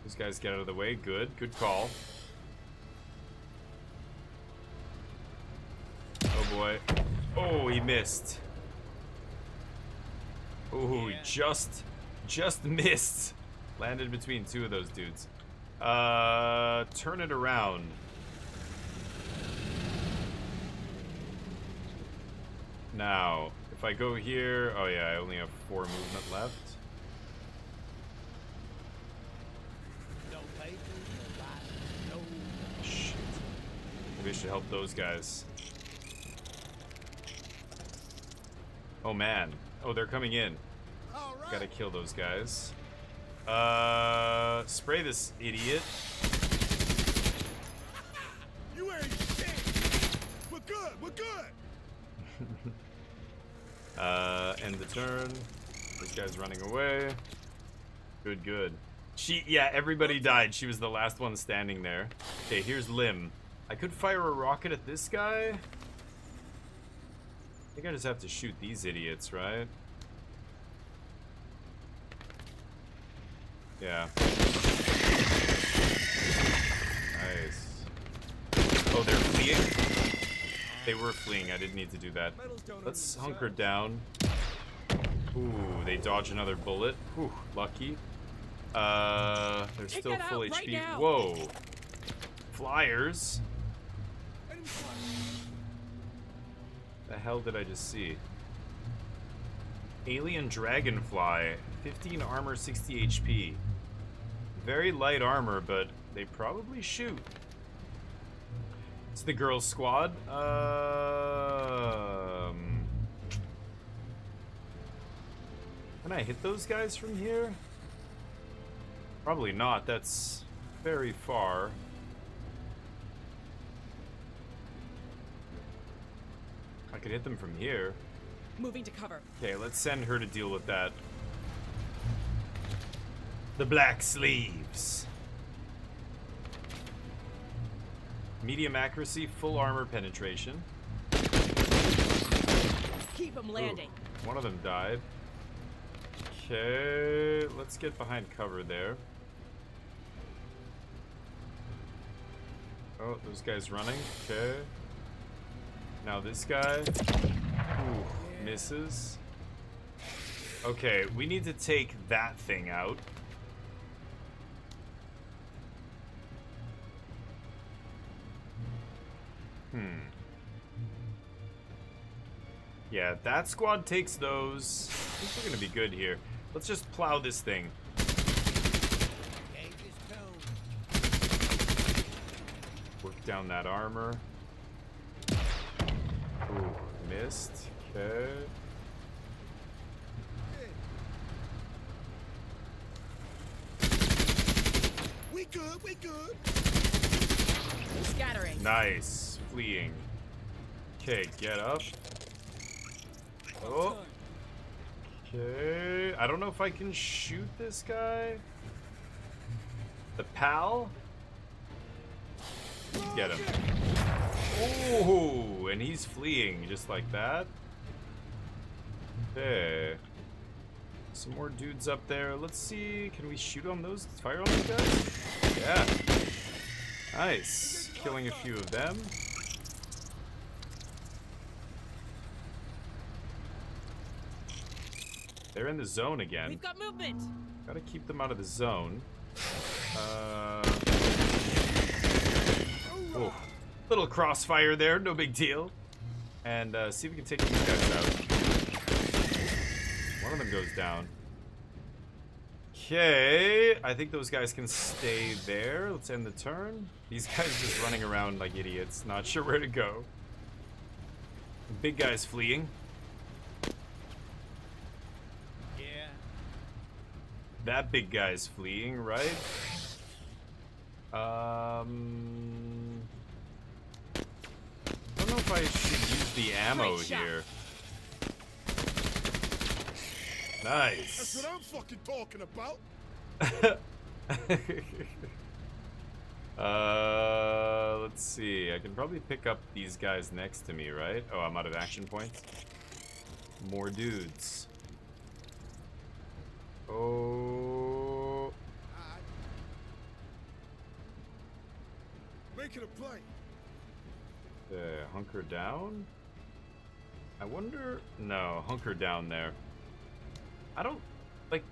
These guys get out of the way. Good. Good call. Oh boy. Oh, he missed. Oh, he just missed. Landed between two of those dudes. Turn it around. Now, if I go here, oh yeah, I only have 4 movement left. No papers, no license, no. Shit. Maybe I should help those guys. Oh man. Oh, they're coming in. All right. Gotta kill those guys. Spray this idiot. You ain't shit. We're good. We're good. End the turn. This guy's running away. Good, good. Yeah, everybody died. She was the last one standing there. Okay, here's Lim. I could fire a rocket at this guy. I think I just have to shoot these idiots, right? Yeah. Nice. Oh, they're fleeing? They were fleeing. I didn't need to do that. Let's hunker down. Ooh, they dodge another bullet. Ooh, lucky. They're still full HP. Whoa. Flyers. The hell did I just see? Alien Dragonfly. 15 armor, 60 HP. Very light armor, but they probably shoot. It's the girls' squad. Can I hit those guys from here? Probably not. That's very far. I could hit them from here. Moving to cover. Okay, let's send her to deal with that. The Black Sleeves. Medium accuracy, full armor penetration. Keep them landing. Ooh, one of them died. Okay, let's get behind cover there. Oh, those guys running. Okay. Now this guy. Ooh, misses. Okay, we need to take that thing out. Yeah, that squad takes those. I think we're gonna be good here. Let's just plow this thing. Work down that armor. Ooh, missed. Okay. We good, we good. Scattering. Nice. Fleeing. Okay, get up. Oh. Okay. I don't know if I can shoot this guy. The pal? Get him. Oh, and he's fleeing just like that. Okay. Some more dudes up there. Let's see. Can we shoot on those? Fire on those guys? Yeah. Nice. Killing a few of them. They're in the zone again. We've got movement. Gotta keep them out of the zone. Oh, little crossfire there, no big deal. And see if we can take these guys out. One of them goes down. Okay, I think those guys can stay there. Let's end the turn. These guys just running around like idiots, not sure where to go. Big guy's fleeing. That big guy's fleeing, right? I don't know if I should use the ammo here. Nice. That's what I'm fucking talking about. Let's see. I can probably pick up these guys next to me, right? Oh, I'm out of action points. More dudes. Oh. Making a play. Hunker down? I wonder... No, hunker down there. I don't... Like...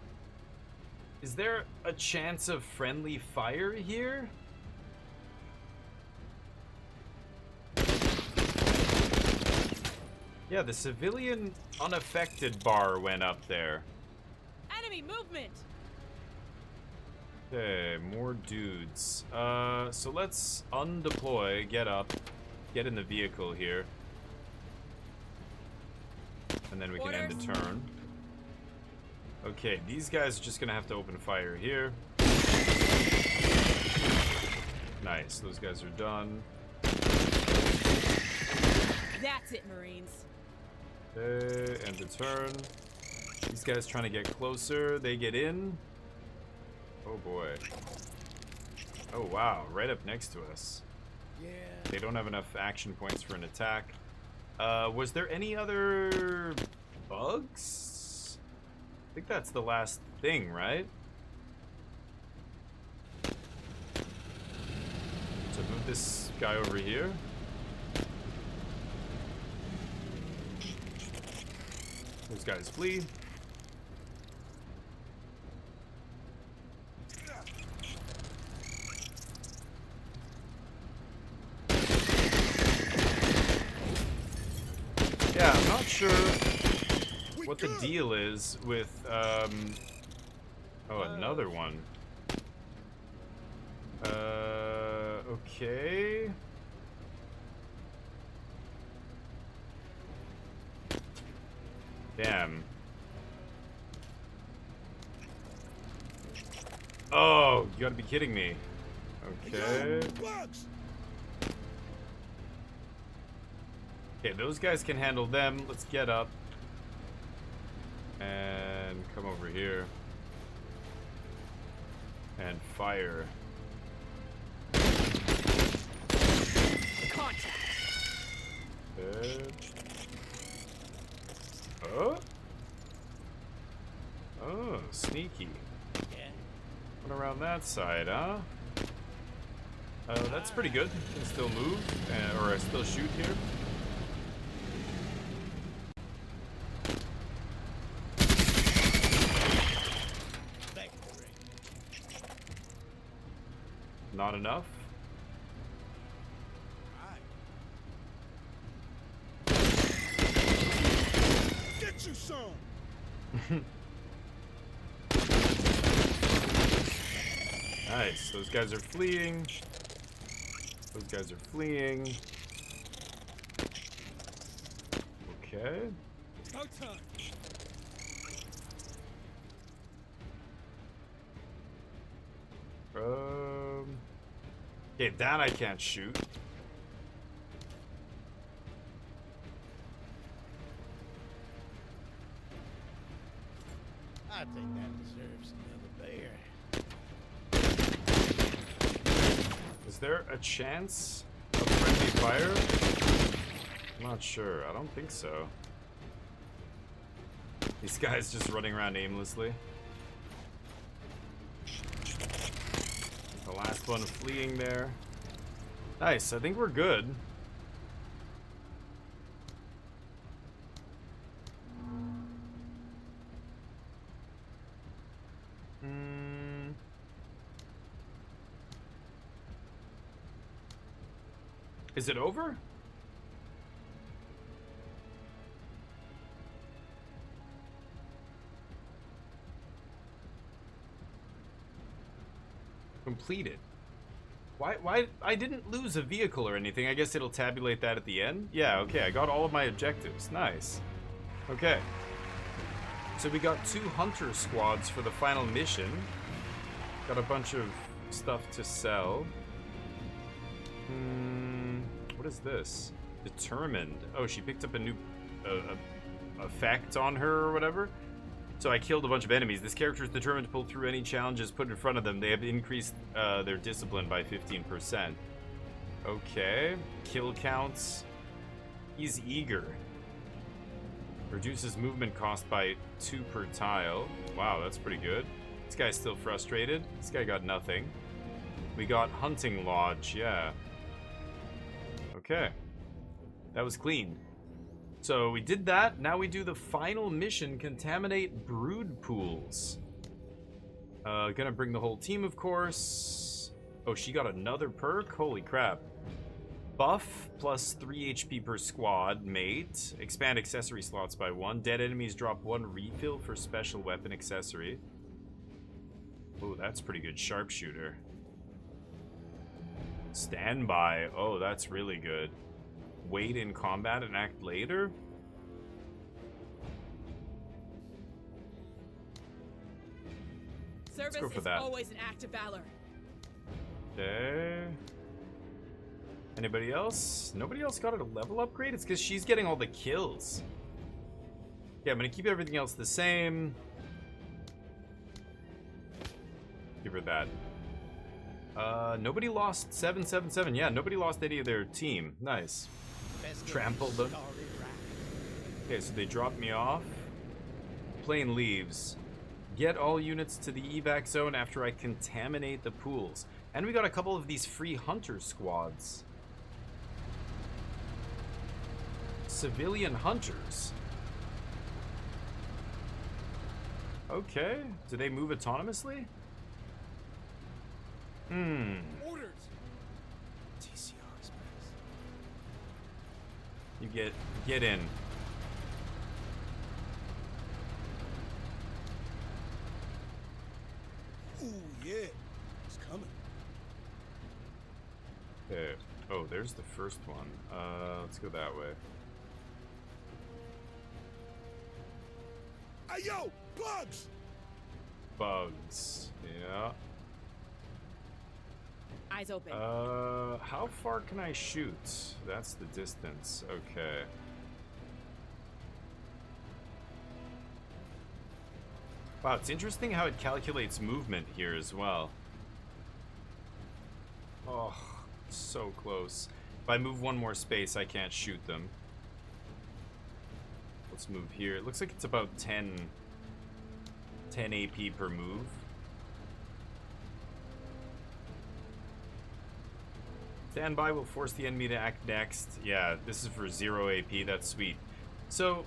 Is there a chance of friendly fire here? Yeah, the civilian unaffected bar went up there. Enemy movement. Okay, more dudes. So let's undeploy, get up, get in the vehicle here. And then we can end the turn. Okay, these guys are just gonna have to open fire here. Nice, those guys are done. That's it, Marines. Okay, end the turn. These guys trying to get closer, they get in. Oh boy. Oh wow, right up next to us. Yeah. They don't have enough action points for an attack. Was there any other bugs? I think that's the last thing, right? So move this guy over here. Those guys flee. Yeah, I'm not sure what the deal is with, oh, another one. Okay. Damn. Oh, you gotta be kidding me. Okay. Okay, those guys can handle them. Let's get up. And come over here. And fire. Contact. Good. Oh. Oh, sneaky. What around that side, huh? That's pretty good. Can still move, or still shoot here. Not enough. Get you some. Nice. Those guys are fleeing. Those guys are fleeing. Okay. No time. Okay, that I can't shoot. I think that deserves another bear. Is there a chance of friendly fire? I'm not sure. I don't think so. These guys just running around aimlessly. The last one fleeing there. Nice. I think we're good. Is it over? Completed. Why I didn't lose a vehicle or anything. I guess it'll tabulate that at the end. Yeah, okay. I got all of my objectives. Nice. Okay. So we got 2 hunter squads for the final mission. Got a bunch of stuff to sell. What is this? Determined. Oh, she picked up a new effect on her or whatever. So I killed a bunch of enemies. This character is determined to pull through any challenges put in front of them. They have increased their discipline by 15%. Okay. Kill counts. He's eager. Reduces movement cost by 2 per tile. Wow, that's pretty good. This guy's still frustrated. This guy got nothing. We got Hunting Lodge, yeah. Okay. That was clean. So we did that. Now we do the final mission, contaminate brood pools. Gonna bring the whole team, of course. Oh, she got another perk? Holy crap. Buff plus 3 HP per squad mate. Expand accessory slots by 1. Dead enemies drop 1 refill for special weapon accessory. Oh, that's pretty good. Sharpshooter. Standby. Oh, that's really good. Wait in combat and act later? Service go for is that. always an act of valor. Okay. Anybody else? Nobody else got a level upgrade? It's because she's getting all the kills. Yeah, I'm going to keep everything else the same. Give her that. Nobody lost 777. Yeah, nobody lost any of their team. Nice. Trampled them. Okay, so they dropped me off. Plane leaves. Get all units to the evac zone after I contaminate the pools. And we got a couple of these free hunter squads. Civilian hunters. Okay. Do they move autonomously? Orders. TCR is best. You get in. Ooh, yeah. It's coming. Okay. Oh, there's the first one. Let's go that way. Hey, yo! Bugs! Bugs. Yeah. Eyes open. How far can I shoot? That's the distance. Okay. Wow, it's interesting how it calculates movement here as well. Oh, so close. If I move one more space, I can't shoot them. Let's move here. It looks like it's about 10 AP per move. Standby will force the enemy to act next. Yeah, this is for 0 AP. That's sweet. So,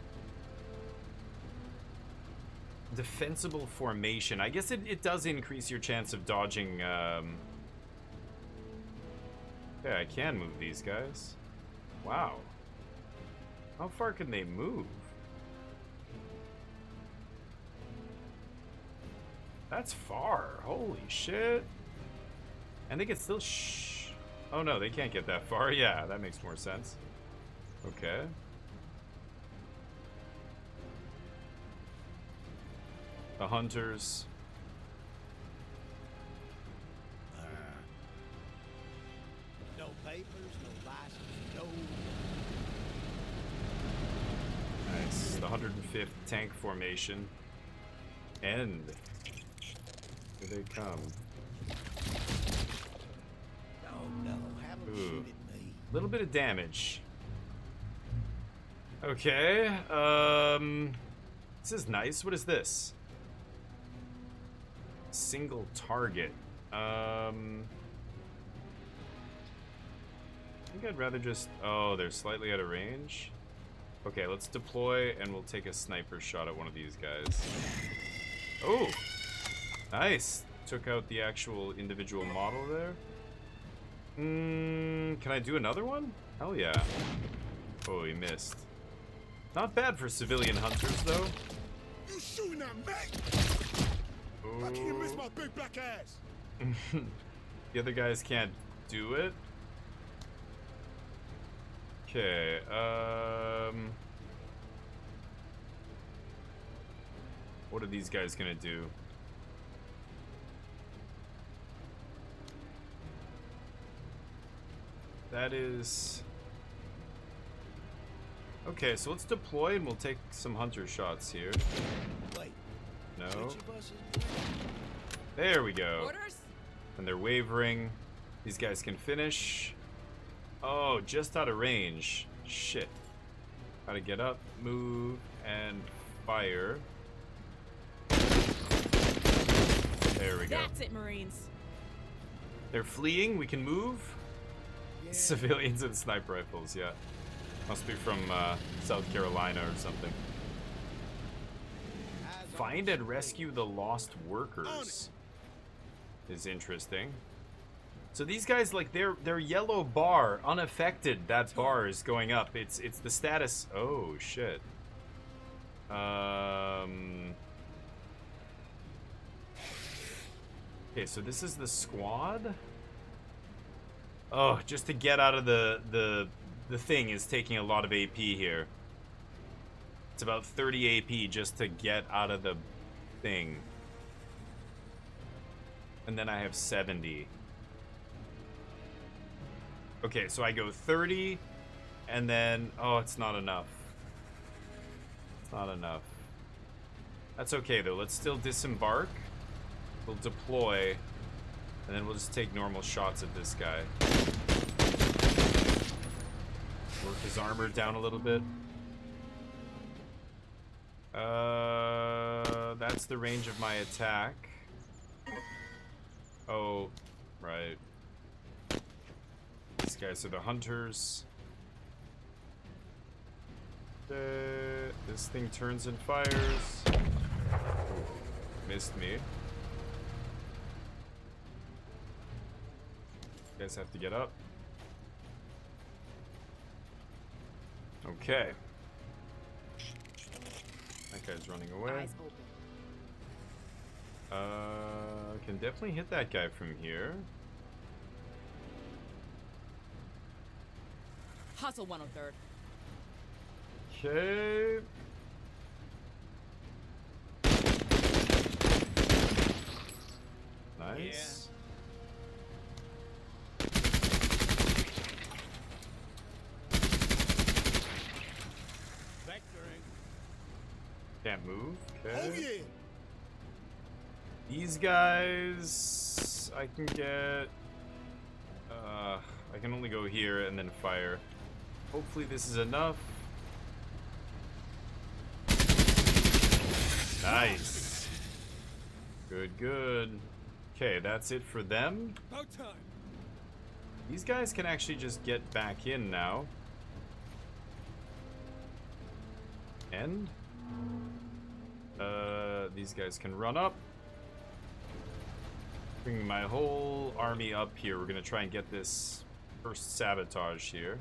defensible formation. I guess it does increase your chance of dodging. Yeah, I can move these guys. Wow. How far can they move? That's far. Holy shit. And they can still oh no, they can't get that far. Yeah, that makes more sense. Okay. The hunters. No papers, no license, no. Nice. The 105th tank formation. And here they come. No, have them shoot at me. Little bit of damage. Okay. This is nice. What is this? Single target. I think I'd rather just... Oh, they're slightly out of range. Okay, let's deploy and we'll take a sniper shot at one of these guys. Oh! Nice! Took out the actual individual model there. Can I do another one? Hell yeah. Oh, he missed. Not bad for civilian hunters, though. You shooting at me? Oh. How can you miss my big black ass? The other guys can't do it. Okay, what are these guys gonna do? That is... Okay, so let's deploy and we'll take some hunter shots here. Wait. No. Switchy buses? There we go. Orders? And they're wavering. These guys can finish. Oh, just out of range. Shit. Gotta get up, move, and fire. There we go. That's it, Marines. They're fleeing. We can move. Yeah. Civilians and sniper rifles, yeah. Must be from South Carolina or something. Find and rescue the lost workers is interesting. So these guys, like, their yellow bar, unaffected, that bar is going up. It's the status. Oh shit. Okay, so this is the squad. Oh, just to get out of the thing is taking a lot of AP here. It's about 30 AP just to get out of the thing. And then I have 70. Okay, so I go 30, and then... Oh, it's not enough. It's not enough. That's okay, though. Let's still disembark. We'll deploy, and then we'll just take normal shots at this guy. Work his armor down a little bit. That's the range of my attack. Oh, right. These guys are the hunters. This thing turns and fires. Missed me. You guys have to get up. Okay. That guy's running away. Eyes open. Can definitely hit that guy from here. Hustle 103rd. Okay. Nice. Vectoring. Can't move. Oh Okay. yeah. These guys, I can get. I can only go here and then fire. Hopefully this is enough. Nice. Good, good. Okay, that's it for them. About time. These guys can actually just get back in now. And these guys can run up. Bringing my whole army up here. We're gonna try and get this first sabotage here.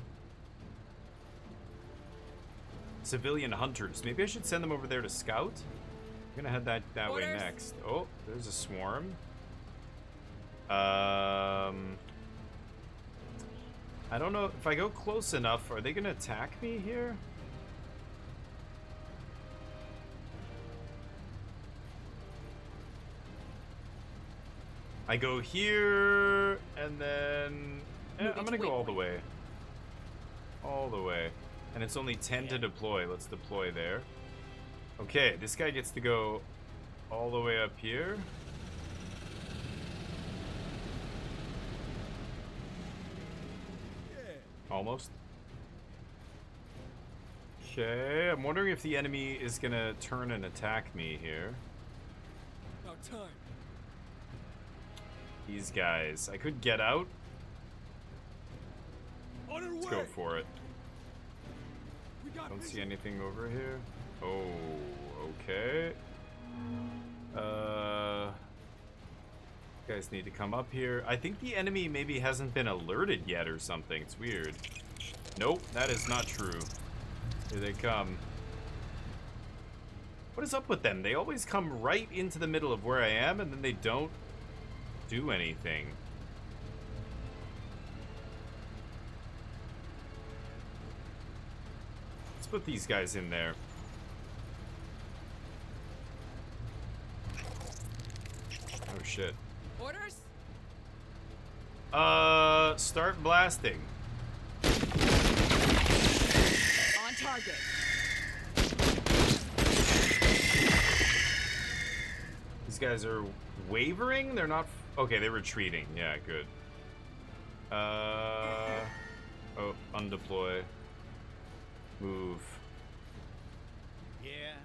Civilian hunters. Maybe I should send them over there to scout. I'm gonna head that way Orders. next. Oh, there's a swarm. I don't know if I go close enough. Are they gonna attack me here? I go here, and then I'm gonna go all the way. All the way. And it's only 10 to deploy. Let's deploy there. Okay, this guy gets to go all the way up here. Almost. Okay, I'm wondering if the enemy is gonna turn and attack me here. About time. These guys. I could get out. On our Let's way. go for it. We got Don't see vision. anything over here. Oh, okay. You guys need to come up here. I think the enemy maybe hasn't been alerted yet or something. It's weird. Nope, that is not true. Here they come. What is up with them? They always come right into the middle of where I am, and then they don't do anything. Let's put these guys in there. Oh shit. Orders? Start blasting. On target. These guys are wavering? They're not... Okay, they're retreating. Yeah, good. Oh, undeploy. Move. Yeah.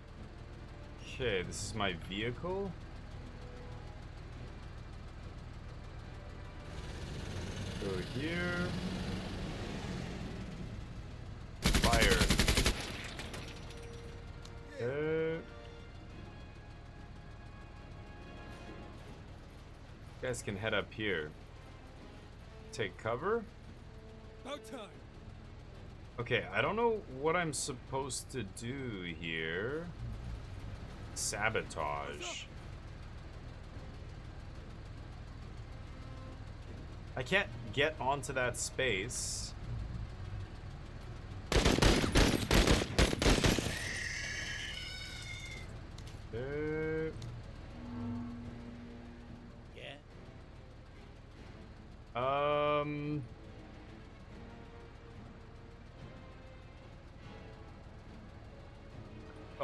Okay, this is my vehicle. Go here. Fire. Okay. You guys can head up here. Take cover. About time. Okay, I don't know what I'm supposed to do here. Sabotage. I can't get onto that space. Yeah.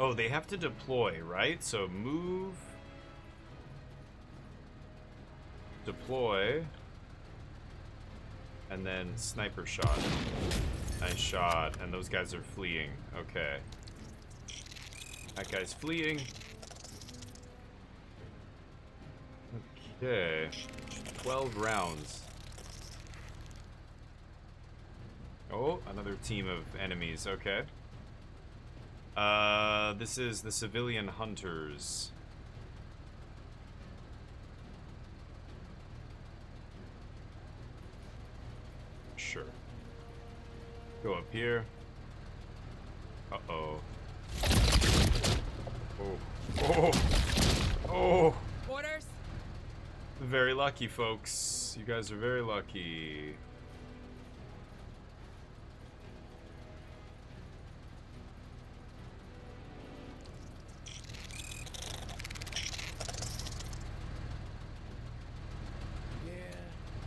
Oh, they have to deploy, right? So move. Deploy. And then sniper shot. Nice shot. And those guys are fleeing. Okay. That guy's fleeing. Okay. 12 rounds. Oh, another team of enemies. Okay. This is the civilian hunters. Sure. Go up here. Uh-oh. Oh. Oh! Oh! Orders. Very lucky, folks. You guys are very lucky.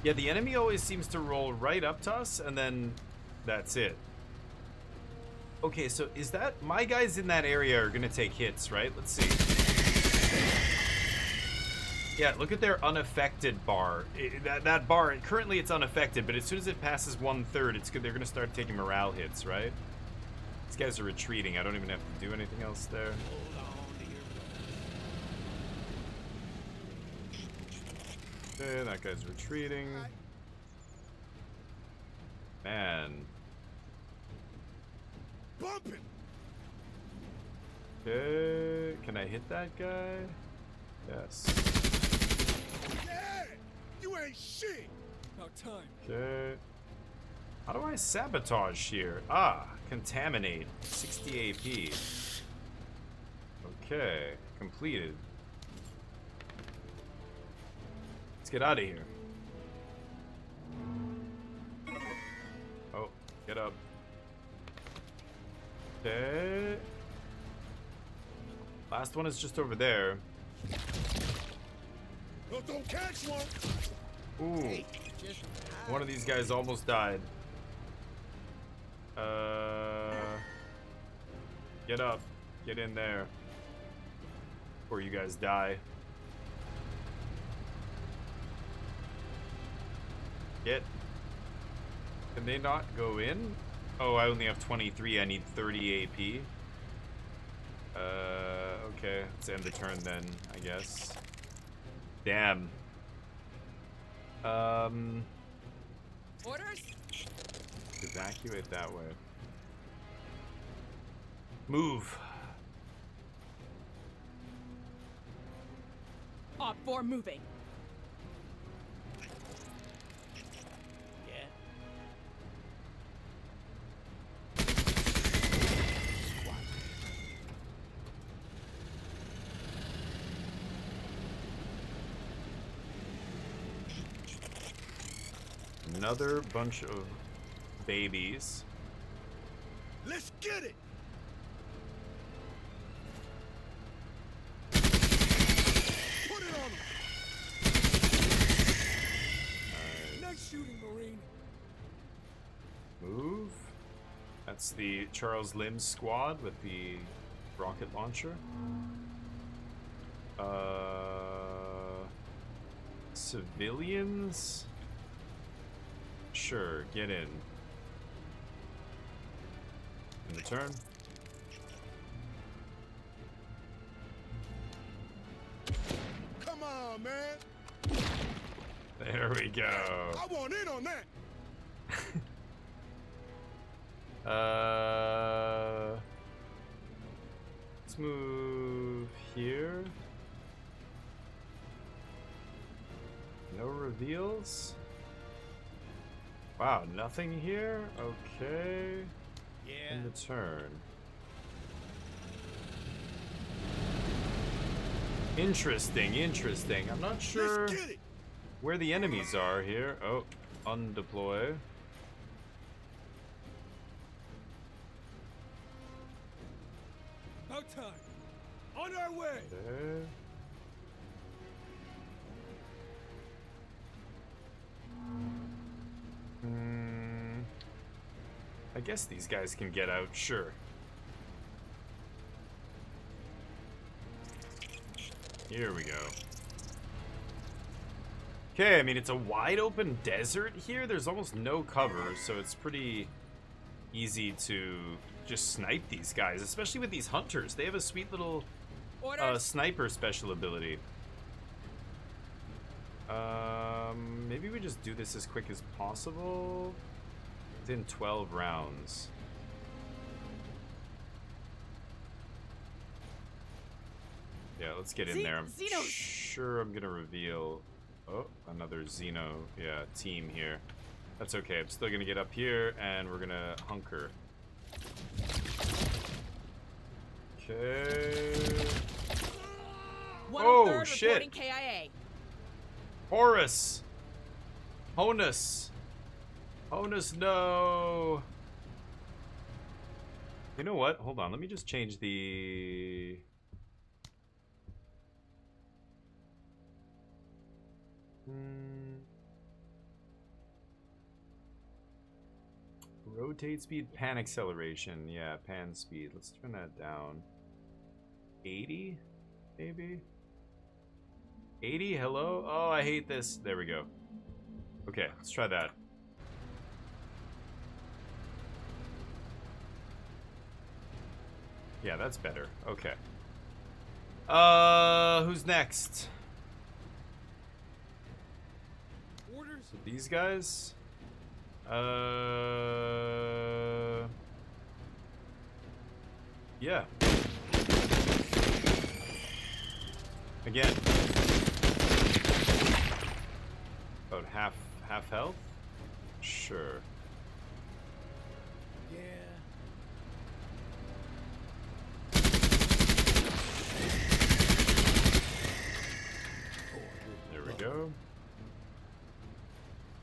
Yeah, the enemy always seems to roll right up to us, and then that's it. Okay, so is that... My guys in that area are gonna take hits, right? Let's see. Yeah, look at their unaffected bar. That bar, currently it's unaffected, but as soon as it passes 1/3, it's good. They're gonna start taking morale hits, right? These guys are retreating. I don't even have to do anything else there. Okay, that guy's retreating. Man. Bumping. Okay, can I hit that guy? Yes. Yeah, you ain't shit. About time. Okay. How do I sabotage here? Ah, contaminate. 60 AP. Okay, completed. Let's get out of here. Oh, get up. Okay. Last one is just over there. No, don't catch one. Ooh. One of these guys almost died. Get up. Get in there. Before you guys die. Get. Can they not go in? Oh, I only have 23. I need 30 AP. Okay. Let's end the turn then, I guess. Damn. Orders. Evacuate that way. Move. Op 4 moving. Yeah. Another bunch of babies. Let's get it. Put it on him. Nice shooting, Marine. Move. That's the Charles Lim's squad with the rocket launcher. Civilians? Sure, get in. In the turn. Come on, man. There we go. I want in on that. Let's move here. No reveals. Wow, nothing here? Okay. Yeah. In the turn. Interesting, interesting. I'm not sure Let's get it. where the enemies are here. Oh, undeploy. About time. On our way. There. I guess these guys can get out, sure. Here we go. Okay, I mean, it's a wide open desert here. There's almost no cover, so it's pretty easy to just snipe these guys, especially with these hunters. They have a sweet little Orders. sniper special ability. Maybe we just do this as quick as possible. Within 12 rounds. Yeah, let's get in there. I'm Xenos. sure I'm gonna reveal. Oh, another Xeno, yeah, team here. That's okay. I'm still gonna get up here, and we're gonna hunker. Okay. 103rd Oh, shit. reporting KIA. Horus. Honus. Honus, no. You know what? Hold on. Let me just change the. Rotate speed, pan acceleration. Yeah, pan speed. Let's turn that down. 80, maybe? 80? Hello? Oh, I hate this. There we go. Okay, let's try that. Yeah, that's better. Okay. Who's next? Orders. So these guys? Yeah. Again. About half health? Sure. Yeah. There we go.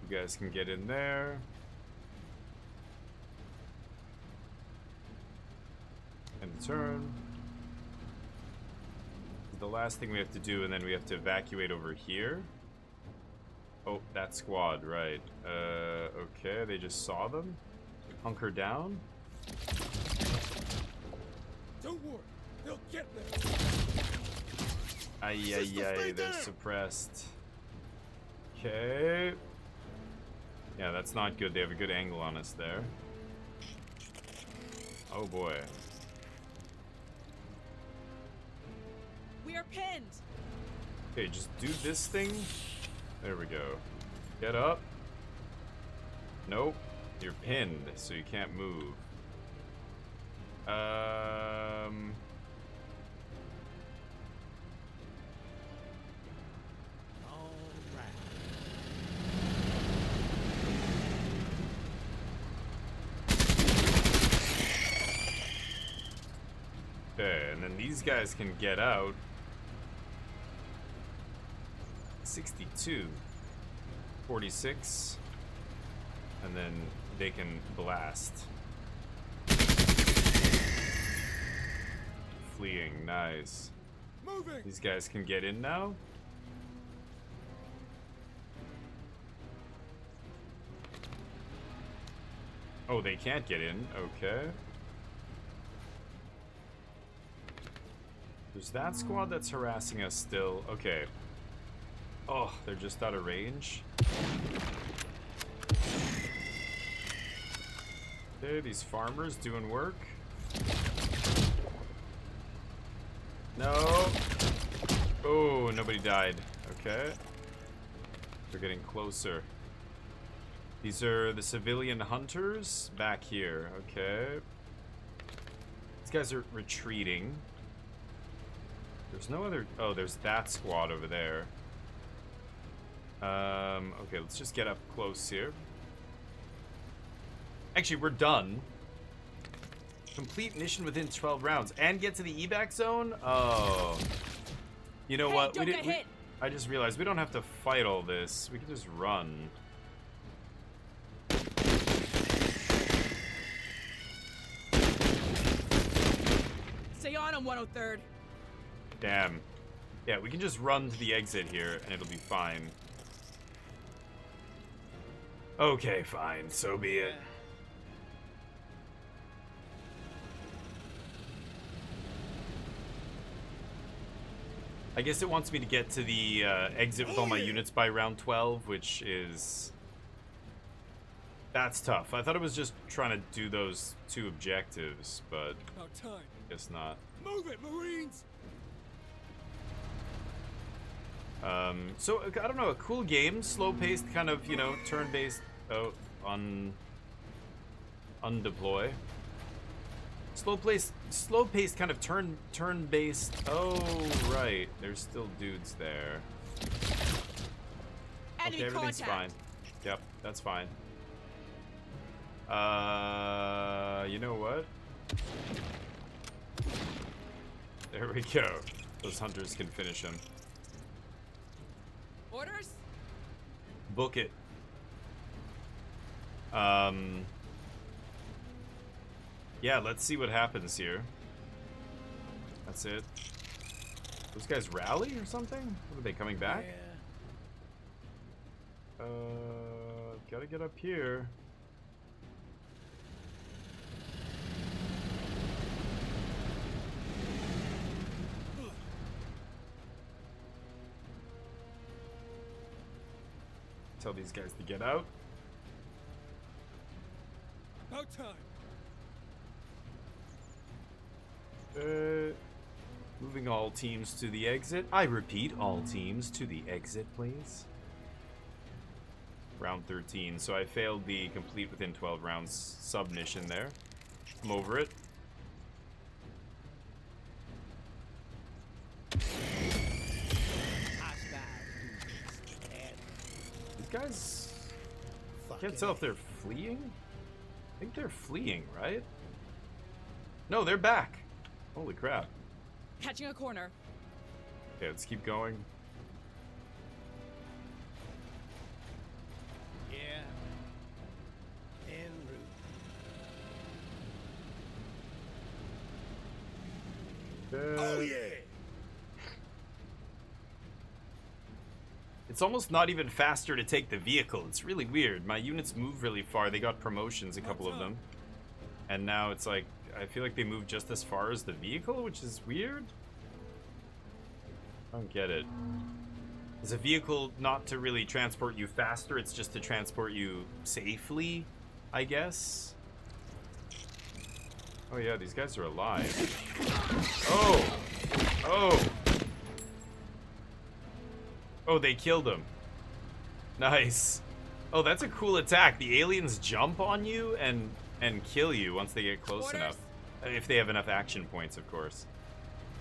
You guys can get in there. End the turn. The last thing we have to do, and then we have to evacuate over here. Oh, that squad, right. Okay, they just saw them. Hunker down. Don't worry. They'll get there. Ay, ay, ay, they're suppressed. Okay. Yeah, that's not good. They have a good angle on us there. Oh boy. We are pinned. Okay, just do this thing. There we go. Get up. Nope. You're pinned, so you can't move. Okay, and then these guys can get out. 62. 46. And then they can blast. Fleeing, nice. Moving. These guys can get in now. Oh, they can't get in. Okay. There's that squad that's harassing us still. Okay. Oh, they're just out of range. Okay, these farmers doing work. No. Oh, nobody died. Okay. They're getting closer. These are the civilian hunters back here. Okay. These guys are retreating. There's no other... Oh, there's that squad over there. Okay, let's just get up close here. Actually, we're done. Complete mission within 12 rounds. And get to the evac zone? Oh. You know Hey, what? don't get hit. I just realized we don't have to fight all this. We can just run. Stay on him, 103rd. Damn. Yeah, we can just run to the exit here, and it'll be fine. Okay, fine. So be it. I guess it wants me to get to the exit with all my units by round 12, which is That's tough. I thought it was just trying to do those 2 objectives, but About time. guess not. Move it, Marines! So I don't know, a cool game, slow-paced, kind of, you know, turn-based. Oh, undeploy. Slow-paced, kind of turn-based. Oh, right. There's still dudes there. Enemy Okay, everything's contact. fine. Yep, that's fine. You know what? There we go. Those hunters can finish him. Orders? Book it. Yeah, let's see what happens here. That's it. Those guys rally or something? What, are they coming back? Gotta get up here. Tell these guys to get out. About time. Moving all teams to the exit. I repeat, all teams to the exit, please. Round 13. So I failed the complete within 12 rounds submission there. I'm over it. These guys... I can't tell if they're fleeing? I think they're fleeing, right? No, they're back. Holy crap. Catching a corner. Okay, let's keep going. Yeah. En route. Oh yeah! It's almost not even faster to take the vehicle. It's really weird. My units move really far. They got promotions, a couple of them. And now it's like, I feel like they move just as far as the vehicle, which is weird. I don't get it. Is a vehicle not to really transport you faster? It's just to transport you safely, I guess? Oh yeah, these guys are alive. Oh! Oh! Oh, they killed him. Nice. Oh, that's a cool attack. The aliens jump on you and kill you once they get close enough. If they have enough action points, of course.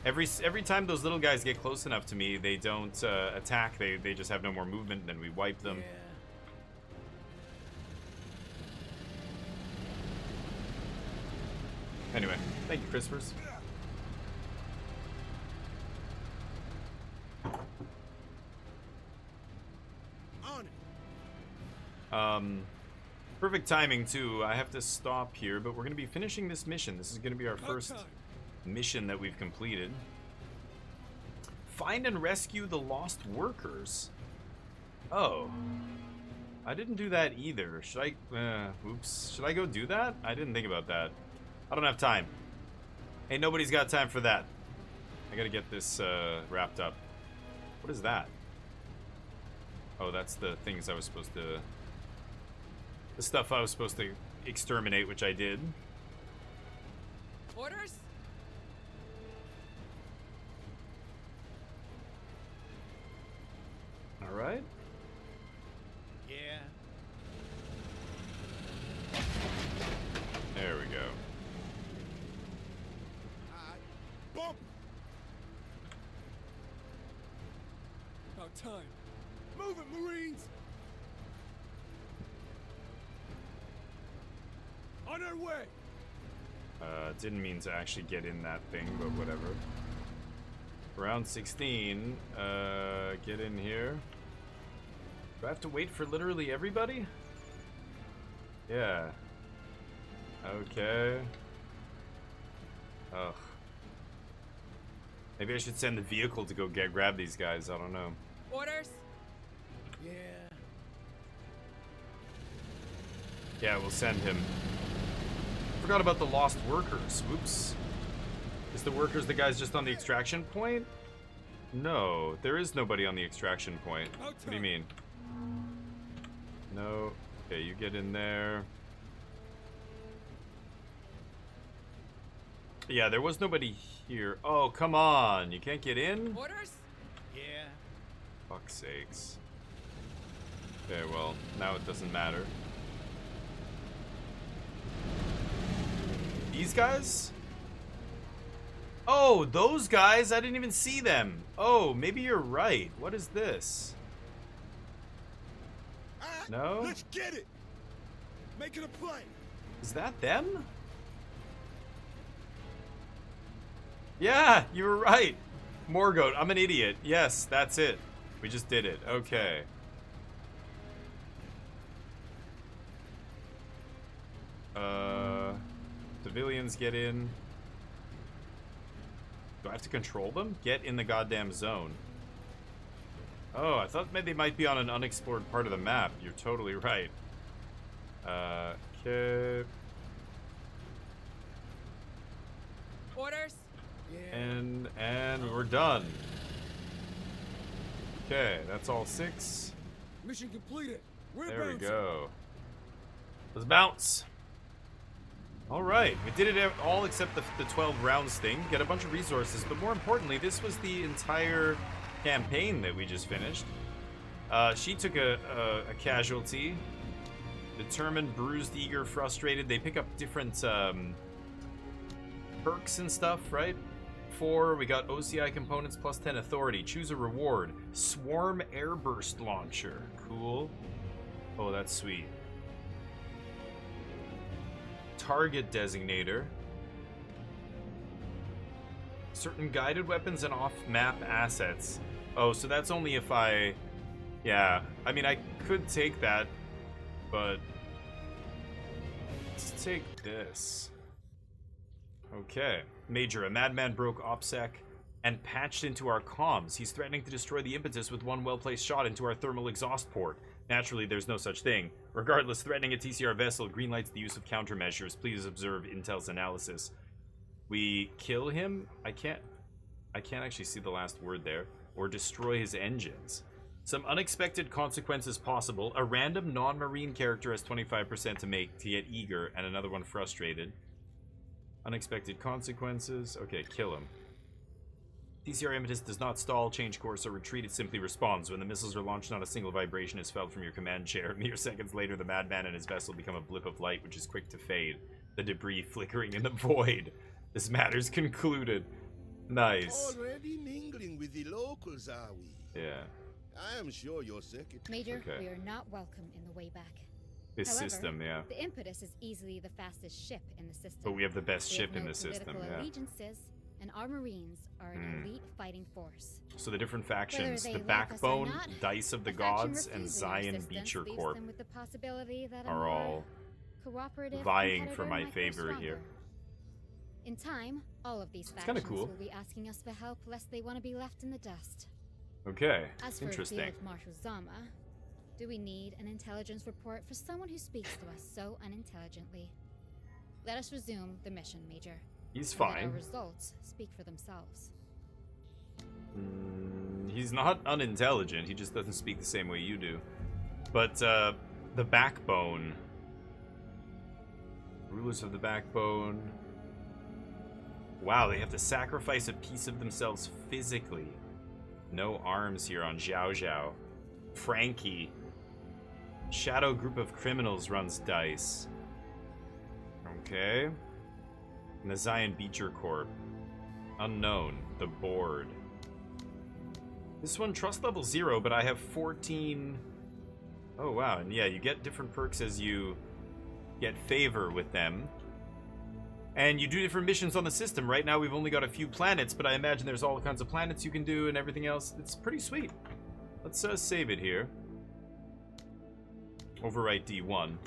Every time those little guys get close enough to me, they don't attack. They just have no more movement, and then we wipe them. Anyway, thank you, Christopher's. Perfect timing too. I have to stop here, but we're going to be finishing this mission. This is going to be our first mission that we've completed. Find and rescue the lost workers. Oh. I didn't do that either. Should I... oops. Should I go do that? I didn't think about that. I don't have time. Hey, nobody's got time for that. I gotta get this wrapped up. What is that? Oh, that's the things I was supposed to... The stuff I was supposed to exterminate, which I did. Orders? All right. Yeah. There we go. Bump! About time. Move it, Marines! On our way! Didn't mean to actually get in that thing, but whatever. Round 16. Get in here. Do I have to wait for literally everybody? Yeah. Okay. Ugh. Maybe I should send the vehicle to go grab these guys. I don't know. Orders? Yeah. Yeah, we'll send him. Forgot about the lost workers. Whoops. Is the workers the guys just on the extraction point? No, there is nobody on the extraction point. What do you mean? No. Okay, you get in there. Yeah, there was nobody here. Oh, come on. You can't get in? Orders? Yeah. Fuck's sakes. Okay, well, now it doesn't matter. These guys? Oh, those guys? I didn't even see them. Oh, maybe you're right. What is this? No? Let's get it. Make it a play. Is that them? Yeah, you were right. Morgoth, I'm an idiot. Yes, that's it. We just did it. Okay. Civilians get in. Do I have to control them? Get in the goddamn zone. Oh, I thought maybe they might be on an unexplored part of the map. You're totally right. Okay. Orders? And we're done. Okay, that's all 6. Mission completed. We're There we bouncing. go. Let's bounce. All right, we did it all except the 12 rounds thing. Get a bunch of resources, but more importantly, this was the entire campaign that we just finished. She took a casualty. Determined, bruised, eager, frustrated. They pick up different perks and stuff, right? 4, we got OCI components plus 10 authority. Choose a reward. Swarm airburst launcher. Cool. Oh, that's sweet. Target designator. Certain guided weapons and off-map assets. Oh, so that's only if I... Yeah, I mean, I could take that, but... Let's take this. Okay. Major, a madman broke OPSEC and patched into our comms. He's threatening to destroy the impetus with one well-placed shot into our thermal exhaust port. Naturally, there's no such thing. Regardless, threatening a TCR vessel greenlights the use of countermeasures. Please observe Intel's analysis. We kill him? I can't actually see the last word there. Or destroy his engines. Some unexpected consequences possible. A random non-marine character has 25% to get eager, and another one frustrated. Unexpected consequences. Okay, kill him. TCR impetus does not stall, change course, or retreat. It simply responds. When the missiles are launched, not a single vibration is felt from your command chair. Mere seconds later, the madman and his vessel become a blip of light, which is quick to fade. The debris flickering in the void. This matter's concluded. Nice. Already mingling with the locals, are we? Yeah. I am sure your secretary. Major, Okay. we are not welcome in the way back. This However, system, yeah. The Impetus is easily the fastest ship in the system. But we have the best We ship have in no the system, political yeah. allegiances, and our Marines are an elite fighting force. So the different factions, Whether the they like us or Backbone, not, Dice of the faction Gods, and refusing our Zion assistance Beecher leaves Corp them with the possibility that a are more all cooperative vying for competitor my might grow favor here. stronger. In time, all of these kinda factions cool. will be asking us for help lest they want to be left in the dust. Okay, As for interesting. Field Marshal Zama, do we need an intelligence report for someone who speaks to us so unintelligently? Let us resume the mission, Major. He's and let fine. our results speak for themselves. He's not unintelligent, he just doesn't speak the same way you do. But, the Backbone. Rulers of the Backbone. Wow, they have to sacrifice a piece of themselves physically. No arms here on Zhao Zhao. Frankie. Shadow group of criminals runs dice. Okay. And the Zion Beecher Corp. Unknown. The board. This one, trust level 0, but I have 14... Oh, wow. And yeah, you get different perks as you get favor with them. And you do different missions on the system. Right now, we've only got a few planets, but I imagine there's all kinds of planets you can do and everything else. It's pretty sweet. Let's save it here. Overwrite D1.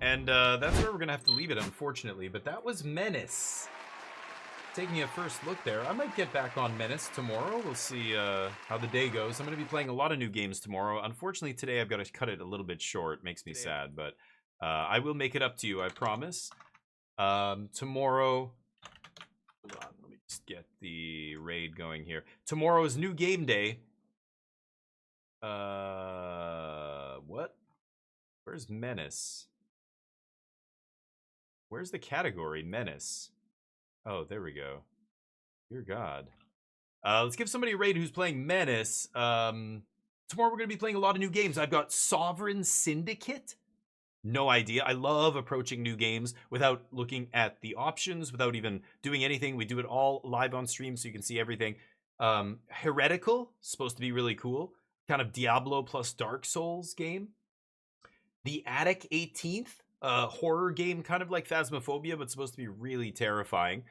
And that's where we're going to have to leave it, unfortunately. But that was Menace. Taking a first look there. I might get back on Menace tomorrow. We'll see how the day goes. I'm going to be playing a lot of new games tomorrow. Unfortunately, today I've got to cut it a little bit short. Makes me sad, but I will make it up to you, I promise. Tomorrow... Hold on, let me just get the raid going here. Tomorrow is new game day. What? Where's Menace? Where's the category? Menace. Oh, there we go. Dear God. Let's give somebody a raid who's playing Menace. Tomorrow we're going to be playing a lot of new games. I've got Sovereign Syndicate. No idea. I love approaching new games without looking at the options, without even doing anything. We do it all live on stream so you can see everything. Heretical, supposed to be really cool. Kind of Diablo plus Dark Souls game. The Attic 18th, horror game, kind of like Phasmophobia, but supposed to be really terrifying.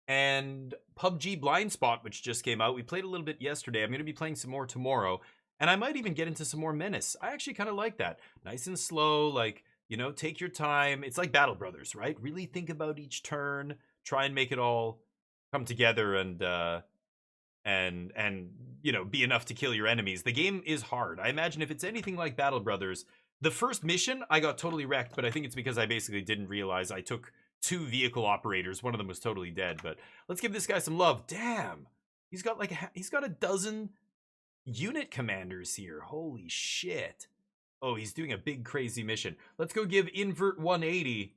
And PUBG Blind Spot, which just came out. We played a little bit yesterday. I'm going to be playing some more tomorrow. And I might even get into some more Menace. I actually kind of like that. Nice and slow, like, you know, take your time. It's like Battle Brothers, right? Really think about each turn. Try and make it all come together and you know, be enough to kill your enemies. The game is hard. I imagine if it's anything like Battle Brothers, the first mission, I got totally wrecked, but I think it's because I basically didn't realize I took 2 vehicle operators. One of them was totally dead, but let's give this guy some love. Damn. He's got like he's got a dozen unit commanders here. Holy shit. Oh, he's doing a big crazy mission. Let's go give Invert 180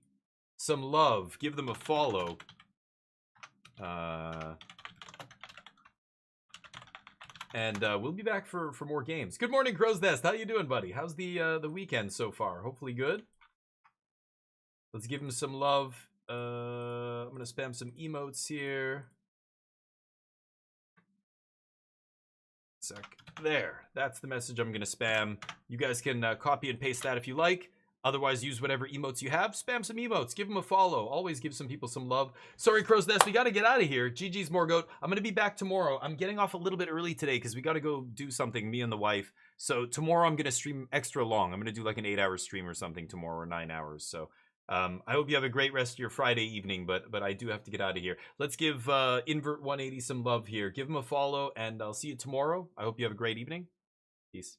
some love. Give them a follow. And we'll be back for more games. Good morning, Crow's Nest. How you doing, buddy? How's the weekend so far? Hopefully good. Let's give him some love. I'm gonna spam some emotes here. Sec. There. That's the message I'm gonna spam. You guys can copy and paste that if you like. Otherwise, use whatever emotes you have. Spam some emotes. Give them a follow. Always give some people some love. Sorry, Crow's Nest. We got to get out of here. GG's Morgoat. I'm going to be back tomorrow. I'm getting off a little bit early today because we got to go do something, me and the wife. So tomorrow I'm going to stream extra long. I'm going to do like an 8-hour stream or something tomorrow, or 9 hours. So I hope you have a great rest of your Friday evening, but I do have to get out of here. Let's give Invert 180 some love here. Give him a follow, and I'll see you tomorrow. I hope you have a great evening. Peace.